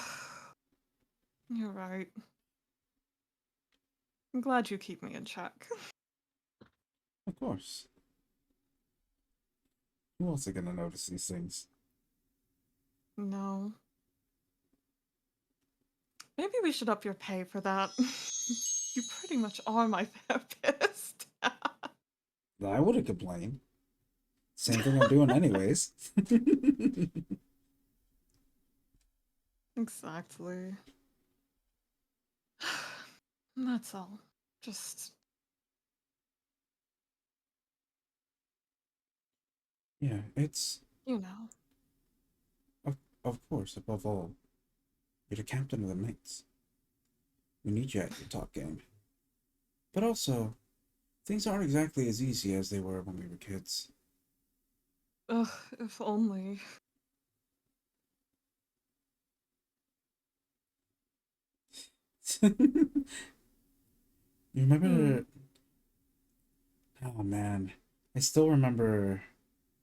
Speaker 2: right. I'm glad you keep me in check.
Speaker 7: Of course. Who else is gonna notice these things?
Speaker 2: No. Maybe we should up your pay for that. You pretty much are my therapist.
Speaker 1: I wouldn't complain. Same thing I'm doing anyways.
Speaker 2: Exactly. That's all. Just
Speaker 1: Yeah, it's
Speaker 2: you know.
Speaker 1: of course, above all, you're the captain of the knights. We need you at your top game. But also, things aren't exactly as easy as they were when we were kids.
Speaker 2: Ugh, if only.
Speaker 1: You remember?
Speaker 2: Hmm.
Speaker 1: Oh man, I still remember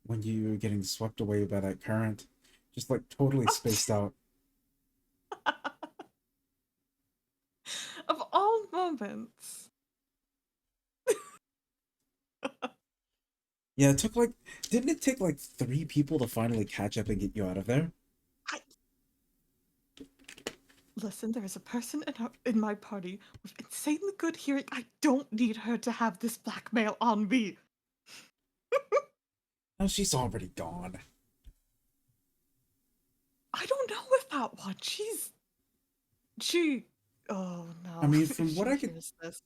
Speaker 1: when you were getting swept away by that current, just like totally spaced out.
Speaker 2: Of all moments.
Speaker 1: Yeah, it took like, didn't it take like 3 people to finally catch up and get you out of there?
Speaker 2: Listen, there is a person in my party with insanely good hearing. I don't need her to have this blackmail on me.
Speaker 1: Oh, she's already gone.
Speaker 2: I don't know about one. Oh no.
Speaker 1: I mean,
Speaker 2: if
Speaker 1: from what
Speaker 2: she
Speaker 1: I could,
Speaker 2: hears this.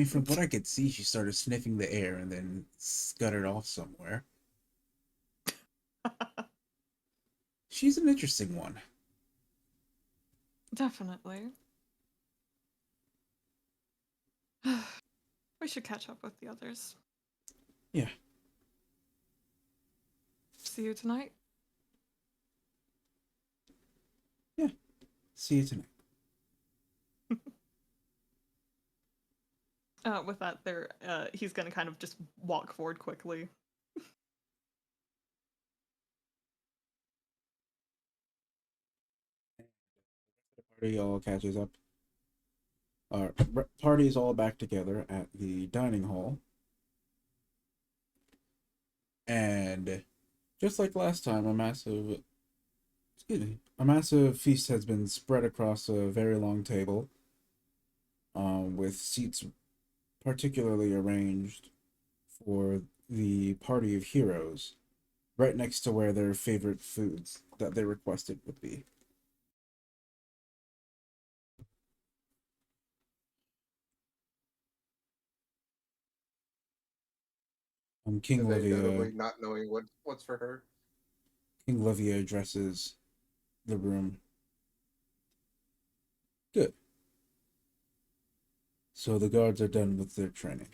Speaker 1: from what I could see, she started sniffing the air and then scuttered off somewhere. She's an interesting one.
Speaker 2: Definitely. We should catch up with the others.
Speaker 1: Yeah.
Speaker 2: See you tonight.
Speaker 1: Yeah. See you tonight.
Speaker 2: With that, he's gonna kind of just walk forward quickly.
Speaker 1: Party all catches up. Party is all back together at the dining hall. And just like last time, a massive feast has been spread across a very long table, with seats particularly arranged for the party of heroes, right next to where their favorite foods that they requested would be. King
Speaker 4: Notably
Speaker 1: Livia
Speaker 4: not knowing what's for her.
Speaker 1: King Livia addresses the room. Good. So the guards are done with their training.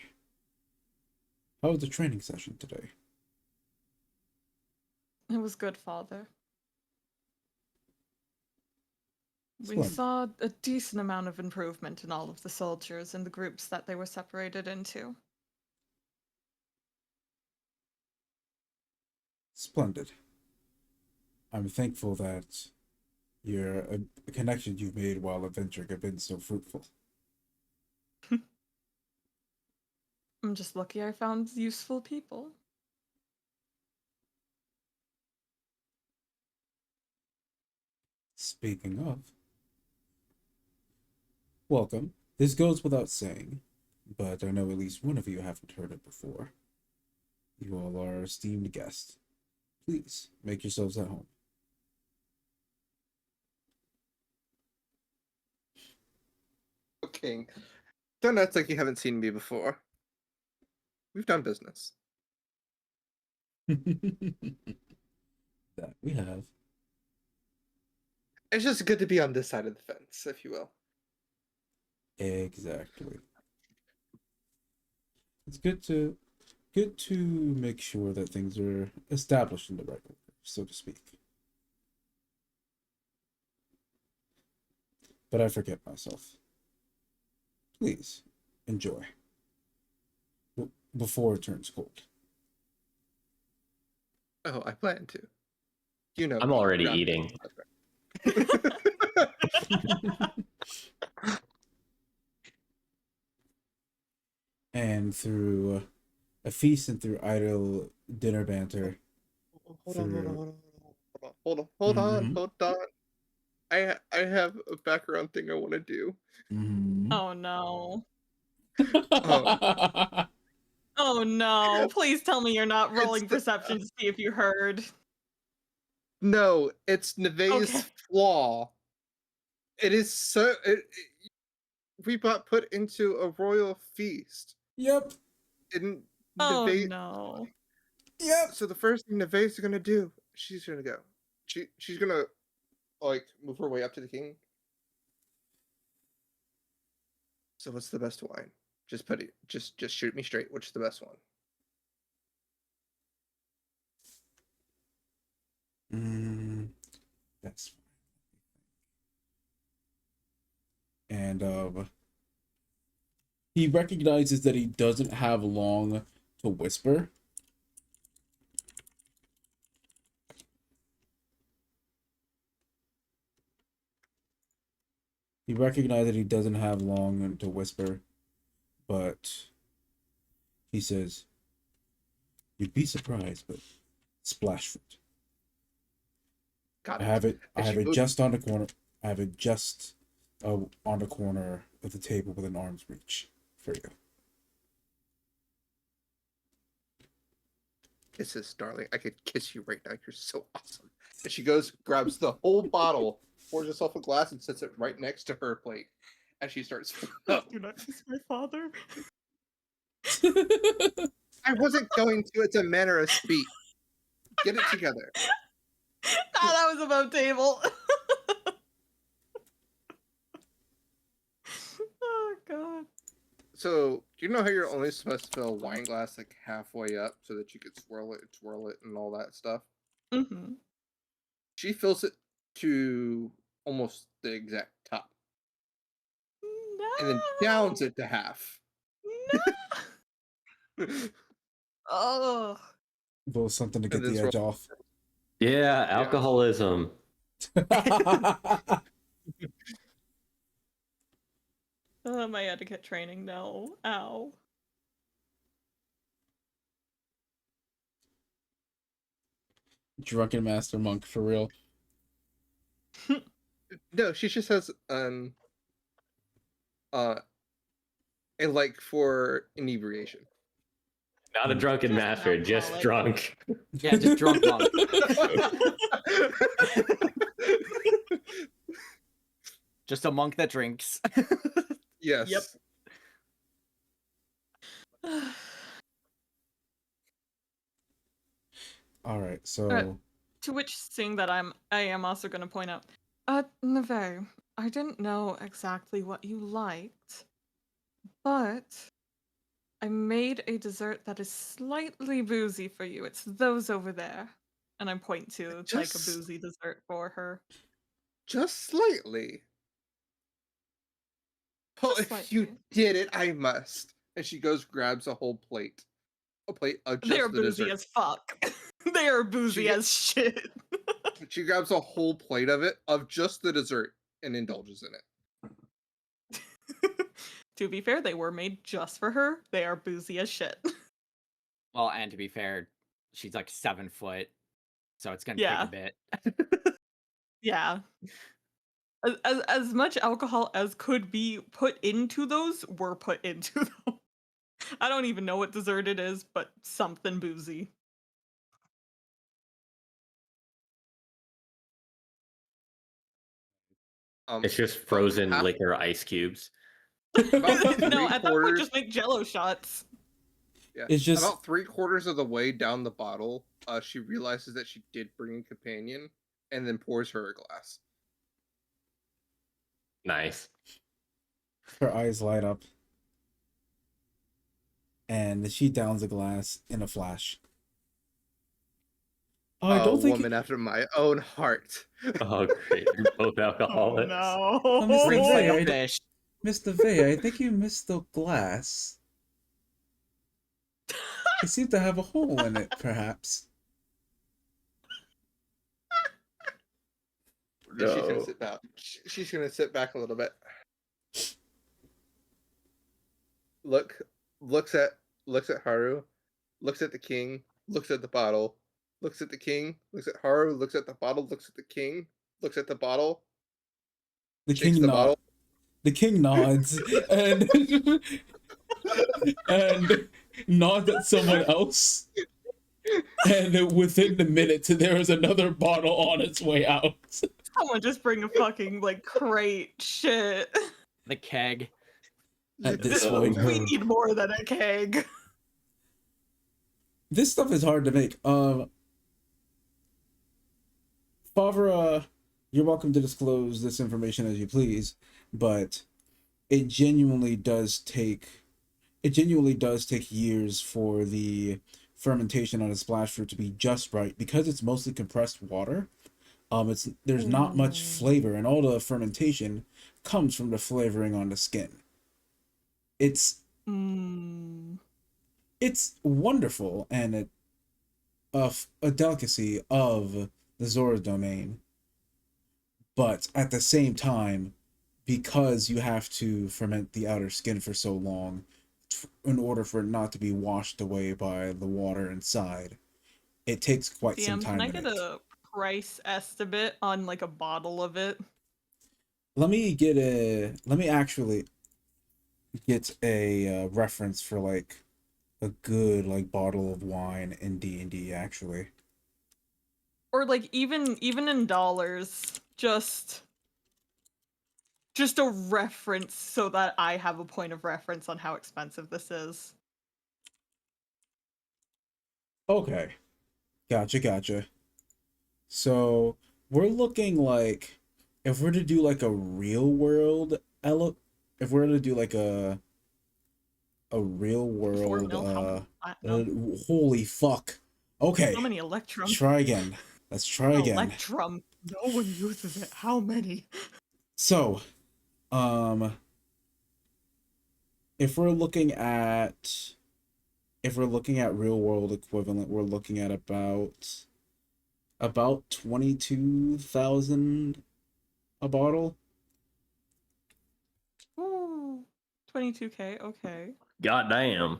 Speaker 1: How was the training session today?
Speaker 2: It was good, Father. We
Speaker 1: Splendid.
Speaker 2: saw a decent amount of improvement in all of the soldiers and the groups that they were separated into.
Speaker 1: Splendid. I'm thankful that your connections you've made while adventuring have been so fruitful.
Speaker 2: I'm just lucky I found useful people.
Speaker 1: Speaking of, welcome. This goes without saying, but I know at least one of you haven't heard it before. You all are esteemed guests. Please make yourselves at home.
Speaker 4: King, don't act like you haven't seen me before. We've done business.
Speaker 1: That we have.
Speaker 4: It's just good to be on this side of the fence, if you will.
Speaker 1: Exactly. It's good to make sure that things are established in the right order, so to speak. But I forget myself. Please enjoy before it turns cold.
Speaker 4: Oh, I plan to. You know,
Speaker 6: I'm already eating.
Speaker 1: And through a feast and through idle dinner banter.
Speaker 4: Hold on. I have a background thing I want to do.
Speaker 1: Mhm.
Speaker 2: Oh no.
Speaker 4: Oh.
Speaker 2: Oh no. Please tell me you're not rolling
Speaker 4: the-
Speaker 2: perception to see if you heard.
Speaker 4: No, it's Nevet's
Speaker 2: Okay.
Speaker 4: flaw. It is so. We got put into a royal feast.
Speaker 1: Yep.
Speaker 4: And
Speaker 2: Oh
Speaker 4: Nevet.
Speaker 2: no.
Speaker 1: Yep.
Speaker 4: So the first thing Nevet's gonna do, she's gonna go. She's gonna like move her way up to the king. So what's the best wine? Just put it. Just shoot me straight. Which is the best one?
Speaker 1: That's fine. And he recognizes that he doesn't have long to whisper. He recognizes that he doesn't have long to whisper, but he says, "You'd be surprised, but splash fruit.
Speaker 4: Got
Speaker 1: I
Speaker 4: it.
Speaker 1: have it. I
Speaker 4: And
Speaker 1: have
Speaker 4: she
Speaker 1: it
Speaker 4: moves-
Speaker 1: just on the corner. I have it just on the corner of the table within arm's reach for you."
Speaker 4: Kisses, darling. I could kiss you right now. You're so awesome. And she goes, grabs the whole bottle, pours herself a glass, and sets it right next to her plate. And she starts.
Speaker 2: Do not kiss my father.
Speaker 4: I wasn't going to. It's a manner of speech. Get it together.
Speaker 2: That was above table. Oh god.
Speaker 4: So, do you know how you're only supposed to fill a wine glass like halfway up so that you could swirl it, twirl it, and all that stuff?
Speaker 2: Mm-hmm.
Speaker 4: She fills it to almost the exact top,
Speaker 2: No.
Speaker 4: and then downs it to half.
Speaker 2: No. Oh.
Speaker 1: Little something to get
Speaker 4: And then
Speaker 1: the edge off.
Speaker 6: Yeah, alcoholism.
Speaker 2: My etiquette training. No. Ow.
Speaker 1: Drunken master monk for real.
Speaker 4: No, she just has a like for inebriation.
Speaker 6: Not a drunken
Speaker 2: Just
Speaker 6: master, just
Speaker 2: alcoholic.
Speaker 6: drunk.
Speaker 5: Yeah, just drunk monk. Just a monk that drinks.
Speaker 4: Yes.
Speaker 2: Yep.
Speaker 1: All right, so
Speaker 2: To which, seeing that I am also going to point out, Nevet, I didn't know exactly what you liked, but I made a dessert that is slightly boozy for you. It's those over there. And I point to like a
Speaker 4: Just-
Speaker 2: boozy dessert for her.
Speaker 4: Just slightly. Oh,
Speaker 2: Just
Speaker 4: if you
Speaker 2: slightly.
Speaker 4: did it, I must. And she goes, grabs a whole plate. A plate of just
Speaker 2: They're
Speaker 4: the
Speaker 2: boozy
Speaker 4: dessert.
Speaker 2: as fuck. They are boozy
Speaker 4: get-
Speaker 2: as shit.
Speaker 4: She grabs a whole plate of it, of just the dessert, and indulges in it.
Speaker 2: To be fair, they were made just for her. They are boozy as shit.
Speaker 5: Well, and to be fair, she's like 7 foot, so it's gonna
Speaker 2: Yeah.
Speaker 5: take a bit.
Speaker 2: Yeah. As much alcohol as could be put into those were put into them. I don't even know what dessert it is, but something boozy.
Speaker 6: It's just frozen
Speaker 4: half-
Speaker 6: liquor ice cubes.
Speaker 4: About
Speaker 2: No, at that point,
Speaker 4: three-quarters-
Speaker 2: just make Jello shots.
Speaker 4: Yeah.
Speaker 1: it's just
Speaker 4: About 3/4 of the way down the bottle, she realizes that she did bring a companion, and then pours her a glass.
Speaker 6: Nice.
Speaker 1: her eyes light up, and she downs a glass in a flash. Oh, I don't think.
Speaker 4: Woman after my own heart.
Speaker 6: Oh, great. You're both alcoholics.
Speaker 1: Mr.
Speaker 5: Drinks like
Speaker 1: Vey,
Speaker 5: a
Speaker 1: I,
Speaker 5: fish.
Speaker 1: Mr. Vey, I think you missed the glass. It seemed to have a hole in it, perhaps.
Speaker 4: And she's gonna
Speaker 6: No.
Speaker 4: sit down. She's gonna sit back a little bit. Looks at Haru, looks at the king, looks at the bottle, looks at the king, looks at Haru, looks at the bottle, looks at the king, looks at the bottle,
Speaker 1: The
Speaker 4: Shakes
Speaker 1: king
Speaker 4: the
Speaker 1: nod.
Speaker 4: bottle.
Speaker 1: The king nods and and nods at someone else. And within the minute, there is another bottle on its way out.
Speaker 2: Someone just bring a fucking like crate shit.
Speaker 5: The keg.
Speaker 1: At this
Speaker 2: This-
Speaker 1: point,
Speaker 2: we need more than a keg.
Speaker 1: this stuff is hard to make. Favura, you're welcome to disclose this information as you please, but it genuinely does take years for the fermentation on a splash fruit to be just right because it's mostly compressed water. There's not much flavor, and all the fermentation comes from the flavoring on the skin. It's wonderful and a delicacy of the Zora domain, but at the same time, because you have to ferment the outer skin for so long in order for it not to be washed away by the water inside, it takes quite some
Speaker 2: DM,
Speaker 1: time
Speaker 2: can I
Speaker 1: to
Speaker 2: get
Speaker 1: make.
Speaker 2: a price estimate on like a bottle of it?
Speaker 1: Let me actually get a reference for like a good like bottle of wine in D&D actually.
Speaker 2: Or like even in dollars, just a reference so that I have a point of reference on how expensive this is.
Speaker 1: Okay. Gotcha. So we're looking like if we're to do like a real world if we're to do like a real
Speaker 2: 4
Speaker 1: world
Speaker 2: mil, how many platinum?
Speaker 1: holy fuck. Okay.
Speaker 2: How many electrum?
Speaker 1: Try again. Let's try again.
Speaker 2: Electrum. No one uses it. How many?
Speaker 1: So, if we're looking at real world equivalent, we're looking at about 22,000 a bottle.
Speaker 2: Ooh, 22K. Okay.
Speaker 6: Goddamn.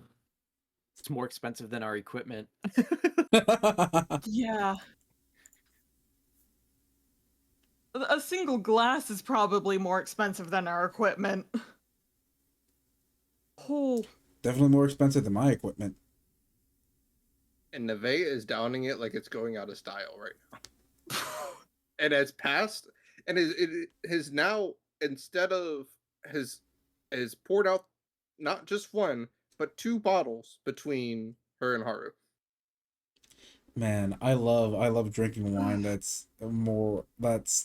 Speaker 5: It's more expensive than our equipment.
Speaker 2: Yeah. A single glass is probably more expensive than our equipment. Oh,
Speaker 1: Definitely more expensive than my equipment.
Speaker 4: And Nevet is downing it like it's going out of style right now. And has passed, and it has now, instead of has poured out not just one but 2 bottles between her and Haru.
Speaker 1: Man, I love drinking wine that's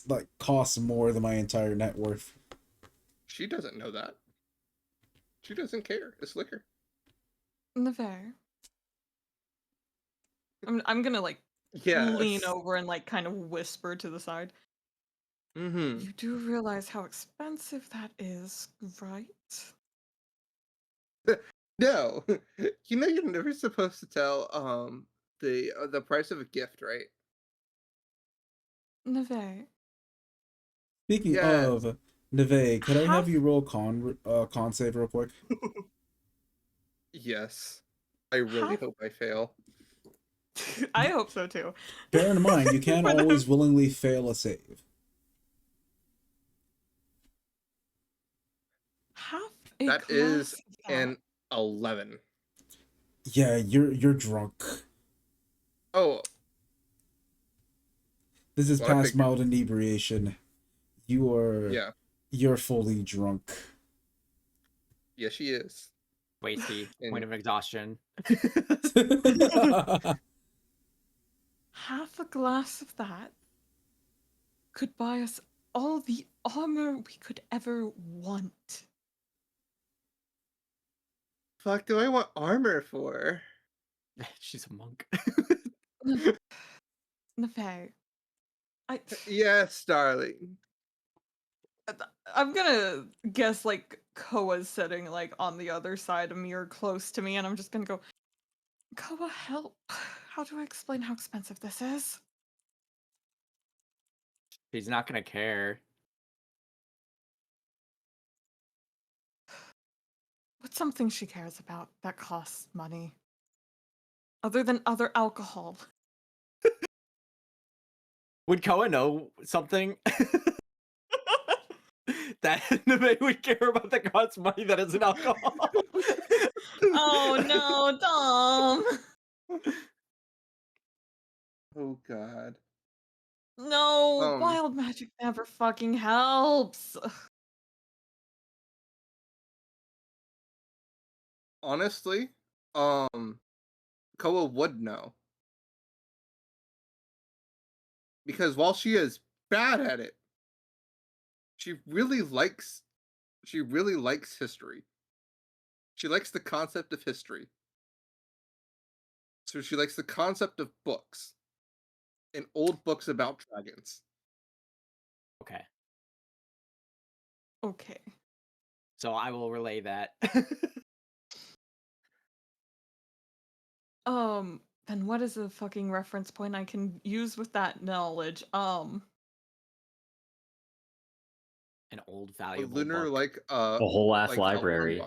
Speaker 1: like costs more than my entire net worth.
Speaker 4: She doesn't know that. She doesn't care. It's liquor.
Speaker 2: Never. I'm gonna like lean over and like kind of whisper to the side.
Speaker 4: Mm-hmm.
Speaker 2: You do realize how expensive that is, right?
Speaker 4: No, you know you're never supposed to tell the price of a gift, right?
Speaker 2: Never.
Speaker 1: Speaking
Speaker 4: Yes.
Speaker 1: of Neve, could I have
Speaker 2: Half-
Speaker 1: you roll con save real quick?
Speaker 4: Yes. I really
Speaker 2: Half-
Speaker 4: hope I fail.
Speaker 2: I hope so too.
Speaker 1: Bear in mind, you can't
Speaker 2: For them-
Speaker 1: always willingly fail a save.
Speaker 2: Half a
Speaker 4: That is
Speaker 2: glass of that.
Speaker 4: an 11.
Speaker 1: Yeah, you're drunk.
Speaker 4: Oh,
Speaker 1: This is
Speaker 4: Well, I
Speaker 1: past
Speaker 4: figured.
Speaker 1: mild inebriation.
Speaker 4: yeah.
Speaker 1: You're fully drunk.
Speaker 4: Yeah, she is.
Speaker 5: Wasty.
Speaker 4: And-
Speaker 5: Point of exhaustion.
Speaker 2: Half a glass of that could buy us all the armor we could ever want.
Speaker 4: Fuck do I want armor for?
Speaker 5: She's a monk.
Speaker 2: Never.
Speaker 4: Yes, darling.
Speaker 2: I'm gonna guess like Koa's sitting like on the other side of me or close to me, and I'm just gonna go, Koa, help. How do I explain how expensive this is?
Speaker 5: She's not gonna care.
Speaker 2: What's something she cares about that costs money? Other than other alcohol.
Speaker 5: Would Koa know something? that Nevet would care about the god's money that isn't alcohol.
Speaker 2: Oh no, Dom!
Speaker 4: Oh god.
Speaker 2: No, wild magic never fucking helps.
Speaker 4: Honestly, Koa would know. Because while she is bad at it, she really likes history. She likes the concept of history. So she likes the concept of books. And old books about dragons.
Speaker 5: Okay.
Speaker 2: Okay.
Speaker 5: So I will relay that.
Speaker 2: Then what is a fucking reference point I can use with that knowledge?
Speaker 5: An old
Speaker 4: A
Speaker 5: valuable
Speaker 4: lunar
Speaker 5: book.
Speaker 4: like
Speaker 6: A whole ass
Speaker 4: like
Speaker 6: library.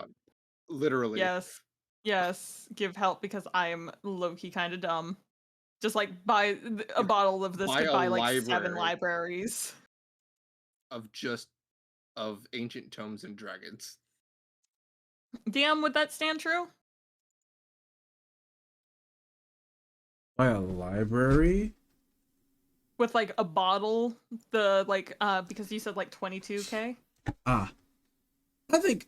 Speaker 4: Literally.
Speaker 2: Yes, give help because I'm low-key kind of dumb. Just like buy a bottle of this
Speaker 4: buy
Speaker 2: could
Speaker 4: a
Speaker 2: buy like 7
Speaker 4: library.
Speaker 2: libraries.
Speaker 4: Of ancient tomes and dragons.
Speaker 2: DM, would that stand true?
Speaker 7: By a library?
Speaker 2: With like a bottle, the like because you said like 22k.
Speaker 7: I think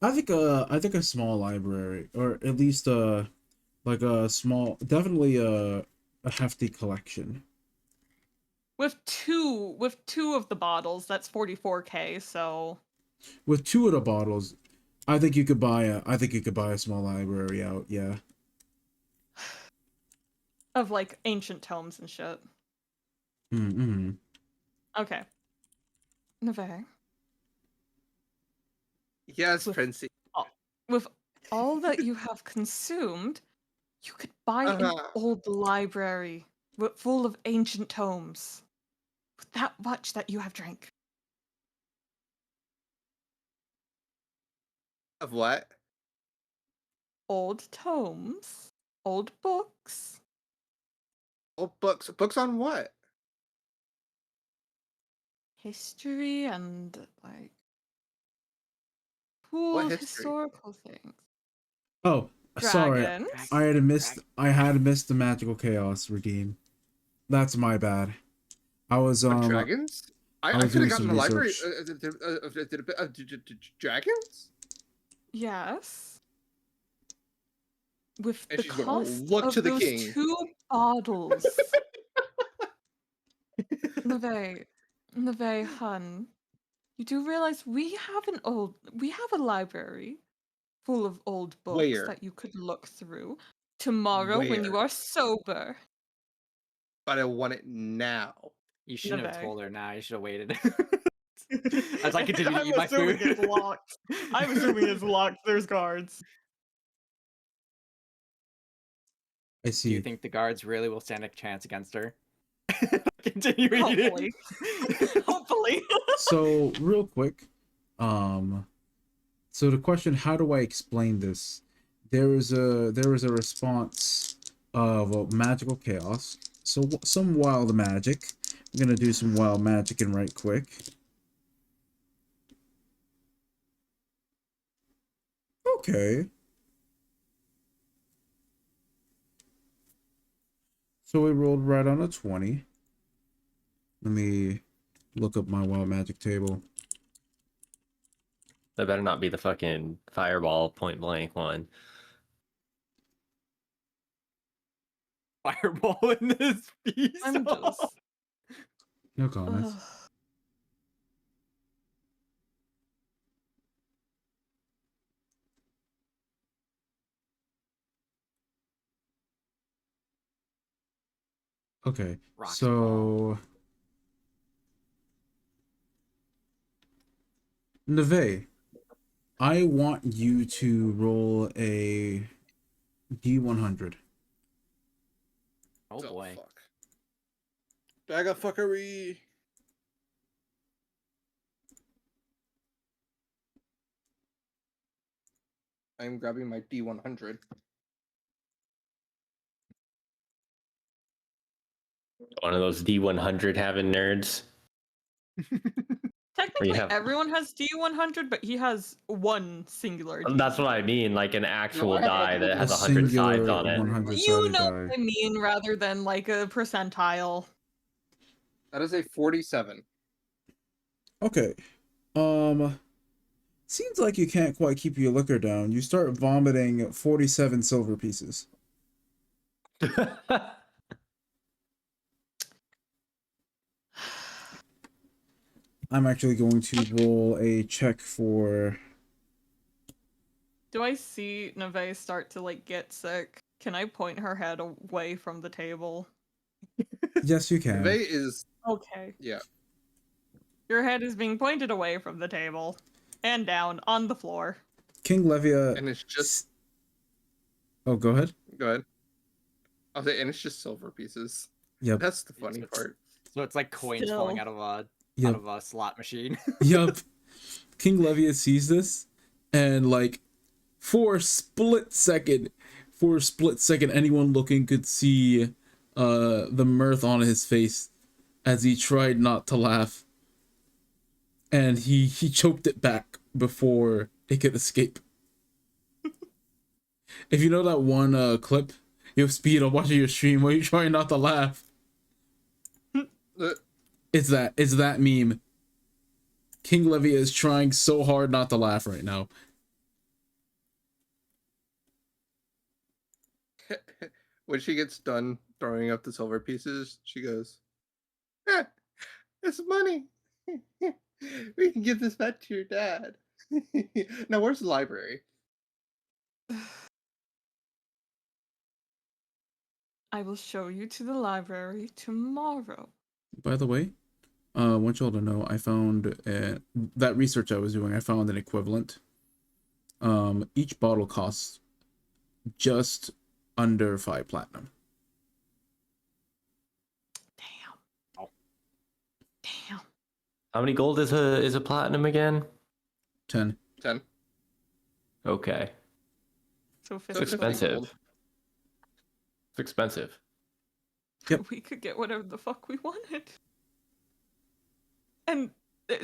Speaker 7: a small library, or at least like a small, definitely a hefty collection.
Speaker 2: With two of the bottles, that's 44k. So
Speaker 7: With 2 of the bottles, I think you could buy a small library out. Yeah.
Speaker 2: of like ancient tomes and shit.
Speaker 7: Mm-hmm.
Speaker 2: Okay. Nevet.
Speaker 4: Yes, Princey.
Speaker 2: With all that you have consumed, you could buy an old library full of ancient tomes. With that much that you have drank.
Speaker 4: Of what?
Speaker 2: Old tomes. Old books.
Speaker 4: Oh, books. Books on what?
Speaker 2: History and like cool
Speaker 4: What history?
Speaker 2: historical things.
Speaker 7: Oh, sorry.
Speaker 2: Dragons.
Speaker 7: I had missed the magical chaos redeem. That's my bad. I was
Speaker 4: dragons? I
Speaker 7: was
Speaker 4: could
Speaker 7: doing
Speaker 4: have gotten
Speaker 7: some
Speaker 4: a library
Speaker 7: research.
Speaker 4: dragons?
Speaker 2: Yes. With
Speaker 4: And
Speaker 2: the
Speaker 4: she's going,
Speaker 2: cost
Speaker 4: "Oh, look
Speaker 2: of
Speaker 4: to the
Speaker 2: those
Speaker 4: king."
Speaker 2: 2 bottles. Neve, hun, you do realize we have a library full of old books
Speaker 4: Where?
Speaker 2: that you could look through tomorrow when you
Speaker 4: Where?
Speaker 2: are sober.
Speaker 4: But I want it now.
Speaker 5: You shouldn't have
Speaker 2: Neve.
Speaker 5: told her now. You should have waited. As I continue to
Speaker 2: I'm
Speaker 5: eat my
Speaker 2: assuming
Speaker 5: food.
Speaker 2: it's locked. I'm assuming it's locked. There's guards.
Speaker 7: I
Speaker 5: Do you
Speaker 7: see.
Speaker 5: think the guards really will stand a chance against her? Continue
Speaker 2: Hopefully.
Speaker 5: eating.
Speaker 2: Hopefully.
Speaker 7: So real quick, so the question, how do I explain this? There is a response of magical chaos. So some wild magic. I'm gonna do some wild magic and right quick. Okay. So we rolled right on a 20. Let me look up my wild magic table.
Speaker 6: That better not be the fucking fireball point blank one.
Speaker 5: Fireball in this piece.
Speaker 2: I'm just.
Speaker 7: No comments.
Speaker 2: Ugh.
Speaker 7: Okay.
Speaker 5: Rocks
Speaker 7: So Neve, I want you to roll a D100.
Speaker 5: Oh boy.
Speaker 4: Fuck. Bag of fuckery. I'm grabbing my D100.
Speaker 6: One of those D100 having nerds.
Speaker 2: Technically,
Speaker 6: have-
Speaker 2: everyone has D100, but he has one singular.
Speaker 6: That's
Speaker 2: D100.
Speaker 6: what I mean, like an actual
Speaker 4: I have
Speaker 6: die that
Speaker 1: A
Speaker 6: has 100 sides
Speaker 1: singular
Speaker 6: on it.
Speaker 1: 100
Speaker 2: You
Speaker 1: sided
Speaker 2: know
Speaker 1: die.
Speaker 2: what I mean, rather than like a percentile.
Speaker 4: That is a 47.
Speaker 1: Okay. Seems like you can't quite keep your liquor down. You start vomiting 47 silver pieces. I'm actually going to roll a check for.
Speaker 2: Do I see Nevet start to like get sick? Can I point her head away from the table?
Speaker 1: Yes, you can.
Speaker 4: Nevet is,
Speaker 2: Okay.
Speaker 4: yeah.
Speaker 2: Your head is being pointed away from the table and down on the floor.
Speaker 1: King Levia.
Speaker 4: And it's just,
Speaker 1: Oh, go ahead.
Speaker 4: go ahead. I'll say, and it's just silver pieces.
Speaker 1: Yep.
Speaker 4: That's the funny part.
Speaker 5: So it's like coins
Speaker 2: Still.
Speaker 5: falling out of a
Speaker 1: Yep.
Speaker 5: slot machine.
Speaker 1: Yep. King Levia sees this, and like, for a split second, anyone looking could see the mirth on his face as he tried not to laugh, and he choked it back before it could escape. If you know that one clip, Speed, I'm watching your stream where you trying not to laugh. It's that meme. King Levia is trying so hard not to laugh right now.
Speaker 4: When she gets done throwing up the silver pieces, she goes, "Eh, it's money. We can give this back to your dad." Now, where's the library?
Speaker 2: I will show you to the library tomorrow.
Speaker 1: By the way, I want y'all to know I found that research I was doing. I found an equivalent. Each bottle costs just under 5 platinum.
Speaker 2: Damn.
Speaker 5: Oh.
Speaker 2: Damn.
Speaker 6: How many gold is a platinum again?
Speaker 1: 10.
Speaker 4: 10.
Speaker 6: Okay.
Speaker 2: So
Speaker 6: It's
Speaker 2: 50
Speaker 6: expensive.
Speaker 4: gold.
Speaker 6: It's expensive.
Speaker 1: Yep.
Speaker 2: We could get whatever the fuck we wanted. And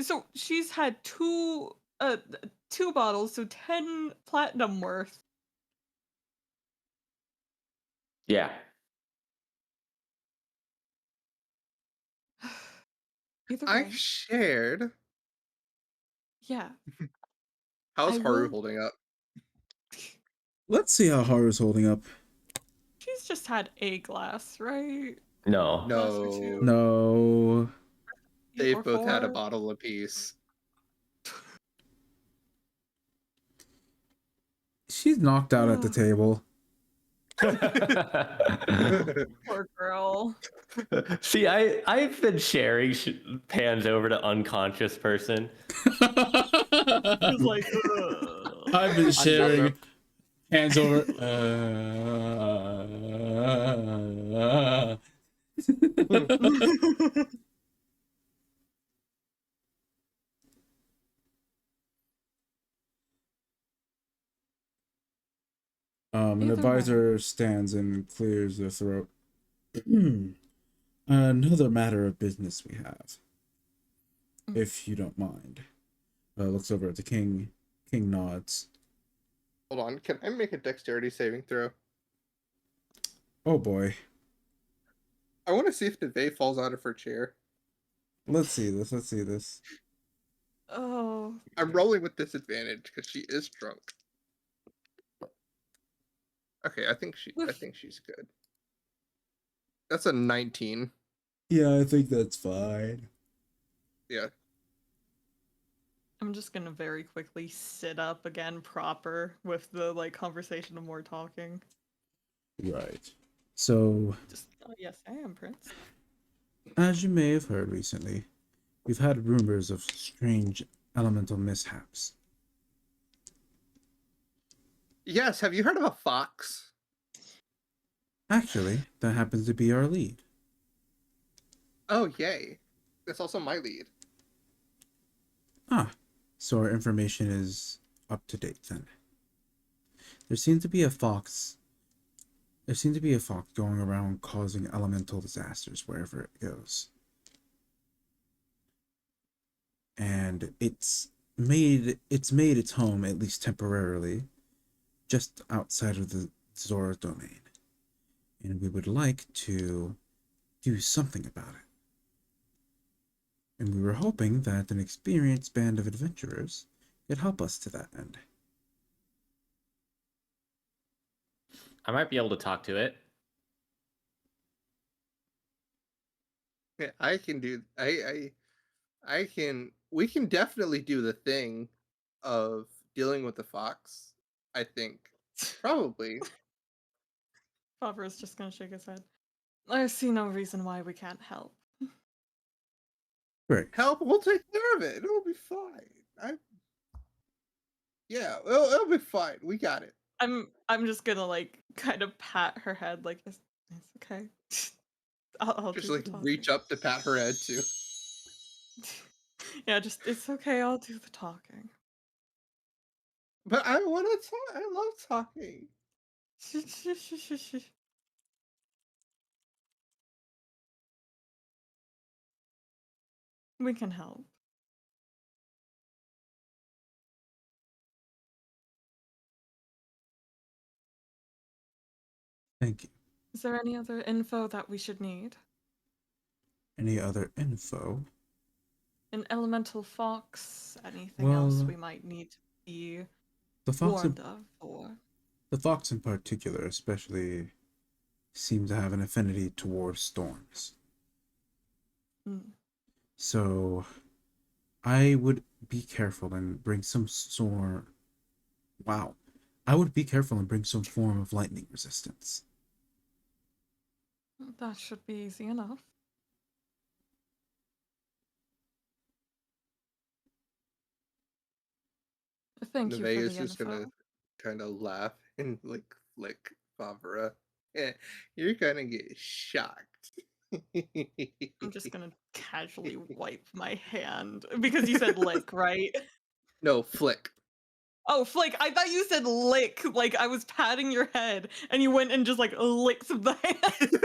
Speaker 2: so she's had two bottles, so 10 platinum worth.
Speaker 6: Yeah.
Speaker 2: Either
Speaker 4: I
Speaker 2: way,
Speaker 4: shared.
Speaker 2: yeah.
Speaker 4: How's
Speaker 2: I
Speaker 4: Haru
Speaker 2: will-
Speaker 4: holding up?
Speaker 1: Let's see how Haru's holding up.
Speaker 2: She's just had a glass, right?
Speaker 6: No.
Speaker 2: Glass or two.
Speaker 1: No.
Speaker 4: They've
Speaker 2: Or
Speaker 4: both had a
Speaker 2: 4.
Speaker 4: bottle apiece.
Speaker 1: She's knocked out at the table.
Speaker 2: Poor girl.
Speaker 6: See, I've been sharing pans over to unconscious person.
Speaker 2: She's like, ugh.
Speaker 1: I've been sharing hands over. An
Speaker 2: Either
Speaker 1: advisor stands and clears their throat. Another matter of business we have, if you don't mind. Looks over at the king. King nods.
Speaker 4: Hold on, can I make a dexterity saving throw?
Speaker 1: Oh boy.
Speaker 4: I want to see if Nevet falls out of her chair.
Speaker 1: Let's see this.
Speaker 2: Oh.
Speaker 4: I'm rolling with disadvantage because she is drunk. Okay, I think she's good. That's a 19.
Speaker 1: Yeah, I think that's fine.
Speaker 4: Yeah.
Speaker 2: I'm just gonna very quickly sit up again proper with the like conversation of more talking.
Speaker 1: Right. So,
Speaker 2: Just yes, I am, Prince.
Speaker 1: as you may have heard recently, we've had rumors of strange elemental mishaps.
Speaker 4: Yes, have you heard of a fox?
Speaker 1: Actually, that happens to be our lead.
Speaker 4: Oh, yay. That's also my lead.
Speaker 1: Ah, so our information is up to date then. There seems to be a fox going around causing elemental disasters wherever it goes.
Speaker 7: and it's made its home, at least temporarily, just outside of the Zora domain. And we would like to do something about it. And we were hoping that an experienced band of adventurers could help us to that end.
Speaker 6: I might be able to talk to it.
Speaker 4: Yeah, I can do. I can. We can definitely do the thing of dealing with the fox. I think probably.
Speaker 2: Favura's just gonna shake his head. I see no reason why we can't help.
Speaker 7: Great.
Speaker 4: Help! We'll take care of it. It'll be fine. Yeah, it'll be fine. We got it.
Speaker 2: I'm just gonna like kind of pat her head like it's okay. I'll
Speaker 4: Just
Speaker 2: do the
Speaker 4: like
Speaker 2: talking.
Speaker 4: reach up to pat her head too.
Speaker 2: Yeah, just it's okay. I'll do the talking.
Speaker 4: But I want to talk. I love talking.
Speaker 2: We can help.
Speaker 7: Thank you.
Speaker 2: Is there any other info that we should need?
Speaker 7: Any other info?
Speaker 2: An elemental fox? Anything else
Speaker 7: Well,
Speaker 2: we might need to be
Speaker 7: The fox,
Speaker 2: warned of? Or
Speaker 7: the fox in particular, especially, seem to have an affinity towards storms. So, I would be careful and bring some sort. Wow, I would be careful and bring some form of lightning resistance.
Speaker 2: that should be easy enough. Thank you for
Speaker 4: Nevet
Speaker 2: the
Speaker 4: is just gonna
Speaker 2: info.
Speaker 4: kind of laugh and like flick Favura. Yeah, you're gonna get shocked.
Speaker 2: I'm just gonna casually wipe my hand because you said lick, right?
Speaker 4: No, flick.
Speaker 2: Oh, flick! I thought you said lick. Like I was patting your head, and you went and just like licked the hand.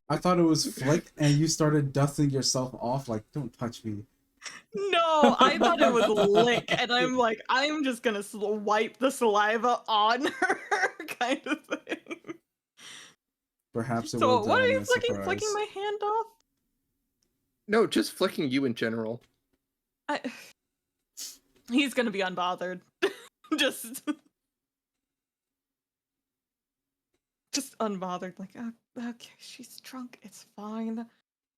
Speaker 1: I thought it was flick, and you started dusting yourself off like, don't touch me.
Speaker 2: No, I thought it was lick, and I'm like, I'm just gonna wipe the saliva on her, kind of thing.
Speaker 1: Perhaps it
Speaker 2: So
Speaker 1: will
Speaker 2: what are
Speaker 1: die
Speaker 2: you
Speaker 1: in a
Speaker 2: flicking
Speaker 1: surprise.
Speaker 2: my hand off?
Speaker 4: No, just flicking you in general.
Speaker 2: He's gonna be unbothered. just unbothered. Like, okay, she's drunk. It's fine.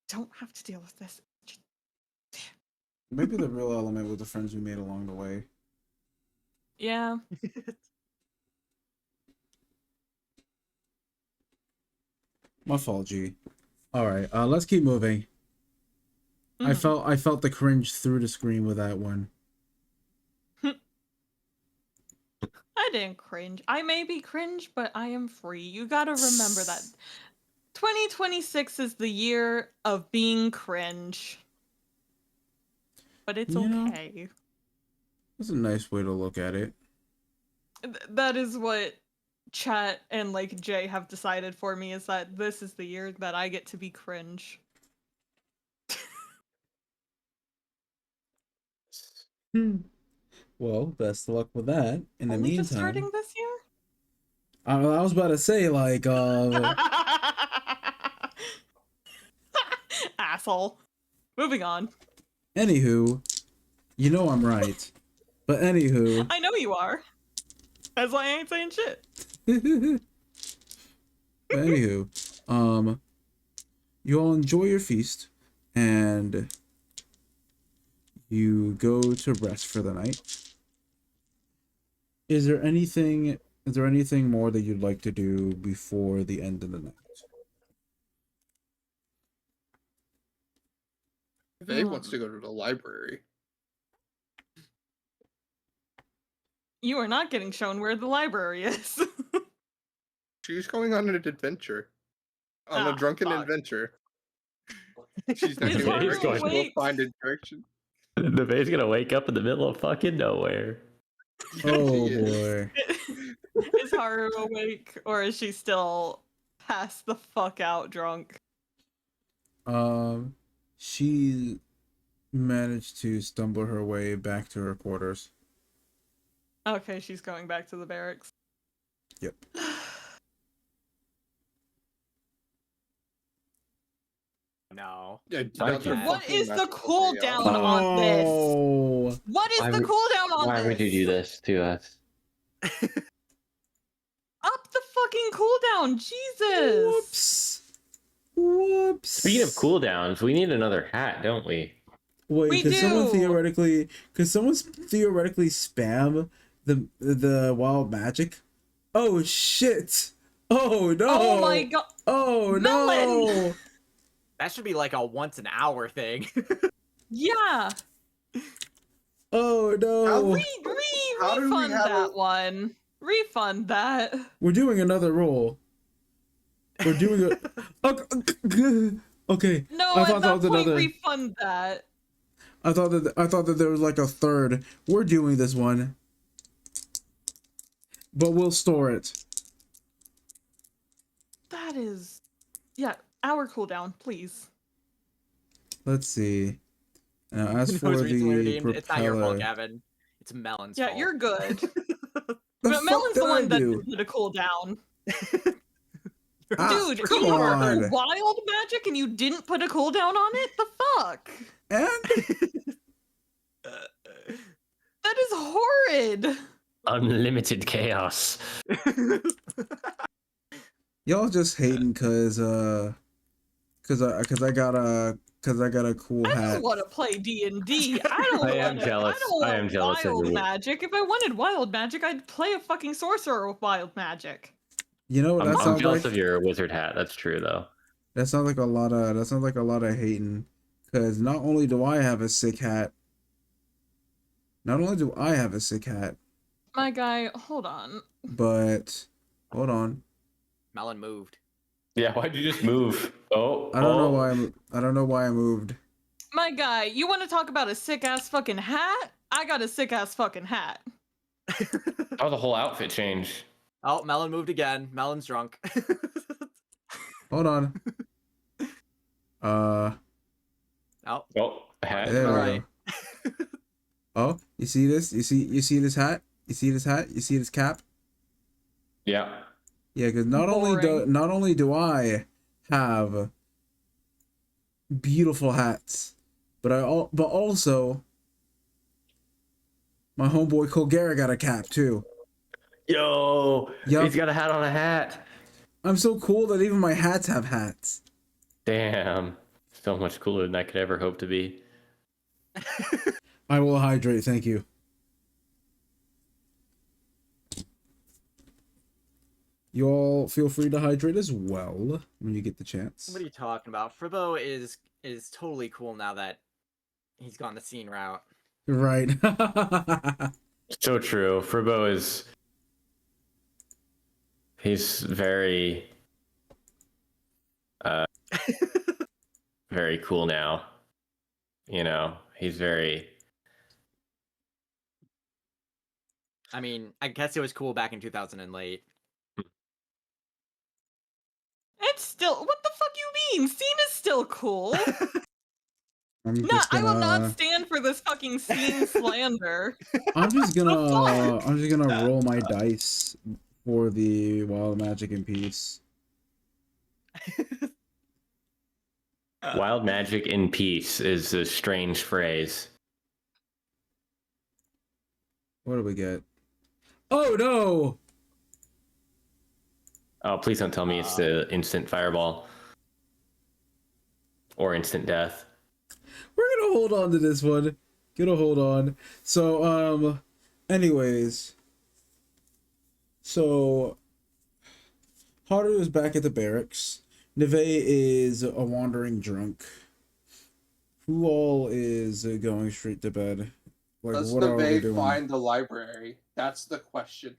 Speaker 2: Don't have to deal with this.
Speaker 1: Maybe the real element was the friends we made along the way.
Speaker 2: Yeah.
Speaker 7: My fault, G. All right, let's keep moving.
Speaker 2: Mhm.
Speaker 7: I felt the cringe through the screen with that one.
Speaker 2: I didn't cringe. I may be cringe, but I am free. You gotta remember that 2026 is the year of being cringe. But it's
Speaker 7: You know,
Speaker 2: okay.
Speaker 7: That's a nice way to look at it.
Speaker 2: That is what chat and like Jay have decided for me, is that this is the year that I get to be cringe.
Speaker 7: Well, best of luck with that. In the
Speaker 2: Only just starting
Speaker 7: meantime,
Speaker 2: this year?
Speaker 7: I was about to say, like,
Speaker 2: Asshole. Moving on.
Speaker 7: anywho, you know I'm right. But anywho,
Speaker 2: I know you are. That's why I ain't saying shit.
Speaker 7: but anywho, you all enjoy your feast, and you go to rest for the night. Is there anything more that you'd like to do before the end of the night?
Speaker 4: Faye wants to go to the library.
Speaker 2: You are not getting shown where the library is.
Speaker 4: She's going on an adventure. On a drunken
Speaker 2: fuck.
Speaker 4: adventure. She's not
Speaker 2: Is
Speaker 4: going
Speaker 6: Haru
Speaker 4: to
Speaker 2: awake?
Speaker 4: find a direction.
Speaker 6: Nevet's gonna wake up in the middle of fucking nowhere.
Speaker 7: Oh
Speaker 4: She is.
Speaker 7: boy.
Speaker 2: Is Haru awake, or is she still passed the fuck out drunk?
Speaker 7: She managed to stumble her way back to her quarters.
Speaker 2: Okay, she's going back to the barracks.
Speaker 7: Yep.
Speaker 5: No.
Speaker 4: Yeah,
Speaker 6: Thank you.
Speaker 2: What is the
Speaker 4: magical
Speaker 2: cooldown
Speaker 4: chaos.
Speaker 2: on this?
Speaker 7: Oh,
Speaker 2: What is
Speaker 6: Why
Speaker 2: the
Speaker 6: would-
Speaker 2: cooldown on
Speaker 6: Why
Speaker 2: this?
Speaker 6: would you do this to us?
Speaker 2: Up the fucking cooldown, Jesus!
Speaker 7: whoops.
Speaker 6: Speaking of cooldowns, we need another hat, don't we?
Speaker 7: Wait,
Speaker 2: We
Speaker 7: could someone
Speaker 2: do.
Speaker 7: theoretically spam the wild magic? Oh shit! Oh no!
Speaker 2: Oh my god!
Speaker 7: Oh no!
Speaker 2: Melon!
Speaker 5: That should be like a once an hour thing.
Speaker 2: Yeah!
Speaker 7: Oh no!
Speaker 4: How do we
Speaker 2: Refund
Speaker 4: have
Speaker 2: that
Speaker 4: a-
Speaker 2: one. Refund that.
Speaker 7: We're doing another roll. We're doing a. Okay.
Speaker 2: No,
Speaker 7: I
Speaker 2: at
Speaker 7: thought
Speaker 2: that
Speaker 7: that was
Speaker 2: point,
Speaker 7: another.
Speaker 2: refund that.
Speaker 7: I thought that there was like a third. We're doing this one, but we'll store it.
Speaker 2: That is... Yeah, hour cooldown, please.
Speaker 7: Let's see. Now, as
Speaker 5: It
Speaker 7: for
Speaker 5: was recently
Speaker 7: the
Speaker 5: redeemed. It's not your fault,
Speaker 7: propeller,
Speaker 5: Gavin. It's Melon's
Speaker 2: Yeah,
Speaker 5: fault.
Speaker 2: you're good.
Speaker 7: the
Speaker 2: But
Speaker 7: fuck
Speaker 2: Melon's
Speaker 7: did
Speaker 2: the
Speaker 7: I
Speaker 2: one that
Speaker 7: do?
Speaker 2: did a cooldown.
Speaker 7: Ah,
Speaker 2: Dude,
Speaker 7: come
Speaker 2: you were
Speaker 7: on.
Speaker 2: wild magic and you didn't put a cooldown on it? The fuck?
Speaker 7: And
Speaker 2: That is horrid.
Speaker 6: Unlimited chaos.
Speaker 7: y'all just hating cause I got a cool
Speaker 2: I
Speaker 7: hat.
Speaker 2: just want to play D&D. I don't
Speaker 6: I am
Speaker 2: wanna-
Speaker 6: jealous.
Speaker 2: I don't
Speaker 6: I
Speaker 2: want
Speaker 6: am jealous of
Speaker 2: wild
Speaker 6: you.
Speaker 2: magic. If I wanted wild magic, I'd play a fucking sorcerer with wild magic.
Speaker 7: You know what that
Speaker 6: I'm
Speaker 7: sounds
Speaker 6: jealous
Speaker 7: like?
Speaker 6: of your wizard hat. That's true, though.
Speaker 7: That sounds like a lot of hating. Cause not only do I have a sick hat,
Speaker 2: My guy, hold on.
Speaker 7: but hold on.
Speaker 5: Melon moved.
Speaker 6: Yeah, why'd you just move? Oh,
Speaker 7: I don't know why I moved.
Speaker 2: My guy, you want to talk about a sick ass fucking hat? I got a sick ass fucking hat.
Speaker 6: Oh, the whole outfit change.
Speaker 5: Oh, Melon moved again. Melon's drunk.
Speaker 7: Hold on.
Speaker 5: Oh,
Speaker 6: Oh, a hat.
Speaker 7: There we
Speaker 5: Alright.
Speaker 7: go. Oh, you see this? You see this hat? You see this hat? You see this cap?
Speaker 6: Yeah.
Speaker 7: Yeah, because
Speaker 2: Boring.
Speaker 7: not only do I have beautiful hats, but also my homeboy Kogera got a cap too.
Speaker 6: Yo,
Speaker 7: Yup.
Speaker 6: he's got a hat on a hat.
Speaker 7: I'm so cool that even my hats have hats.
Speaker 6: Damn. So much cooler than I could ever hope to be.
Speaker 7: I will hydrate, thank you. You all feel free to hydrate as well when you get the chance.
Speaker 5: what are you talking about? Fribbo is totally cool now that he's gone the scene route.
Speaker 7: Right.
Speaker 6: So true. Fribbo is. He's very. Very cool now. You know, he's very.
Speaker 5: I mean, I guess it was cool back in 2000 and late.
Speaker 2: It's still... What the fuck you mean? Scene is still cool.
Speaker 7: I'm
Speaker 2: No,
Speaker 7: just
Speaker 2: I will not
Speaker 7: gonna
Speaker 2: stand for this fucking scene slander.
Speaker 7: I'm just
Speaker 2: fuck?
Speaker 7: gonna roll my dice for the wild magic and peace.
Speaker 6: Wild magic in peace is a strange phrase.
Speaker 7: What do we get? Oh no!
Speaker 6: Oh, please don't tell me it's the instant fireball. Or instant death.
Speaker 7: We're gonna hold on to this one. Gonna hold on. So, anyways. So, Haru is back at the barracks. Nevet is a wandering drunk. Who all is going straight to bed? Like,
Speaker 4: Does
Speaker 7: what are we
Speaker 4: Nevet
Speaker 7: doing?
Speaker 4: find the library? That's the question.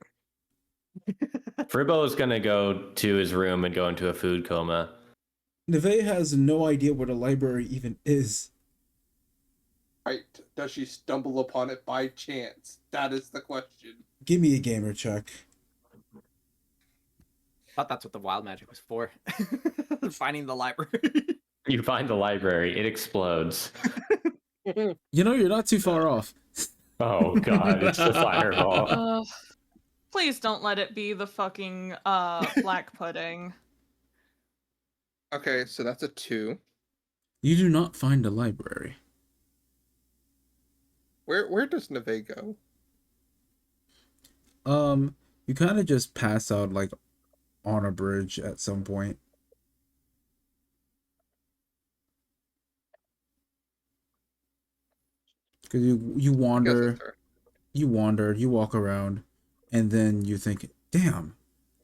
Speaker 6: Fribbo is gonna go to his room and go into a food coma.
Speaker 7: Nevet has no idea what a library even is.
Speaker 4: Right? Does she stumble upon it by chance? That is the question.
Speaker 7: Give me a gamer check.
Speaker 5: Thought that's what the wild magic was for. Finding the library.
Speaker 6: You find the library, it explodes.
Speaker 7: You know, you're not too far off.
Speaker 6: Oh god, it's the fireball.
Speaker 2: Please don't let it be the fucking black pudding.
Speaker 4: Okay, so that's a 2.
Speaker 7: You do not find a library.
Speaker 4: Where does Nevet go?
Speaker 7: You kind of just pass out like on a bridge at some point. Because you
Speaker 4: I guess that's fair.
Speaker 7: you walk around, and then you think, damn,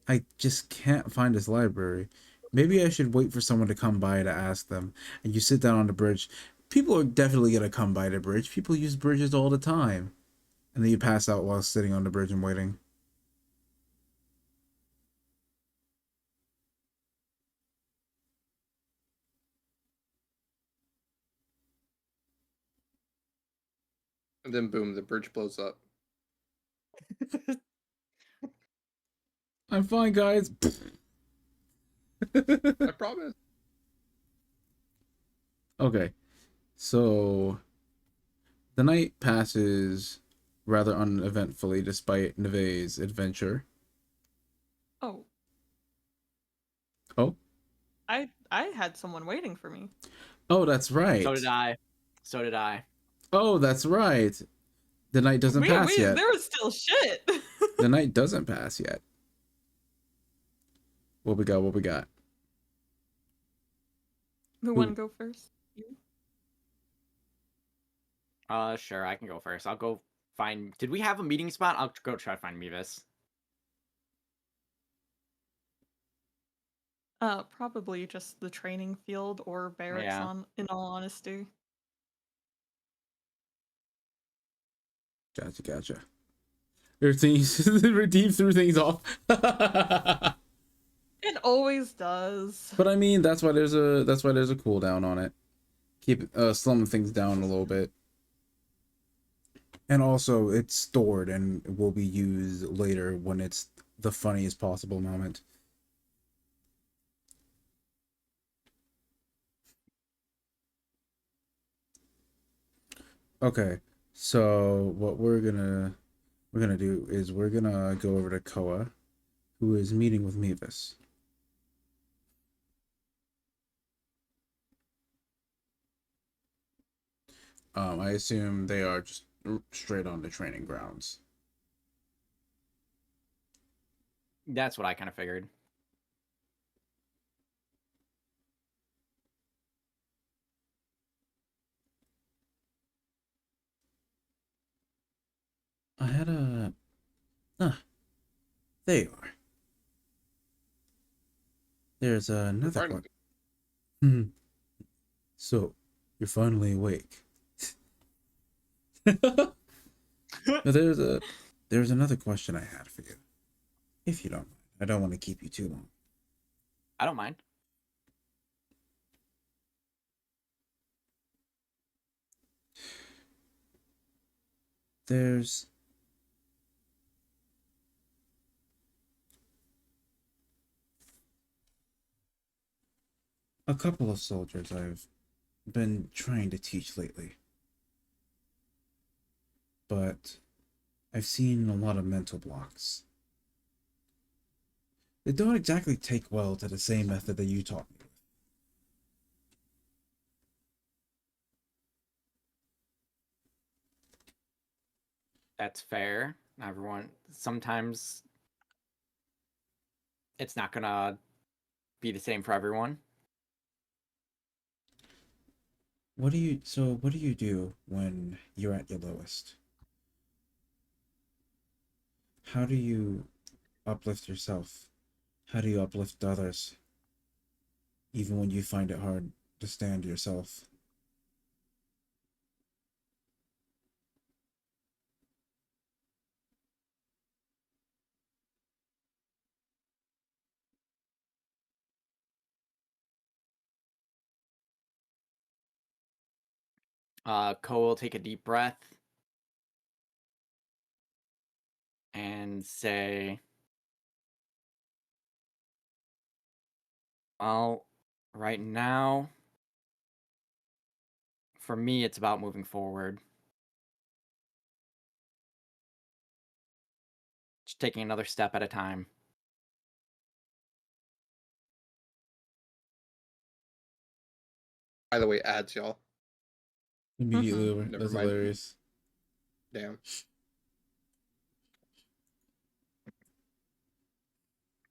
Speaker 7: I just can't find this library. Maybe I should wait for someone to come by to ask them. And you sit down on the bridge. People are definitely gonna come by the bridge. People use bridges all the time. And then you pass out while sitting on the bridge and waiting.
Speaker 4: And then boom, the bridge blows up.
Speaker 7: I'm fine, guys.
Speaker 4: I promise.
Speaker 7: Okay, so the night passes rather uneventfully despite Neve's adventure.
Speaker 2: Oh,
Speaker 7: Oh,
Speaker 2: I had someone waiting for me.
Speaker 7: oh, that's right.
Speaker 5: So did I. So did I.
Speaker 7: Oh, that's right. The night doesn't pass yet.
Speaker 2: There was still shit.
Speaker 7: The night doesn't pass yet. What we got? What we got?
Speaker 2: Who want to go first? You?
Speaker 5: Sure, I can go first. I'll go find. Did we have a meeting spot? I'll go try to find Mevis.
Speaker 2: Probably just the training field or barracks.
Speaker 5: Yeah.
Speaker 2: In all honesty.
Speaker 7: Gotcha. There are things redeem threw things off.
Speaker 2: It always does.
Speaker 7: But I mean, that's why there's a cooldown on it. Keep slumming things down a little bit. And also, it's stored and will be used later when it's the funniest possible moment. Okay, so what we're gonna do is we're gonna go over to Koa, who is meeting with Mevis. I assume they are just straight on the training grounds.
Speaker 5: That's what I kind of figured.
Speaker 7: I had a... there you are. There's another
Speaker 4: Finally.
Speaker 7: one. So, you're finally awake. Now, there's another question I had for you. If you don't mind. I don't want to keep you too long.
Speaker 5: I don't mind.
Speaker 7: There's a couple of soldiers I've been trying to teach lately. But I've seen a lot of mental blocks. They don't exactly take well to the same method that you taught me.
Speaker 5: That's fair. Everyone, sometimes it's not gonna be the same for everyone.
Speaker 7: What do you do when you're at your lowest? How do you uplift yourself? How do you uplift others? Even when you find it hard to stand yourself.
Speaker 5: Ko will take a deep breath and say, well, right now, For me, it's about moving forward. Just taking another step at a time.
Speaker 4: By the way, ads, y'all.
Speaker 7: Immediately over.
Speaker 4: Never
Speaker 7: That's
Speaker 4: mind.
Speaker 7: hilarious.
Speaker 4: Damn.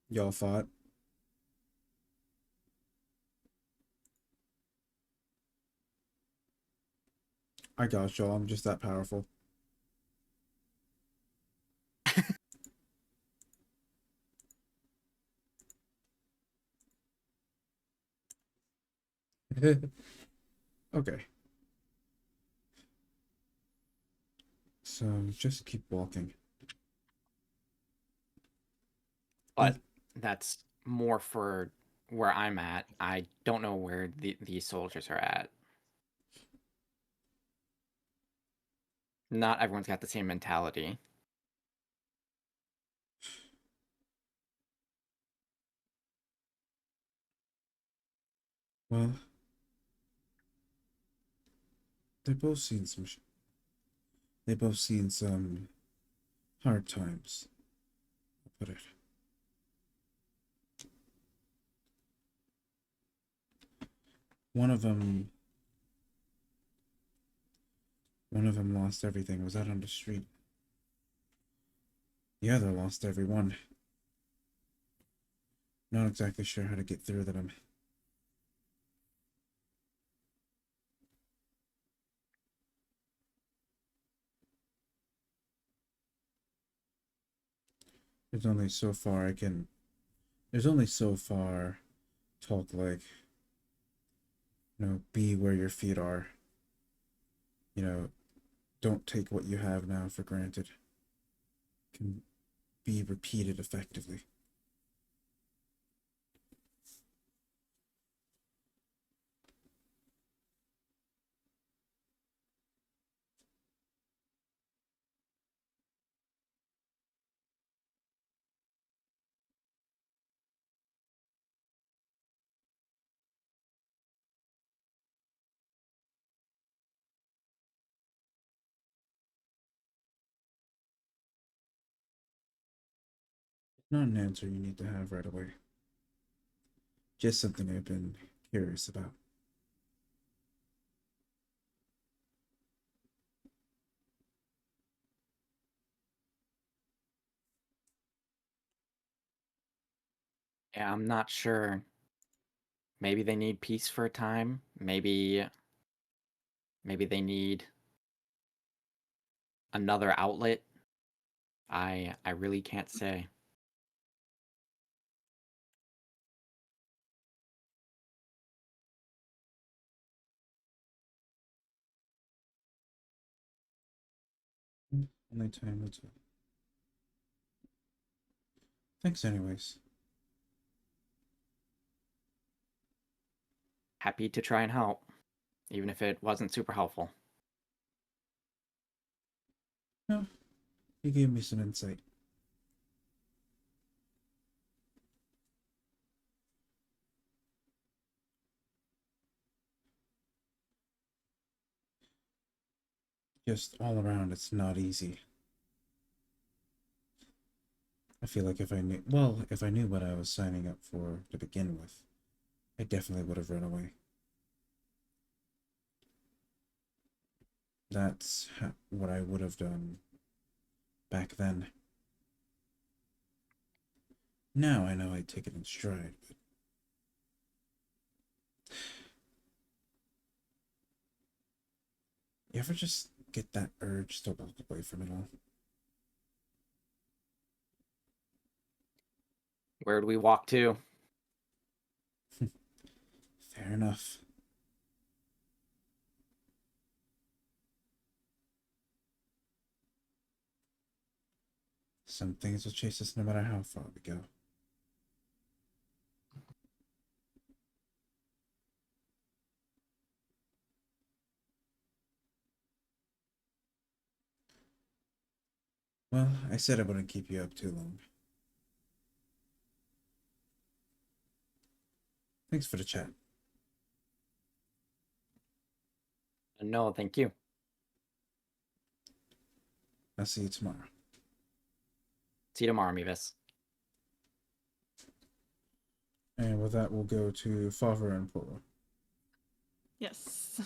Speaker 1: Y'all fought. I got y'all. I'm just that powerful. Okay. So just keep walking.
Speaker 5: But that's more for where I'm at. I don't know where these soldiers are at. Not everyone's got the same mentality.
Speaker 1: Well, they've both seen some. They've both seen some hard times. I'll put it. One of them lost everything. Was out on the street. The other lost everyone. Not exactly sure how to get through them. There's only so far I can. There's only so far talk like, be where your feet are. Don't take what you have now for granted. Can be repeated effectively. Not an answer you need to have right away. Just something I've been curious about.
Speaker 5: Yeah, I'm not sure. Maybe they need peace for a time. Maybe they need another outlet. I really can't say.
Speaker 1: Only time will tell. Thanks anyways.
Speaker 5: Happy to try and help, even if it wasn't super helpful.
Speaker 1: No, you gave me some insight. Just all around, it's not easy. I feel like if I knew what I was signing up for to begin with, I definitely would have run away. That's what I would have done back then. Now I know I'd take it in stride, but you ever just get that urge to walk away from it all?
Speaker 5: Where do we walk to?
Speaker 1: Fair enough. Some things will chase us no matter how far we go. Well, I said I wouldn't keep you up too long. Thanks for the chat.
Speaker 5: No, thank you.
Speaker 1: I'll see you tomorrow.
Speaker 5: See you tomorrow, Mevis.
Speaker 1: And with that, we'll go to Favura and Poro.
Speaker 2: Yes.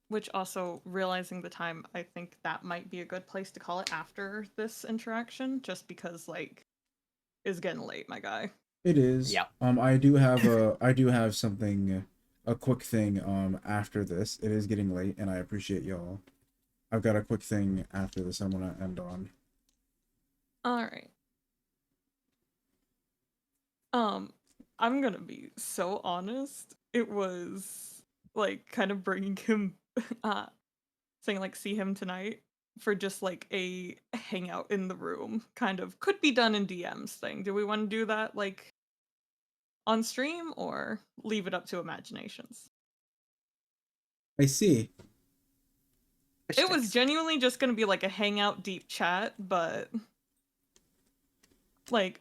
Speaker 2: Which also, realizing the time, I think that might be a good place to call it after this interaction, just because, like, it's getting late, my guy.
Speaker 1: It is.
Speaker 5: Yep.
Speaker 1: I do have something, a quick thing. After this, it is getting late, and I appreciate y'all. I've got a quick thing after this. I'm gonna end on.
Speaker 2: All right. I'm gonna be so honest. It was like kind of bringing him, saying like see him tonight for just like a hangout in the room. Kind of could be done in DMs thing. Do we want to do that like on stream or leave it up to imaginations?
Speaker 1: I see.
Speaker 2: It was genuinely just gonna be like a hangout deep chat, but like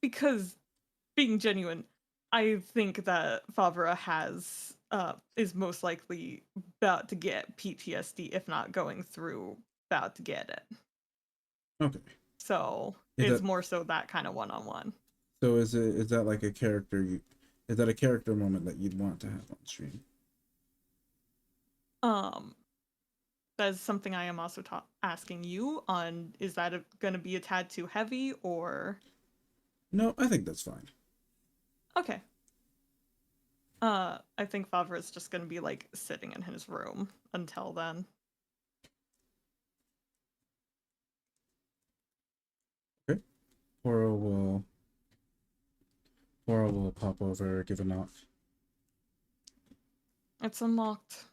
Speaker 2: because being genuine, I think that Favura is most likely about to get PTSD, if not going through about to get it.
Speaker 1: Okay.
Speaker 2: So
Speaker 1: Is
Speaker 2: it's
Speaker 1: that-
Speaker 2: more so that kind of one-on-one.
Speaker 1: So is that like a character is that a character moment that you'd want to have on stream?
Speaker 2: That is something I am also asking you on. Is that going to be a tad too heavy or?
Speaker 1: No, I think that's fine.
Speaker 2: Okay. I think Favre is just gonna be like sitting in his room until then.
Speaker 1: Okay. Poro will pop over, give a knock.
Speaker 2: It's unlocked.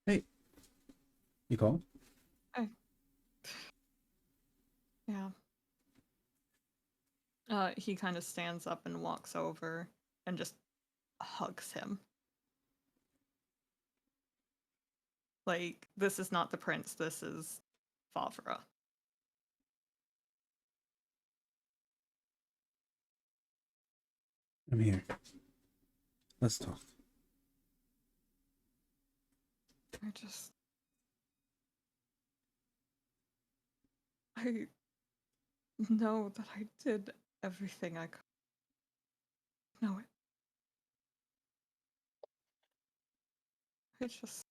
Speaker 1: Hey. You called?
Speaker 2: Yeah. He kind of stands up and walks over and just hugs him. Like, this is not the prince, this is Favre.
Speaker 1: I'm here. Let's talk.
Speaker 2: I know that I did everything I could. Know it. I just.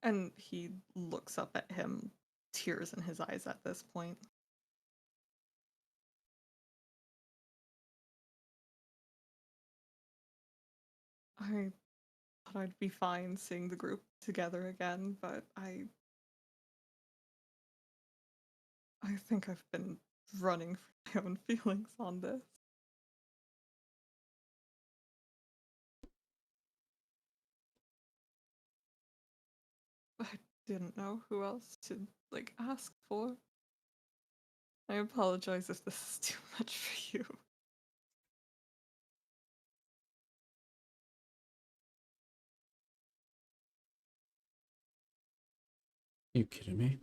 Speaker 2: And he looks up at him, tears in his eyes at this point. I thought I'd be fine seeing the group together again, but I think I've been running from my own feelings on this. I didn't know who else to like ask for. I apologize if this is too much for you.
Speaker 1: You kidding me?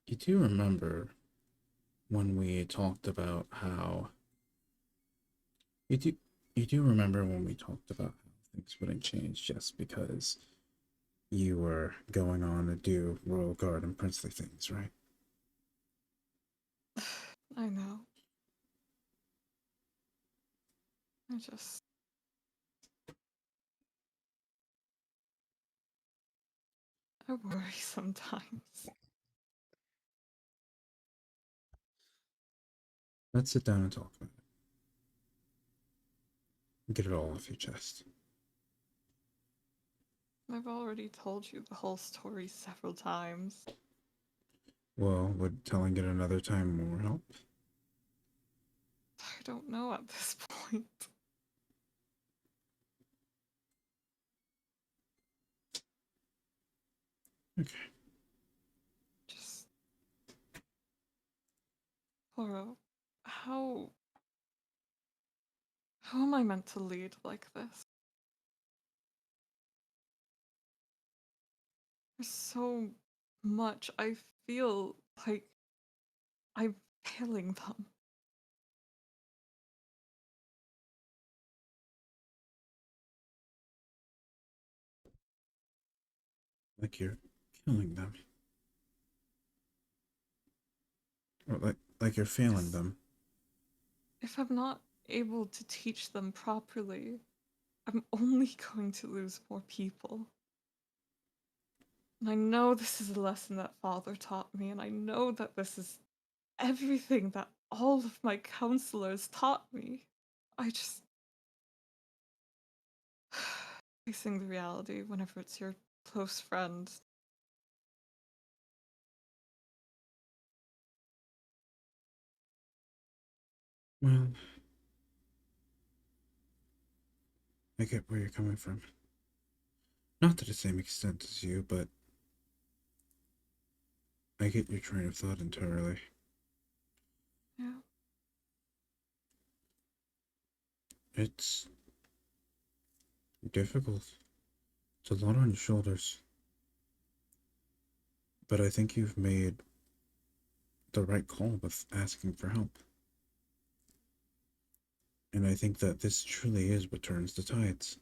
Speaker 1: You do remember when we talked about how you do remember when we talked about how things wouldn't change just because you were going on to do royal guard and princely things, right?
Speaker 2: I know. I worry sometimes.
Speaker 1: Let's sit down and talk about it. Get it all off your chest.
Speaker 2: I've already told you the whole story several times.
Speaker 1: Well, would telling it another time more help?
Speaker 2: I don't know at this point.
Speaker 1: Okay.
Speaker 2: Just. Poro, how am I meant to lead like this? There's so much I feel like I'm failing them.
Speaker 7: Like you're killing them. Or like you're failing
Speaker 2: Yes.
Speaker 7: them.
Speaker 2: If I'm not able to teach them properly, I'm only going to lose more people. And I know this is a lesson that Father taught me, and I know that this is everything that all of my counselors taught me. I just. Facing the reality whenever it's your close friend.
Speaker 7: Well, I get where you're coming from. Not to the same extent as you, but I get your train of thought entirely.
Speaker 2: Yeah.
Speaker 7: It's difficult. It's a lot on your shoulders. But I think you've made the right call with asking for help. And I think that this truly is what turns the tides.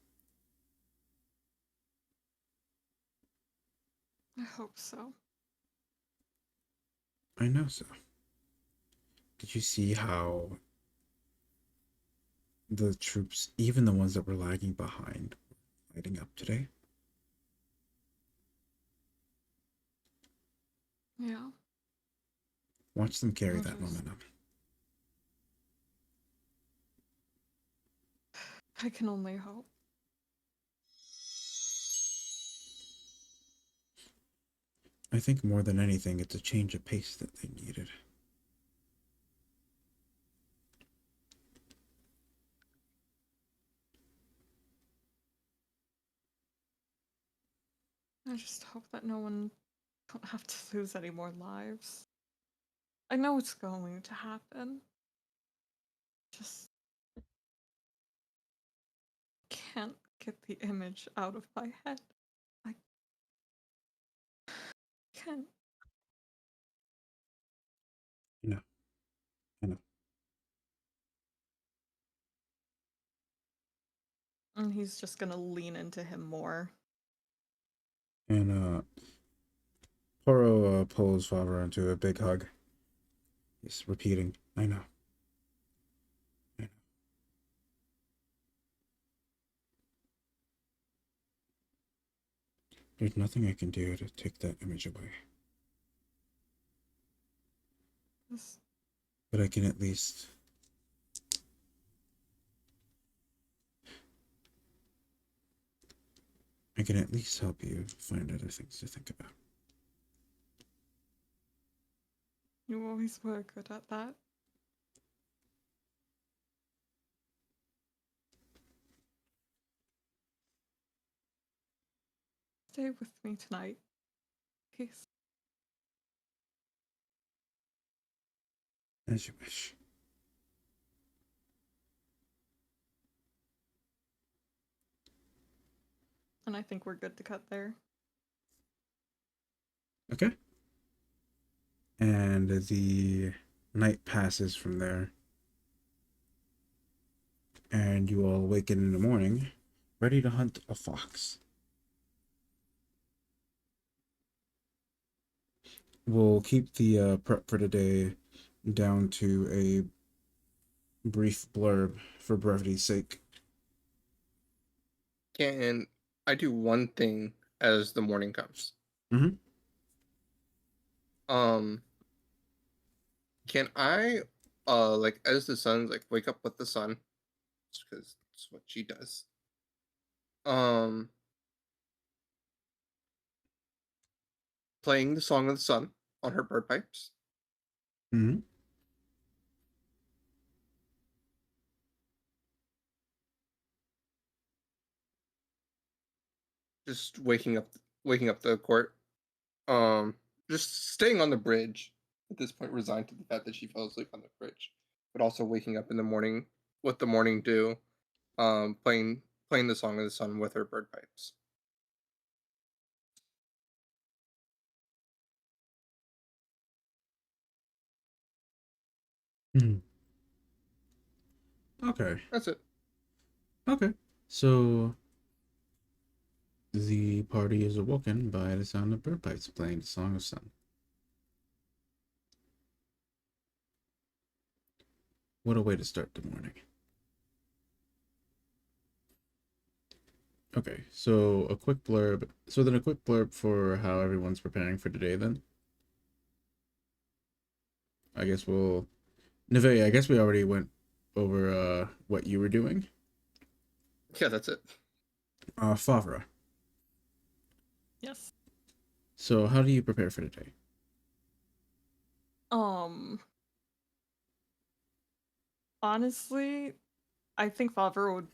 Speaker 2: I hope so.
Speaker 7: I know so. Did you see how the troops, even the ones that were lagging behind, lighting up today?
Speaker 2: Yeah.
Speaker 7: Watch them carry
Speaker 2: I
Speaker 7: that
Speaker 2: just-
Speaker 7: momentum.
Speaker 2: I can only hope.
Speaker 7: I think more than anything, it's a change of pace that they needed.
Speaker 2: I just hope that no one don't have to lose any more lives. I know it's going to happen. Just can't get the image out of my head. I can't.
Speaker 7: I know. I know.
Speaker 2: And he's just gonna lean into him more.
Speaker 7: And Poro pulls Favura into a big hug. He's repeating, I know. I know. There's nothing I can do to take that image away.
Speaker 2: This
Speaker 7: But I can at least help you find other things to think about.
Speaker 2: You always were good at that. Stay with me tonight, please.
Speaker 7: As you wish.
Speaker 2: And I think we're good to cut there.
Speaker 7: Okay. And the night passes from there. And you all awaken in the morning, ready to hunt a fox. We'll keep the prep for today down to a brief blurb for brevity's sake.
Speaker 4: Can I do one thing as the morning comes?
Speaker 7: Mhm.
Speaker 4: Can I like as the sun's like wake up with the sun? Because it's what she does. Um Playing the Song of the Sun on her bird pipes.
Speaker 7: Mm-hmm.
Speaker 4: Just waking up the court. Just staying on the bridge at this point, resigned to the fact that she fell asleep on the bridge, but also waking up in the morning with the morning dew, playing the Song of the Sun with her bird pipes.
Speaker 7: Okay.
Speaker 4: That's it.
Speaker 7: Okay. So the party is awoken by the sound of bird pipes playing the Song of Sun. What a way to start the morning. Okay, so a quick blurb. So then a quick blurb for how everyone's preparing for today then. I guess we'll... Nevet, I guess we already went over what you were doing.
Speaker 4: Yeah, that's it.
Speaker 7: Favura.
Speaker 2: Yes.
Speaker 7: So how do you prepare for today?
Speaker 2: Honestly, I think Favura would,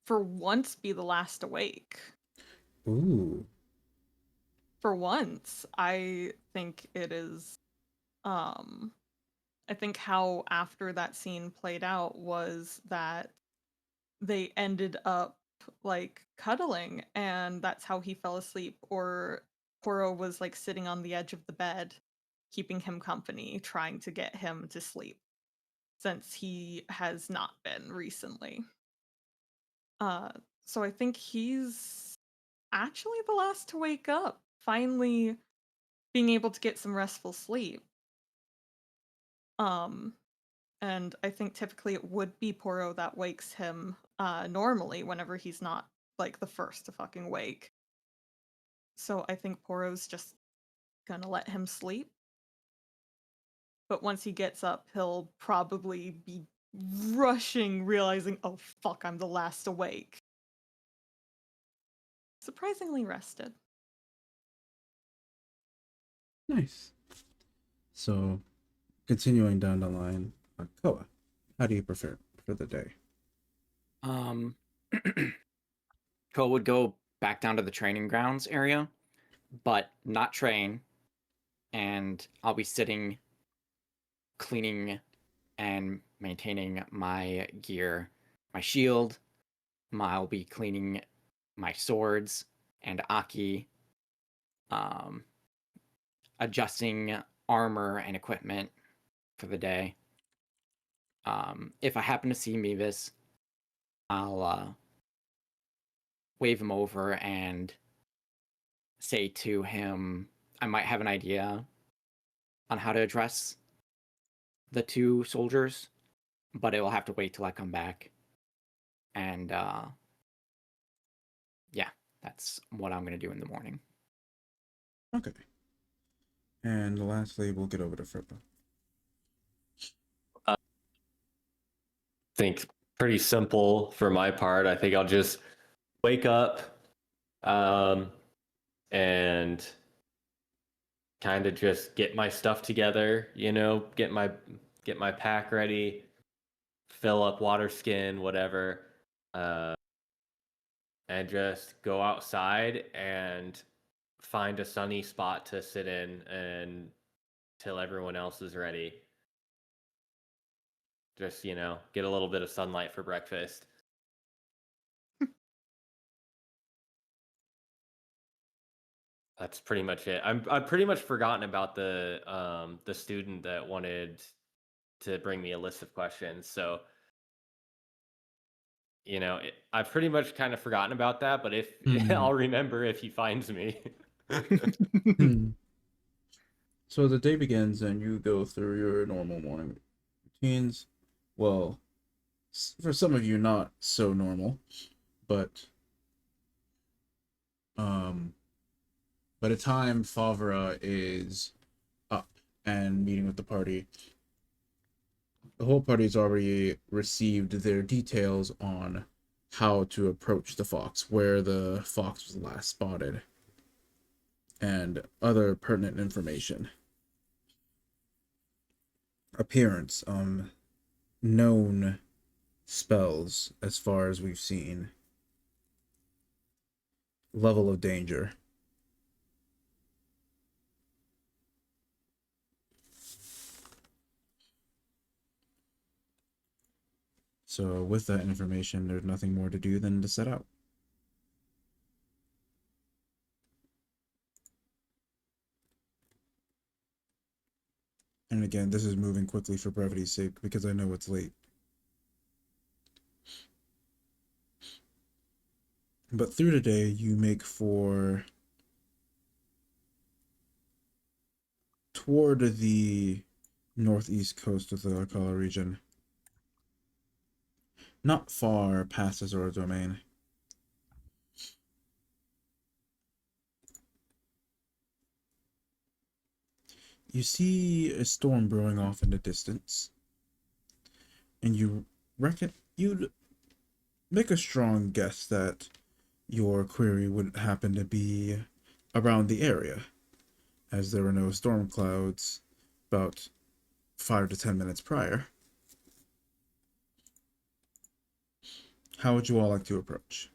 Speaker 2: for once, be the last awake.
Speaker 7: Ooh.
Speaker 2: For once, I think it is. I think how after that scene played out was that they ended up like cuddling, and that's how he fell asleep. Or Poro was like sitting on the edge of the bed, keeping him company, trying to get him to sleep, since he has not been recently. So I think he's actually the last to wake up, finally being able to get some restful sleep. And I think typically it would be Poro that wakes him normally whenever he's not like the first to fucking wake. So I think Poro's just gonna let him sleep. But once he gets up, he'll probably be rushing, realizing, oh fuck, I'm the last awake. Surprisingly rested.
Speaker 7: Nice. So, continuing down the line, Koa, how do you prefer for the day?
Speaker 5: Cole would go back down to the training grounds area, but not train, and I'll be sitting, cleaning and maintaining my gear, my shield. I'll be cleaning my swords and Aki, adjusting armor and equipment for the day. If I happen to see Mevis, I'll wave him over and say to him, I might have an idea on how to address the two soldiers, but it will have to wait till I come back. And yeah, that's what I'm going to do in the morning.
Speaker 7: Okay. And lastly, we'll get over to Fribbo.
Speaker 6: I think pretty simple for my part. I think I'll just wake up and kind of just get my stuff together, get my pack ready, fill up water skin, whatever, and just go outside and find a sunny spot to sit in until everyone else is ready. Just, get a little bit of sunlight for breakfast. That's pretty much it. I've pretty much forgotten about the student that wanted to bring me a list of questions. So, I've pretty much kind of forgotten about that. But if I'll remember if he finds me.
Speaker 7: So the day begins and you go through your normal morning routines. Well, for some of you, not so normal, but by the time Favura is up and meeting with the party, the whole party's already received their details on how to approach the fox, where the fox was last spotted, and other pertinent information. Appearance, known spells as far as we've seen. Level of danger. So with that information, there's nothing more to do than to set out.
Speaker 1: And again, this is moving quickly for brevity's sake because I know it's late. But through the day, you make for toward the northeast coast of the Alcala region. Not far past the Zora domain. You see a storm brewing off in the distance, and you reckon you'd make a strong guess that your query would happen to be around the area, as there were no storm clouds about 5 to 10 minutes prior. How would you all like to approach?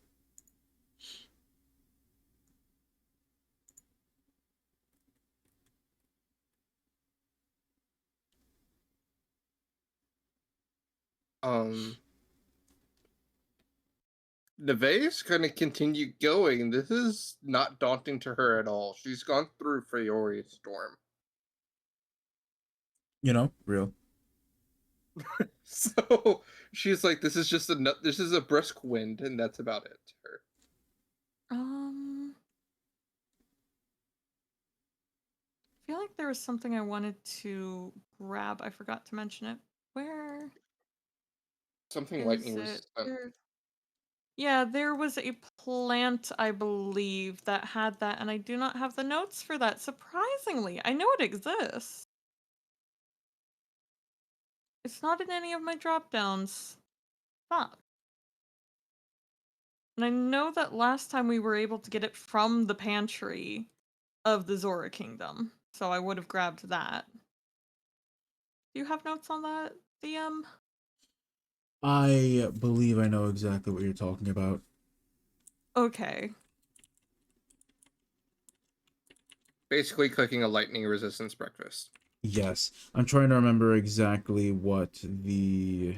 Speaker 4: Nevet's gonna continue going. This is not daunting to her at all. She's gone through Fiori's storm.
Speaker 1: You know, real.
Speaker 4: So she's like, this is just this is a brisk wind, and that's about it to her.
Speaker 2: I feel like there was something I wanted to grab. I forgot to mention it. Where
Speaker 4: Something
Speaker 2: is
Speaker 4: lightning
Speaker 2: it?
Speaker 4: resistant.
Speaker 2: Yeah, there was a plant, I believe, that had that, and I do not have the notes for that. Surprisingly, I know it exists. It's not in any of my drop downs. Fuck. And I know that last time we were able to get it from the pantry of the Zora Kingdom, so I would have grabbed that. Do you have notes on that, DM?
Speaker 1: I believe I know exactly what you're talking about.
Speaker 2: Okay.
Speaker 4: Basically, cooking a lightning resistance breakfast.
Speaker 1: Yes. I'm trying to remember exactly what the...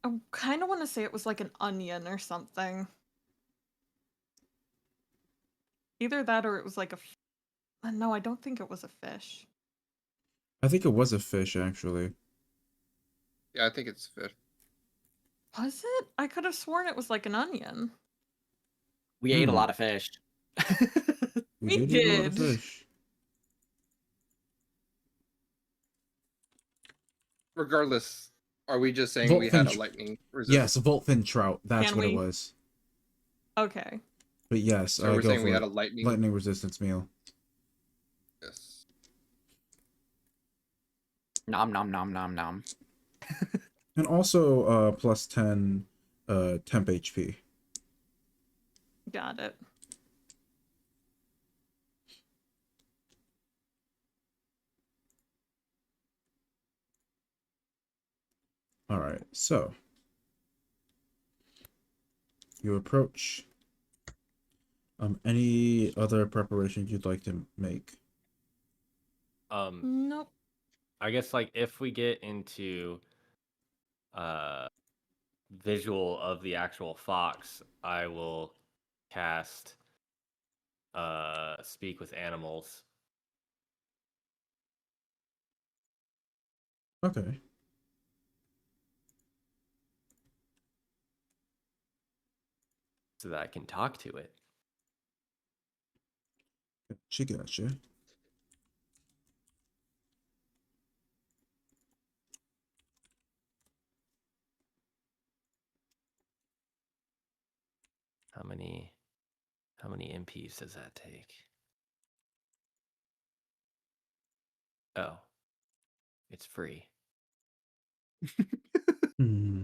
Speaker 2: I kind of want to say it was like an onion or something. Either that or it was like a... No, I don't think it was a fish.
Speaker 1: I think it was a fish, actually.
Speaker 4: Yeah, I think it's fish.
Speaker 2: Was it? I could have sworn it was like an onion.
Speaker 5: We ate a lot of fish.
Speaker 2: We
Speaker 1: did eat a lot of
Speaker 2: did.
Speaker 1: fish.
Speaker 4: Regardless, are we just saying we had a lightning resistance?
Speaker 1: Yes, Voltfin trout. That's
Speaker 2: Can
Speaker 1: what it
Speaker 2: we?
Speaker 1: was.
Speaker 2: Okay.
Speaker 1: But yes,
Speaker 4: So we're
Speaker 1: go
Speaker 4: saying
Speaker 1: for
Speaker 4: we
Speaker 1: it.
Speaker 4: had a lightning.
Speaker 1: Lightning resistance meal.
Speaker 4: Yes.
Speaker 5: Nom nom nom nom nom.
Speaker 1: And also plus 10 temp HP.
Speaker 2: Got it.
Speaker 1: Alright, so you approach. Any other preparations you'd like to make?
Speaker 2: Nope.
Speaker 6: I guess like if we get into visual of the actual fox, I will cast speak with animals.
Speaker 1: Okay.
Speaker 6: So that I can talk to it.
Speaker 1: Gotcha.
Speaker 6: How many MPs does that take? Oh. It's free.
Speaker 1: Hmm.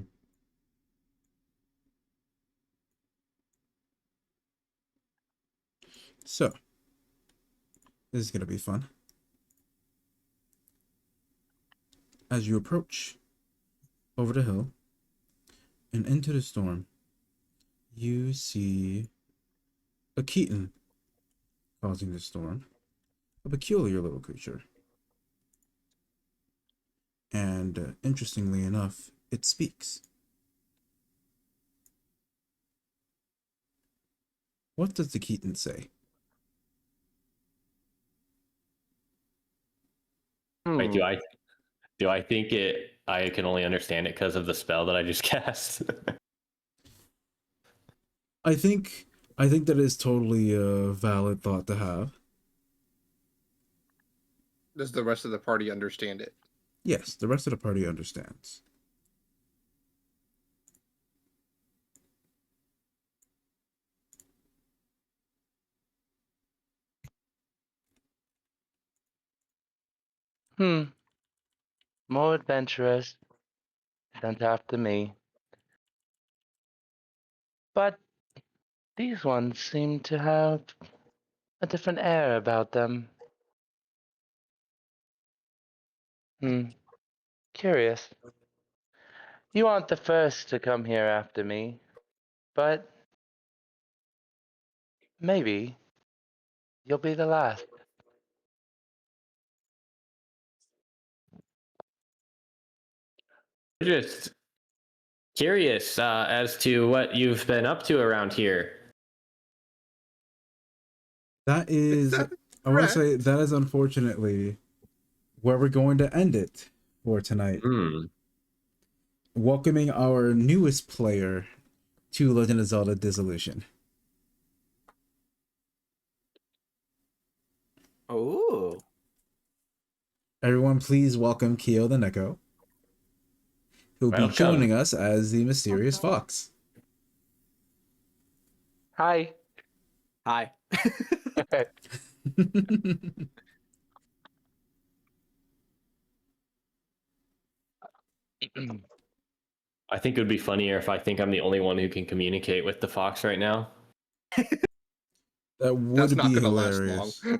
Speaker 1: So, this is going to be fun. As you approach over the hill and into the storm, you see a keaton causing the storm, a peculiar little creature. And interestingly enough, it speaks. What does the keaton say?
Speaker 6: Wait, Do I think it? I can only understand it because of the spell that I just cast.
Speaker 1: I think that is totally a valid thought to have.
Speaker 4: Does the rest of the party understand it?
Speaker 1: Yes, the rest of the party understands.
Speaker 8: More adventurous. Sent after me. But these ones seem to have a different air about them. Curious. You aren't the first to come here after me, but maybe you'll be the last.
Speaker 6: Just curious as to what you've been up to around here.
Speaker 1: That is,
Speaker 4: that
Speaker 1: I want to
Speaker 4: correct?
Speaker 1: say, that is unfortunately where we're going to end it for tonight. Welcoming our newest player to Legend of Zelda Dissolution.
Speaker 5: Oh.
Speaker 1: Everyone, please welcome Kyo the Neko, who will be
Speaker 6: Welcome.
Speaker 1: joining us as the mysterious fox.
Speaker 8: Hi.
Speaker 5: Hi.
Speaker 6: I think it would be funnier if I think I'm the only one who can communicate with the fox right now.
Speaker 1: That would
Speaker 4: That's not
Speaker 1: be
Speaker 4: gonna last
Speaker 1: hilarious.
Speaker 4: long.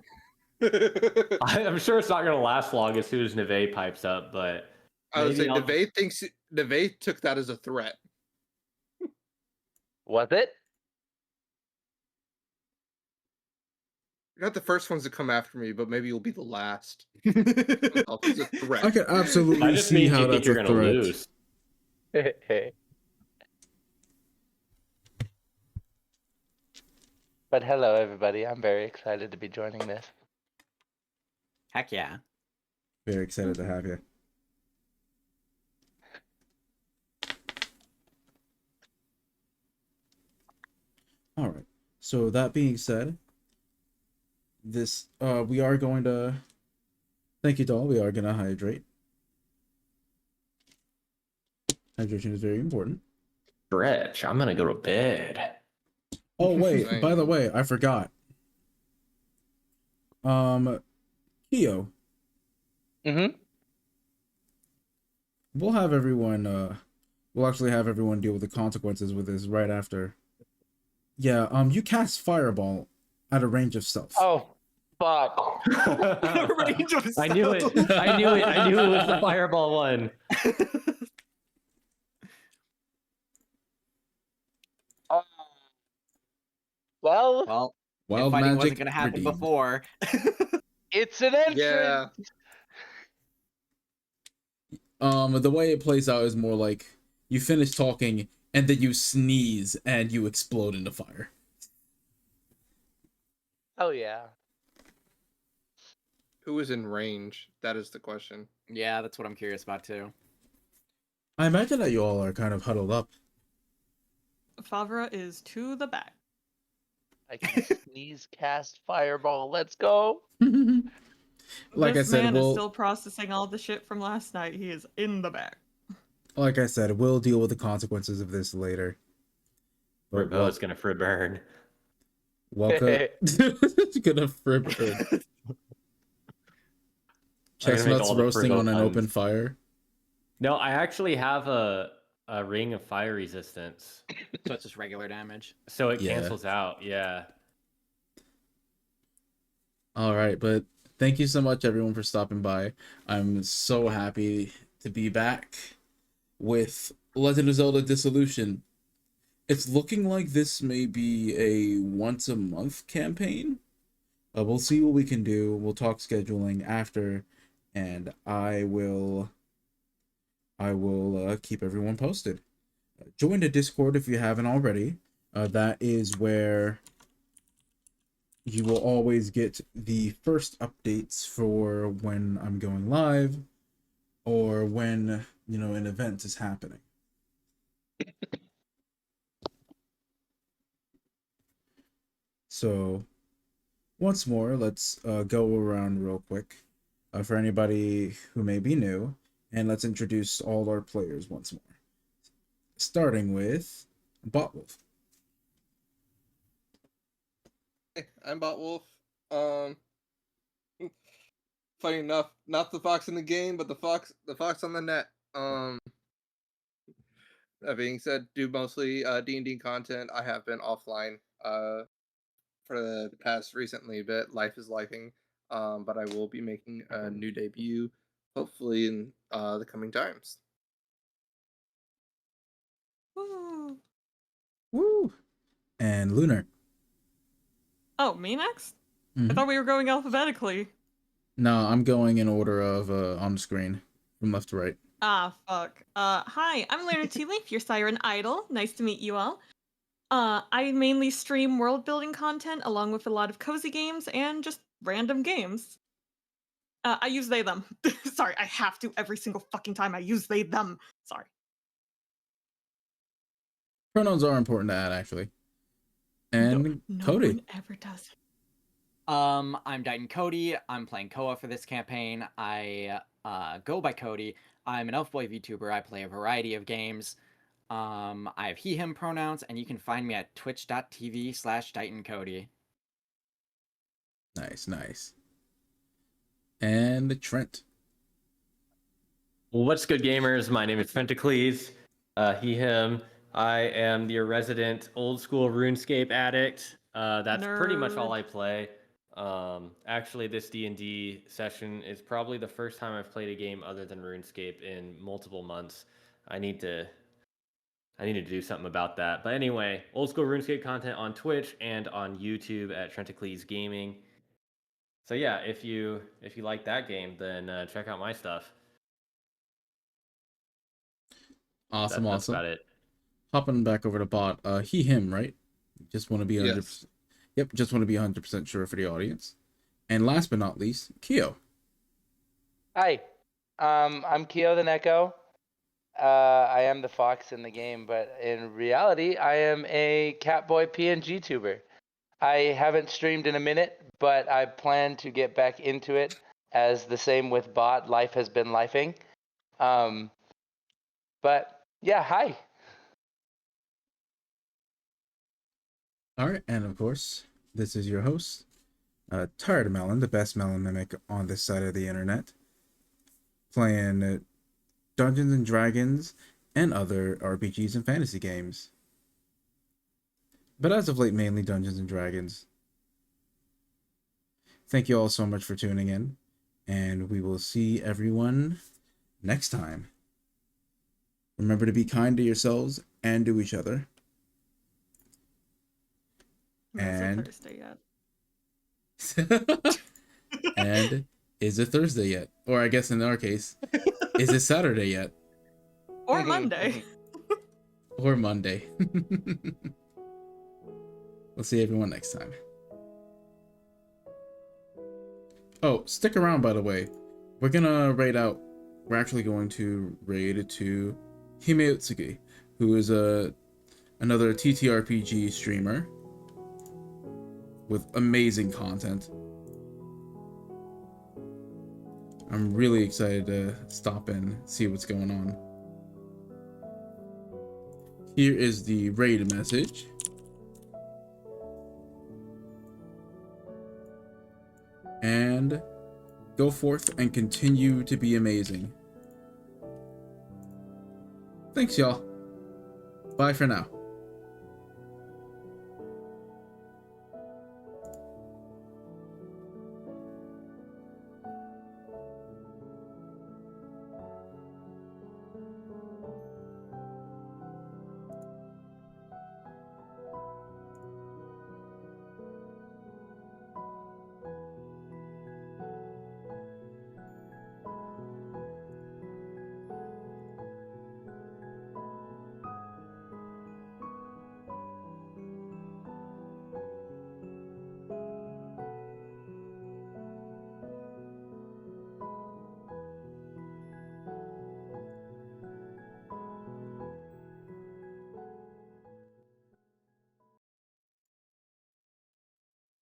Speaker 6: I'm sure it's not going to last long as soon as Nevet pipes up, but
Speaker 4: I would say
Speaker 6: maybe I'll-
Speaker 4: Nevet took that as a threat.
Speaker 8: Was it?
Speaker 4: You're not the first ones to come after me, but maybe you'll be the last. It's a threat.
Speaker 1: I can
Speaker 6: that
Speaker 1: absolutely
Speaker 6: just
Speaker 1: see
Speaker 6: means
Speaker 1: how
Speaker 6: you think
Speaker 1: that's
Speaker 6: you're
Speaker 1: a
Speaker 6: going to
Speaker 1: threat.
Speaker 6: lose.
Speaker 8: But hello, everybody. I'm very excited to be joining this.
Speaker 5: Heck yeah.
Speaker 1: Very excited to have you. All right. So that being said, this we are going to thank you, doll. We are going to hydrate. Hydration is very important.
Speaker 6: Stretch. I'm going to go to bed.
Speaker 1: Oh wait,
Speaker 4: Same.
Speaker 1: by the way, I forgot. Kyo, we'll have everyone we'll actually have everyone deal with the consequences with this right after. Yeah, you cast fireball at a range of stealth.
Speaker 8: Oh, fuck.
Speaker 6: I knew it. I knew it. I knew it was the fireball one.
Speaker 8: Well,
Speaker 5: Well,
Speaker 1: Wild
Speaker 5: if fighting
Speaker 1: magic
Speaker 5: wasn't going to happen
Speaker 1: redeemed.
Speaker 5: before.
Speaker 8: it's an entrance.
Speaker 4: Yeah.
Speaker 1: The way it plays out is more like you finish talking and then you sneeze and you explode into fire.
Speaker 8: Oh, yeah.
Speaker 4: Who is in range? That is the question.
Speaker 5: Yeah, that's what I'm curious about too.
Speaker 1: I imagine that you all are kind of huddled up.
Speaker 2: Favura is to the back.
Speaker 8: I can sneeze, cast fireball. Let's go.
Speaker 1: Like
Speaker 2: This
Speaker 1: I said,
Speaker 2: man is
Speaker 1: we'll
Speaker 2: still processing all the shit from last night. He is in the back.
Speaker 1: like I said, we'll deal with the consequences of this later. But
Speaker 6: Fribbo is going to burn.
Speaker 1: welcome. Gonna frib burn.
Speaker 6: I'm gonna make
Speaker 1: Chestnuts
Speaker 6: all the
Speaker 1: roasting
Speaker 6: Fribbo
Speaker 1: on an
Speaker 6: puns.
Speaker 1: open fire.
Speaker 6: No, I actually have a ring of fire resistance.
Speaker 5: So it's just regular damage.
Speaker 6: So it
Speaker 1: Yeah.
Speaker 6: cancels out. Yeah.
Speaker 1: All right, but thank you so much, everyone, for stopping by. I'm so happy to be back with Legend of Zelda Dissolution. It's looking like this may be a once-a-month campaign. We'll see what we can do. We'll talk scheduling after, and I will keep everyone posted. Join the Discord if you haven't already. That is where you will always get the first updates for when I'm going live or when, an event is happening. So, once more, let's go around real quick for anybody who may be new, and let's introduce all our players once more. Starting with Botwolf.
Speaker 4: Hey, I'm Botwolf. Funny enough, not the fox in the game, but the fox on the net. That being said, do mostly D&D content. I have been offline for the past recently bit. Life is lifing. But I will be making a new debut, hopefully in the coming times.
Speaker 2: Woo.
Speaker 1: Woo! And Lunar.
Speaker 2: Oh, me next? I
Speaker 1: Mhm.
Speaker 2: thought we were going alphabetically.
Speaker 1: No, I'm going in order of on the screen from left to right.
Speaker 2: Ah, fuck. Hi, I'm Lunartealeaf, your Siren Idol. Nice to meet you all. I mainly stream world building content along with a lot of cozy games and just random games. I use they, them. Sorry, I have to every single fucking time I use they, them. Sorry.
Speaker 1: Pronouns are important to add, actually. And
Speaker 2: No
Speaker 1: Cody.
Speaker 2: one ever does it.
Speaker 5: I'm DaitanKodi. I'm playing Koa for this campaign. I go by Cody. I'm an Elf Boy VTuber. I play a variety of games. I have he, him pronouns, and you can find me at twitch.tv/DaitanKodi.
Speaker 1: Nice. And Trent.
Speaker 6: Well, what's good, gamers? My name is Trenticlees. He, him. I am your resident old school RuneScape addict. That's pretty much all
Speaker 2: Nerd.
Speaker 6: I play. Actually, this D&D session is probably the first time I've played a game other than RuneScape in multiple months. I need to do something about that. But anyway, old school RuneScape content on Twitch and on YouTube at Trenticlees Gaming. So yeah, if you like that game, then check out my stuff.
Speaker 1: Awesome.
Speaker 6: That's about it.
Speaker 1: Hopping back over to Bot. He, him, right? Just want to be 100%.
Speaker 4: Yes.
Speaker 1: Yep, just want to be 100% sure for the audience. And last but not least, Keo.
Speaker 8: Hi, I'm Keo the Neko. I am the fox in the game, but in reality, I am a Catboy PNG tuber. I haven't streamed in a minute, but I plan to get back into it. As the same with Bot, life has been lifing. But yeah, hi.
Speaker 1: All right, and of course, this is your host, Tired Melon, the best melon mimic on this side of the internet, playing Dungeons and Dragons and other RPGs and fantasy games. But as of late, mainly Dungeons and Dragons. Thank you all so much for tuning in, and we will see everyone next time. Remember to be kind to yourselves and to each other. And
Speaker 2: It's a Thursday yet.
Speaker 1: and is it Thursday yet? Or I guess in our case, is it Saturday yet?
Speaker 2: Or Monday.
Speaker 1: Or Monday. We'll see everyone next time. Oh, stick around, by the way. We're actually going to raid to Himeutsuki, who is another TTRPG streamer with amazing content. I'm really excited to stop and see what's going on. Here is the raid message. And go forth and continue to be amazing. Thanks, y'all. Bye for now.